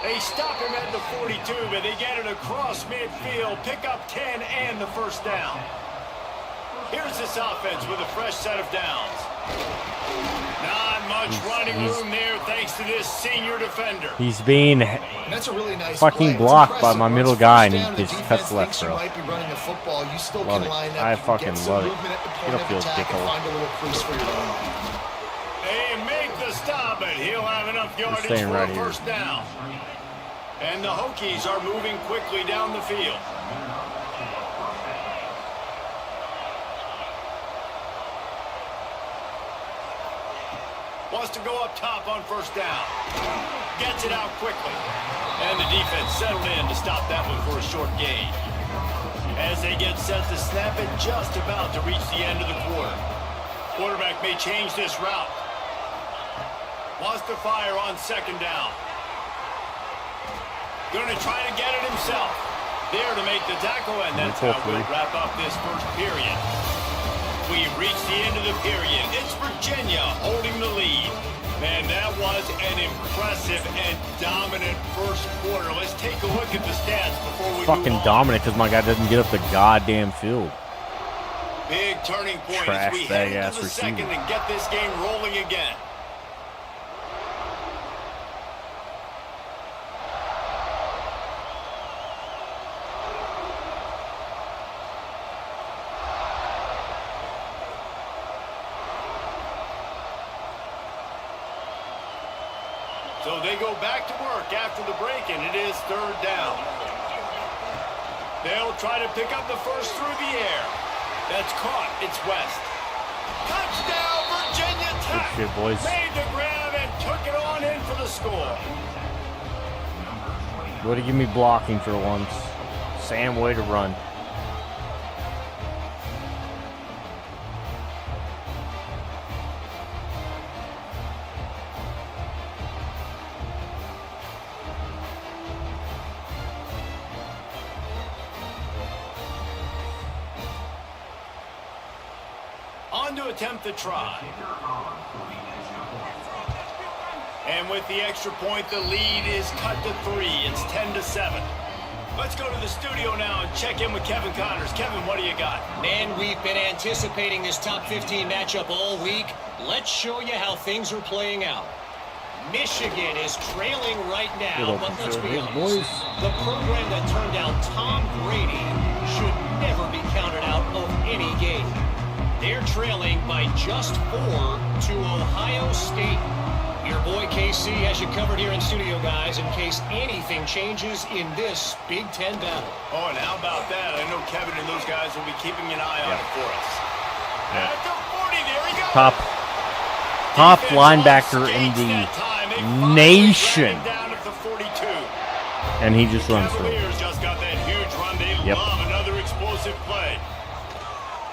B: They stop him at the 42, but they get it across midfield. Pick up 10 and the first down. Here's this offense with a fresh set of downs. Not much running room there thanks to this senior defender.
A: He's being
D: that's a really nice
A: fucking blocked by my middle guy, and he just cuts left, bro.
D: Might be running the football. You still
A: Love
D: can
A: it.
D: line up.
A: I fucking love it.
D: Get
A: up field, dickhole.
D: find a little crease for your own.
B: They make the stop, but he'll have enough yardage for
A: right
B: a first down. And the Hokies are moving quickly down the field. Wants to go up top on first down. Gets it out quickly. And the defense settled in to stop that one for a short gain. As they get set to snap it, just about to reach the end of the quarter. Quarterback may change this route. Wants to fire on second down. Going to try to get it himself. There to make the tackle, and that's how we'll wrap up this first period. We've reached the end of the period. It's Virginia holding the lead. Man, that was an impressive and dominant first quarter. Let's take a look at the stats before we
A: Fucking
B: move on.
A: dominant because my guy doesn't get up the goddamn field.
B: Big turning point
A: Trash
B: as we
A: bag
B: head
A: ass
B: into the second
A: receiver.
B: and get this game rolling again. So they go back to work after the break, and it is third down. They'll try to pick up the first through the air. That's caught. It's West. Touchdown, Virginia Tech.
A: Good shit, boys.
B: Made the grab and took it on in for the score.
A: Way to give me blocking for once. Sam, way to run.
B: On to attempt the try. And with the extra point, the lead is cut to 3. It's 10-7. Let's go to the studio now and check in with Kevin Connors. Kevin, what do you got?
E: Man, we've been anticipating this top 15 matchup all week. Let's show you how things are playing out. Michigan is trailing right now, but let's be honest. The program that turned out Tom Brady should never be counted out of any game. They're trailing by just 4 to Ohio State. Your boy KC has you covered here in studio, guys, in case anything changes in this Big Ten battle.
B: Oh, and how about that? I know Kevin and those guys will be keeping an eye on it for us. At the 40, there he goes.
A: Top linebacker in the nation.
B: Down at the 42.
A: And he just runs through.
B: Cavaliers just got that huge run. They love another explosive play.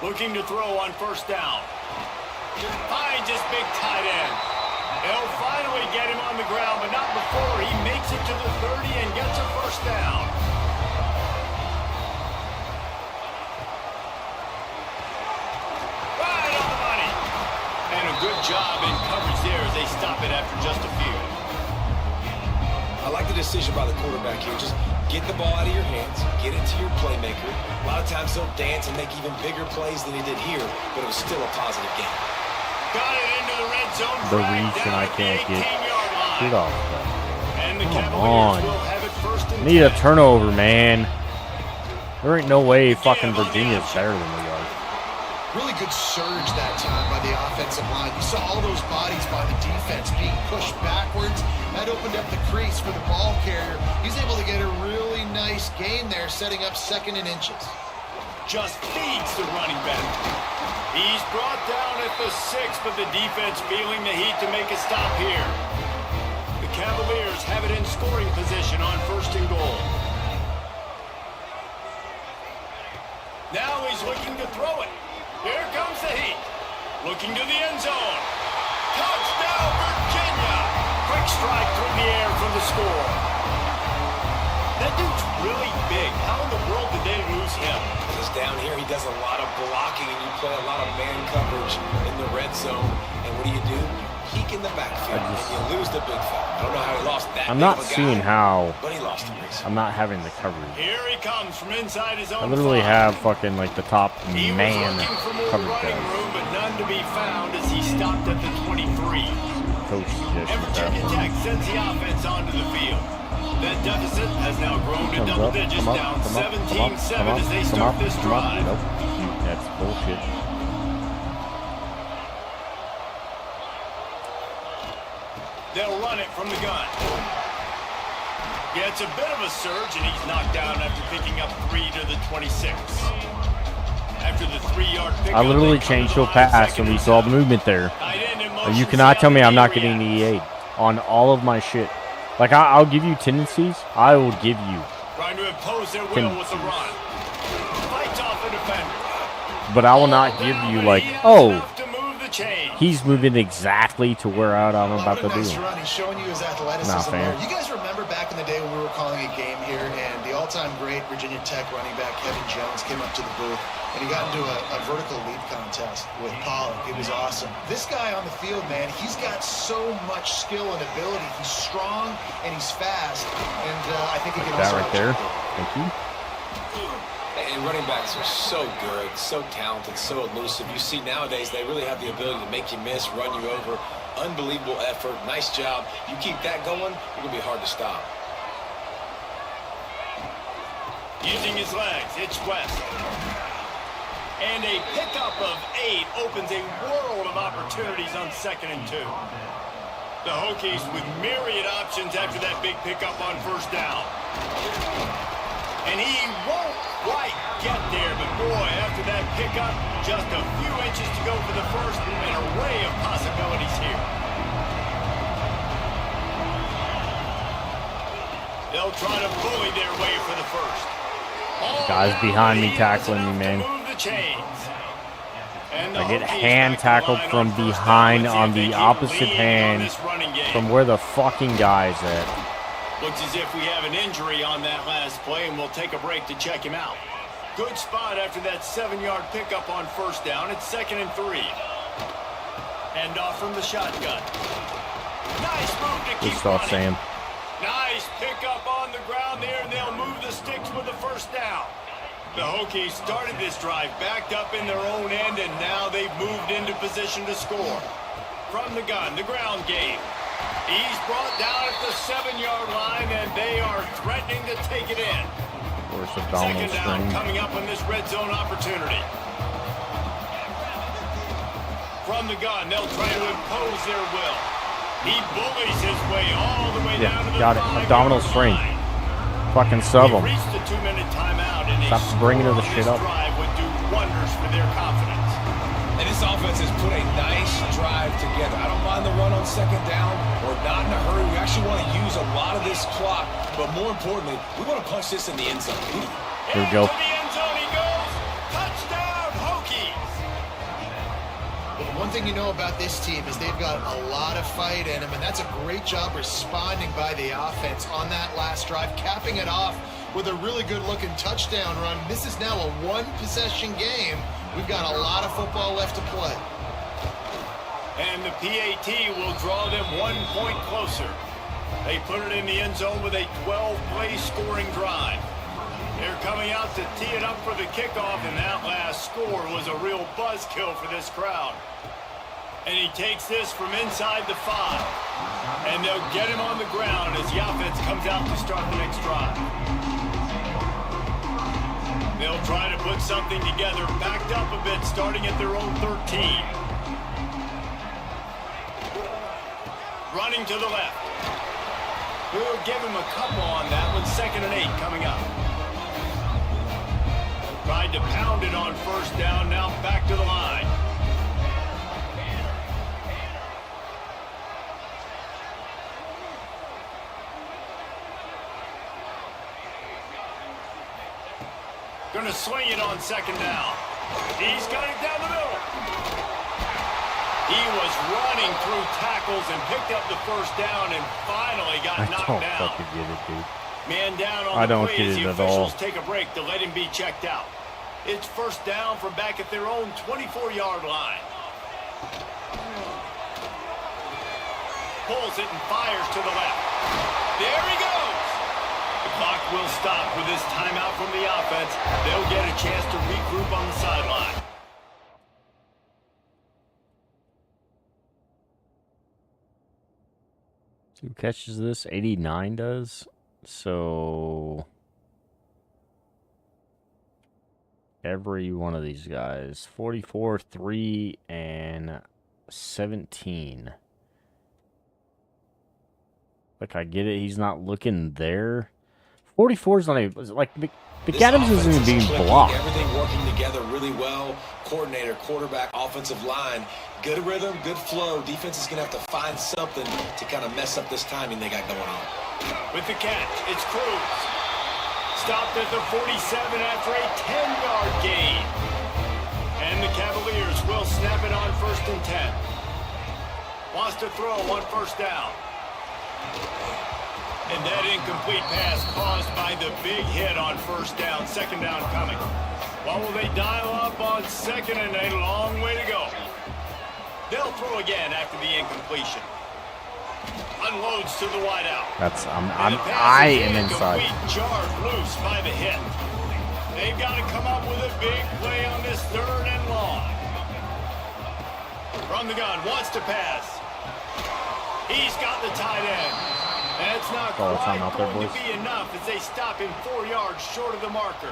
B: Looking to throw on first down. Finds his big tight end. They'll finally get him on the ground, but not before he makes it to the 30 and gets a first down. Right on the money. And a good job in coverage there as they stop it after just a few.
C: I like the decision by the quarterback here. Just get the ball out of your hands, get it to your playmaker. A lot of times he'll dance and make even bigger plays than he did here, but it was still a positive game.
B: Got it into the red zone.
A: The reach, and I can't get it off.
B: And the
A: Come
B: Cavaliers
A: on.
B: will have it first and
A: Need a
B: 10.
A: turnover, man. There ain't no way fucking Virginia's better than we are.
D: Really good surge that time by the offensive line. You saw all those bodies by the defense being pushed backwards. That opened up the crease for the ball carrier. He's able to get a really nice gain there, setting up second and inches.
B: Just feeds the running back. He's brought down at the 6, but the defense feeling the heat to make a stop here. The Cavaliers have it in scoring position on first and goal. Now he's looking to throw it. Here comes the heat. Looking to the end zone. Touchdown, Virginia! Quick strike through the air for the score. That dude's really big. How in the world did they lose him?
C: Because down here he does a lot of blocking and you play a lot of man coverage in the red zone. And what do? You peek in the backfield and you lose the big foul. I don't know how he lost that.
A: I'm not seeing how.
C: But he lost him.
A: I'm not having the coverage.
B: Here he comes from inside his own.
A: I literally
B: 5.
A: have fucking like the top
B: He was
A: man
B: looking for more
A: coverage
B: running
A: guys.
B: room, but none to be found as he stopped at the 23.
A: Coach
B: And
A: suggested
B: Virginia
A: that
B: Tech sends the offense onto the field. That deficit has now grown to
A: one.
B: double digits, down 17-7 as they start this drive.
A: Nope. That's bullshit.
B: They'll run it from the gun. Gets a bit of a surge, and he's knocked down after picking up 3 to the 26. After the 3-yard pickup,
A: I literally
B: they come
A: changed
B: to
A: to
B: the
A: a
B: line,
A: pass
B: second
A: when we
B: and
A: saw the
B: down.
A: movement there.
B: Tight end in
A: You cannot tell me I'm not getting the E8 on all of my shit. Like, I'll give you tendencies. I will give you
B: Trying to impose their will with the run. Fights off the defender.
A: but I will not give you, like, oh,
B: Enough to move the chain.
A: he's moving exactly to where I'm about to
D: What a nice
A: do.
D: run. He's showing you his athleticism
A: Nah, fam.
D: there. You guys remember back in the day when we were calling a game here and the all-time great Virginia Tech running back Kevin Jones came up to the booth and he got into a vertical leap contest with Pollock. It was awesome. This guy on the field, man, he's got so much skill and ability. He's strong and he's fast, and I think he can
A: That
D: also
A: right there.
D: outjump
A: Thank you.
C: And running backs are so good, so talented, so elusive. You see nowadays they really have the ability to make you miss, run you over. Unbelievable effort. Nice job. You keep that going, it's going to be hard to stop.
B: Using his legs, it's West. And a pickup of 8 opens a world of opportunities on 2nd and 2. The Hokies with myriad options after that big pickup on 1st down. And he won't quite get there, but boy, after that pickup, just a few inches to go for the first, an array of possibilities here. They'll try to bully their way for the first.
A: Guys behind me tackling me, man. I get hand tackled from behind on the opposite hand from where the fucking guy's at.
B: Looks as if we have an injury on that last play, and we'll take a break to check him out. Good spot after that 7-yard pickup on 1st down. It's 2nd and 3. Hand off from the shotgun. Nice move to
A: Good
B: keep
A: stuff,
B: running.
A: Sam.
B: Nice pickup on the ground there, and they'll move the sticks with the 1st down. The Hokies started this drive backed up in their own end, and now they've moved into position to score. From the gun, the ground game. He's brought down at the 7-yard line, and they are threatening to take it in.
A: Of course, abdominal
B: 2nd down
A: string.
B: coming up on this red zone opportunity. From the gun, they'll try to impose their will. He bullies his way all the way down to the
A: got it.
B: 5-yard
A: Abdominal string.
B: line.
A: Fucking sub
B: We've
A: him.
B: reached the 2-minute timeout, and
A: Stop
B: a
A: bringing
B: score
A: the
B: on
A: shit
B: this
A: up.
B: drive would do wonders for their confidence.
C: And this offense has put a nice drive together. I don't mind the run on 2nd down. We're not in a hurry. We actually want to use a lot of this clock, but more importantly, we want to punch this in the end zone.
A: Here we go.
B: To the end zone he goes. Touchdown, Hokies.
D: Well, the one thing you know about this team is they've got a lot of fight in them, and that's a great job responding by the offense on that last drive, capping it off with a really good-looking touchdown run. This is now a one-possession game. We've got a lot of football left to play.
B: And the PAT will draw them 1 point closer. They put it in the end zone with a 12-play scoring drive. They're coming out to tee it up for the kickoff, and that last score was a real buzzkill for this crowd. And he takes this from inside the 5. And they'll get him on the ground as the offense comes out to start the next drive. They'll try to put something together, backed up a bit, starting at their own 13. Running to the left. We'll give him a couple on that one. 2nd and 8 coming up. Tried to pound it on 1st down, now back to the line. Going to swing it on 2nd down. He's got it down the middle. He was running through tackles and picked up the 1st down and finally got
A: I
B: knocked
A: don't
B: down.
A: fucking get it, dude.
B: Man down on
A: I
B: the
A: don't
B: play
A: get
B: as
A: it
B: the
A: at all.
B: officials take a break to let him be checked out. It's 1st down from back at their own 24-yard line. Pulls it and fires to the left. There he goes. The clock will stop with this timeout from the offense. They'll get a chance to regroup on the sideline.
A: Who catches this? 89 does. So every one of these guys. 44, 3, and 17. Like, I get it. He's not looking there. 44 is not even, like, McAdams isn't even being blocked.
C: Everything working together really well. Coordinator, quarterback, offensive line. Good rhythm, good flow. Defense is going to have to find something to kind of mess up this timing they got going on.
B: With the catch, it's Cruz. Stopped at the 47 after a 10-yard gain. And the Cavaliers will snap it on 1st and 10. Wants to throw on 1st down. And that incomplete pass caused by the big hit on 1st down. 2nd down coming. What will they dial up on 2nd and a long way to go? They'll throw again after the incompletion. Unloads to the wideout.
A: That's I am inside.
B: Jarred loose by the hit. They've got to come up with a big play on this 3rd and long. From the gun, wants to pass. He's got the tight end. That's not quite going to be enough as they stop him 4 yards short of the marker.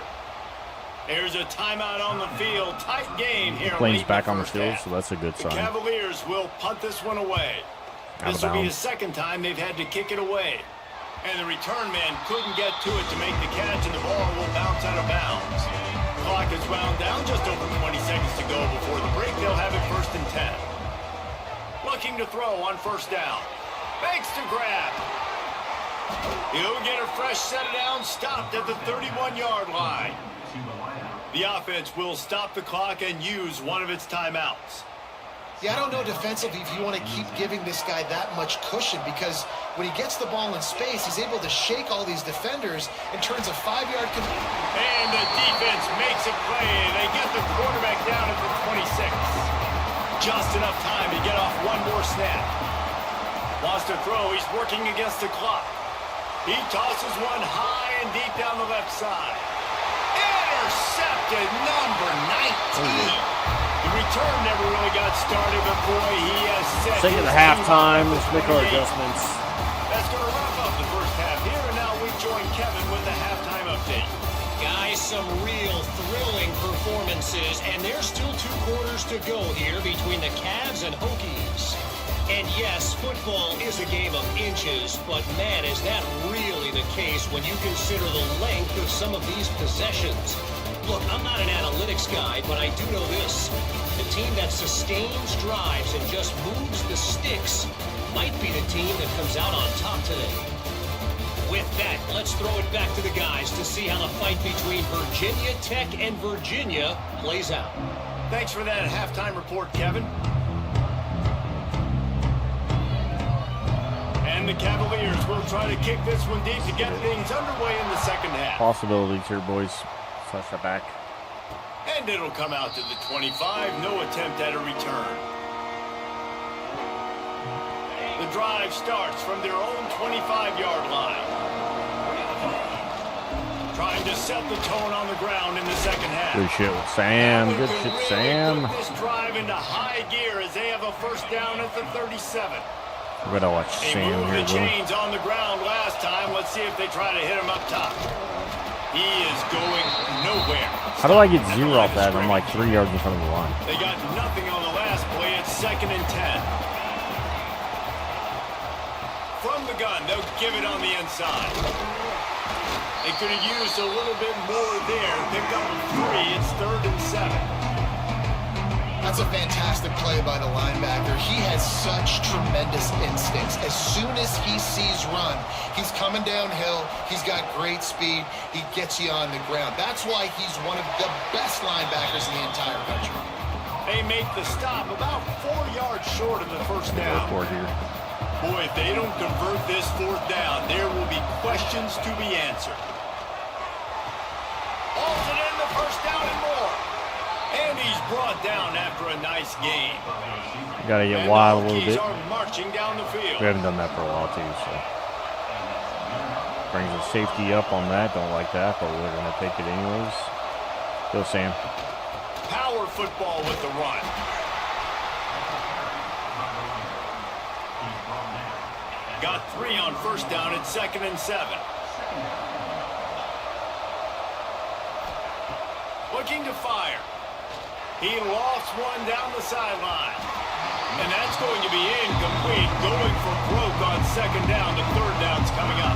B: There's a timeout on the field. Tight game here.
A: Plane's back on the field, so that's a good sign.
B: The Cavaliers will punt this one away. This will be the 2nd time they've had to kick it away. And the return man couldn't get to it to make the catch, and the ball will bounce out of bounds. Clock is wound down, just over 20 seconds to go before the break. They'll have it 1st and 10. Looking to throw on 1st down. Fakes to grab. He'll get a fresh set down, stopped at the 31-yard line. The offense will stop the clock and use one of its timeouts.
D: Yeah, I don't know defensively if you want to keep giving this guy that much cushion, because when he gets the ball in space, he's able to shake all these defenders and turns a 5-yard.
B: And the defense makes a play. They get the quarterback down at the 26. Just enough time to get off one more snap. Wants to throw. He's working against the clock. He tosses one high and deep down the left side. Intercepted, number 19. The return never really got started, but boy, he has set.
A: Taking the halftime. Let's make our adjustments.
B: That's going to wrap up the 1st half here, and now we join Kevin with the halftime update.
E: Guys, some real thrilling performances, and there's still 2 quarters to go here between the Cavs and Hokies. And yes, football is a game of inches, but man, is that really the case when you consider the length of some of these possessions. Look, I'm not an analytics guy, but I do know this. The team that sustains drives and just moves the sticks might be the team that comes out on top today. With that, let's throw it back to the guys to see how the fight between Virginia Tech and Virginia plays out.
B: Thanks for that halftime report, Kevin. And the Cavaliers will try to kick this one deep to get things underway in the 2nd half.
A: Possibilities here, boys. Slash that back.
B: And it'll come out to the 25. No attempt at a return. The drive starts from their own 25-yard line. Trying to set the tone on the ground in the 2nd half.
A: Good shit, Sam. Good shit, Sam.
B: Put this drive into high gear as they have a 1st down at the 37.
A: We're gonna watch Sam
B: here. They moved the chains
A: bro.
B: on the ground last time. Let's see if they try to hit him up top. He is going nowhere.
A: How do I get 0 off that? I'm like 3 yards in front of the line.
B: They got nothing on the last play. It's 2nd and 10. From the gun, they'll give it on the inside. They could have used a little bit more there. Pick up 3. It's 3rd and 7.
D: That's a fantastic play by the linebacker. He has such tremendous instincts. As soon as he sees run, he's coming downhill. He's got great speed. He gets you on the ground. That's why he's one of the best linebackers in the entire country.
B: They make the stop about 4 yards short of the 1st down. Boy, if they don't convert this 4th down, there will be questions to be answered. Hauls it in the 1st down and more. And he's brought down after a nice game.
A: Gotta get wild a little bit.
B: Are marching down the field.
A: We haven't done that for a while too, so brings the safety up on that. Don't like that, but we're gonna take it anyways. Go Sam.
B: Power football with the run. Got 3 on 1st down at 2nd and 7. Looking to fire. He lofts one down the sideline. And that's going to be incomplete. Going for broke on 2nd down. The 3rd down's coming up.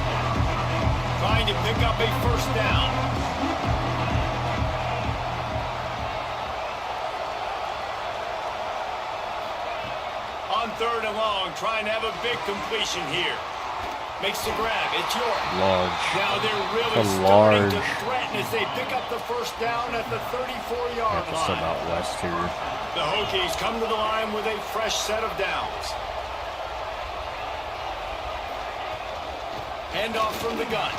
B: trying to pick up a first down. On 3rd and long, trying to have a big completion here. Makes the grab. It's York.
A: Large.
B: Now they're really
A: It's a
B: starting
A: large.
B: to threaten as they pick up the first down at the 34-yard
A: It's
B: line.
A: about west here.
B: The Hokies come to the line with a fresh set of downs. Handoff from the gun.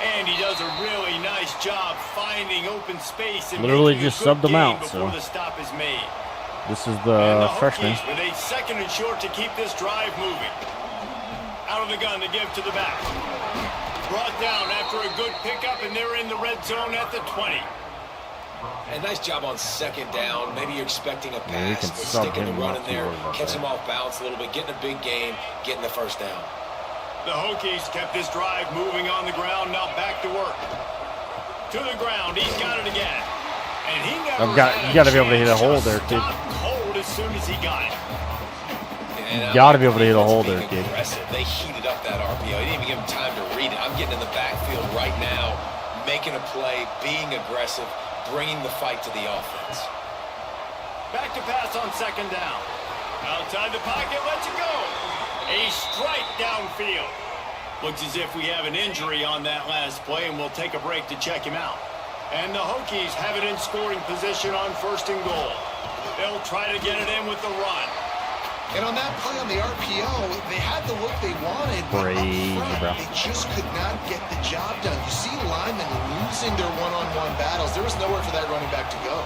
B: And he does a really nice job finding open space and
A: Literally
B: making a
A: just
B: good
A: subbed him
B: gain
A: out,
B: before
A: so.
B: the stop is made.
A: This is
B: And
A: the
B: the
A: freshman.
B: Hokies with a 2nd and short to keep this drive moving. Out of the gun to give to the back. Brought down after a good pickup, and they're in the red zone at the 20.
C: And nice job on 2nd down. Maybe you're expecting a
A: Yeah, you
C: pass,
A: can
C: but
A: sub
C: sticking the
A: him
C: run
A: up
C: in there,
A: forward about
C: catch
A: that.
C: him off balance a little bit, getting a big gain, getting the first down.
B: The Hokies kept this drive moving on the ground. Now back to work. To the ground. He's got it again. And he never
A: You gotta be able to hit a hole there, kid.
B: Stopped cold as soon as he got it.
C: And
A: You gotta be able to hit a hole
C: being
A: there, kid.
C: aggressive. They heated up that RPO. He didn't even give him time to read it. I'm getting in the backfield right now, making a play, being aggressive, bringing the fight to the offense.
B: Back to pass on 2nd down. Outside the pocket, lets it go. A strike downfield. Looks as if we have an injury on that last play, and we'll take a break to check him out. And the Hokies have it in scoring position on 1st and goal. They'll try to get it in with the run.
D: And on that play on the RPO, they had the look they wanted, but up
A: Crazy,
D: front,
A: bro.
D: they just could not get the job done. You see linemen losing their one-on-one battles. There was nowhere for that running back to go.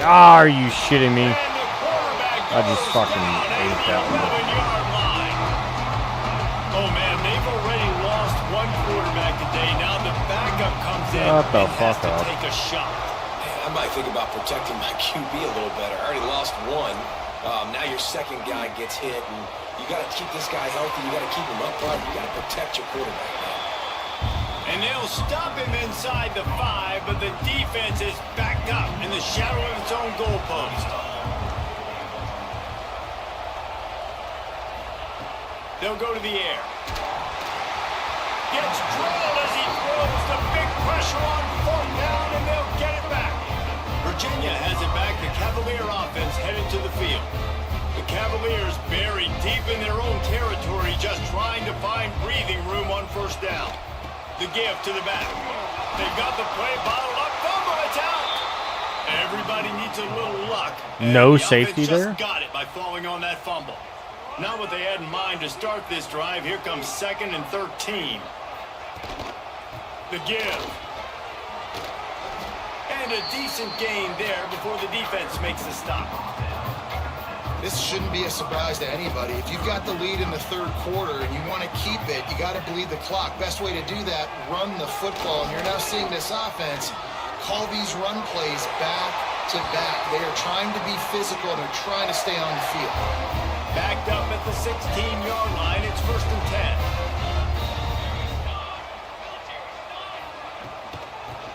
A: Are you shitting me?
B: And the quarterback
A: I just
B: goes
A: fucking
B: down at
A: ate
B: the
A: that one.
B: 11-yard line. Oh, man, they've already lost one quarterback today. Now the backup comes in
A: Shut the
B: and has
A: fuck
B: to
A: up.
B: take a shot.
C: Man, I might think about protecting my QB a little better. I already lost one. Now your 2nd guy gets hit, and you got to keep this guy healthy. You got to keep him upright. You got to protect your quarterback, man.
B: And they'll stop him inside the 5, but the defense is backed up in the shadow of its own goalpost. They'll go to the air. Gets drilled as he throws the big pressure on 4th down, and they'll get it back. Virginia has it back. The Cavalier offense headed to the field. The Cavaliers buried deep in their own territory, just trying to find breathing room on 1st down. The give to the back. They've got the play bottled up. Fumble, it's out. Everybody needs a little luck. And
A: No
B: the
A: safety
B: offense
A: there?
B: just got it by falling on that fumble. Not what they had in mind to start this drive. Here comes 2nd and 13. The give. And a decent gain there before the defense makes the stop.
D: This shouldn't be a surprise to anybody. If you've got the lead in the 3rd quarter and you want to keep it, you got to bleed the clock. Best way to do that, run the football. And you're now seeing this offense call these run plays back to back. They are trying to be physical, and they're trying to stay on the field.
B: Backed up at the 16-yard line. It's 1st and 10.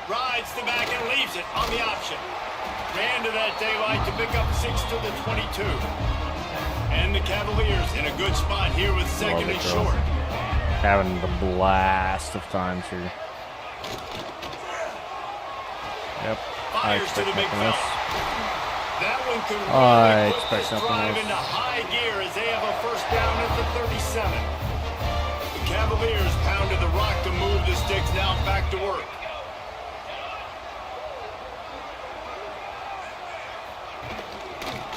B: Rides the back and leaves it on the option. Ran to that daylight to pick up 6 to the 22. And the Cavaliers in a good spot here with 2nd and short.
A: Having the blast of times here. Yep. I
B: Fires to
A: expect
B: the big
A: nothing
B: fella.
A: else.
B: That one could
A: I
B: really put
A: expect
B: this
A: something
B: drive
A: else.
B: into high gear as they have a 1st down at the 37. The Cavaliers pounded the rock to move the sticks. Now back to work.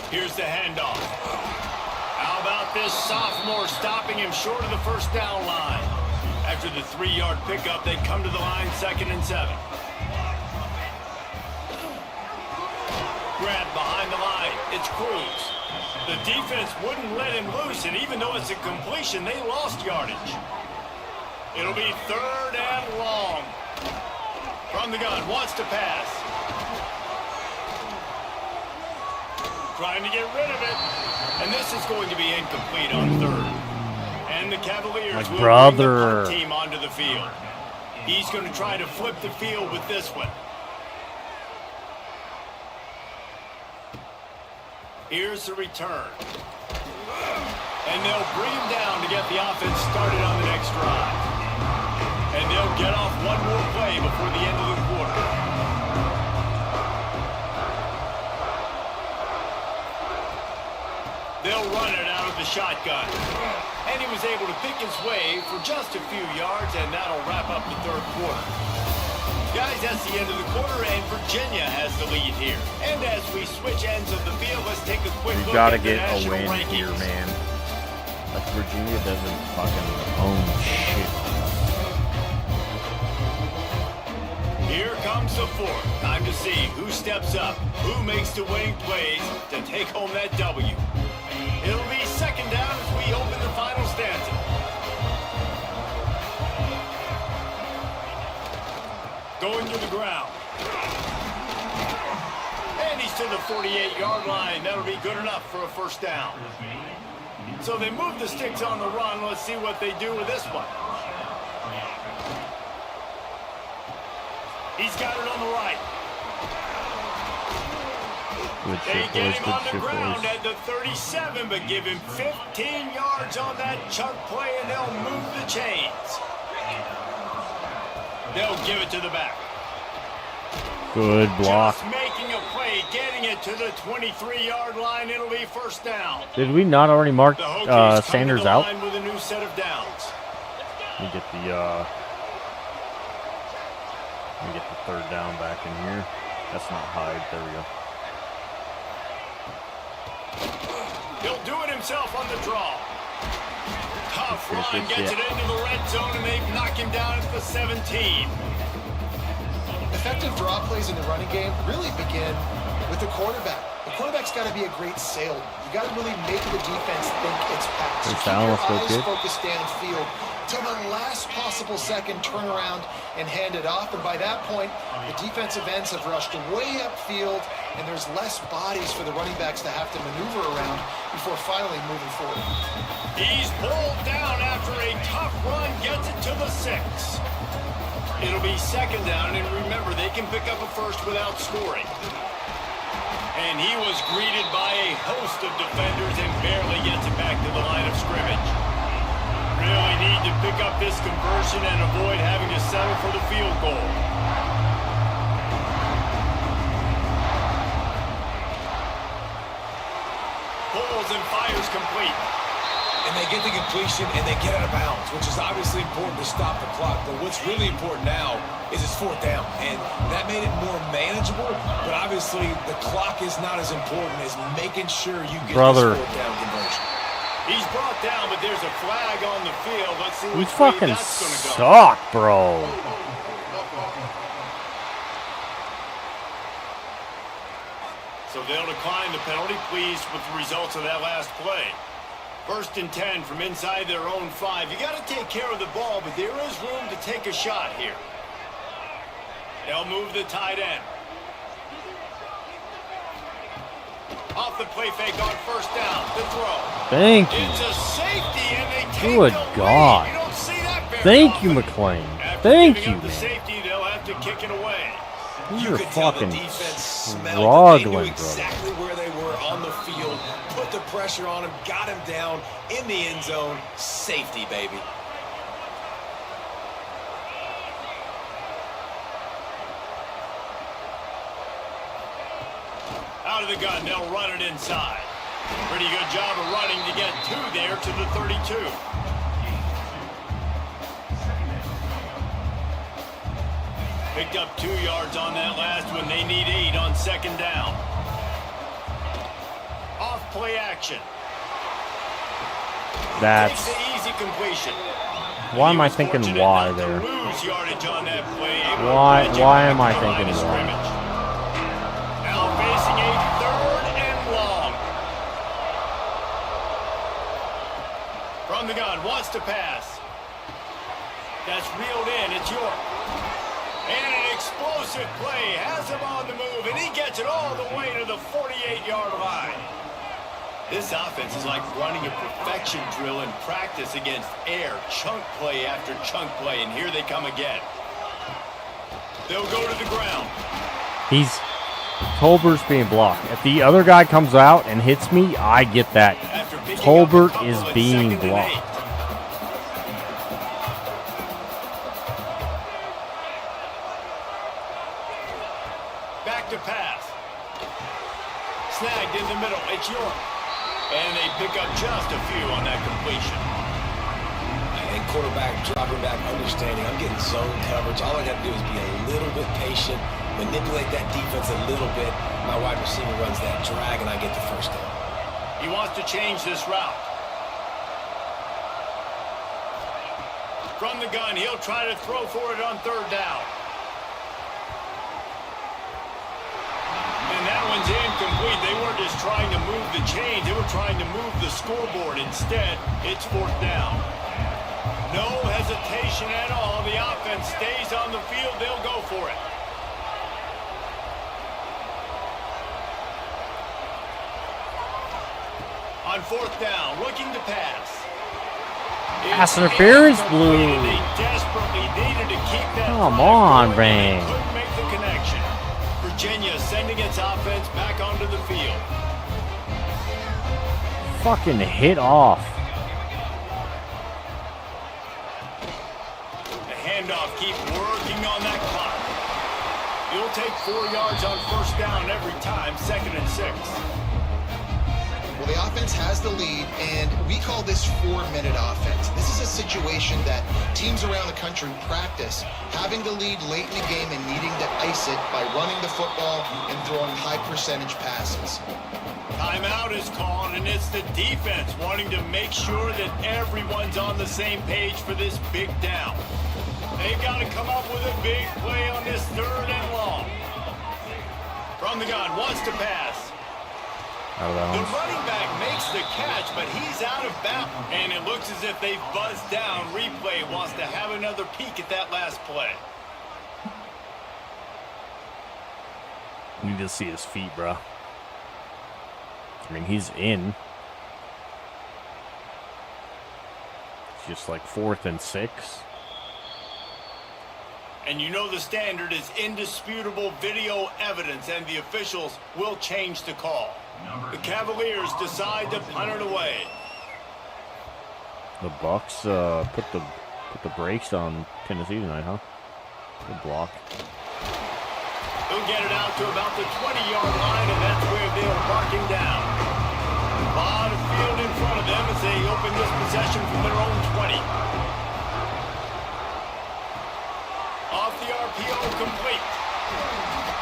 B: Here's the handoff. How about this sophomore stopping him short of the 1st down line? After the 3-yard pickup, they come to the line 2nd and 7. Grab behind the line. It's Cruz. The defense wouldn't let him loose, and even though it's a completion, they lost yardage. It'll be 3rd and long. From the gun, wants to pass. Trying to get rid of it. And this is going to be incomplete on 3rd. And the Cavaliers will bring the punt team onto the field. He's going to try to flip the field with this one. Here's the return. And they'll bring him down to get the offense started on the next drive. And they'll get off one more play before the end of the quarter. They'll run it out of the shotgun. And he was able to pick his way for just a few yards, and that'll wrap up the third quarter. Guys, that's the end of the quarter, and Virginia has the lead here. And as we switch ends of the field, let's take a quick look
A: Gotta
B: at the
A: get a
B: national
A: win
B: rankings.
A: here, man. Like Virginia doesn't fucking own shit.
B: Here comes the fourth. Time to see who steps up, who makes the winning plays to take home that W. It'll be second down as we open the final stanza. Going to the ground. And he's to the 48-yard line. That'll be good enough for a first down. So they move the sticks on the run. Let's see what they do with this one. He's got it on the right.
A: Good
B: They
A: shit,
B: get
A: boys.
B: him
A: Good
B: on the
A: shit,
B: ground
A: boys.
B: at the 37, but give him 15 yards on that chunk play, and they'll move the chains. They'll give it to the back.
A: Good block.
B: Just making a play, getting it to the 23-yard line. It'll be first down.
A: Did we not already mark
B: The Hokies come to
A: Sanders
B: the
A: out?
B: line with a new set of downs.
A: Let me get the third down back in here. That's not Hyde. There we go.
B: He'll do it himself on the draw. Tough
A: Good,
B: run,
A: good
B: gets
A: shit.
B: it into the red zone, and they knock him down at the 17.
D: Effective draw plays in the running game really begin with the quarterback. The quarterback's got to be a great salesman. You got to really make the defense think it's pass.
A: Good
D: Keep
A: foul,
D: your
A: let's go,
D: eyes
A: kid.
D: focused downfield till the last possible second, turn around and hand it off. And by that point, the defensive ends have rushed way upfield, and there's less bodies for the running backs to have to maneuver around before finally moving forward.
B: He's pulled down after a tough run, gets it to the 6. It'll be second down, and remember, they can pick up a first without scoring. And he was greeted by a host of defenders and barely gets it back to the line of scrimmage. Really need to pick up this conversion and avoid having to settle for the field goal. Pulls and fires complete.
C: And they get the completion, and they get out of bounds, which is obviously important to stop the clock. But what's really important now is it's fourth down, and that made it more manageable. But obviously, the clock is not as important as making sure you get this fourth down conversion.
B: He's brought down, but there's a flag on the field. Let's see
A: We
B: which way
A: fucking
B: that's going to go.
A: suck, bro.
B: So they'll decline the penalty, pleased with the results of that last play. First and 10 from inside their own 5. You got to take care of the ball, but there is room to take a shot here. They'll move the tight end. Off the play fake on first down. The throw.
A: Thank you.
B: It's a safety, and they take
A: Good
B: the lead.
A: God.
B: You don't see that very
A: Thank you,
B: often.
A: McClain.
B: After
A: Thank
B: giving
A: you,
B: up the
A: man.
B: safety, they'll have to kick it away.
A: You're
C: could tell the
A: fucking
C: defense smelled it. They knew
A: struggling, brother.
C: exactly where they were on the field, put the pressure on him, got him down in the end zone. Safety, baby.
B: Out of the gun, they'll run it inside. Pretty good job of running to get 2 there to the 32. Picked up 2 yards on that last one. They need 8 on second down. Off play action.
A: That's
B: Takes the easy completion.
A: why am
B: He
A: I
B: was
A: thinking
B: fortunate
A: why
B: not to
A: there?
B: lose yardage on that play. Able to
A: Why-
B: bridge it
A: why
B: back
A: am I
B: to the line
A: thinking
B: of
A: why?
B: scrimmage. Now facing a 3rd and long. From the gun, wants to pass. That's reeled in. It's York. And an explosive play. Has him on the move, and he gets it all the way to the 48-yard line. This offense is like running a perfection drill in practice against air. Chunk play after chunk play, and here they come again. They'll go to the ground.
A: Tolbert's being blocked. If the other guy comes out and hits me, I get that
B: After
A: Tolbert is being blocked.
B: Back to pass. Snagged in the middle. It's York. And they pick up just a few on that completion.
C: And quarterback dropping back, understanding I'm getting zone coverage. All I got to do is be a little bit patient, manipulate that defense a little bit. My wide receiver runs that drag, and I get the first down.
B: He wants to change this route. From the gun, he'll try to throw for it on third down. And that one's incomplete. They weren't just trying to move the chains. They were trying to move the scoreboard. Instead, it's fourth down. No hesitation at all. The offense stays on the field. They'll go for it. On fourth down, looking to pass.
A: Pass interference, Blue.
B: They desperately needed to keep that.
A: Come on, Bang.
B: Couldn't make the connection. Virginia sending its offense back onto the field.
A: Fucking hit off.
B: The handoff keeps working on that clock. You'll take 4 yards on first down every time, 2nd and 6.
D: Well, the offense has the lead, and we call this 4-minute offense. This is a situation that teams around the country practice, having the lead late in the game and needing to ice it by running the football and throwing high-percentage passes.
B: Timeout is called, and it's the defense wanting to make sure that everyone's on the same page for this big down. They've got to come up with a big play on this 3rd and long. From the gun, wants to pass.
A: Out of
B: The
A: bounds.
B: running back makes the catch, but he's out of bounds. And it looks as if they've buzzed down. Replay wants to have another peek at that last play.
A: You need to see his feet, bro. I mean, he's in. It's just like 4th and 6.
B: And you know the standard is indisputable video evidence, and the officials will change the call. The Cavaliers decide to punt it away.
A: The Bucks put the brakes on Tennessee tonight, huh? Good block.
B: They'll get it out to about the 20-yard line, and that's where they'll mark him down. A lot of field in front of them as they open this possession from their own 20. Off the RPO, complete.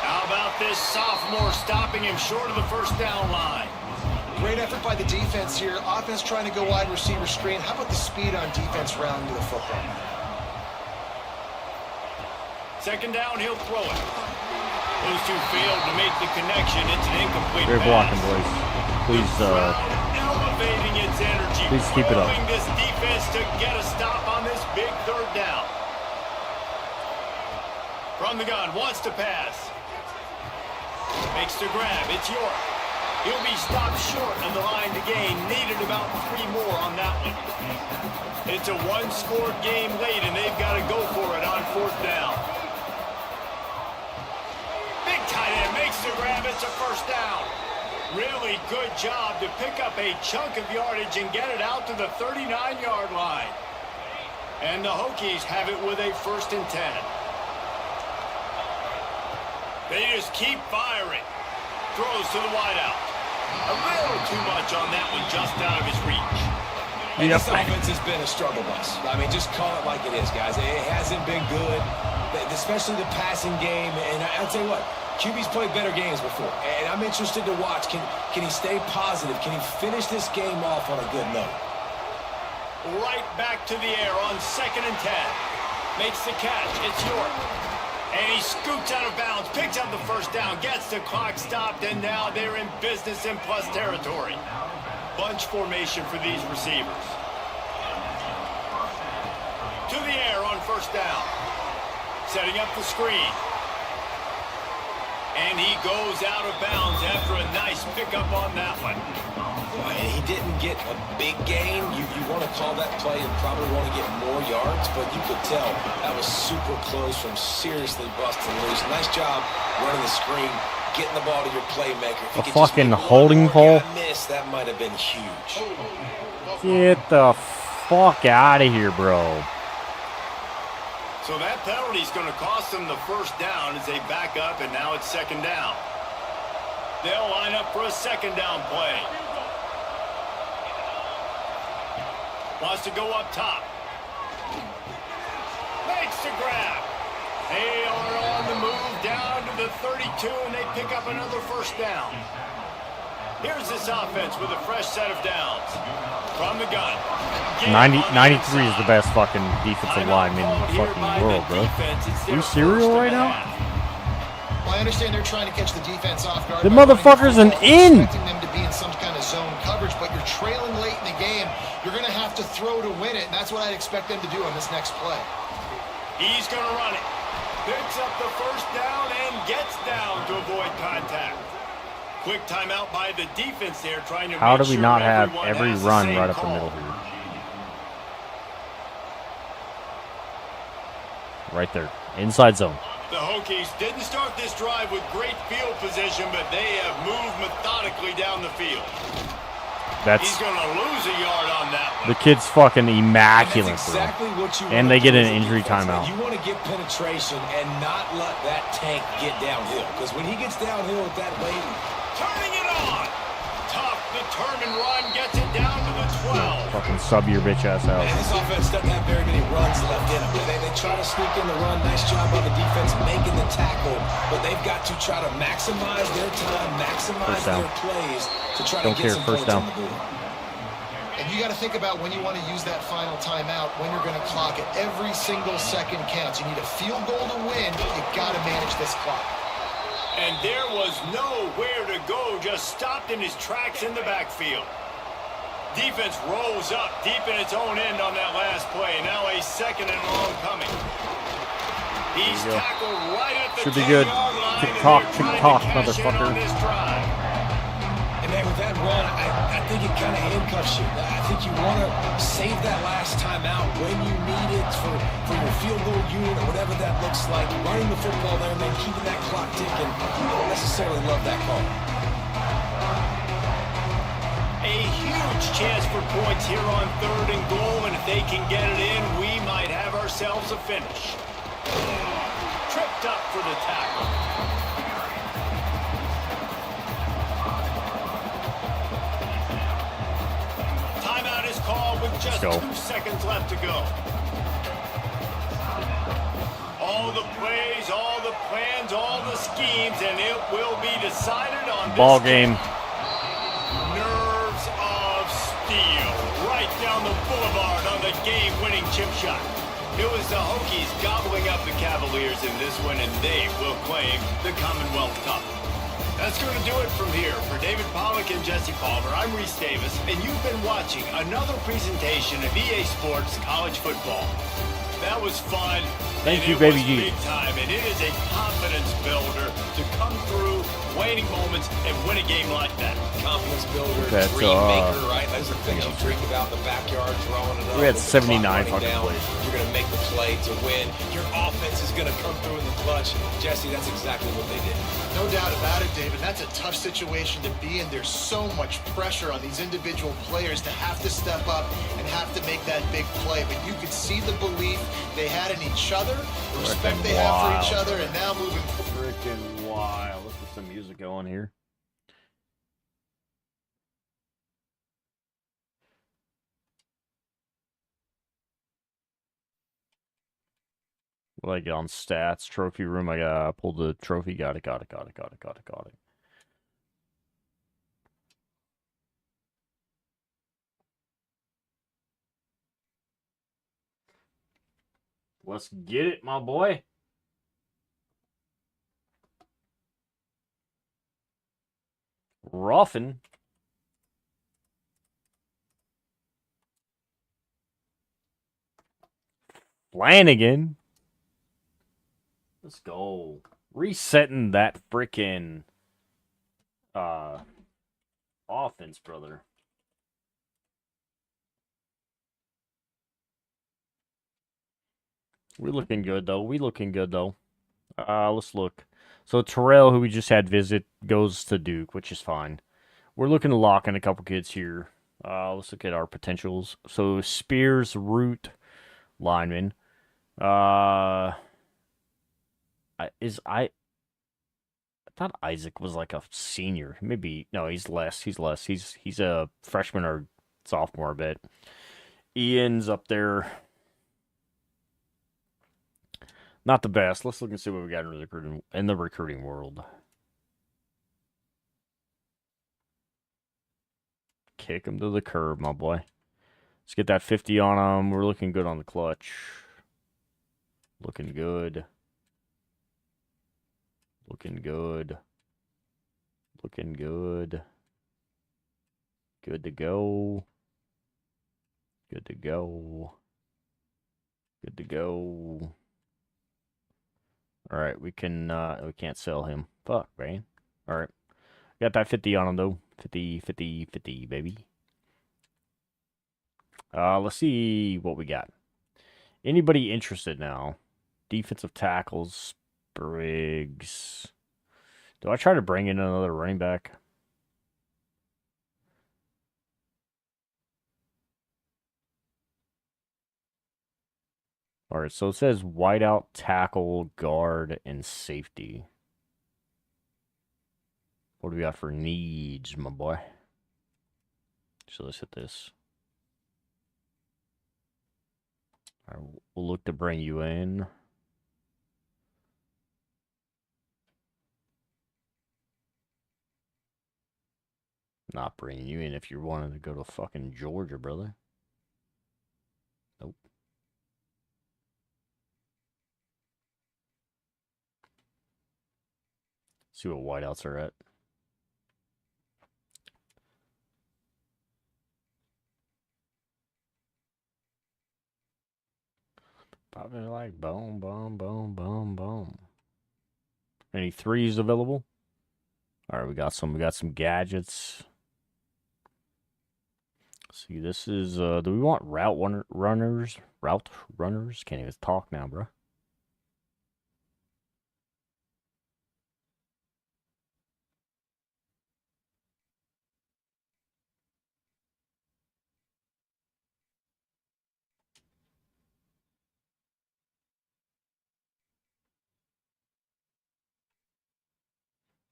B: How about this sophomore stopping him short of the first down line?
D: Great effort by the defense here. Offense trying to go wide receiver screen. How about the speed on defense rounding to the football?
B: 2nd down, he'll throw it. Those two failed to make the connection. It's an incomplete
A: Great
B: pass.
A: blocking, boys. Please,
B: Elevating its energy.
A: please keep it up.
B: Willing this defense to get a stop on this big 3rd down. From the gun, wants to pass. Makes the grab. It's York. He'll be stopped short of the line to gain. Needed about 3 more on that one. It's a 1-score game late, and they've got to go for it on 4th down. Big tight end makes the grab. It's a first down. Really good job to pick up a chunk of yardage and get it out to the 39-yard line. And the Hokies have it with a 1st and 10. They just keep firing. Throws to the wideout. A little too much on that one, just out of his reach.
C: And this offense has been a struggle bus. I mean, just call it like it is, guys. It hasn't been good, especially the passing game. And I'll tell you what, QB's played better games before. And I'm interested to watch. Can he stay positive? Can he finish this game off on a good note?
B: Right back to the air on 2nd and 10. Makes the catch. It's York. And he scoots out of bounds, picks up the first down, gets the clock stopped, and now they're in business in plus territory. Bunch formation for these receivers. To the air on 1st down. Setting up the screen. And he goes out of bounds after a nice pickup on that one.
C: And he didn't get a big gain. You want to call that play and probably want to get more yards, but you could tell that was super close from seriously busting loose. Nice job running the screen, getting the ball to your playmaker.
A: A fucking holding call.
C: Miss, that might might have been huge.
A: Get the fuck out of here, bro.
B: So that penalty is going to cost them the first down as they back up, and now it's second down. They'll line up for a second down play. Wants to go up top. Makes the grab. They are on the move down to the 32, and they pick up another first down. Here's this offense with a fresh set of downs. From the gun.
A: 93 is the best fucking defensive lineman in the fucking world, bro. Are you serious right now?
D: Well, I understand they're trying to catch the defense off guard.
A: The motherfucker's an in.
D: Expecting them to be in some kind of zone coverage, but you're trailing late in the game. You're going to have to throw to win it, and that's what I'd expect them to do on this next play.
B: He's going to run it. Picks up the first down and gets down to avoid contact. Quick timeout by the defense there, trying to
A: How
B: make
A: do we
B: sure
A: not have
B: everyone
A: every
B: has the
A: run
B: same
A: right up the
B: call.
A: middle here? Right there. Inside zone.
B: The Hokies didn't start this drive with great field position, but they have moved methodically down the field.
A: That's
B: He's going to lose a yard on that one.
A: the kid's fucking immaculate,
C: That's exactly
A: bro.
C: what you
A: And
C: wanna
A: they get
C: do
A: an
C: as a
A: injury
C: defense, man.
A: timeout.
C: You want to get penetration and not let that tank get downhill. Because when he gets downhill at that late,
B: Turning it on. Tough, determined run gets it down to the 12.
A: Fucking sub your bitch ass out.
C: man, this offense doesn't have very many runs left in them. They try to sneak in the run. Nice job by the defense making the tackle. But they've got to try to maximize their time, maximize
A: First down.
C: their plays to try
A: Don't
C: to get
A: care,
C: some
A: first
C: points
A: down.
C: on the board.
D: And you got to think about when you want to use that final timeout, when you're going to clock it. Every single second counts. You need a field goal to win. You got to manage this clock.
B: And there was nowhere to go, just stopped in his tracks in the backfield. Defense rolls up deep in its own end on that last play. Now a second and long coming. He's
A: There you go.
B: tackled right at the
A: Should be good.
B: 10-yard line, and
A: Tick-tock,
B: they're trying to
A: tick-tock,
B: cash in
A: motherfucker.
B: on this drive.
C: And man, with that run, I think it kind of handcuffs you. I think you want to save that last time out when you need it for your field goal unit or whatever that looks like. Running the football there, man, keeping that clock ticking. You don't necessarily love that call.
B: A huge chance for points here on third and goal, and if they can get it in, we might have ourselves a finish. Tripped up for the tackle. Timeout is called with just
A: Let's go.
B: 2 seconds left to go. All the plays, all the plans, all the schemes, and it will be decided on this
A: Ball game.
B: Nerves of steel right down the boulevard on the game-winning chip shot. It was the Hokies gobbling up the Cavaliers in this one, and they will claim the Commonwealth Cup. That's going to do it from here. For David Pollack and Jesse Palmer, I'm Reese Davis, and you've been watching another presentation of EA Sports College Football. That was fun.
A: Thank
B: and
A: you,
B: it
A: Baby
B: was
A: G.
B: big time, and it is a confidence builder to come through waning moments and win a game like that.
C: Confidence builder,
A: That's,
C: dream maker, right? Those are things you dream about in the backyard, throwing it up.
A: We had
C: with the
A: 79
C: clock running
A: fucking
C: down.
A: plays.
C: You're going to make the play to win. Your offense is going to come through in the clutch. Jesse, that's exactly what they did.
D: No doubt about it, David. That's a tough situation to be in. There's so much pressure on these individual players to have to step up and have to make that big play. But you could see the belief they had in each other, the respect they have for each other, and now moving forward.
A: Freaking wild. Let's get some music going here. Like on stats, trophy room, I gotta pull the trophy. Got it. Let's get it, my boy. Ruffin. Flanagan. Let's go. Resetting that frickin' offense, brother. We're looking good though. Let's look. So Terrell, who we just had visit, goes to Duke, which is fine. we're looking to lock in a couple kids here. Let's look at our potentials. So Spears, Root, lineman. I thought Isaac was like a senior. Maybe no, he's less. He's less. He's a freshman or sophomore, I bet. Ian's up there. Not the best. Let's look and see what we got in the recruiting world. Kick him to the curb, my boy. Let's get that 50 on him. We're looking good on the clutch. Looking good. Looking good. Looking good. Good to go. Good to go. Good to go. All right, we can't sell him. Fuck, man. All right. Got that 50 on him, though. 50, 50, 50, baby. Let's see what we got. Anybody interested now? Defensive tackles, Briggs. Do I try to bring in another running back? All right, so it says wideout, tackle, guard, and safety. What do we got for needs, my boy? So let's hit this. All right, we'll look to bring you in. Not bringing you in if you're wanting to go to fucking Georgia, brother. Nope. See what wideouts are at. Probably like boom, boom, boom, boom, boom. Any threes available? All right, we got some gadgets. See, this is do we want route runners? Route runners? Can't even talk now, bro.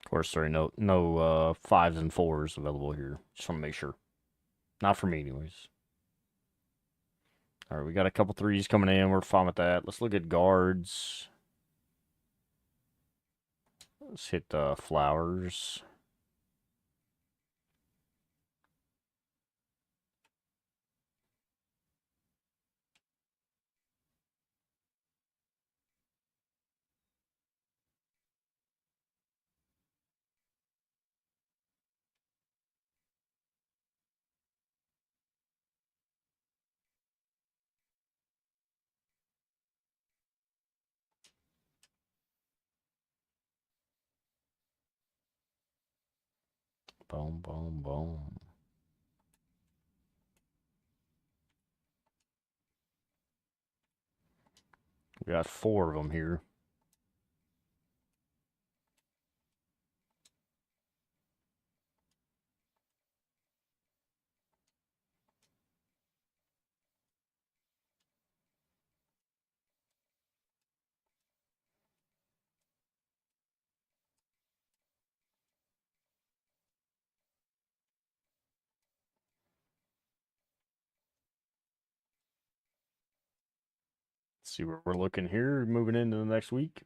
A: Of course, sorry, no fives and fours available here. Just want to make sure. Not for me, anyways. All right, we got a couple threes coming in. We're fine with that. Let's look at guards. Let's hit Flowers. Boom, boom, boom. We got 4 of them here. See where we're looking here, moving into the next week.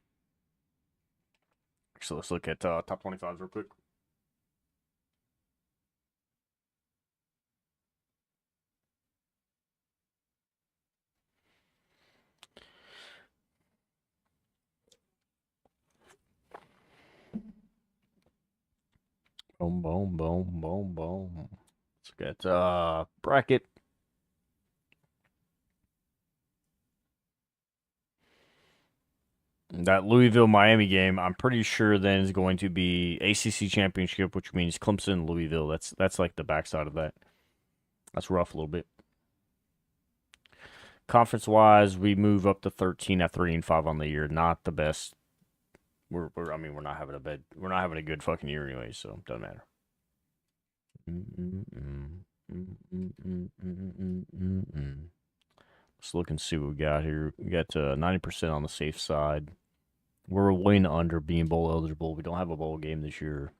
A: So let's look at top 25s real quick. Boom, boom, boom, boom, boom. Let's look at bracket. That Louisville-Miami game, I'm pretty sure then is going to be ACC championship, which means Clemson, Louisville. That's like the backside of that. That's rough a little bit. Conference-wise, we move up to 13 at 3-5 on the year. Not the best. We're not having a good fucking year anyway, so it doesn't matter. Let's look and see what we got here. We got 90% on the safe side. We're way under being bowl eligible. We don't have a bowl game this year.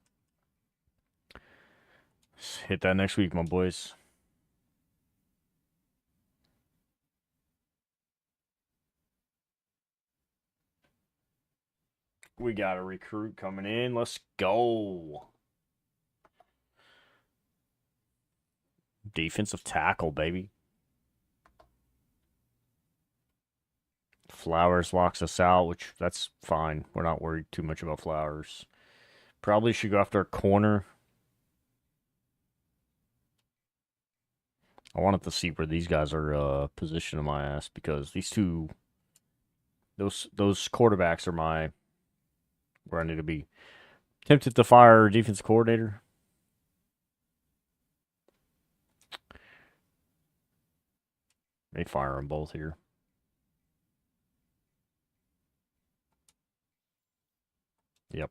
A: Let's hit that next week, my boys. We got a recruit coming in. Let's go. Defensive tackle, baby. Flowers locks us out, which that's fine. We're not worried too much about Flowers. Probably should go after a corner. I wanted to see where these guys are positioning my ass because these two, those quarterbacks are where I need to be. Tempted to fire defense coordinator. May fire them both here. Yep.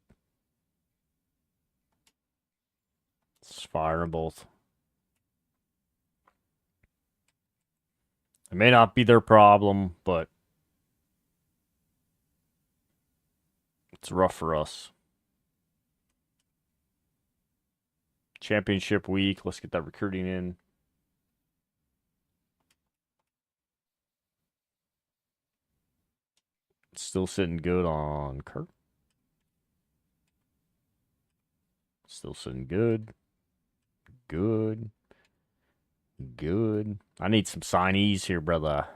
A: Let's fire them both. It may not be their problem, but it's rough for us. Championship week. Let's get that recruiting in. Still sitting good on Kurt. Still sitting good. Good. Good. I need some signees here, brother.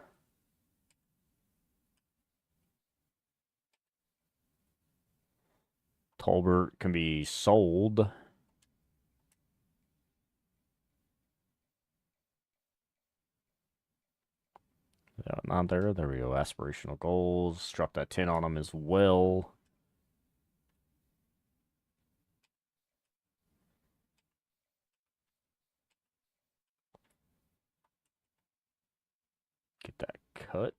A: Tolbert can be sold. Yeah, not there. There we go. Aspirational goals. Drop that 10 on him as well. Get that cut.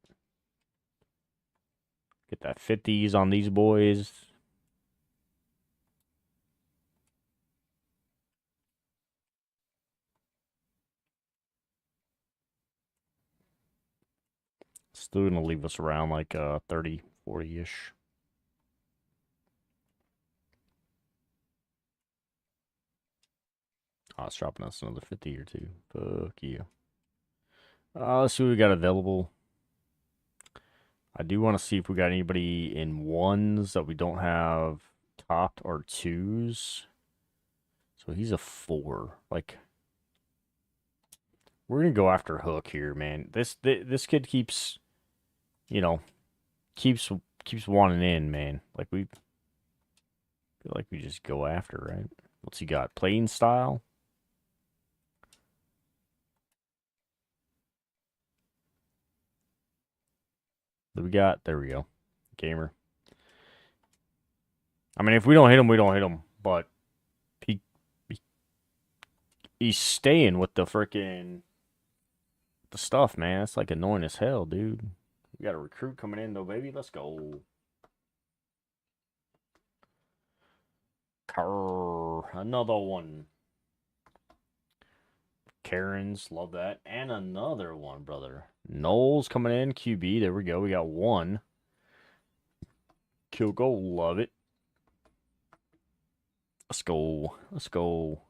A: Get that 50s on these boys. Still going to leave us around like 30, 40-ish. Oh, it's dropping us another 50 or two. Fuck you. Let's see what we got available. I do want to see if we got anybody in ones that we don't have topped or twos. So he's a 4. Like, we're going to go after Hook here, man. This kid keeps, you know, keeps wanting in, man. Like, we feel like we just go after, right? What's he got? Playing style? What we got? There we go. Gamer. I mean, if we don't hit him, we don't hit him. But he's staying with the freaking stuff, man. It's like annoying as hell, dude. We got a recruit coming in, though, baby. Let's go. Another one. Karen's, love that. And another one, brother. Knowles coming in, QB. There we go. We got one. Kill goal, love it. Let's go. Let's go.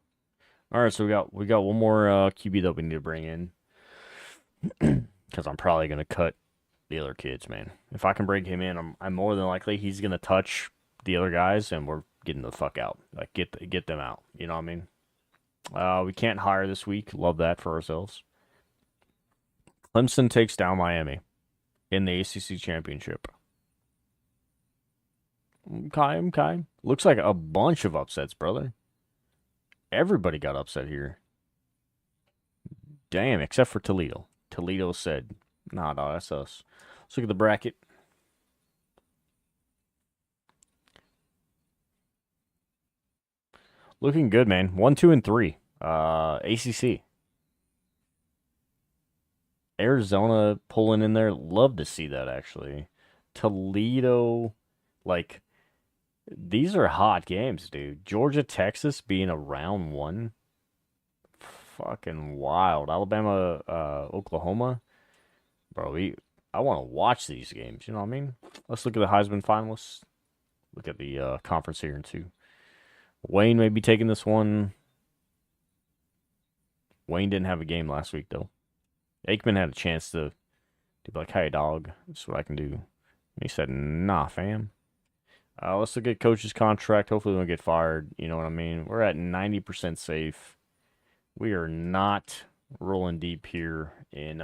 A: All right, so we got one more QB that we need to bring in. Because I'm probably going to cut the other kids, man. If I can bring him in, I'm more than likely he's going to touch the other guys, and we're getting the fuck out. Like, get them out. You know what I mean? We can't hire this week. Love that for ourselves. Clemson takes down Miami in the ACC Championship. Okay. Looks like a bunch of upsets, brother. Everybody got upset here. Damn, except for Toledo. Toledo said, nah, that's us. Let's look at the bracket. Looking good, man. 1, 2, and 3. ACC. Arizona pulling in there. Love to see that, actually. Toledo, like, these are hot games, dude. Georgia, Texas being a round 1. fucking wild. Alabama, Oklahoma. Bro, I want to watch these games, you know what I mean? Let's look at the Heisman finalists. Look at the conference here, too. Wayne may be taking this one. Wayne didn't have a game last week, though. Aikman had a chance to be like, hey, dog, this is what I can do. And he said, nah, fam. Let's look at coach's contract. Hopefully we don't get fired. You know what I mean? We're at 90% safe. We are not rolling deep here in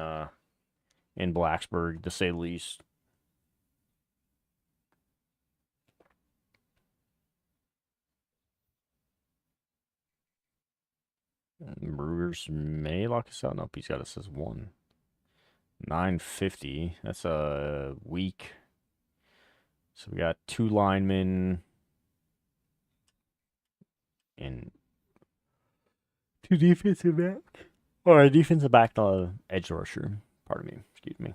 A: Blacksburg, to say the least. Brewers may lock us out. Nope, he's got us as 1. 950. That's a week. So we got 2 linemen and 2 defensive back. Or a defensive back, edge rusher. Pardon me. Excuse me.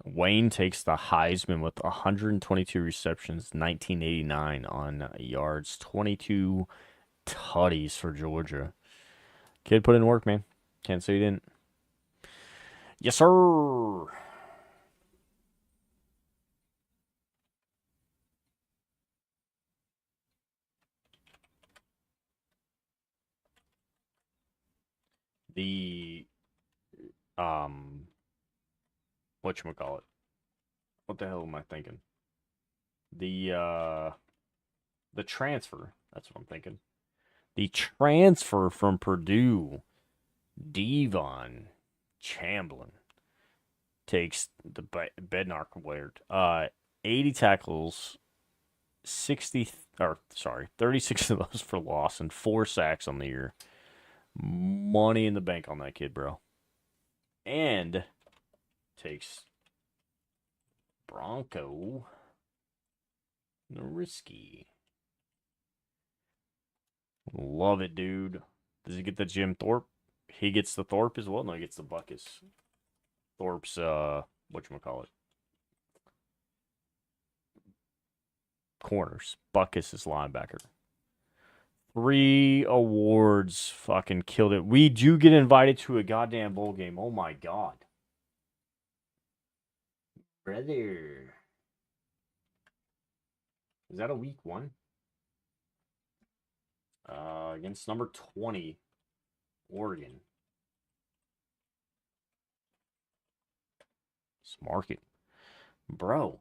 A: Wayne takes the Heisman with 122 receptions, 1989 on yards, 22 tutties for Georgia. Kid put in work, man. Can't say he didn't. Yes, sir. The whatchamacallit? What the hell am I thinking? The transfer. That's what I'm thinking. The transfer from Purdue, Devon Chamberlain, takes the Bednar Award. 80 tackles, 36 of those for loss, and 4 sacks on the year. Money in the bank on that kid, bro. And takes Bronco Nowinski. Love it, dude. Does he get the Jim Thorpe? He gets the Thorpe as well? No, he gets the Buckus. Thorpe's, whatchamacallit? Corners. Buckus is linebacker. 3 awards. Fucking killed it. We do get invited to a goddamn bowl game. Oh my god. Brother. Is that a week 1? Against number 20, Oregon. Smart it. Bro.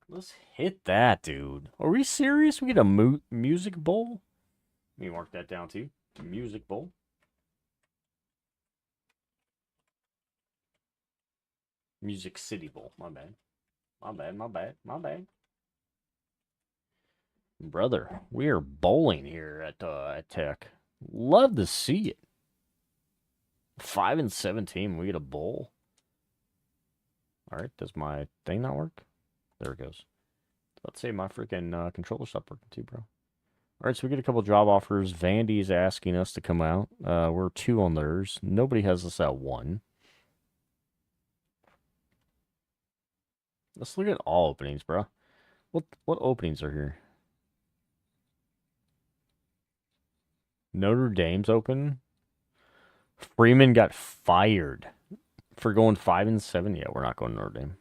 A: Let's hit that, dude. Are we serious? We get a music bowl? Let me mark that down, too. Music bowl. Music City Bowl. My bad. My bad. Brother, we are bowling here at Tech. Love to see it. 5-17, we get a bowl. All right, does my thing not work? There it goes. Let's say my freaking controller stopped working too, bro. All right, so we get a couple job offers. Vandy's asking us to come out. We're 2 on theirs. Nobody has us at 1. Let's look at all openings, bro. What openings are here? Notre Dame's open. Freeman got fired for going 5-7. Yeah, we're not going to Notre Dame.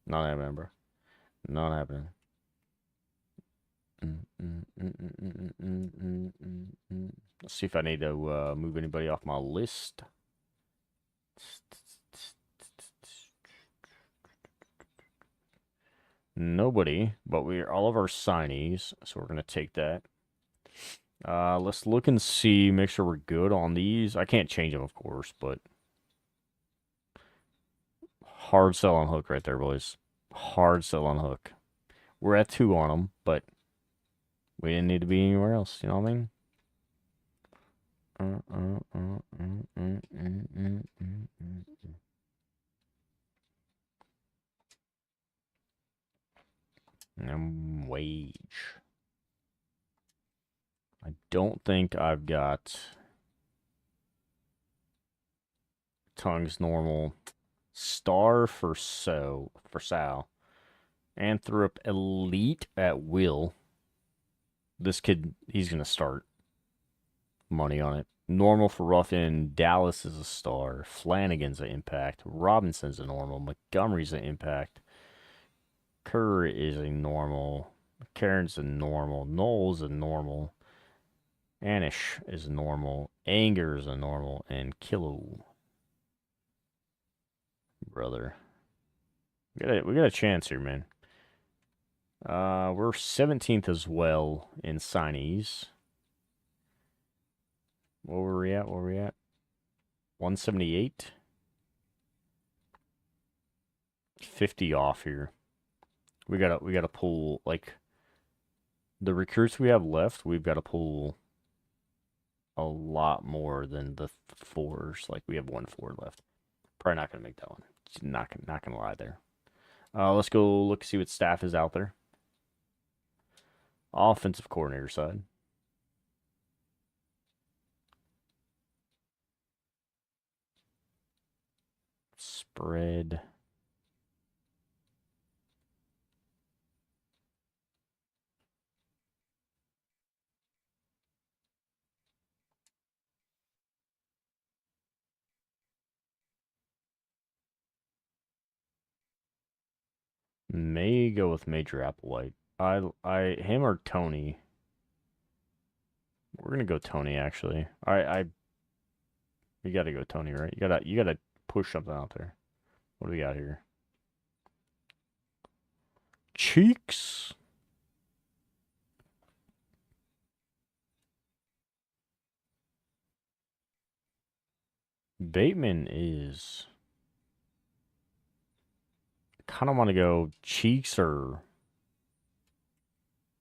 A: Not happening, bro. Not happening. Let's see if I need to move anybody off my list. Nobody, but we're all of our signees, so we're gonna take that. Let's look and see, make sure we're good on these. I can't change them, of course, but hard sell on hook right there, boys. Hard sell on hook. We're at 2 on them, but we didn't need to be anywhere else. You know what I mean? Wage. I don't think I've got tongues normal. Star for Sal. Anthrop elite at will. This kid, he's going to start. Money on it. Normal for Ruffin. Dallas is a star. Flanagan's an impact. Robinson's a normal. Montgomery's an impact. Kerr is a normal. McCarron's a normal. Knowles a normal. Anish is normal. Anger is a normal. And Kilo. Brother. We got a chance here, man. We're 17th as well in signees. What were we at? 178? 50 off here. We gotta pull, like, the recruits we have left, we've got to pull a lot more than the fours. Like, we have 1 4 left. Probably not gonna make that one. Not gonna lie there. Let's go look, see what staff is out there. Offensive coordinator side. Spread. May go with Major Applewhite. Him or Tony. We're gonna go Tony, actually. You gotta go Tony, right? You gotta push something out there. What do we got here? Cheeks. Bateman is... kind of want to go Cheeks or...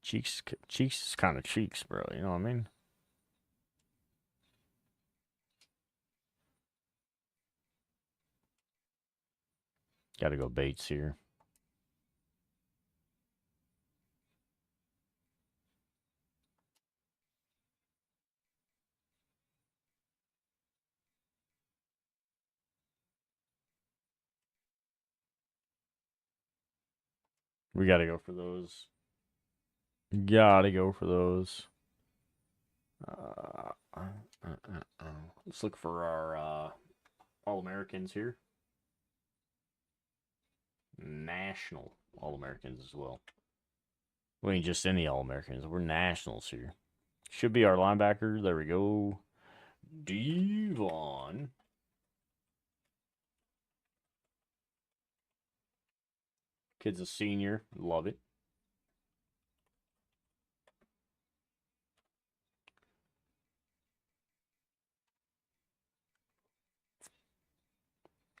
A: Cheeks is kind of Cheeks, bro. You know what I mean? Gotta go Bates here. We gotta go for those. Gotta go for those. Let's look for our All-Americans here. National All-Americans as well. We ain't just any All-Americans. We're nationals here. Should be our linebacker. There we go. Devon. Kid's a senior. Love it.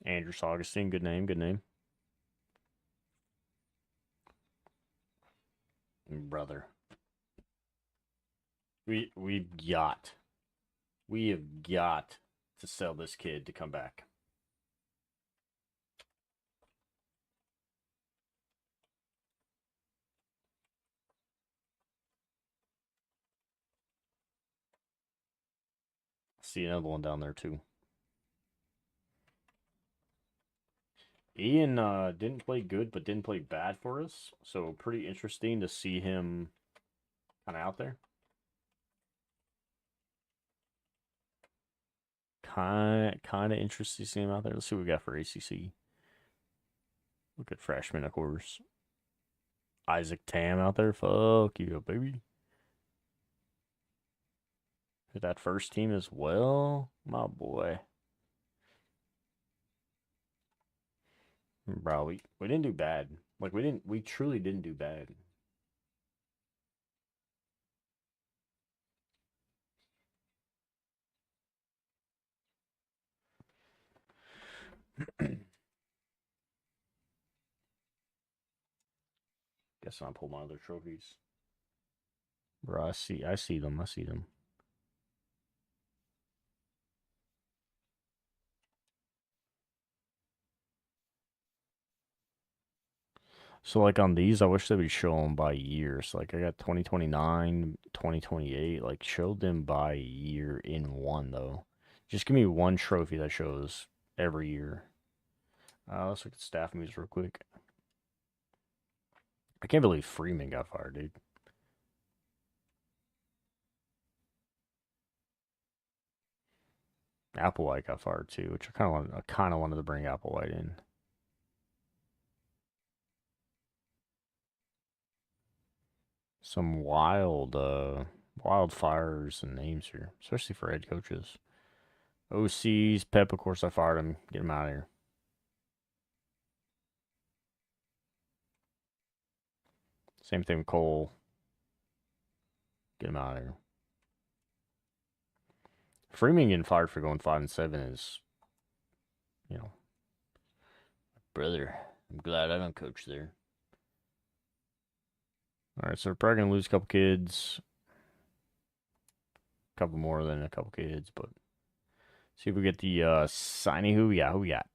A: Andrews Augustine. Good name. Good name. Brother. We have got to sell this kid to come back. See another one down there too. Ian didn't play good, but didn't play bad for us. So pretty interesting to see him kind of out there. Kind of interesting to see him out there. Let's see what we got for ACC. Look at freshman, of course. Isaac Tam out there. Fuck you, baby. Hit that first team as well. My boy. Bro, we didn't do bad. Like, we truly didn't do bad. Guess I'll pull my other trophies. Bro, I see them. So, like, on these, I wish they would show them by year. So, like, I got 2029, 2028. Like, show them by year in one, though. Just give me one trophy that shows every year. Let's look at staff moves real quick. I can't believe Freeman got fired, dude. Applewhite got fired too, which I kind of wanted to bring Applewhite in. Some wildfires and names here, especially for head coaches. OCs, Pep, of course, I fired him. Get him out of here. Same thing with Cole. Get him out of here. Freeman getting fired for going 5-7 is, you know, brother. I'm glad I don't coach there. All right, so we're probably gonna lose a couple kids, a couple more than a couple kids, but see if we get the signing. Who we got?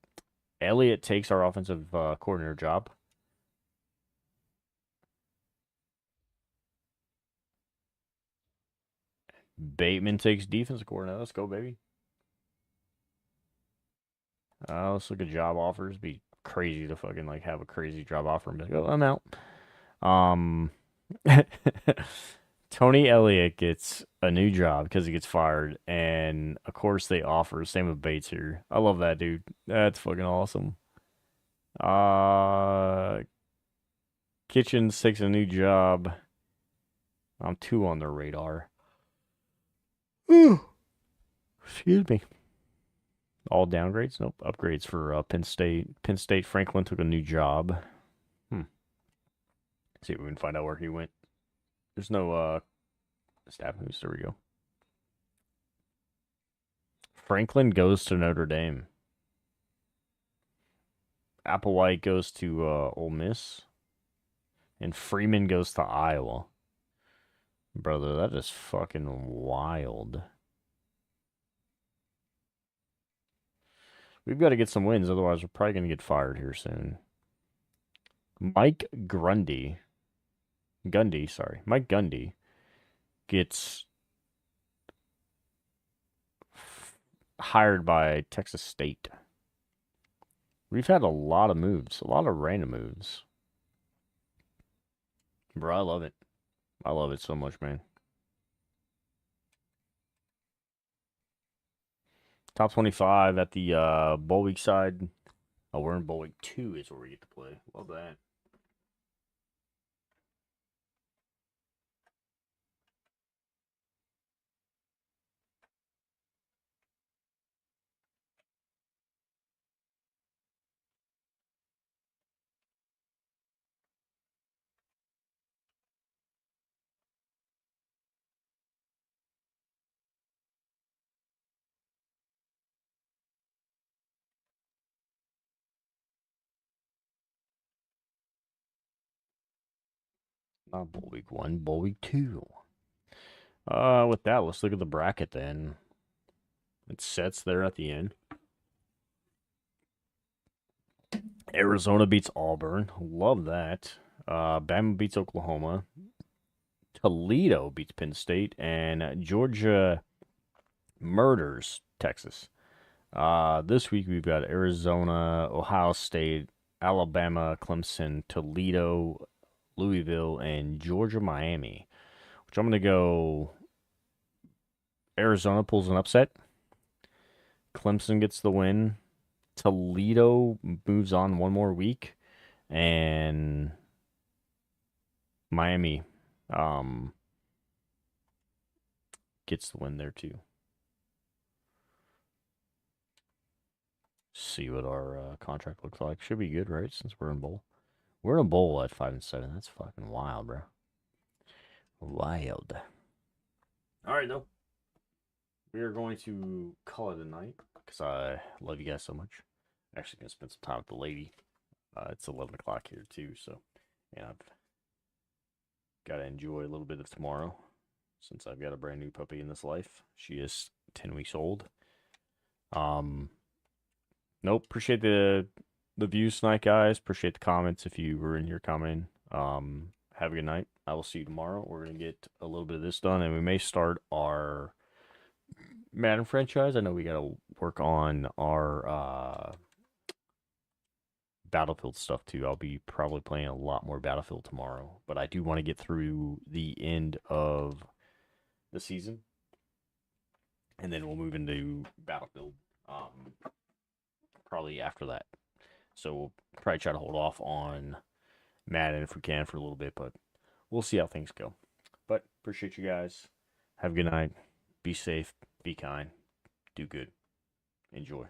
A: Elliott takes our offensive coordinator job. Bateman takes defensive coordinator. Let's go, baby. Let's look at job offers. Be crazy to fucking like have a crazy job offer and be like, oh, I'm out. Tony Elliott gets a new job because he gets fired, and of course they offer. Same with Bates here. I love that dude. That's fucking awesome. Kitchens takes a new job. I'm 2 on their radar. Excuse me. All downgrades? Nope. Upgrades for Penn State. Penn State Franklin took a new job. See if we can find out where he went. There's no staff news. There we go. Franklin goes to Notre Dame. Applewhite goes to Ole Miss. And Freeman goes to Iowa. Brother, that is fucking wild. We've got to get some wins, otherwise we're probably going to get fired here soon. Mike Gundy gets hired by Texas State. We've had a lot of moves, a lot of random moves. Bro, I love it. I love it so much, man. Top 25 at the bowl week side. Oh, we're in bowl week 2 is where we get to play. Love that. Not bowl week 1, bowl week 2. With that, let's look at the bracket then. It sets there at the end. Arizona beats Auburn. Love that. Bama beats Oklahoma. Toledo beats Penn State. And Georgia murders Texas. This week we've got Arizona, Ohio State, Alabama, Clemson, Toledo, Louisville, and Georgia, Miami. Which I'm going to go Arizona pulls an upset. Clemson gets the win. Toledo moves on one more week. And Miami gets the win there too. See what our contract looks like. Should be good, right? Since we're in bowl. We're in bowl at 5-7. That's fucking wild, bro. Wild. All right, though. We are going to call it a night because I love you guys so much. I'm actually going to spend some time with the lady. It's 11 o'clock here, too. So, yeah, I've got to enjoy a little bit of tomorrow since I've got a brand new puppy in this life. She is 10 weeks old. Nope. Appreciate the views tonight, guys. Appreciate the comments if you were in here commenting. Have a good night. I will see you tomorrow. We're going to get a little bit of this done, and we may start our Madden franchise. I know we got to work on our Battlefield stuff, too. I'll be probably playing a lot more Battlefield tomorrow, but I do want to get through the end of the season And then we'll move into Battlefield probably after that. So we'll probably try to hold off on Madden if we can for a little bit, but we'll see how things go. But appreciate you guys. Have a good night. Be safe. Be kind. Do good. Enjoy.